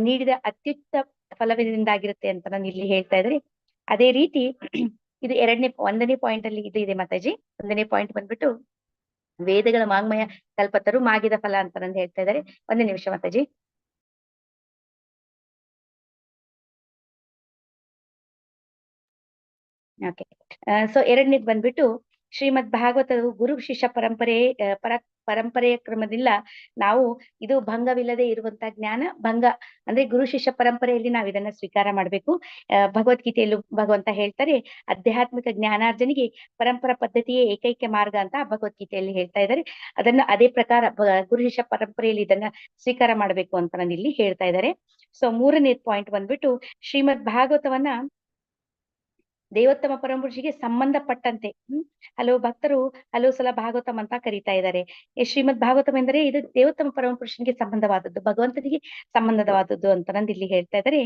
ನೀಡಿದ ಅತ್ಯುತ್ತಮ ಫಲವಿನಿಂದಾಗಿರುತ್ತೆ ಅಂತ ನಾನು ಇಲ್ಲಿ ಹೇಳ್ತಾ ಇದ್ದಾರೆ. ಅದೇ ರೀತಿ ಇದು 1ನೇ ಪಾಯಿಂಟ್ ಅಲ್ಲಿ ಇದು ಇದೆ ಮಾತಾಜಿ. 1ನೇ ಪಾಯಿಂಟ್ ಬಂದ್ಬಿಟ್ಟು ವೇದಗಳ ವಾಂಗ್ಮಯ ಕಲ್ಪತರು ಮಾಗಿದ ಫಲ ಅಂತ ನಾನು ಹೇಳ್ತಾ ಇದ್ದಾರೆ. 1 ನಿಮಿಷ ಮಾತಾಜಿ. ಓಕೆ. ಸೊ 2ನೇದು ಬಂದ್ಬಿಟ್ಟು ಶ್ರೀಮದ್ ಭಾಗವತವು ಗುರು ಶಿಷ್ಯ ಪರಂಪರೆಯ ಕ್ರಮದಿಂದ ನಾವು ಇದು ಭಂಗವಿಲ್ಲದೆ ಇರುವಂತಹ ಜ್ಞಾನ. ಭಂಗ ಅಂದ್ರೆ ಗುರು ಶಿಷ್ಯ ಪರಂಪರೆಯಲ್ಲಿ ನಾವು ಇದನ್ನ ಸ್ವೀಕಾರ ಮಾಡ್ಬೇಕು. ಭಗವದ್ಗೀತೆಯಲ್ಲೂ ಭಗವಂತ ಹೇಳ್ತಾರೆ ಆಧ್ಯಾತ್ಮಿಕ ಜ್ಞಾನಾರ್ಜನೆಗೆ ಪರಂಪರಾ ಪದ್ಧತಿಯೇ ಏಕೈಕ ಮಾರ್ಗ ಅಂತ ಭಗವದ್ಗೀತೆಯಲ್ಲಿ ಹೇಳ್ತಾ ಇದ್ದಾರೆ. ಅದನ್ನ ಅದೇ ಪ್ರಕಾರ ಗುರು ಶಿಷ್ಯ ಪರಂಪರೆಯಲ್ಲಿ ಇದನ್ನ ಸ್ವೀಕಾರ ಮಾಡ್ಬೇಕು ಅಂತ ನಾನು ಇಲ್ಲಿ ಹೇಳ್ತಾ ಇದ್ದಾರೆ. ಸೊ 3ನೇ ಪಾಯಿಂಟ್ ಬಂದ್ಬಿಟ್ಟು ಶ್ರೀಮದ್ ಭಾಗವತವನ್ನ ದೇವೋತ್ತಮ ಪರಮಪುರುಷಿಗೆ ಸಂಬಂಧಪಟ್ಟಂತೆ ಹಲವು ಭಕ್ತರು ಹಲವು ಸಲ ಭಾಗವತಂ ಅಂತ ಕರೀತಾ ಇದ್ದಾರೆ. ಶ್ರೀಮದ್ ಭಾಗವತಂ ಎಂದರೆ ಇದು ದೇವೋತ್ತಮ ಪರಮಪುರುಷನಿಗೆ ಸಂಬಂಧವಾದದ್ದು, ಭಗವಂತನಿಗೆ ಸಂಬಂಧವಾದದ್ದು ಅಂತ ನಂದು ಇಲ್ಲಿ ಹೇಳ್ತಾ ಇದ್ದಾರೆ.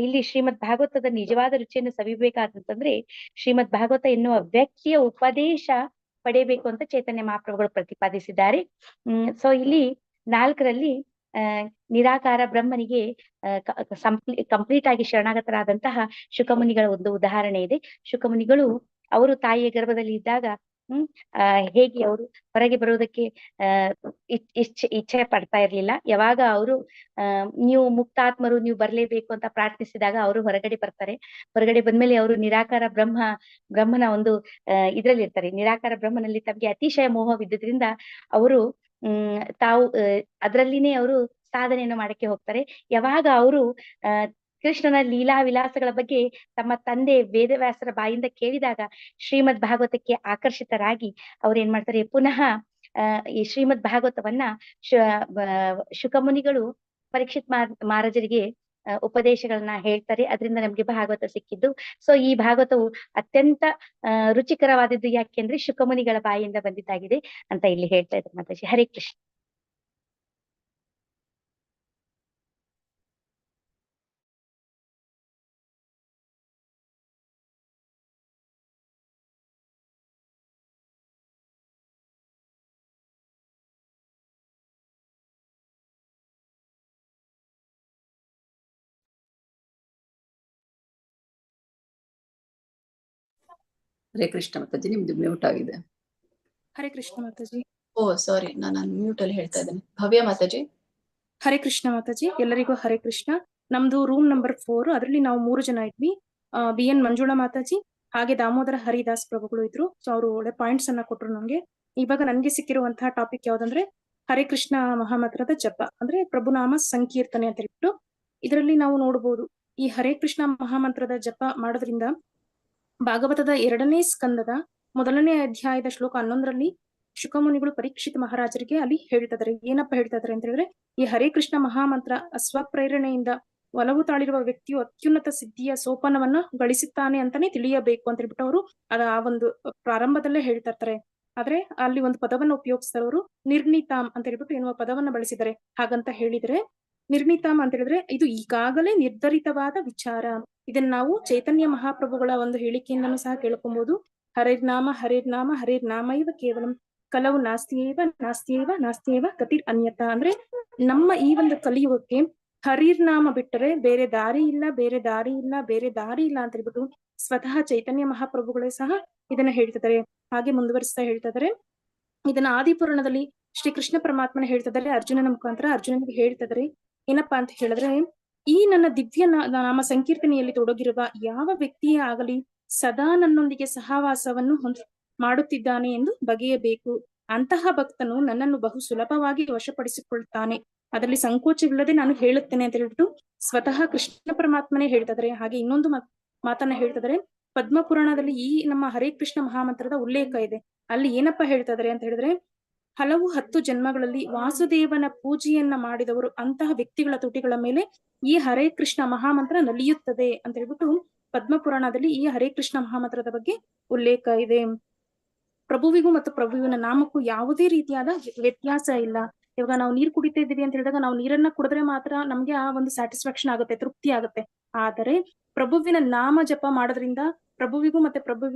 ಇಲ್ಲಿ ಶ್ರೀಮದ್ ಭಾಗವತದ ನಿಜವಾದ ರುಚಿಯನ್ನು ಸವಿಬೇಕಾದಂತಂದ್ರೆ ಶ್ರೀಮದ್ ಭಾಗವತ ಎನ್ನುವ ವ್ಯಕ್ತಿಯ ಉಪದೇಶ ಪಡೆಯಬೇಕು ಅಂತ ಚೈತನ್ಯ ಮಹಾಪ್ರಭುಗಳು ಪ್ರತಿಪಾದಿಸಿದ್ದಾರೆ. ಸೊ ಇಲ್ಲಿ 4ರಲ್ಲಿ ನಿರಾಕಾರ ಬ್ರಹ್ಮನಿಗೆ ಕಂಪ್ಲೀಟ್ ಆಗಿ ಶರಣಾಗತರಾದಂತಹ ಶುಕಮುನಿಗಳ ಒಂದು ಉದಾಹರಣೆ ಇದೆ. ಶುಕಮುನಿಗಳು ಅವರು ತಾಯಿಯ ಗರ್ಭದಲ್ಲಿ ಇದ್ದಾಗ ಹೇಗೆ ಅವರು ಹೊರಗೆ ಬರುವುದಕ್ಕೆ ಇಚ್ಛೆ ಪಡ್ತಾ ಇರ್ಲಿಲ್ಲ. ಯಾವಾಗ ಅವರು ನೀವು ಮುಕ್ತಾತ್ಮರು, ನೀವು ಬರ್ಲೇಬೇಕು ಅಂತ ಪ್ರಾರ್ಥಿಸಿದಾಗ ಅವರು ಹೊರಗಡೆ ಬರ್ತಾರೆ. ಹೊರಗಡೆ ಬಂದ್ಮೇಲೆ ಅವರು ನಿರಾಕಾರ ಬ್ರಹ್ಮನ ಒಂದು ಇದ್ರಲ್ಲಿ ಇರ್ತಾರೆ. ನಿರಾಕಾರ ಬ್ರಹ್ಮನಲ್ಲಿ ತಮಗೆ ಅತಿಶಯ ಮೋಹವಿದ್ದುದ್ರಿಂದ ಅವರು ತಾವು ಅದರಲ್ಲಿನೇ ಅವರು ಸಾಧನೆಯನ್ನು ಮಾಡಕ್ಕೆ ಹೋಗ್ತಾರೆ. ಯಾವಾಗ ಅವರು ಕೃಷ್ಣನ ಲೀಲಾ ವಿಲಾಸಗಳ ಬಗ್ಗೆ ತಮ್ಮ ತಂದೆ ವೇದವ್ಯಾಸರ ಬಾಯಿಂದ ಕೇಳಿದಾಗ ಶ್ರೀಮದ್ ಭಾಗವತಕ್ಕೆ ಆಕರ್ಷಿತರಾಗಿ ಅವ್ರು ಏನ್ ಮಾಡ್ತಾರೆ, ಪುನಃ ಈ ಶ್ರೀಮದ್ ಭಾಗವತವನ್ನ ಶುಕಮುನಿಗಳು ಪರೀಕ್ಷಿತ್ ಮಹಾರಾಜರಿಗೆ ಉಪದೇಶಗಳನ್ನ ಹೇಳ್ತಾರೆ. ಅದರಿಂದ ನಮ್ಗೆ ಭಾಗವತ ಸಿಕ್ಕಿದ್ದು. ಸೊ ಈ ಭಾಗವತವು ಅತ್ಯಂತ ರುಚಿಕರವಾದದ್ದು ಯಾಕೆಂದ್ರೆ ಶುಕಮುನಿಗಳ ಬಾಯಿಯಿಂದ ಬಂದಿದ್ದಾಗಿದೆ ಅಂತ ಇಲ್ಲಿ ಹೇಳ್ತಾ ಇದ್ದಾರೆ ಮಾತಾಜಿ. ಹರೇ ಕೃಷ್ಣ. ಹರೇ ಕೃಷ್ಣ ಮಾತಾಜಿ, ನಿಮ್ದು ಮ್ಯೂಟ್ ಆಗಿದೆ. ಹರೇ ಕೃಷ್ಣ ಮಾತಾಜಿ. ಓ ಸಾರಿ, ನಾನು ಮ್ಯೂಟ್ ಅಲ್ಲಿ ಹೇಳ್ತಾ ಇದ್ದೇನೆ. ಭವ್ಯ ಮಾತಾಜಿ. ಹರೇ ಕೃಷ್ಣ ಮಾತಾಜಿ, ಎಲ್ಲರಿಗೂ ಹರೇ ಕೃಷ್ಣ. ನಮ್ದು ರೂಮ್ ನಂಬರ್ 4, ಅದರಲ್ಲಿ ನಾವು 3 ಜನ ಇದ್ವಿ. BN ಮಂಜುಳಾ ಮಾತಾಜಿ ಹಾಗೆ ದಾಮೋದರ ಹರಿದಾಸ್ ಪ್ರಭುಗಳು ಇದ್ರು. ಸೊ ಅವರು ಒಳ್ಳೆ ಪಾಯಿಂಟ್ಸ್ ಅನ್ನ ಕೊಟ್ರು ನಮ್ಗೆ. ಇವಾಗ ನನ್ಗೆ ಸಿಕ್ಕಿರುವಂತಹ ಟಾಪಿಕ್ ಯಾವ್ದಂದ್ರೆ ಹರೇ ಕೃಷ್ಣ ಮಹಾಮಂತ್ರದ ಜಪ, ಅಂದ್ರೆ ಪ್ರಭುನಾಮ ಸಂಕೀರ್ತನೆ ಅಂತ ಹೇಳ್ಬಿಟ್ಟು. ಇದರಲ್ಲಿ ನಾವು ನೋಡ್ಬೋದು, ಈ ಹರೇ ಕೃಷ್ಣ ಮಹಾಮಂತ್ರದ ಜಪ ಮಾಡೋದ್ರಿಂದ ಭಾಗವತದ 2ನೇ ಸ್ಕಂದದ 1ನೇ ಅಧ್ಯಾಯದ ಶ್ಲೋಕ 11ರಲ್ಲಿ ಶುಕಮುನಿಗಳು ಪರೀಕ್ಷಿತ್ ಮಹಾರಾಜರಿಗೆ ಅಲ್ಲಿ ಹೇಳ್ತಿದ್ದಾರೆ. ಏನಪ್ಪ ಹೇಳ್ತಾ ಇದಾರೆ ಅಂತ ಹೇಳಿದ್ರೆ, ಈ ಹರೇ ಕೃಷ್ಣ ಮಹಾಮಂತ್ರ ಸ್ವಪ್ರೇರಣೆಯಿಂದ ಒಲವು ತಾಳಿರುವ ವ್ಯಕ್ತಿಯು ಅತ್ಯುನ್ನತ ಸಿದ್ಧಿಯ ಸೋಪಾನವನ್ನ ಗಳಿಸುತ್ತಾನೆ ಅಂತಾನೆ ತಿಳಿಯಬೇಕು ಅಂತ ಹೇಳ್ಬಿಟ್ಟು ಅವರು ಆ ಒಂದು ಪ್ರಾರಂಭದಲ್ಲೇ ಹೇಳ್ತಾ ಇರ್ತಾರೆ. ಆದ್ರೆ ಅಲ್ಲಿ ಒಂದು ಪದವನ್ನ ಉಪಯೋಗಿಸ್ತಾರೆ ಅವರು, ನಿರ್ಣಿತಾಮ್ ಅಂತ ಹೇಳ್ಬಿಟ್ಟು ಎನ್ನುವ ಪದವನ್ನ ಬಳಸಿದ್ದಾರೆ. ಹಾಗಂತ ಹೇಳಿದ್ರೆ ನಿರ್ಣಿತಾಮ್ ಅಂತ ಹೇಳಿದ್ರೆ ಇದು ಈಗಾಗಲೇ ನಿರ್ಧರಿತವಾದ ವಿಚಾರ. ಇದನ್ನ ನಾವು ಚೈತನ್ಯ ಮಹಾಪ್ರಭುಗಳ ಒಂದು ಹೇಳಿಕೆಯಿಂದನೂ ಸಹ ಕೇಳ್ಕೊಬಹುದು. ಹರೇರ್ನಾಮ ಹರೇರ್ನಾಮ ಹರೇರ್ನಾಮ ಇವ ಕೇವಲಂ ಕಲವು ನಾಸ್ತಿಯೇವ ಗತಿರ್ ಅನ್ಯತ. ಅಂದ್ರೆ ನಮ್ಮ ಈ ಒಂದು ಕಲಿಯುಗಕ್ಕೆ ಹರಿರ್ನಾಮ ಬಿಟ್ಟರೆ ಬೇರೆ ದಾರಿ ಇಲ್ಲ ಅಂತ ಹೇಳ್ಬಿಟ್ಟು ಸ್ವತಃ ಚೈತನ್ಯ ಮಹಾಪ್ರಭುಗಳೇ ಸಹ ಇದನ್ನ ಹೇಳ್ತಿದ್ದಾರೆ. ಹಾಗೆ ಮುಂದುವರಿಸ್ತಾ ಹೇಳ್ತಾ ಇದಾರೆ, ಇದನ್ನ ಆದಿಪುರಾಣದಲ್ಲಿ ಶ್ರೀ ಕೃಷ್ಣ ಪರಮಾತ್ಮನ ಹೇಳ್ತಿದ್ದಾರೆ. ಅರ್ಜುನನ ಮುಖಾಂತರ ಅರ್ಜುನನಿಗೆ ಹೇಳ್ತಿದ್ದಾರೆ. ಏನಪ್ಪಾ ಅಂತ ಹೇಳಿದ್ರೆ, ಈ ನನ್ನ ದಿವ್ಯ ನಾಮ ಸಂಕೀರ್ತನೆಯಲ್ಲಿ ತೊಡಗಿರುವ ಯಾವ ವ್ಯಕ್ತಿಯೇ ಆಗಲಿ ಸದಾ ನನ್ನೊಂದಿಗೆ ಸಹವಾಸವನ್ನು ಮಾಡುತ್ತಿದ್ದಾನೆ ಎಂದು ಬಗೆಯಬೇಕು. ಅಂತಹ ಭಕ್ತನು ನನ್ನನ್ನು ಬಹು ಸುಲಭವಾಗಿ ವಶಪಡಿಸಿಕೊಳ್ತಾನೆ, ಅದರಲ್ಲಿ ಸಂಕೋಚವಿಲ್ಲದೆ ನಾನು ಹೇಳುತ್ತೇನೆ ಅಂತ ಹೇಳ್ಬಿಟ್ಟು ಸ್ವತಃ ಕೃಷ್ಣ ಪರಮಾತ್ಮನೇ ಹೇಳ್ತಿದ್ದಾರೆ. ಹಾಗೆ ಇನ್ನೊಂದು ಮಾತನ್ನ ಹೇಳ್ತಿದ್ದಾರೆ, ಪದ್ಮಪುರಾಣದಲ್ಲಿ ಈ ನಮ್ಮ ಹರೇ ಕೃಷ್ಣ ಮಹಾಮಂತ್ರದ ಉಲ್ಲೇಖ ಇದೆ. ಅಲ್ಲಿ ಏನಪ್ಪಾ ಹೇಳ್ತಾ ಇದಾರೆ ಅಂತ ಹೇಳಿದ್ರೆ, ಹಲವು 10 ಜನ್ಮಗಳಲ್ಲಿ ವಾಸುದೇವನ ಪೂಜೆಯನ್ನ ಮಾಡಿದವರು ಅಂತಹ ವ್ಯಕ್ತಿಗಳ ತುಟಿಗಳ ಮೇಲೆ ಈ ಹರೇ ಕೃಷ್ಣ ಮಹಾಮಂತ್ರ ನಲಿಯುತ್ತದೆ ಅಂತ ಹೇಳ್ಬಿಟ್ಟು ಪದ್ಮಪುರಾಣದಲ್ಲಿ ಈ ಹರೇ ಕೃಷ್ಣ ಮಹಾಮಂತ್ರದ ಬಗ್ಗೆ ಉಲ್ಲೇಖ ಇದೆ. ಪ್ರಭುವಿಗೂ ಮತ್ತು ಪ್ರಭುವಿನ ನಾಮಕ್ಕೂ ಯಾವುದೇ ರೀತಿಯಾದ ವ್ಯತ್ಯಾಸ ಇಲ್ಲ. ಇವಾಗ ನಾವು ನೀರು ಕುಡಿತಾ ಇದ್ದೀವಿ ಅಂತ ಹೇಳಿದಾಗ ನಾವು ನೀರನ್ನ ಕುಡಿದ್ರೆ ಮಾತ್ರ ನಮ್ಗೆ ಆ ಒಂದು ಸ್ಯಾಟಿಸ್ಫ್ಯಾಕ್ಷನ್ ಆಗುತ್ತೆ, ತೃಪ್ತಿ ಆಗುತ್ತೆ. ಆದರೆ ಪ್ರಭುವಿನ ನಾಮ ಜಪ ಮಾಡೋದ್ರಿಂದ ಪ್ರಭುವಿಗೂ ಮತ್ತೆ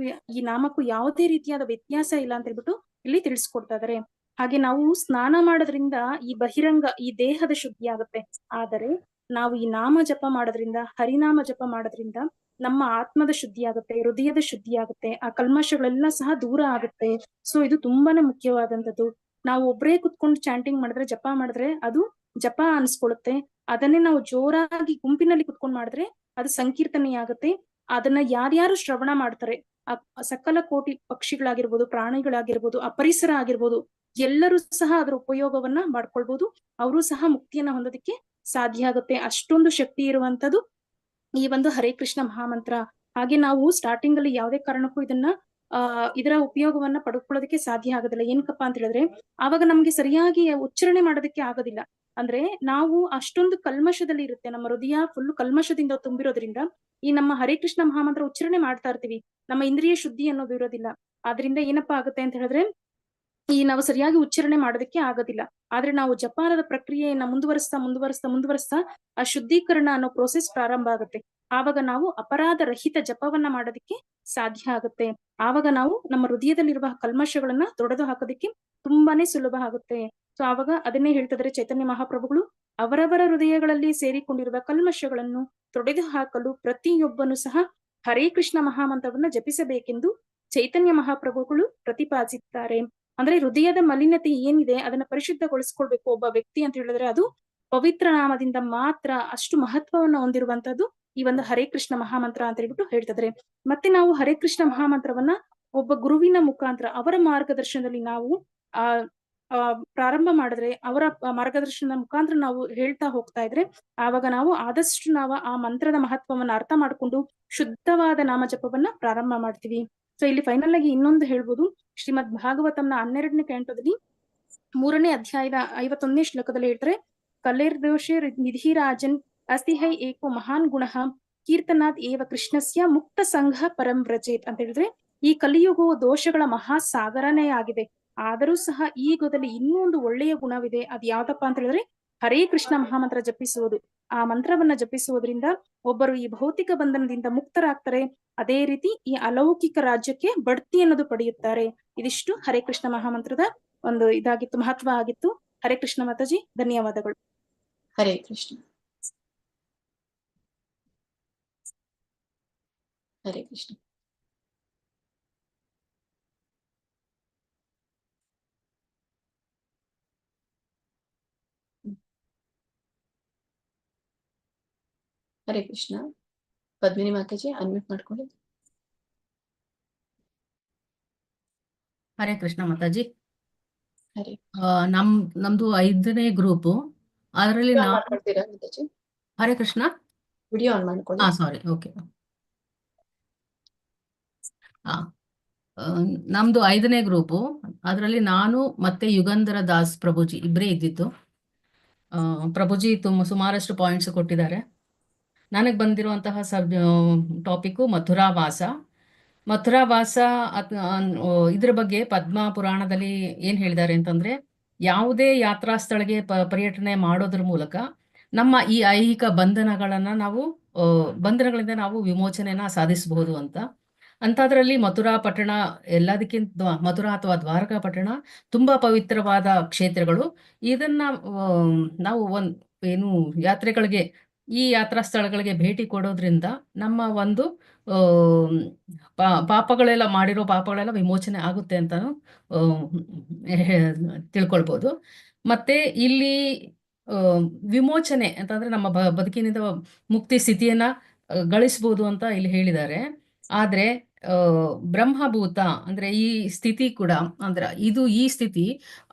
ಈ ನಾಮಕ್ಕೂ ಯಾವುದೇ ರೀತಿಯಾದ ವ್ಯತ್ಯಾಸ ಇಲ್ಲ ಅಂತ ಹೇಳ್ಬಿಟ್ಟು ಇಲ್ಲಿ ತಿಳಿಸ್ಕೊಡ್ತಾ ಇದಾರೆ. ಹಾಗೆ ನಾವು ಸ್ನಾನ ಮಾಡೋದ್ರಿಂದ ಈ ಬಹಿರಂಗ ಈ ದೇಹದ ಶುದ್ಧಿ ಆಗುತ್ತೆ. ಆದರೆ ನಾವು ಈ ನಾಮ ಜಪ ಮಾಡೋದ್ರಿಂದ, ಹರಿನಾಮ ಜಪ ಮಾಡೋದ್ರಿಂದ ನಮ್ಮ ಆತ್ಮದ ಶುದ್ಧಿ ಆಗುತ್ತೆ, ಹೃದಯದ ಶುದ್ಧಿ ಆಗುತ್ತೆ, ಆ ಕಲ್ಮಶಗಳೆಲ್ಲ ಸಹ ದೂರ ಆಗುತ್ತೆ. ಸೊ ಇದು ತುಂಬಾನೇ ಮುಖ್ಯವಾದಂಥದ್ದು. ನಾವು ಒಬ್ಬರೇ ಕುತ್ಕೊಂಡು ಚಾಂಟಿಂಗ್ ಮಾಡಿದ್ರೆ, ಜಪ ಮಾಡಿದ್ರೆ ಅದು ಜಪ ಅನ್ಸ್ಕೊಳುತ್ತೆ. ಅದನ್ನೇ ನಾವು ಜೋರಾಗಿ ಗುಂಪಿನಲ್ಲಿ ಕುತ್ಕೊಂಡ್ ಮಾಡಿದ್ರೆ ಅದು ಸಂಕೀರ್ತನೆ ಆಗುತ್ತೆ. ಅದನ್ನ ಯಾರ್ಯಾರು ಶ್ರವಣ ಮಾಡ್ತಾರೆ, ಆ ಸಕಲ ಕೋಟಿ ಪಕ್ಷಿಗಳಾಗಿರ್ಬೋದು, ಪ್ರಾಣಿಗಳಾಗಿರ್ಬೋದು, ಆ ಪರಿಸರ ಆಗಿರ್ಬೋದು, ಎಲ್ಲರೂ ಸಹ ಅದರ ಉಪಯೋಗವನ್ನ ಮಾಡ್ಕೊಳ್ಬಹುದು. ಅವರು ಸಹ ಮುಕ್ತಿಯನ್ನ ಹೊಂದೋದಕ್ಕೆ ಸಾಧ್ಯ ಆಗುತ್ತೆ. ಅಷ್ಟೊಂದು ಶಕ್ತಿ ಇರುವಂತದ್ದು ಈ ಒಂದು ಹರೇ ಕೃಷ್ಣ ಮಹಾಮಂತ್ರ. ಹಾಗೆ ನಾವು ಸ್ಟಾರ್ಟಿಂಗ್ ಅಲ್ಲಿ ಯಾವುದೇ ಕಾರಣಕ್ಕೂ ಇದನ್ನ ಇದರ ಉಪಯೋಗವನ್ನ ಪಡ್ಕೊಳ್ಳೋದಕ್ಕೆ ಸಾಧ್ಯ ಆಗೋದಿಲ್ಲ. ಏನಕ್ಕಪ್ಪ ಅಂತ ಹೇಳಿದ್ರೆ ಆವಾಗ ನಮ್ಗೆ ಸರಿಯಾಗಿ ಉಚ್ಚಾರಣೆ ಮಾಡೋದಕ್ಕೆ ಆಗೋದಿಲ್ಲ. ಅಂದ್ರೆ ನಾವು ಅಷ್ಟೊಂದು ಕಲ್ಮಶದಲ್ಲಿ ಇರುತ್ತೆ, ನಮ್ಮ ಹೃದಯ ಫುಲ್ ಕಲ್ಮಶದಿಂದ ತುಂಬಿರೋದ್ರಿಂದ ಈ ನಮ್ಮ ಹರೇ ಕೃಷ್ಣ ಮಹಾಮಂತ್ರ ಉಚ್ಚಾರಣೆ ಮಾಡ್ತಾ ಇರ್ತೀವಿ, ನಮ್ಮ ಇಂದ್ರಿಯ ಶುದ್ಧಿ ಅನ್ನೋದು ಇರೋದಿಲ್ಲ. ಆದ್ರಿಂದ ಏನಪ್ಪಾ ಆಗುತ್ತೆ ಅಂತ ಹೇಳಿದ್ರೆ ನಾವು ಸರಿಯಾಗಿ ಉಚ್ಚಾರಣೆ ಮಾಡೋದಕ್ಕೆ ಆಗೋದಿಲ್ಲ. ಆದ್ರೆ ನಾವು ಜಪಾನದ ಪ್ರಕ್ರಿಯೆಯನ್ನ ಮುಂದುವರಿಸ್ತಾ ಆ ಶುದ್ಧೀಕರಣ ಅನ್ನೋ ಪ್ರೋಸೆಸ್ ಪ್ರಾರಂಭ ಆಗುತ್ತೆ. ಆವಾಗ ನಾವು ಅಪರಾಧ ರಹಿತ ಜಪವನ್ನ ಮಾಡೋದಕ್ಕೆ ಸಾಧ್ಯ ಆಗುತ್ತೆ. ಆವಾಗ ನಾವು ನಮ್ಮ ಹೃದಯದಲ್ಲಿರುವ ಕಲ್ಮಶಗಳನ್ನ ತೊಡೆದು ಹಾಕೋದಕ್ಕೆ ತುಂಬಾನೇ ಸುಲಭ ಆಗುತ್ತೆ. ಸೊ ಆವಾಗ ಅದನ್ನೇ ಹೇಳ್ತಿದ್ರೆ ಚೈತನ್ಯ ಮಹಾಪ್ರಭುಗಳು, ಅವರವರ ಹೃದಯಗಳಲ್ಲಿ ಸೇರಿಕೊಂಡಿರುವ ಕಲ್ಮಶಗಳನ್ನು ತೊಡೆದು ಹಾಕಲು ಪ್ರತಿಯೊಬ್ಬನು ಸಹ ಹರೇ ಕೃಷ್ಣ ಮಹಾಮಂತ್ರವನ್ನ ಜಪಿಸಬೇಕೆಂದು ಚೈತನ್ಯ ಮಹಾಪ್ರಭುಗಳು ಪ್ರತಿಪಾದಿಸಿದ್ದಾರೆ. ಅಂದ್ರೆ ಹೃದಯದ ಮಲಿನತೆ ಏನಿದೆ ಅದನ್ನ ಪರಿಶುದ್ಧಗೊಳಿಸ್ಕೊಳ್ಬೇಕು ಒಬ್ಬ ವ್ಯಕ್ತಿ ಅಂತ ಹೇಳಿದ್ರೆ ಅದು ಪವಿತ್ರ ನಾಮದಿಂದ ಮಾತ್ರ ಅಷ್ಟು ಮಹತ್ವವನ್ನು ಹೊಂದಿರುವಂತದ್ದು ಈ ಒಂದು ಹರೇ ಕೃಷ್ಣ ಮಹಾಮಂತ್ರ ಅಂತ ಹೇಳ್ಬಿಟ್ಟು ಹೇಳ್ತಿದ್ರೆ. ಮತ್ತೆ ನಾವು ಹರೇ ಕೃಷ್ಣ ಮಹಾಮಂತ್ರವನ್ನ ಒಬ್ಬ ಗುರುವಿನ ಮುಖಾಂತರ ಅವರ ಮಾರ್ಗದರ್ಶನದಲ್ಲಿ ನಾವು ಪ್ರಾರಂಭ ಮಾಡಿದ್ರೆ, ಅವರ ಮಾರ್ಗದರ್ಶನದ ಮುಖಾಂತರ ನಾವು ಹೇಳ್ತಾ ಹೋಗ್ತಾ ಇದ್ರೆ ಆವಾಗ ನಾವು ಆದಷ್ಟು ನಾವು ಆ ಮಂತ್ರದ ಮಹತ್ವವನ್ನ ಅರ್ಥ ಮಾಡ್ಕೊಂಡು ಶುದ್ಧವಾದ ನಾಮ ಜಪವನ್ನ ಪ್ರಾರಂಭ ಮಾಡ್ತೀವಿ. ಸೊ ಇಲ್ಲಿ ಫೈನಲ್ ಆಗಿ ಇನ್ನೊಂದು ಹೇಳ್ಬೋದು, ಶ್ರೀಮದ್ ಭಾಗವತಂನ 12ನೇ ಕ್ಯಾಂಟೋದಲ್ಲಿ 3ನೇ ಅಧ್ಯಾಯದ 51ನೇ ಶ್ಲೋಕದಲ್ಲಿ ಹೇಳ್ತಾರೆ, ಕಲೇರ್ದೋಷೆ ನಿಧಿರಾಜನ್ ಅಸ್ತಿಹೈ ಏಕೋ ಮಹಾನ್ ಗುಣಃ ಕೀರ್ತನಾದ್ ಏವ ಕೃಷ್ಣಸ್ಯ ಮುಕ್ತ ಸಂಘ ಪರಂ ವ್ರಜೇತ್ ಅಂತ ಹೇಳಿದ್ರೆ, ಈ ಕಲಿಯುಗವು ದೋಷಗಳ ಮಹಾಸಾಗರನೇ ಆಗಿದೆ. ಆದರೂ ಸಹ ಈ ಯುಗದಲ್ಲಿ ಇನ್ನೂ ಒಂದು ಒಳ್ಳೆಯ ಗುಣವಿದೆ. ಅದ್ ಯಾವ್ದಪ್ಪ ಅಂತ ಹೇಳಿದ್ರೆ ಹರೇ ಕೃಷ್ಣ ಮಹಾಮಂತ್ರ ಜಪಿಸುವುದು. ಆ ಮಂತ್ರವನ್ನ ಜಪಿಸುವುದರಿಂದ ಒಬ್ಬರು ಈ ಭೌತಿಕ ಬಂಧನದಿಂದ ಮುಕ್ತರಾಗ್ತಾರೆ. ಅದೇ ರೀತಿ ಈ ಅಲೌಕಿಕ ರಾಜ್ಯಕ್ಕೆ ಬಡ್ತಿ ಅನ್ನೋದು ಪಡೆಯುತ್ತಾರೆ. ಇದಿಷ್ಟು ಹರೇ ಕೃಷ್ಣ ಮಹಾಮಂತ್ರದ ಒಂದು ಇದಾಗಿತ್ತು, ಮಹತ್ವ ಆಗಿತ್ತು. ಹರೇ ಕೃಷ್ಣ ಮಾತಾಜಿ, ಧನ್ಯವಾದಗಳು. ಹರೇ ಕೃಷ್ಣ. ಹರೇ ಕೃಷ್ಣ. ಹರೇ ಕೃಷ್ಣ. ಪದ್ಮಿನಿ ಮಾತಾಜಿ ಅನ್ಮ್ಯೂಟ್ ಮಾಡ್ಕೊಳ್ಳಿ. ಹರೇ ಕೃಷ್ಣ ಮಾತಾಜಿ. ಹರೇ ನಮ್ದು 5ನೇ ಗ್ರೂಪು, ಅದರಲ್ಲಿ ಮಾಡ್ಕೊಳ್ತೀರಾ ಮಾತಾಜಿ? ಹರೇ ಕೃಷ್ಣ. ವಿಡಿಯೋ ಆನ್ ಮಾಡ್ಕೊಳ್ಳಿ. ಸಾರಿ, ಓಕೆ. ನಮ್ದು 5ನೇ ಗ್ರೂಪು, ಅದರಲ್ಲಿ ನಾನು ಮತ್ತೆ ಯುಗಂಧರ ದಾಸ್ ಪ್ರಭುಜಿ ಇಬ್ಬರೇ ಇದ್ದಿದ್ದು. ಪ್ರಭುಜಿ ಸುಮಾರಷ್ಟು ಪಾಯಿಂಟ್ಸ್ ಕೊಟ್ಟಿದ್ದಾರೆ. ನನಗೆ ಬಂದಿರುವಂತಹ ಟಾಪಿಕ್ಕು ಮಥುರಾವಾಸ. ಇದ್ರ ಬಗ್ಗೆ ಪದ್ಮ ಪುರಾಣದಲ್ಲಿ ಏನ್ ಹೇಳಿದ್ದಾರೆ ಅಂತಂದ್ರೆ, ಯಾವುದೇ ಯಾತ್ರಾ ಸ್ಥಳಕ್ಕೆ ಪರ್ಯಟನೆ ಮಾಡೋದ್ರ ಮೂಲಕ ನಮ್ಮ ಈ ಐಹಿಕ ಬಂಧನಗಳಿಂದ ನಾವು ವಿಮೋಚನೆನ ಸಾಧಿಸಬಹುದು ಅಂತ. ಅಂಥದ್ರಲ್ಲಿ ಮಥುರಾ ಪಟ್ಟಣ ಎಲ್ಲದಕ್ಕಿಂತ ಮಥುರಾ ಅಥವಾ ದ್ವಾರಕಾ ಪಟ್ಟಣ ತುಂಬಾ ಪವಿತ್ರವಾದ ಕ್ಷೇತ್ರಗಳು. ಇದನ್ನ ನಾವು ಯಾತ್ರೆಗಳಿಗೆ, ಈ ಯಾತ್ರಾ ಸ್ಥಳಗಳಿಗೆ ಭೇಟಿ ಕೊಡೋದ್ರಿಂದ ನಮ್ಮ ಒಂದು ಮಾಡಿರೋ ಪಾಪಗಳೆಲ್ಲ ವಿಮೋಚನೆ ಆಗುತ್ತೆ ಅಂತಾನು ತಿಳ್ಕೊಳ್ಬೋದು. ಮತ್ತೆ ಇಲ್ಲಿ ವಿಮೋಚನೆ ಅಂತಂದ್ರೆ ನಮ್ಮ ಬದುಕಿನಿಂದ ಮುಕ್ತಿ ಸ್ಥಿತಿಯನ್ನ ಗಳಿಸ್ಬೋದು ಅಂತ ಇಲ್ಲಿ ಹೇಳಿದ್ದಾರೆ. ಆದ್ರೆ ಬ್ರಹ್ಮಭೂತ ಅಂದ್ರೆ ಈ ಸ್ಥಿತಿ ಕೂಡ ಅಂದ್ರೆ ಈ ಸ್ಥಿತಿ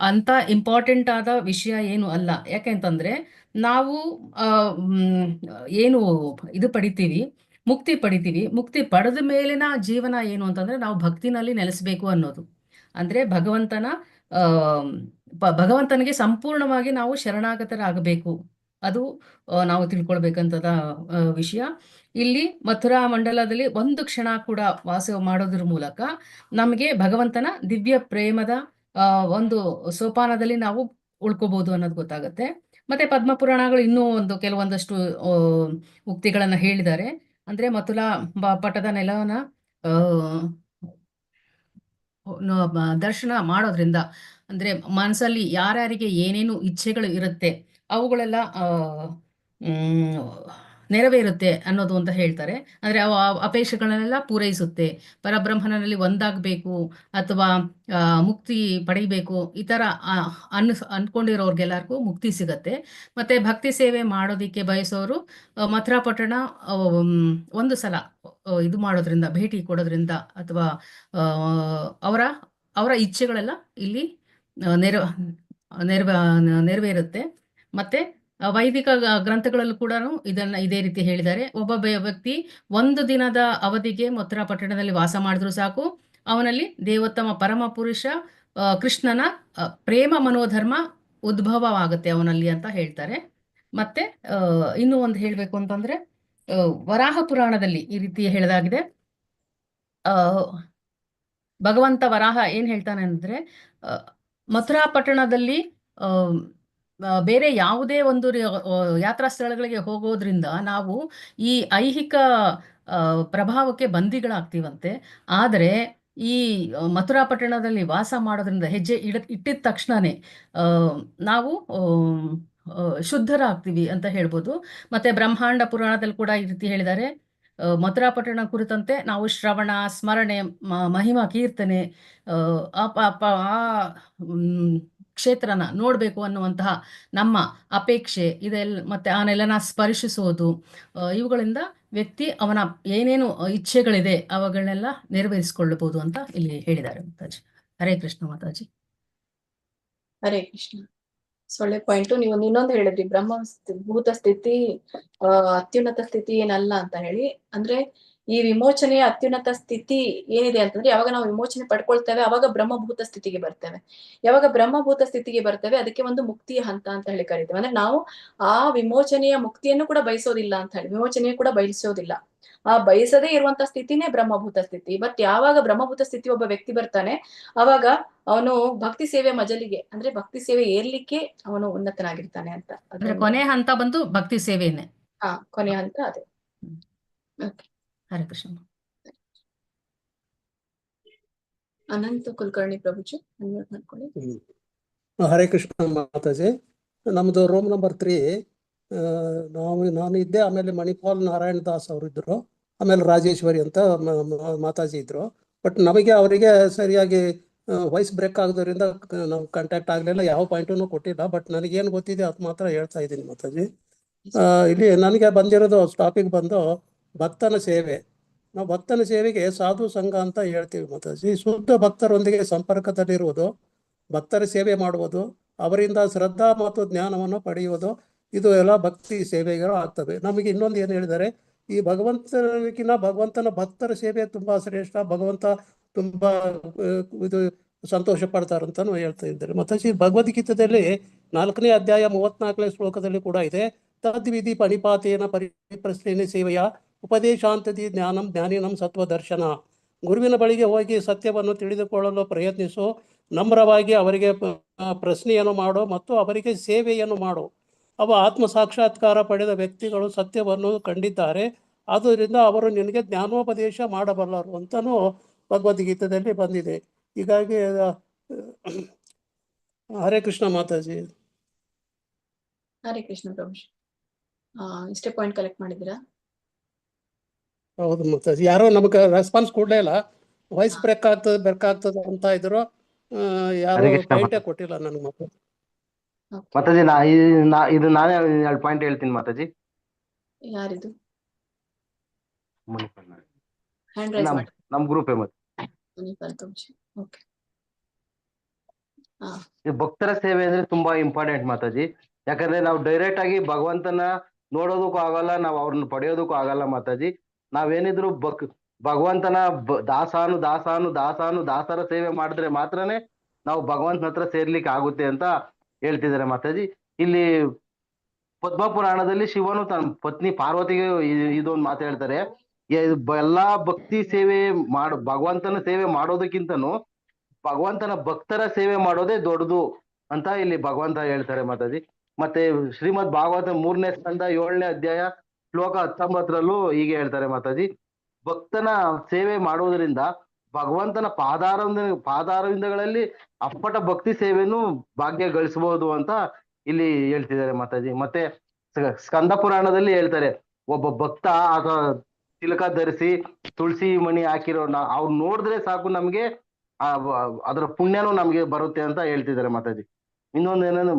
ಅಂತ ಇಂಪಾರ್ಟೆಂಟ್ ಆದ ವಿಷಯ ಏನು ಅಲ್ಲ. ಯಾಕೆಂತಂದ್ರೆ ನಾವು ಏನು ಮುಕ್ತಿ ಪಡಿತೀವಿ. ಮುಕ್ತಿ ಪಡೆದ ಮೇಲಿನ ಜೀವನ ಏನು ಅಂತಂದ್ರೆ ನಾವು ಭಕ್ತಿನಲ್ಲಿ ನೆಲೆಸಬೇಕು ಅನ್ನೋದು. ಅಂದ್ರೆ ಭಗವಂತನಿಗೆ ಸಂಪೂರ್ಣವಾಗಿ ನಾವು ಶರಣಾಗತರಾಗಬೇಕು. ಅದು ನಾವು ತಿಳ್ಕೊಳ್ಬೇಕಂತದ ವಿಷಯ. ಇಲ್ಲಿ ಮಥುರಾ ಮಂಡಲದಲ್ಲಿ ಒಂದು ಕ್ಷಣ ಕೂಡ ವಾಸ ಮಾಡೋದ್ರ ಮೂಲಕ ನಮಗೆ ಭಗವಂತನ ದಿವ್ಯ ಪ್ರೇಮದ ಒಂದು ಸೋಪಾನದಲ್ಲಿ ನಾವು ಉಳ್ಕೋಬಹುದು ಅನ್ನೋದು ಗೊತ್ತಾಗುತ್ತೆ. ಮತ್ತೆ ಪದ್ಮಪುರಾಣಗಳು ಇನ್ನೂ ಕೆಲವೊಂದಷ್ಟು ಉಕ್ತಿಗಳನ್ನ ಹೇಳಿದ್ದಾರೆ. ಅಂದ್ರೆ ಮಥುರಾ ಪಟ್ಟದ ನೆಲವನ್ನ ದರ್ಶನ ಮಾಡೋದ್ರಿಂದ ಅಂದ್ರೆ ಮನಸ್ಸಲ್ಲಿ ಯಾರ್ಯಾರಿಗೆ ಏನೇನು ಇಚ್ಛೆಗಳು ಇರುತ್ತೆ ಅವುಗಳೆಲ್ಲ ನೆರವೇರುತ್ತೆ ಅನ್ನೋದು ಅಂತ ಹೇಳ್ತಾರೆ. ಅಂದ್ರೆ ಅವ ಅಪೇಕ್ಷೆಗಳನ್ನೆಲ್ಲ ಪೂರೈಸುತ್ತೆ. ಪರಬ್ರಹ್ಮನಲ್ಲಿ ಒಂದಾಗಬೇಕು ಅಥವಾ ಮುಕ್ತಿ ಪಡಿಬೇಕು, ಈ ತರ ಅನ್ಕೊಂಡಿರೋರ್ಗೆಲ್ಲರಿಗೂ ಮುಕ್ತಿ ಸಿಗತ್ತೆ. ಮತ್ತೆ ಭಕ್ತಿ ಸೇವೆ ಮಾಡೋದಿಕ್ಕೆ ಬಯಸೋರು ಮಥುರಾ ಪಟ್ಟಣ ಒಂದು ಸಲ ಇದು ಮಾಡೋದ್ರಿಂದ, ಭೇಟಿ ಕೊಡೋದ್ರಿಂದ ಅಥವಾ ಅವರ ಇಚ್ಛೆಗಳೆಲ್ಲ ಇಲ್ಲಿ ನೆರವೇರುತ್ತೆ. ಮತ್ತೆ ವೈದಿಕ ಗ್ರಂಥಗಳಲ್ಲೂ ಕೂಡ ಇದೇ ರೀತಿ ಹೇಳಿದ್ದಾರೆ. ಒಬ್ಬ ವ್ಯಕ್ತಿ 1 ದಿನದ ಅವಧಿಗೆ ಮಥುರಾ ಪಟ್ಟಣದಲ್ಲಿ ವಾಸ ಮಾಡಿದ್ರು ಸಾಕು, ಅವನಲ್ಲಿ ದೇವೋತ್ತಮ ಪರಮ ಪುರುಷ ಕೃಷ್ಣನ ಪ್ರೇಮ ಮನೋಧರ್ಮ ಉದ್ಭವವಾಗುತ್ತೆ ಅವನಲ್ಲಿ ಅಂತ ಹೇಳ್ತಾರೆ. ಮತ್ತೆ ಇನ್ನೂ ಒಂದು ಹೇಳಬೇಕು ಅಂತಂದ್ರೆ ವರಾಹ ಪುರಾಣದಲ್ಲಿ ಈ ರೀತಿ ಹೇಳಲಾಗಿದೆ. ಭಗವಂತ ವರಾಹ ಏನ್ ಹೇಳ್ತಾನೆ ಅಂದ್ರೆ ಮಥುರಾ ಪಟ್ಟಣದಲ್ಲಿ ಬೇರೆ ಯಾವುದೇ ಒಂದು ಯಾತ್ರಾ ಸ್ಥಳಗಳಿಗೆ ಹೋಗೋದ್ರಿಂದ ನಾವು ಈ ಐಹಿಕ ಪ್ರಭಾವಕ್ಕೆ ಬಂದಿಗಳಾಗ್ತೀವಂತೆ. ಆದರೆ ಈ ಮಥುರಾ ಪಟ್ಟಣದಲ್ಲಿ ವಾಸ ಮಾಡೋದ್ರಿಂದ ಹೆಜ್ಜೆ ಇಟ್ಟಿದ ತಕ್ಷಣನೇ ನಾವು ಶುದ್ಧರಾಗ್ತೀವಿ ಅಂತ ಹೇಳ್ಬೋದು. ಮತ್ತೆ ಬ್ರಹ್ಮಾಂಡ ಪುರಾಣದಲ್ಲಿ ಕೂಡ ಈ ರೀತಿ ಹೇಳಿದ್ದಾರೆ. ಮಥುರಾ ಪಟ್ಟಣ ಕುರಿತಂತೆ ನಾವು ಶ್ರವಣ, ಸ್ಮರಣೆ, ಮಹಿಮಾ ಕೀರ್ತನೆ ಆ ಕ್ಷೇತ್ರನ ನೋಡ್ಬೇಕು ಅನ್ನುವಂತಹ ನಮ್ಮ ಅಪೇಕ್ಷೆ ಇದೆಲ್ಲ, ಮತ್ತೆ ಆ ನೆಲನ ಸ್ಪರ್ಶಿಸೋದು, ಇವುಗಳಿಂದ ವ್ಯಕ್ತಿ ಅವನ ಏನೇನು ಇಚ್ಛೆಗಳಿದೆ ಅವುಗಳನ್ನೆಲ್ಲ ನೆರವೇರಿಸಿಕೊಳ್ಳಬಹುದು ಅಂತ ಇಲ್ಲಿ ಹೇಳಿದ್ದಾರೆ ಮಾತಾಜಿ. ಹರೇ ಕೃಷ್ಣ ಮಾತಾಜಿ. ಹರೇ ಕೃಷ್ಣ. ಸೊಳ್ಳೆ ಪಾಯಿಂಟ್ ನೀವು ಇನ್ನೊಂದು ಹೇಳಿದ್ರಿ, ಭೂತ ಸ್ಥಿತಿ ಅತ್ಯುನ್ನತ ಸ್ಥಿತಿ ಏನಲ್ಲ ಅಂತ ಹೇಳಿ. ಅಂದ್ರೆ ಈ ವಿಮೋಚನೆಯ ಅತ್ಯುನ್ನತ ಸ್ಥಿತಿ ಏನಿದೆ ಅಂತಂದ್ರೆ, ಯಾವಾಗ ನಾವು ವಿಮೋಚನೆ ಪಡ್ಕೊಳ್ತೇವೆ ಅವಾಗ ಬ್ರಹ್ಮಭೂತ ಸ್ಥಿತಿಗೆ ಬರ್ತೇವೆ. ಯಾವಾಗ ಬ್ರಹ್ಮಭೂತ ಸ್ಥಿತಿಗೆ ಬರ್ತೇವೆ ಅದಕ್ಕೆ ಒಂದು ಮುಕ್ತಿಯ ಹಂತ ಅಂತ ಹೇಳಿ ಕರಿತೇವೆ. ಅಂದ್ರೆ ನಾವು ಆ ವಿಮೋಚನೆಯ ಮುಕ್ತಿಯನ್ನು ಕೂಡ ಬಯಸೋದಿಲ್ಲ ಅಂತ ಹೇಳಿ, ವಿಮೋಚನೆಯ ಕೂಡ ಬಯಸೋದಿಲ್ಲ, ಆ ಬಯಸದೇ ಇರುವಂತ ಸ್ಥಿತಿನೇ ಬ್ರಹ್ಮಭೂತ ಸ್ಥಿತಿ. ಬಟ್ ಯಾವಾಗ ಬ್ರಹ್ಮಭೂತ ಸ್ಥಿತಿ ಒಬ್ಬ ವ್ಯಕ್ತಿ ಬರ್ತಾನೆ ಅವಾಗ ಅವನು ಭಕ್ತಿ ಸೇವೆ ಮಜಲಿಗೆ, ಅಂದ್ರೆ ಭಕ್ತಿ ಸೇವೆ ಏರ್ಲಿಕ್ಕೆ ಅವನು ಉನ್ನತನಾಗಿರ್ತಾನೆ ಅಂತ. ಅಂದ್ರೆ ಕೊನೆ ಹಂತ ಬಂದು ಭಕ್ತಿ ಸೇವೆನೆ. ಕೊನೆ ಹಂತ ಅದೇ. ಹರೇ ಕೃಷ್ಣ. ಅನಂತ ಕುಲಕರ್ಣಿ ಪ್ರಭುಜಿ ಅನ್ಮ್ಯೂಟ್ ಮಾಡ್ಕೊಳ್ಳಿ. ಹರೇ ಕೃಷ್ಣ ಮಾತಾಜಿ. ನಮ್ದು ರೂಮ್ ನಂಬರ್ 3 ನಾನು ಇದ್ದೆ, ಆಮೇಲೆ ಮಣಿಪಾಲ್ ನಾರಾಯಣ ದಾಸ್ ಅವರು ಇದ್ರು, ಆಮೇಲೆ ರಾಜೇಶ್ವರಿ ಅಂತ ಮಾತಾಜಿ ಇದ್ರು. ಬಟ್ ನಮಗೆ ಅವರಿಗೆ ಸರಿಯಾಗಿ ವಾಯ್ಸ್ ಬ್ರೇಕ್ ಆಗೋದ್ರಿಂದ ನಾವು ಕಾಂಟ್ಯಾಕ್ಟ್ ಆಗಲಿಲ್ಲ, ಯಾವ ಪಾಯಿಂಟನ್ನು ಕೊಟ್ಟಿಲ್ಲ. ಬಟ್ ನನಗೇನು ಗೊತ್ತಿದೆ ಅದು ಮಾತ್ರ ಹೇಳ್ತಾ ಇದ್ದೀನಿ ಮಾತಾಜಿ. ಇಲ್ಲಿ ನನಗೆ ಬಂದಿರೋದು ಟಾಪಿಕ್ ಬಂದು ಭಕ್ತನ ಸೇವೆ. ನಾವು ಭಕ್ತನ ಸೇವೆಗೆ ಸಾಧು ಸಂಘ ಅಂತ ಹೇಳ್ತೀವಿ ಮಾತಾಜಿ. ಶುದ್ಧ ಭಕ್ತರೊಂದಿಗೆ ಸಂಪರ್ಕದಲ್ಲಿರುವುದು, ಭಕ್ತರ ಸೇವೆ ಮಾಡುವುದು, ಅವರಿಂದ ಶ್ರದ್ಧಾ ಮತ್ತು ಜ್ಞಾನವನ್ನು ಪಡೆಯುವುದು, ಇದು ಎಲ್ಲ ಭಕ್ತಿ ಸೇವೆಗಳು ಆಗ್ತವೆ. ನಮಗೆ ಇನ್ನೊಂದು ಏನು ಹೇಳಿದ್ದಾರೆ, ಈ ಭಗವಂತನಿಗಿನ ಭಗವಂತನ ಭಕ್ತರ ಸೇವೆ ತುಂಬಾ ಶ್ರೇಷ್ಠ, ಭಗವಂತ ತುಂಬಾ ಇದು ಸಂತೋಷ ಪಡ್ತಾರಂತಾನು ಹೇಳ್ತಾ ಇದ್ದಾರೆ. ಮತ್ತೆ ಭಗವದ್ಗೀತೆಯಲ್ಲಿ 4ನೇ ಅಧ್ಯಾಯ 34ನೇ ಶ್ಲೋಕದಲ್ಲಿ ಕೂಡ ಇದೆ, ತದ್ವಿಧಿ ಪಣಿಪಾತೇನ ಪರಿಪ್ರಶ್ನೇನ ಸೇವೆಯ ಉಪದೇಶಾಂತದಿ ಜ್ಞಾನಂ ಜ್ಞಾನಿನಂ ಸತ್ವದರ್ಶನ. ಗುರುವಿನ ಬಳಿಗೆ ಹೋಗಿ ಸತ್ಯವನ್ನು ತಿಳಿದುಕೊಳ್ಳಲು ಪ್ರಯತ್ನಿಸು, ನಮ್ರವಾಗಿ ಅವರಿಗೆ ಪ್ರಶ್ನೆಯನ್ನು ಮಾಡು ಮತ್ತು ಅವರಿಗೆ ಸೇವೆಯನ್ನು ಮಾಡು. ಅವ ಆತ್ಮ ಸಾಕ್ಷಾತ್ಕಾರ ಪಡೆದ ವ್ಯಕ್ತಿಗಳು ಸತ್ಯವನ್ನು ಕಂಡಿದ್ದಾರೆ, ಆದ್ದರಿಂದ ಅವರು ನಿನಗೆ ಜ್ಞಾನೋಪದೇಶ ಮಾಡಬಲ್ಲರು ಅಂತಲೂ ಭಗವದ್ಗೀತೆಯಲ್ಲಿ ಬಂದಿದೆ. ಹೀಗಾಗಿ ಹರೇ ಕೃಷ್ಣ ಮಾತಾಜಿ. ಹರೇ ಕೃಷ್ಣ ಪ್ರಭು. ಇಷ್ಟೇ ಪಾಯಿಂಟ್ ಕಲೆಕ್ಟ್ ಮಾಡಿದ್ದೀರಾ? ಹೌದು ಮಾತಾಜಿ. ಯಾರೋ ನಮಗೆ ರೆಸ್ಪಾನ್ಸ್ ಕೊಡ್ಲೇ ಇಲ್ಲ, ವಾಯ್ಸ್ ಬ್ರೇಕ್ ಆಗ್ತದೆ ಅಂತ ಇದ್ರು, ಯಾರು ಪಾಯಿಂಟೇ ಕೊಟ್ಟಿಲ್ಲ ನನಗೆ ಮಾತಾಜಿ. ಮಾತಾಜಿ ಇದು ನಾನೇ 2 ಪಾಯಿಂಟ್ ಹೇಳ್ತೀನಿ ಮಾತಾಜಿ. ಯಾರಿದು ಹ್ಯಾಂಡ್ ರೈಸ್ ಮಾಡಿ? ನಮ್ ಗ್ರೂಪ್ ಈ ಭಕ್ತರ ಸೇವೆ ಅಂದ್ರೆ ತುಂಬಾ ಇಂಪಾರ್ಟೆಂಟ್ ಮಾತಾಜಿ. ಯಾಕಂದ್ರೆ ನಾವು ಡೈರೆಕ್ಟ್ ಆಗಿ ಭಗವಂತನ ನೋಡೋದಕ್ಕೂ ಆಗಲ್ಲ, ನಾವು ಅವ್ರನ್ನ ಪಡೆಯೋದಕ್ಕೂ ಆಗಲ್ಲ ಮಾತಾಜಿ. ನಾವೇನಿದ್ರು ಭಗವಂತನ ದಾಸರ ಸೇವೆ ಮಾಡಿದ್ರೆ ಮಾತ್ರನೇ ನಾವು ಭಗವಂತನ ಹತ್ರ ಸೇರ್ಲಿಕ್ಕೆ ಆಗುತ್ತೆ ಅಂತ ಹೇಳ್ತಿದ್ದಾರೆ ಮಾತಾಜಿ. ಇಲ್ಲಿ ಪದ್ಮ ಪುರಾಣದಲ್ಲಿ ಶಿವನು ತನ್ನ ಪತ್ನಿ ಪಾರ್ವತಿಗೆ ಇದೊಂದು ಮಾತು ಹೇಳ್ತಾರೆ, ಎಲ್ಲಾ ಭಕ್ತಿ ಸೇವೆ ಭಗವಂತನ ಸೇವೆ ಮಾಡೋದಕ್ಕಿಂತನೂ ಭಗವಂತನ ಭಕ್ತರ ಸೇವೆ ಮಾಡೋದೇ ದೊಡ್ಡದು ಅಂತ ಇಲ್ಲಿ ಭಗವಂತ ಹೇಳ್ತಾರೆ ಮಾತಾಜಿ. ಮತ್ತೆ ಶ್ರೀಮದ್ ಭಾಗವತ 3ನೇ ಸ್ಕಂದ 7ನೇ ಅಧ್ಯಾಯ ಶ್ಲೋಕ 19ರಲ್ಲೂ ಹೀಗೆ ಹೇಳ್ತಾರೆ ಮಾತಾಜಿ, ಭಕ್ತನ ಸೇವೆ ಮಾಡುವುದರಿಂದ ಭಗವಂತನ ಪಾದಾರವಿಂದಗಳಲ್ಲಿ ಅಪ್ಪಟ ಭಕ್ತಿ ಸೇವೆಯನ್ನು ಭಾಗ್ಯ ಗಳಿಸಬಹುದು ಅಂತ ಇಲ್ಲಿ ಹೇಳ್ತಿದ್ದಾರೆ ಮಾತಾಜಿ. ಮತ್ತೆ ಸ್ಕಂದ ಪುರಾಣದಲ್ಲಿ ಹೇಳ್ತಾರೆ, ಒಬ್ಬ ಭಕ್ತ ಆತ ತಿಲಕ ಧರಿಸಿ ತುಳಸಿ ಮಣಿ ಹಾಕಿರೋ ಅವ್ರು ನೋಡಿದ್ರೆ ಸಾಕು ನಮ್ಗೆ ಅದರ ಪುಣ್ಯನೂ ನಮ್ಗೆ ಬರುತ್ತೆ ಅಂತ ಹೇಳ್ತಿದ್ದಾರೆ ಮಾತಾಜಿ. ಇನ್ನೊಂದು ಏನಂದ್ರೆ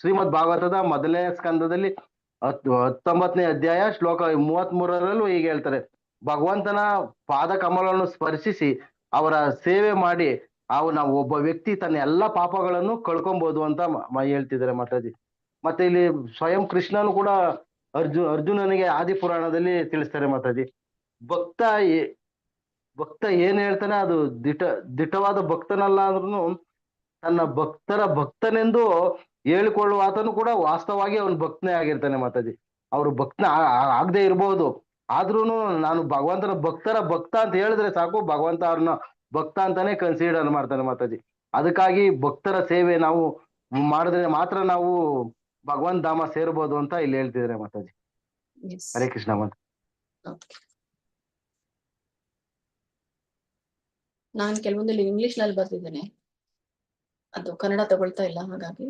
ಶ್ರೀಮದ್ ಭಾಗವತದ 1ನೇ ಸ್ಕಂದದಲ್ಲಿ 19ನೇ ಅಧ್ಯಾಯ ಶ್ಲೋಕ 33ರಲ್ಲೂ ಹೀಗೆ ಹೇಳ್ತಾರೆ, ಭಗವಂತನ ಪಾದ ಕಮಲವನ್ನು ಸ್ಪರ್ಶಿಸಿ ಅವರ ಸೇವೆ ಮಾಡಿ ನಾವು ಒಬ್ಬ ವ್ಯಕ್ತಿ ತನ್ನ ಎಲ್ಲಾ ಪಾಪಗಳನ್ನು ಕಳ್ಕೊಬಹುದು ಅಂತ ಹೇಳ್ತಿದ್ದಾರೆ ಮಾತಾಜಿ. ಮತ್ತೆ ಇಲ್ಲಿ ಸ್ವಯಂ ಕೃಷ್ಣನು ಕೂಡ ಅರ್ಜುನನಿಗೆ ಆದಿ ಪುರಾಣದಲ್ಲಿ ತಿಳಿಸ್ತಾರೆ ಮಾತಾಜಿ, ಭಕ್ತ ಏನ್ ಹೇಳ್ತಾನೆ ಅದು ದಿಟ್ಟವಾದ ಭಕ್ತನಲ್ಲ ಅಂದ್ರೂ ತನ್ನ ಭಕ್ತರ ಭಕ್ತನೆಂದು ಹೇಳಿಕೊಳ್ಳುವ ಆತನು ಕೂಡ ವಾಸ್ತವವಾಗಿ ಅವನು ಭಕ್ತನೇ ಆಗಿರ್ತಾನೆ ಮಾತಾಜಿ. ಅವ್ರು ಭಕ್ತನ ಆಗದೆ ಇರ್ಬೋದು, ಆದ್ರೂನು ನಾನು ಭಗವಂತನ ಭಕ್ತರ ಭಕ್ತ ಅಂತ ಹೇಳಿದ್ರೆ ಸಾಕು, ಭಗವಂತ ಅವ್ರನ್ನ ಭಕ್ತ ಅಂತಾನೆ ಕನ್ಸಿಡರ್ ಮಾಡ್ತಾನೆ ಮಾತಾಜಿ. ಅದಕ್ಕಾಗಿ ಭಕ್ತರ ಸೇವೆ ನಾವು ಮಾಡಿದ್ರೆ ಮಾತ್ರ ನಾವು ಭಗವಂತ ಧಾಮ ಸೇರ್ಬೋದು ಅಂತ ಇಲ್ಲಿ ಹೇಳ್ತಿದ್ರೆ ಮಾತಾಜಿ. ಹರೇ ಕೃಷ್ಣ ಮಾತಾ. ನಾನು ಕೆಲವೊಂದಲ್ಲಿ ಇಂಗ್ಲಿಷ್ ನಲ್ಲಿ ಬರ್ತಿದ್ದೇನೆ, ಅದು ಕನ್ನಡ ತಗೊಳ್ತಾ ಇಲ್ಲ, ಹಾಗಾಗಿ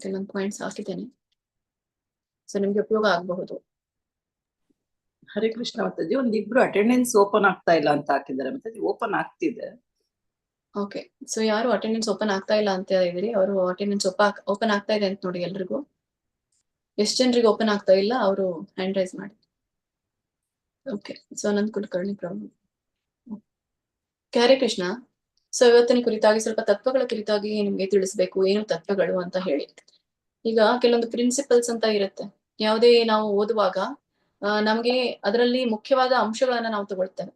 ಕೆಲವೊಂದು ಪಾಯಿಂಟ್ಸ್ ಹಾಕಿದ್ದೇನೆ, ಸೊ ನಿಮ್ಗೆ ಉಪಯೋಗ ಆಗಬಹುದು. ಹರೇ ಕೃಷ್ಣ ಮಾತಾಜಿ, ಒಂದಿಬ್ರು ಅಟೆಂಡೆನ್ಸ್ ಓಪನ್ ಆಗ್ತಾ ಇಲ್ಲ ಅಂತ ಹಾಕಿದ್ದಾರೆ ಮಾತಾಜಿ. ಓಪನ್ ಆಗ್ತಿದೆ. ಓಕೆ, ಸೊ ಯಾರು ಅಟೆಂಡೆನ್ಸ್ ಓಪನ್ ಆಗ್ತಾ ಇಲ್ಲ ಅಂತ ಇದ್ರಿ, ಅವರು ಅಟೆಂಡೆನ್ಸ್ ಓಪನ್ ಆಗ್ತಾ ಇದೆ ಅಂತ ನೋಡಿ ಎಲ್ರಿಗೂ. ಎಷ್ಟು ಜನರಿಗೆ ಓಪನ್ ಆಗ್ತಾ ಇಲ್ಲ ಅವರು ಹ್ಯಾಂಡ್ ರೈಸ್ ಮಾಡಿ. ಓಕೆ, ಸೊ ಅನಂತ್ ಕುಲಕರ್ಣಿ ಪ್ರಭು. ಹರೇ ಕೃಷ್ಣ. ಸೊ ಇವತ್ತಿನ ಕುರಿತಾಗಿ ಸ್ವಲ್ಪ ತತ್ವಗಳ ಕುರಿತಾಗಿ ನಿಮ್ಗೆ ತಿಳಿಸ್ಬೇಕು, ಏನು ತತ್ವಗಳು ಅಂತ ಹೇಳಿ. ಈಗ ಕೆಲವೊಂದು ಪ್ರಿನ್ಸಿಪಲ್ಸ್ ಅಂತ ಇರುತ್ತೆ, ಯಾವುದೇ ನಾವು ಓದುವಾಗ ನಮ್ಗೆ ಅದರಲ್ಲಿ ಮುಖ್ಯವಾದ ಅಂಶಗಳನ್ನ ನಾವು ತಗೊಳ್ತೇವೆ.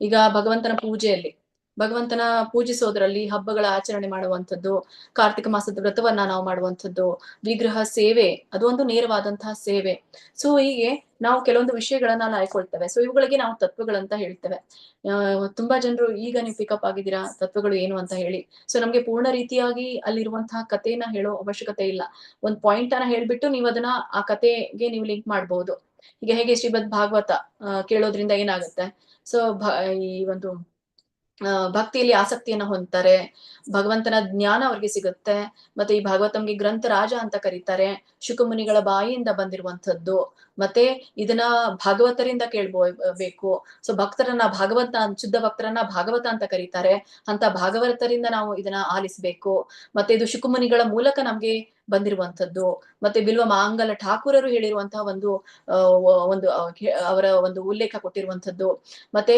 ಈಗ ಭಗವಂತನ ಪೂಜೆಯಲ್ಲಿ, ಭಗವಂತನ ಪೂಜಿಸೋದ್ರಲ್ಲಿ ಹಬ್ಬಗಳ ಆಚರಣೆ ಮಾಡುವಂಥದ್ದು, ಕಾರ್ತಿಕ ಮಾಸದ ವ್ರತವನ್ನ ನಾವು ಮಾಡುವಂಥದ್ದು, ವಿಗ್ರಹ ಸೇವೆ ಅದು ಒಂದು ನೇರವಾದಂತಹ ಸೇವೆ. ಸೊ ಹೀಗೆ ನಾವು ಕೆಲವೊಂದು ವಿಷಯಗಳನ್ನ ಆಯ್ಕೊಳ್ತೇವೆ. ಸೊ ಇವುಗಳಿಗೆ ನಾವು ತತ್ವಗಳಂತ ಹೇಳ್ತೇವೆ. ತುಂಬಾ ಜನರು ಈಗ ನೀವು ಪಿಕಪ್ ಆಗಿದ್ದೀರಾ ತತ್ವಗಳು ಏನು ಅಂತ ಹೇಳಿ. ಸೊ ನಮ್ಗೆ ಪೂರ್ಣ ರೀತಿಯಾಗಿ ಅಲ್ಲಿರುವಂತಹ ಕಥೆನ ಹೇಳೋ ಅವಶ್ಯಕತೆ ಇಲ್ಲ. ಒಂದ್ ಪಾಯಿಂಟ್ ಅನ್ನ ಹೇಳ್ಬಿಟ್ಟು ನೀವು ಅದನ್ನ ಆ ಕಥೆಗೆ ನೀವು ಲಿಂಕ್ ಮಾಡ್ಬಹುದು. ಈಗ ಹೇಗೆ ಶ್ರೀಮದ್ ಭಾಗವತ ಕೇಳೋದ್ರಿಂದ ಏನಾಗುತ್ತೆ, ಸೊ ಈ ಒಂದು ಭಕ್ತಿಯಲ್ಲಿ ಆಸಕ್ತಿಯನ್ನ ಹೊಂದ್ತಾರೆ, ಭಗವಂತನ ಜ್ಞಾನ ಅವ್ರಿಗೆ ಸಿಗುತ್ತೆ. ಮತ್ತೆ ಈ ಭಾಗವತಂಗೆ ಗ್ರಂಥ ರಾಜ ಅಂತ ಕರೀತಾರೆ, ಶುಕಮುನಿಗಳ ಬಾಯಿಯಿಂದ ಬಂದಿರುವಂತದ್ದು. ಮತ್ತೆ ಇದನ್ನ ಭಾಗವತರಿಂದ ಕೇಳ್ಬೇಕು. ಸೊ ಭಕ್ತರನ್ನ ಭಾಗವತ, ಶುದ್ಧ ಭಕ್ತರನ್ನ ಭಾಗವತ ಅಂತ ಕರೀತಾರೆ, ಅಂತ ಭಾಗವತರಿಂದ ನಾವು ಇದನ್ನ ಆಲಿಸ್ಬೇಕು. ಮತ್ತೆ ಇದು ಶುಕಮುನಿಗಳ ಮೂಲಕ ನಮ್ಗೆ ಬಂದಿರುವಂತದ್ದು. ಮತ್ತೆ ಬಿಲ್ವ ಮಾಂಗಲ ಠಾಕೂರರು ಹೇಳಿರುವಂತಹ ಒಂದು ಅವರ ಒಂದು ಉಲ್ಲೇಖ ಕೊಟ್ಟಿರುವಂತದ್ದು. ಮತ್ತೆ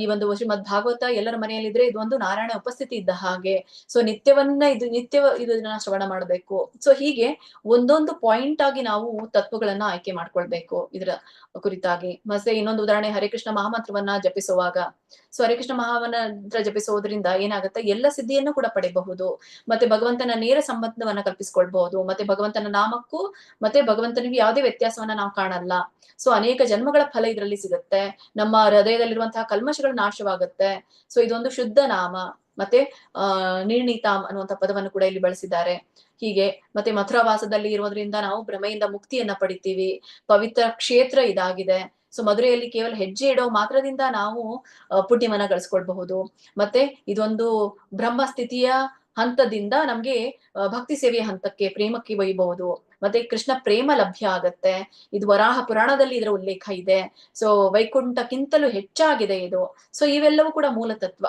ಈ ಒಂದು ಶ್ರೀಮದ್ ಭಾಗವತ ಎಲ್ಲರ ಮನೆಯಲ್ಲಿದ್ರೆ ಇದು ಒಂದು ನಾರಾಯಣ ಉಪಸ್ಥಿತಿ ಇದ್ದ ಹಾಗೆ. ಸೊ ನಿತ್ಯ ಇದನ್ನ ಶ್ರವಣ ಮಾಡಬೇಕು. ಸೊ ಹೀಗೆ ಒಂದೊಂದು ಪಾಯಿಂಟ್ ಆಗಿ ನಾವು ತತ್ವಗಳನ್ನ ಆಯ್ಕೆ ಮಾಡ್ಕೊಳ್ಬೇಕು ಇದರ ಕುರಿತಾಗಿ. ಮತ್ತೆ ಇನ್ನೊಂದು ಉದಾಹರಣೆ, ಹರೇ ಕೃಷ್ಣ ಮಹಾಮಂತ್ರವನ್ನ ಜಪಿಸುವಾಗ, ಸೊ ಹರೇ ಕೃಷ್ಣ ಮಹಾಮಂತ್ರ ಜಪಿಸೋದ್ರಿಂದ ಏನಾಗುತ್ತೆ, ಎಲ್ಲ ಸಿದ್ಧಿಯನ್ನು ಕೂಡ ಪಡೆಯಬಹುದು. ಮತ್ತೆ ಭಗವಂತನ ನೇರ ಸಂಬಂಧವನ್ನ ಕಲ್ಪಿಸ್ಕೊಳ್ಬಹುದು. ಮತ್ತೆ ಭಗವಂತನ ನಾಮಕ್ಕೂ ಮತ್ತೆ ಭಗವಂತನಿಗೆ ಯಾವುದೇ ವ್ಯತ್ಯಾಸವನ್ನ ನಾವು ಕಾಣಲ್ಲ. ಸೊ ಅನೇಕ ಜನ್ಮಗಳ ಫಲ ಇದರಲ್ಲಿ ಸಿಗುತ್ತೆ. ನಮ್ಮ ಹೃದಯದಲ್ಲಿರುವಂತಹ ಕಲ್ಮಶಗಳು ನಾಶವಾಗುತ್ತೆ. ಸೊ ಇದೊಂದು ಶುದ್ಧ ನಾಮ. ಮತ್ತೆ ನಿರ್ಣೀತಾಮ್ ಅನ್ನುವಂಥ ಪದವನ್ನು ಕೂಡ ಇಲ್ಲಿ ಬಳಸಿದ್ದಾರೆ. ಹೀಗೆ ಮತ್ತೆ ಮಥುರಾವಾಸದಲ್ಲಿ ಇರೋದ್ರಿಂದ ನಾವು ಭ್ರಮೆಯಿಂದ ಮುಕ್ತಿಯನ್ನ ಪಡಿತೀವಿ. ಪವಿತ್ರ ಕ್ಷೇತ್ರ ಇದಾಗಿದೆ. ಸೊ ಮಧುರೆಯಲ್ಲಿ ಕೇವಲ ಹೆಜ್ಜೆ ಇಡೋ ಮಾತ್ರದಿಂದ ನಾವು ಪುಣ್ಯವನ್ನ ಗಳಿಸ್ಕೊಳ್ಬಹುದು. ಮತ್ತೆ ಇದೊಂದು ಬ್ರಹ್ಮ ಸ್ಥಿತಿಯ ಹಂತದಿಂದ ನಮ್ಗೆ ಭಕ್ತಿ ಸೇವೆಯ ಹಂತಕ್ಕೆ, ಪ್ರೇಮಕ್ಕೆ ಒಯ್ಯಬಹುದು. ಮತ್ತೆ ಕೃಷ್ಣ ಪ್ರೇಮ ಲಭ್ಯ ಆಗತ್ತೆ. ಇದು ವರಾಹ ಪುರಾಣದಲ್ಲಿ ಇದರ ಉಲ್ಲೇಖ ಇದೆ. ಸೊ ವೈಕುಂಠಕ್ಕಿಂತಲೂ ಹೆಚ್ಚಾಗಿದೆ ಇದು. ಸೊ ಇವೆಲ್ಲವೂ ಕೂಡ ಮೂಲ ತತ್ವ.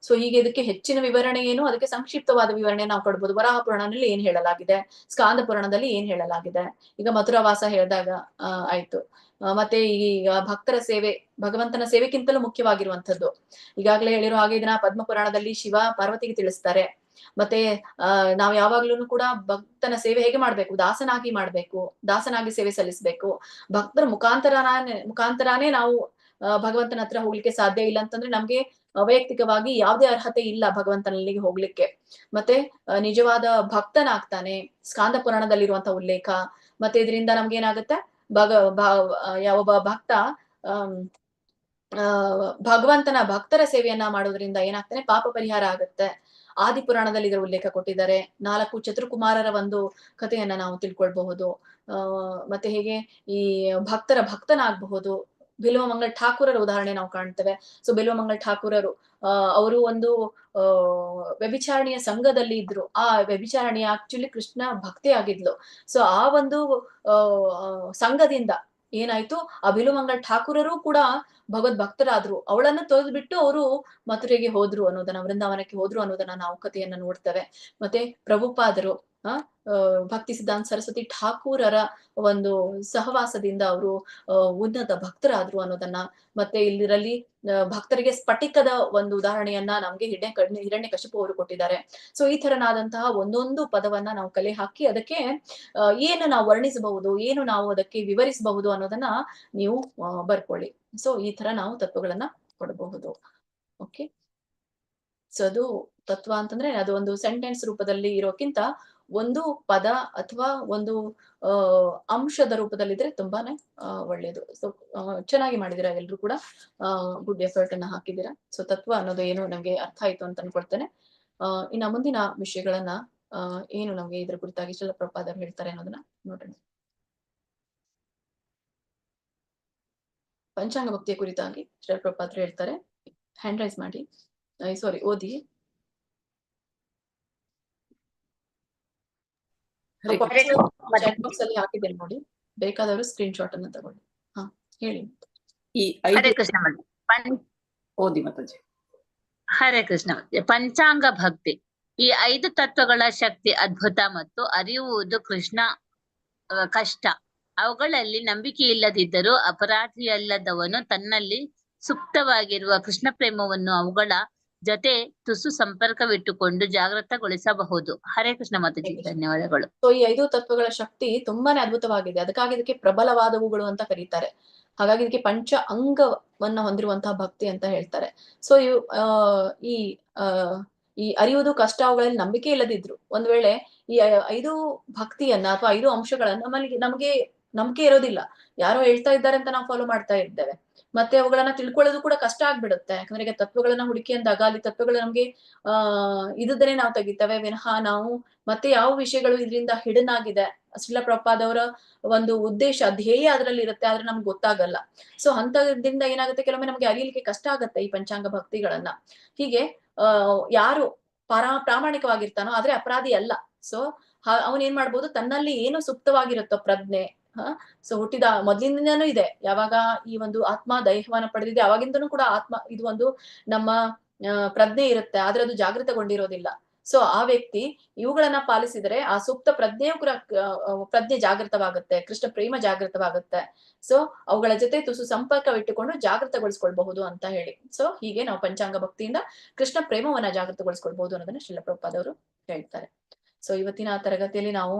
ಸೊ ಹೀಗೆ ಇದಕ್ಕೆ ಹೆಚ್ಚಿನ ವಿವರಣೆ ಏನು, ಅದಕ್ಕೆ ಸಂಕ್ಷಿಪ್ತವಾದ ವಿವರಣೆ ನಾವು ಕೊಡ್ಬೋದು. ವರಾಹ ಪುರಾಣದಲ್ಲಿ ಏನ್ ಹೇಳಲಾಗಿದೆ, ಸ್ಕಾಂದ ಪುರಾಣದಲ್ಲಿ ಏನ್ ಹೇಳಲಾಗಿದೆ. ಈಗ ಮಥುರಾವಾಸ ಹೇಳಿದಾಗ ಆಯ್ತು. ಮತ್ತೆ ಈಗ ಭಕ್ತರ ಸೇವೆ ಭಗವಂತನ ಸೇವೆಗಿಂತಲೂ ಮುಖ್ಯವಾಗಿರುವಂತದ್ದು. ಈಗಾಗಲೇ ಹೇಳಿರೋ ಹಾಗೆ ಇದನ್ನ ಪದ್ಮ ಪುರಾಣದಲ್ಲಿ ಶಿವ ಪಾರ್ವತಿಗೆ ತಿಳಿಸ್ತಾರೆ. ಮತ್ತೆ ನಾವು ಯಾವಾಗ್ಲೂ ಕೂಡ ಭಕ್ತನ ಸೇವೆ ಹೇಗೆ ಮಾಡ್ಬೇಕು, ದಾಸನಾಗಿ ಮಾಡ್ಬೇಕು, ದಾಸನಾಗಿ ಸೇವೆ ಸಲ್ಲಿಸ್ಬೇಕು. ಭಕ್ತರ ಮುಖಾಂತರಾನೇ ನಾವು ಭಗವಂತನ ಹತ್ರ ಹೋಗ್ಲಿಕ್ಕೆ ಸಾಧ್ಯ. ಇಲ್ಲ ಅಂತಂದ್ರೆ ನಮ್ಗೆ ವೈಯಕ್ತಿಕವಾಗಿ ಯಾವುದೇ ಅರ್ಹತೆ ಇಲ್ಲ ಭಗವಂತನಲ್ಲಿಗೆ ಹೋಗ್ಲಿಕ್ಕೆ. ಮತ್ತೆ ನಿಜವಾದ ಭಕ್ತನಾಗ್ತಾನೆ, ಸ್ಕಾಂದ ಪುರಾಣದಲ್ಲಿರುವಂತಹ ಉಲ್ಲೇಖ. ಮತ್ತೆ ಇದರಿಂದ ನಮ್ಗೆ ಏನಾಗುತ್ತೆ, ಒಬ್ಬ ಭಕ್ತ ಭಗವಂತನ ಭಕ್ತರ ಸೇವೆಯನ್ನ ಮಾಡೋದ್ರಿಂದ ಏನಾಗ್ತಾನೆ, ಪಾಪ ಪರಿಹಾರ ಆಗುತ್ತೆ. ಆದಿಪುರಾಣದಲ್ಲಿ ಇದರ ಉಲ್ಲೇಖ ಕೊಟ್ಟಿದ್ದಾರೆ. 4 ಚತುರ್ಕುಮಾರರ ಒಂದು ಕಥೆಯನ್ನ ನಾವು ತಿಳ್ಕೊಳ್ಬಹುದು. ಮತ್ತೆ ಹೇಗೆ ಈ ಭಕ್ತನಾಗಬಹುದು. ಬಿಲ್ವಮಂಗಲ ಠಾಕೂರರ ಉದಾಹರಣೆ ನಾವು ಕಾಣ್ತೇವೆ. ಸೊ ಬಿಲ್ವಮಂಗಲ ಠಾಕೂರರು ಅವರು ಒಂದು ವ್ಯಭಿಚಾರಣೆಯ ಸಂಘದಲ್ಲಿ ಇದ್ರು. ಆ ವ್ಯಭಿಚಾರಣೆಯ ಆಕ್ಚುಲಿ ಕೃಷ್ಣ ಭಕ್ತಿ ಆಗಿದ್ಲು. ಸೊ ಆ ಒಂದು ಸಂಘದಿಂದ ಏನಾಯ್ತು, ಆ ಬಿಲ್ವಮಂಗಲ ಠಾಕೂರರು ಕೂಡ ಭಗವದ್ ಭಕ್ತರಾದ್ರು. ಅವಳನ್ನ ತೊರೆದ್ಬಿಟ್ಟು ಅವರು ಮಥುರೆಗೆ ಹೋದ್ರು ಅನ್ನೋದನ್ನ, ವೃಂದಾವನಕ್ಕೆ ಹೋದ್ರು ಅನ್ನೋದನ್ನ ನಾವು ಕಥೆಯನ್ನ ನೋಡ್ತೇವೆ. ಮತ್ತೆ ಪ್ರಭುಪಾದರು ಭಕ್ತಿ ಸಿದ್ಧಾಂತ ಸರಸ್ವತಿ ಠಾಕೂರರ ಒಂದು ಸಹವಾಸದಿಂದ ಅವರು ಉನ್ನತ ಭಕ್ತರಾದ್ರು ಅನ್ನೋದನ್ನ, ಮತ್ತೆ ಇಲ್ಲಿರಲ್ಲಿ ಭಕ್ತರಿಗೆ ಸ್ಫಟಿಕದ ಒಂದು ಉದಾಹರಣೆಯನ್ನ ನಮ್ಗೆ ಹಿರಣ್ಯಕಶಿಪು ಅವರು ಕೊಟ್ಟಿದ್ದಾರೆ. ಸೊ ಈ ತರನಾದಂತಹ ಒಂದೊಂದು ಪದವನ್ನ ನಾವು ಕಲೆ ಹಾಕಿ ಅದಕ್ಕೆ ಏನು ನಾವು ವರ್ಣಿಸಬಹುದು, ಏನು ನಾವು ಅದಕ್ಕೆ ವಿವರಿಸಬಹುದು ಅನ್ನೋದನ್ನ ನೀವು ಬರ್ಕೊಳ್ಳಿ. ಸೊ ಈ ತರ ನಾವು ತತ್ವಗಳನ್ನ ಕೊಡಬಹುದು. ಓಕೆ, ಸೊ ಅದು ತತ್ವ ಅಂತಂದ್ರೆ ಅದು ಒಂದು ಸೆಂಟೆನ್ಸ್ ರೂಪದಲ್ಲಿ ಇರೋಕ್ಕಿಂತ ಒಂದು ಪದ ಅಥವಾ ಒಂದು ಅಂಶದ ರೂಪದಲ್ಲಿದ್ರೆ ತುಂಬಾನೇ ಒಳ್ಳೇದು. ಸೊ ಚೆನ್ನಾಗಿ ಮಾಡಿದಿರಾ ಎಲ್ರು ಕೂಡ, ಗುಡ್ ಎಫರ್ಟ್ ಅನ್ನ ಹಾಕಿದ್ದೀರಾ. ಸೊ ತತ್ವ ಅನ್ನೋದು ಏನು ನಮ್ಗೆ ಅರ್ಥ ಆಯ್ತು ಅಂತ ಅನ್ಕೊಳ್ತೇನೆ. ಇನ್ನ ಮುಂದಿನ ವಿಷಯಗಳನ್ನ ಏನು ನಮ್ಗೆ ಇದ್ರ ಕುರಿತಾಗಿ ಶಿಲ ಪ್ರಭುಪಾದರು ಹೇಳ್ತಾರೆ ಅನ್ನೋದನ್ನ ನೋಡೋಣ. ಪಂಚಾಂಗ ಭಕ್ತಿಯ ಕುರಿತಾಗಿ ಶಿಲ ಪ್ರಭುಪಾದರು ಹೇಳ್ತಾರೆ. ಹ್ಯಾಂಡ್ ರೈಸ್ ಮಾಡಿ, ಸಾರಿ ಓದಿ. ಚಾಟ್ ಬಾಕ್ಸ್ ಅಲ್ಲಿ ಹಾಕಿದ್ದೇನೆ ನೋಡಿ, ಬೇಕಾದವರು ಸ್ಕ್ರೀನ್ ಶಾಟ್ ಅನ್ನ ತಗೊಳ್ಳಿ. ಹಾ ಹೇಳಿ. ಈ ಹರೇ ಕೃಷ್ಣ ಓದಿ ಮಾತಾಜಿ. ಹರೇ ಕೃಷ್ಣ. ಪಂಚಾಂಗ ಭಕ್ತಿ. ಈ 5 ತತ್ವಗಳ ಶಕ್ತಿ ಅದ್ಭುತ ಮತ್ತು ಅರಿಯುವುದು ಕೃಷ್ಣ ಕಷ್ಟ. ಅವುಗಳಲ್ಲಿ ನಂಬಿಕೆ ಇಲ್ಲದಿದ್ದರೂ ಅಪರಾಧಿಯಲ್ಲದವನು ತನ್ನಲ್ಲಿ ಸುಪ್ತವಾಗಿರುವ ಕೃಷ್ಣ ಪ್ರೇಮವನ್ನು ಅವುಗಳ ಜೊತೆ ತುಸು ಸಂಪರ್ಕವಿಟ್ಟುಕೊಂಡು ಜಾಗೃತಗೊಳಿಸಬಹುದು. ಹರೇ ಕೃಷ್ಣ ಮಾತಾಜಿ, ಧನ್ಯವಾದಗಳು. ಸೊ ಈ 5 ತತ್ವಗಳ ಶಕ್ತಿ ತುಂಬಾನೇ ಅದ್ಭುತವಾಗಿದೆ. ಅದಕ್ಕಾಗಿ ಇದಕ್ಕೆ ಪ್ರಬಲವಾದವುಗಳು ಅಂತ ಕರೀತಾರೆ. ಹಾಗಾಗಿ ಇದಕ್ಕೆ ಪಂಚ ಅಂಗವನ್ನ ಹೊಂದಿರುವಂತಹ ಭಕ್ತಿ ಅಂತ ಹೇಳ್ತಾರೆ. ಸೊ ಈ ಅರಿಯುವುದು ಕಷ್ಟ, ಅವುಗಳಲ್ಲಿ ನಂಬಿಕೆ ಇಲ್ಲದಿದ್ರು, ಒಂದ್ ವೇಳೆ ಈ 5 ಭಕ್ತಿಯನ್ನ ಅಥವಾ 5 ಅಂಶಗಳನ್ನ ನಮಗೆ ನಂಬಿಕೆ ಇರೋದಿಲ್ಲ, ಯಾರೋ ಹೇಳ್ತಾ ಇದ್ದಾರೆ ಅಂತ ನಾವು ಫಾಲೋ ಮಾಡ್ತಾ ಇದ್ದೇವೆ, ಮತ್ತೆ ಅವುಗಳನ್ನ ತಿಳ್ಕೊಳ್ಳೋದು ಕೂಡ ಕಷ್ಟ ಆಗ್ಬಿಡುತ್ತೆ. ಯಾಕಂದ್ರೆ ಈಗ ತತ್ವಗಳನ್ನ ಹುಡುಕಿ ಅಂದಾಗ ಅಲ್ಲಿ ತತ್ವಗಳು ನಮ್ಗೆ ಇದ್ದನ್ನೇ ನಾವು ತೆಗಿತೇವೆ ವಿನಃ ನಾವು ಮತ್ತೆ ಯಾವ ವಿಷಯಗಳು ಇದರಿಂದ ಹಿಡನ್ ಆಗಿದೆ, ಶ್ರೀಲ ಪ್ರಭುಪಾದವರ ಒಂದು ಉದ್ದೇಶ ಧ್ಯೇಯ ಅದರಲ್ಲಿ ಇರುತ್ತೆ, ಆದ್ರೆ ನಮ್ಗೆ ಗೊತ್ತಾಗಲ್ಲ. ಸೊ ಅಂತದಿಂದ ಏನಾಗುತ್ತೆ, ಕೆಲವೊಮ್ಮೆ ನಮ್ಗೆ ಅರಿಯಲಿಕ್ಕೆ ಕಷ್ಟ ಆಗತ್ತೆ ಈ ಪಂಚಾಂಗ ಭಕ್ತಿಗಳನ್ನ. ಹೀಗೆ ಯಾರು ಪ್ರಾಮಾಣಿಕವಾಗಿರ್ತಾನೋ ಆದ್ರೆ ಅಪರಾಧಿ ಅಲ್ಲ. ಸೊ ಅವನ್ ಮಾಡ್ಬೋದು, ತನ್ನಲ್ಲಿ ಏನು ಸುಪ್ತವಾಗಿರುತ್ತೋ ಪ್ರಜ್ಞೆ, ಸೊ ಹುಟ್ಟಿದ ಮೊದ್ಲಿಂದನೂ ಇದೆ, ಯಾವಾಗ ಈ ಒಂದು ಆತ್ಮ ದೈಹವನ್ನ ಪಡೆದಿದೆ ಅವಾಗಿಂದನೂ ಕೂಡ ಆತ್ಮ ಇದು ಒಂದು ನಮ್ಮ ಪ್ರಜ್ಞೆ ಇರುತ್ತೆ, ಆದ್ರೆ ಅದು ಜಾಗೃತಗೊಂಡಿರೋದಿಲ್ಲ. ಸೊ ಆ ವ್ಯಕ್ತಿ ಇವುಗಳನ್ನ ಪಾಲಿಸಿದರೆ ಆ ಸುಪ್ತ ಪ್ರಜ್ಞೆಯೂ ಕೂಡ ಪ್ರಜ್ಞೆ ಜಾಗೃತವಾಗುತ್ತೆ, ಕೃಷ್ಣ ಪ್ರೇಮ ಜಾಗೃತವಾಗುತ್ತೆ. ಸೊ ಅವುಗಳ ಜೊತೆ ತುಸು ಸಂಪರ್ಕವಿಟ್ಟುಕೊಂಡು ಜಾಗೃತಗೊಳಿಸ್ಕೊಳ್ಬಹುದು ಅಂತ ಹೇಳಿ. ಸೊ ಹೀಗೆ ನಾವು ಪಂಚಾಂಗ ಭಕ್ತಿಯಿಂದ ಕೃಷ್ಣ ಪ್ರೇಮವನ್ನ ಜಾಗೃತಗೊಳಿಸ್ಕೊಳ್ಬಹುದು ಅನ್ನೋದನ್ನ ಶ್ರೀಲ ಪ್ರಭುಪಾದವರು ಹೇಳ್ತಾರೆ. ಸೊ ಇವತ್ತಿನ ತರಗತಿಯಲ್ಲಿ ನಾವು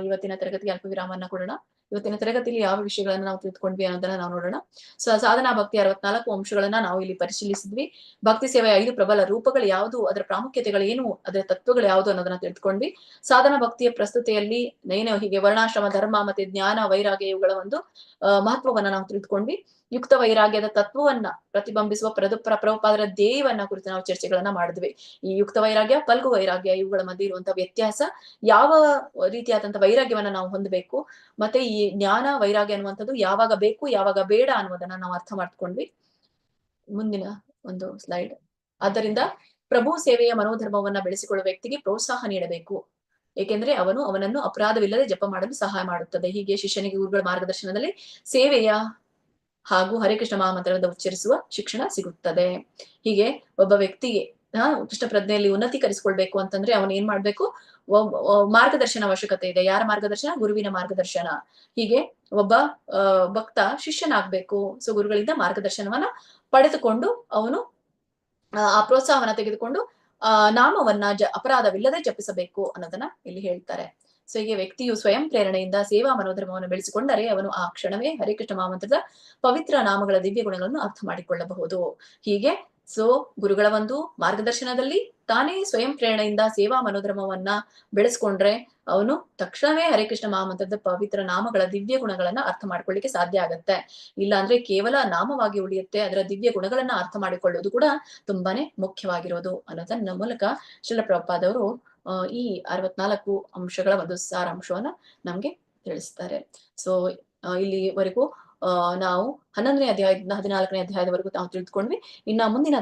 ಇವತ್ತಿನ ತರಗತಿಗೆ ಅಲ್ಪ ವಿರಾಮವನ್ನ ಕೊಡೋಣ. ಇವತ್ತಿನ ತರಗತಿಯಲ್ಲಿ ಯಾವ ವಿಷಯಗಳನ್ನ ನಾವು ತಿಳ್ಕೊಂಡ್ವಿ ಅನ್ನೋದನ್ನ ನಾವು ನೋಡೋಣ. ಸೊ ಸಾಧನಾ ಭಕ್ತಿ 64 ಅಂಶಗಳನ್ನ ನಾವು ಇಲ್ಲಿ ಪರಿಶೀಲಿಸಿದ್ವಿ. ಭಕ್ತಿ ಸೇವೆಯ 5 ಪ್ರಬಲ ರೂಪಗಳು ಯಾವುದು, ಅದರ ಪ್ರಾಮುಖ್ಯತೆಗಳು ಏನು, ಅದರ ತತ್ವಗಳು ಯಾವುದು ಅನ್ನೋದನ್ನ ತಿಳ್ಕೊಂಡ್ವಿ. ಸಾಧನಾ ಭಕ್ತಿಯ ಪ್ರಸ್ತುತಿಯಲ್ಲಿ ಏನು ಹೀಗೆ ವರ್ಣಾಶ್ರಮ ಧರ್ಮ ಮತ್ತೆ ಜ್ಞಾನ ವೈರಾಗ್ಯ ಇವುಗಳ ಒಂದು ಮಹತ್ವವನ್ನ ನಾವು ತಿಳ್ಕೊಂಡ್ವಿ. ಯುಕ್ತ ವೈರಾಗ್ಯದ ತತ್ವವನ್ನ ಪ್ರತಿಬಿಂಬಿಸುವ ಪ್ರಭುಪಾದರ ಧ್ಯೇಯವನ್ನ ಕುರಿತು ನಾವು ಚರ್ಚೆಗಳನ್ನ ಮಾಡಿದ್ವಿ. ಈ ಯುಕ್ತ ವೈರಾಗ್ಯ, ಫಲ್ಗು ವೈರಾಗ್ಯ ಇವುಗಳ ಮಧ್ಯೆ ಇರುವಂತಹ ವ್ಯತ್ಯಾಸ, ಯಾವ ರೀತಿಯಾದಂತಹ ವೈರಾಗ್ಯವನ್ನ ನಾವು ಹೊಂದಬೇಕು, ಮತ್ತೆ ಈ ಜ್ಞಾನ ವೈರಾಗ್ಯ ಅನ್ನುವಂಥದ್ದು ಯಾವಾಗ ಬೇಕು ಯಾವಾಗ ಬೇಡ ಅನ್ನೋದನ್ನ ನಾವು ಅರ್ಥ ಮಾಡ್ಕೊಂಡ್ವಿ. ಮುಂದಿನ ಒಂದು ಸ್ಲೈಡ್. ಆದ್ದರಿಂದ ಪ್ರಭು ಸೇವೆಯ ಮನೋಧರ್ಮವನ್ನ ಬೆಳೆಸಿಕೊಳ್ಳುವ ವ್ಯಕ್ತಿಗೆ ಪ್ರೋತ್ಸಾಹ ನೀಡಬೇಕು, ಏಕೆಂದ್ರೆ ಅವನನ್ನು ಅಪರಾಧವಿಲ್ಲದೆ ಜಪ ಮಾಡಲು ಸಹಾಯ ಮಾಡುತ್ತದೆ. ಹೀಗೆ ಶಿಷ್ಯನಿಗೆ ಗುರುಗಳ ಮಾರ್ಗದರ್ಶನದಲ್ಲಿ ಸೇವೆಯ ಹಾಗೂ ಹರಿಕೃಷ್ಣ ಮಹಾಮಂತ್ರವನ್ನು ಉಚ್ಚರಿಸುವ ಶಿಕ್ಷಣ ಸಿಗುತ್ತದೆ. ಹೀಗೆ ಒಬ್ಬ ವ್ಯಕ್ತಿಗೆ ಕೃಷ್ಣ ಪ್ರಜ್ಞೆಯಲ್ಲಿ ಉನ್ನತೀಕರಿಸಿಕೊಳ್ಬೇಕು ಅಂತಂದ್ರೆ ಅವನು ಏನ್ ಮಾಡ್ಬೇಕು, ಮಾರ್ಗದರ್ಶನ ಅವಶ್ಯಕತೆ ಇದೆ. ಯಾರ ಮಾರ್ಗದರ್ಶನ? ಗುರುವಿನ ಮಾರ್ಗದರ್ಶನ. ಹೀಗೆ ಒಬ್ಬ ಭಕ್ತ ಶಿಷ್ಯನಾಗ್ಬೇಕು. ಸೊ ಗುರುಗಳಿಂದ ಮಾರ್ಗದರ್ಶನವನ್ನ ಪಡೆದುಕೊಂಡು ಅವನು ಆ ಪ್ರೋತ್ಸಾಹವನ್ನ ತೆಗೆದುಕೊಂಡು ನಾಮವನ್ನ ಅಪರಾಧವಿಲ್ಲದೆ ಜಪಿಸಬೇಕು ಅನ್ನೋದನ್ನ ಇಲ್ಲಿ ಹೇಳ್ತಾರೆ. ಸೊ ಹೀಗೆ ವ್ಯಕ್ತಿಯು ಸ್ವಯಂ ಪ್ರೇರಣೆಯಿಂದ ಸೇವಾ ಮನೋಧರ್ಮವನ್ನು ಬೆಳೆಸಿಕೊಂಡರೆ ಅವನು ಆ ಕ್ಷಣವೇ ಹರಿಕೃಷ್ಣ ಮಹಾಮಂತ್ರದ ಪವಿತ್ರ ನಾಮಗಳ ದಿವ್ಯ ಗುಣಗಳನ್ನು ಅರ್ಥ ಮಾಡಿಕೊಳ್ಳಬಹುದು. ಹೀಗೆ ಸೊ ಗುರುಗಳ ಒಂದು ಮಾರ್ಗದರ್ಶನದಲ್ಲಿ ತಾನೇ ಸ್ವಯಂ ಪ್ರೇರಣೆಯಿಂದ ಸೇವಾ ಮನೋಧರ್ಮವನ್ನ ಬೆಳೆಸ್ಕೊಂಡ್ರೆ ಅವನು ತಕ್ಷಣವೇ ಹರಿಕೃಷ್ಣ ಮಹಾಮಂತ್ರದ ಪವಿತ್ರ ನಾಮಗಳ ದಿವ್ಯ ಗುಣಗಳನ್ನ ಅರ್ಥ ಮಾಡ್ಕೊಳ್ಳಿಕ್ಕೆ ಸಾಧ್ಯ ಆಗತ್ತೆ. ಇಲ್ಲ ಅಂದ್ರೆ ಕೇವಲ ನಾಮವಾಗಿ ಉಳಿಯುತ್ತೆ, ಅದರ ದಿವ್ಯ ಗುಣಗಳನ್ನ ಅರ್ಥ ಮಾಡಿಕೊಳ್ಳೋದು ಕೂಡ ತುಂಬಾನೇ ಮುಖ್ಯವಾಗಿರೋದು ಅನ್ನೋದನ್ನ ಮೂಲಕ ಶ್ರೀಲ ಪ್ರಭುಪಾದವರು ಈ 64 ಅಂಶಗಳ ಒಂದು ಸಾರಾಂಶವನ್ನ ನಮ್ಗೆ ತಿಳಿಸ್ತಾರೆ. ಸೊ ಇಲ್ಲಿವರೆಗೂ ನಾವು 11ನೇ ಅಧ್ಯಾಯದಿಂದ 14ನೇ ಅಧ್ಯಾಯದವರೆಗೂ ನಾವು ತಿಳಿದುಕೊಂಡ್ವಿ. ಇನ್ನ ಮುಂದಿನ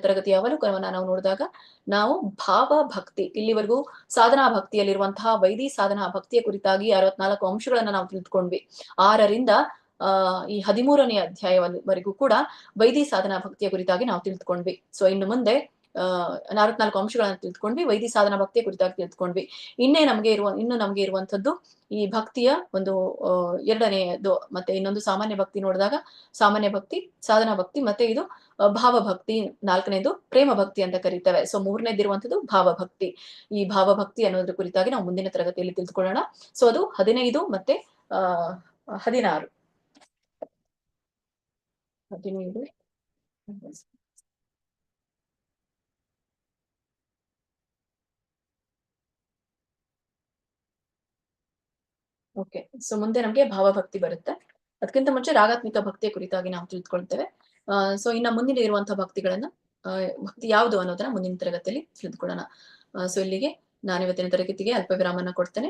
ತರಗತಿಯ ಅವಲೋಕನವನ್ನ ನಾವು ನೋಡಿದಾಗ ನಾವು ಭಾವ ಭಕ್ತಿ, ಇಲ್ಲಿವರೆಗೂ ಸಾಧನಾ ಭಕ್ತಿಯಲ್ಲಿರುವಂತಹ ವೈದಿ ಸಾಧನಾ ಭಕ್ತಿಯ ಕುರಿತಾಗಿ 64 ಅಂಶಗಳನ್ನ ನಾವು ತಿಳಿದುಕೊಂಡ್ವಿ. 6ರಿಂದ ಈ 13ನೇ ಅಧ್ಯಾಯವರೆಗೂ ಕೂಡ ವೈದಿ ಸಾಧನಾ ಭಕ್ತಿಯ ಕುರಿತಾಗಿ ನಾವು ತಿಳಿದುಕೊಂಡ್ವಿ. ಸೊ ಇನ್ನು ಮುಂದೆ 44 ಅಂಶಗಳನ್ನ ತಿಳ್ಕೊಂಡ್ವಿ, ವೈದಿ ಸಾಧನಾ ಭಕ್ತಿಯ ಕುರಿತಾಗಿ ತಿಳ್ಕೊಂಡ್ವಿ. ಇನ್ನು ನಮ್ಗೆ ಇರುವಂತದ್ದು ಈ ಭಕ್ತಿಯ ಒಂದು 2ನೇದು, ಮತ್ತೆ ಇನ್ನೊಂದು ಸಾಮಾನ್ಯ ಭಕ್ತಿ ನೋಡಿದಾಗ ಸಾಮಾನ್ಯ ಭಕ್ತಿ, ಸಾಧನಾ ಭಕ್ತಿ, ಮತ್ತೆ ಇದು ಭಾವ ಭಕ್ತಿ, 4ನೇದು ಪ್ರೇಮ ಭಕ್ತಿ ಅಂತ ಕರೀತೇವೆ. ಸೊ 3ನೇದಿರುವಂತದ್ದು ಭಾವ ಭಕ್ತಿ. ಈ ಭಾವ ಭಕ್ತಿ ಅನ್ನೋದ್ರ ಕುರಿತಾಗಿ ನಾವು ಮುಂದಿನ ತರಗತಿಯಲ್ಲಿ ತಿಳ್ಕೊಳ್ಳೋಣ. ಸೊ ಅದು 15 ಮತ್ತೆ 16 ಓಕೆ, ಸೊ ಮುಂದೆ ನಮಗೆ ಭಾವಭಕ್ತಿ ಬರುತ್ತೆ. ಅದಕ್ಕಿಂತ ಮುಂಚೆ ರಾಗಾತ್ಮಿಕ ಭಕ್ತಿಯ ಕುರಿತಾಗಿ ನಾವು ತಿಳಿದುಕೊಳ್ತೇವೆ. ಸೊ ಇನ್ನ ಮುಂದಿನ ಇರುವಂತಹ ಭಕ್ತಿಗಳನ್ನ ಭಕ್ತಿ ಯಾವುದು ಅನ್ನೋದನ್ನ ಮುಂದಿನ ತರಗತಿಯಲ್ಲಿ ತಿಳಿದುಕೊಳ್ಳೋಣ. ಸೊ ಇಲ್ಲಿಗೆ ನಾನು ಇವತ್ತಿನ ತರಗತಿಗೆ ಅಲ್ಪ ವಿರಾಮನ ಕೊಡ್ತೇನೆ.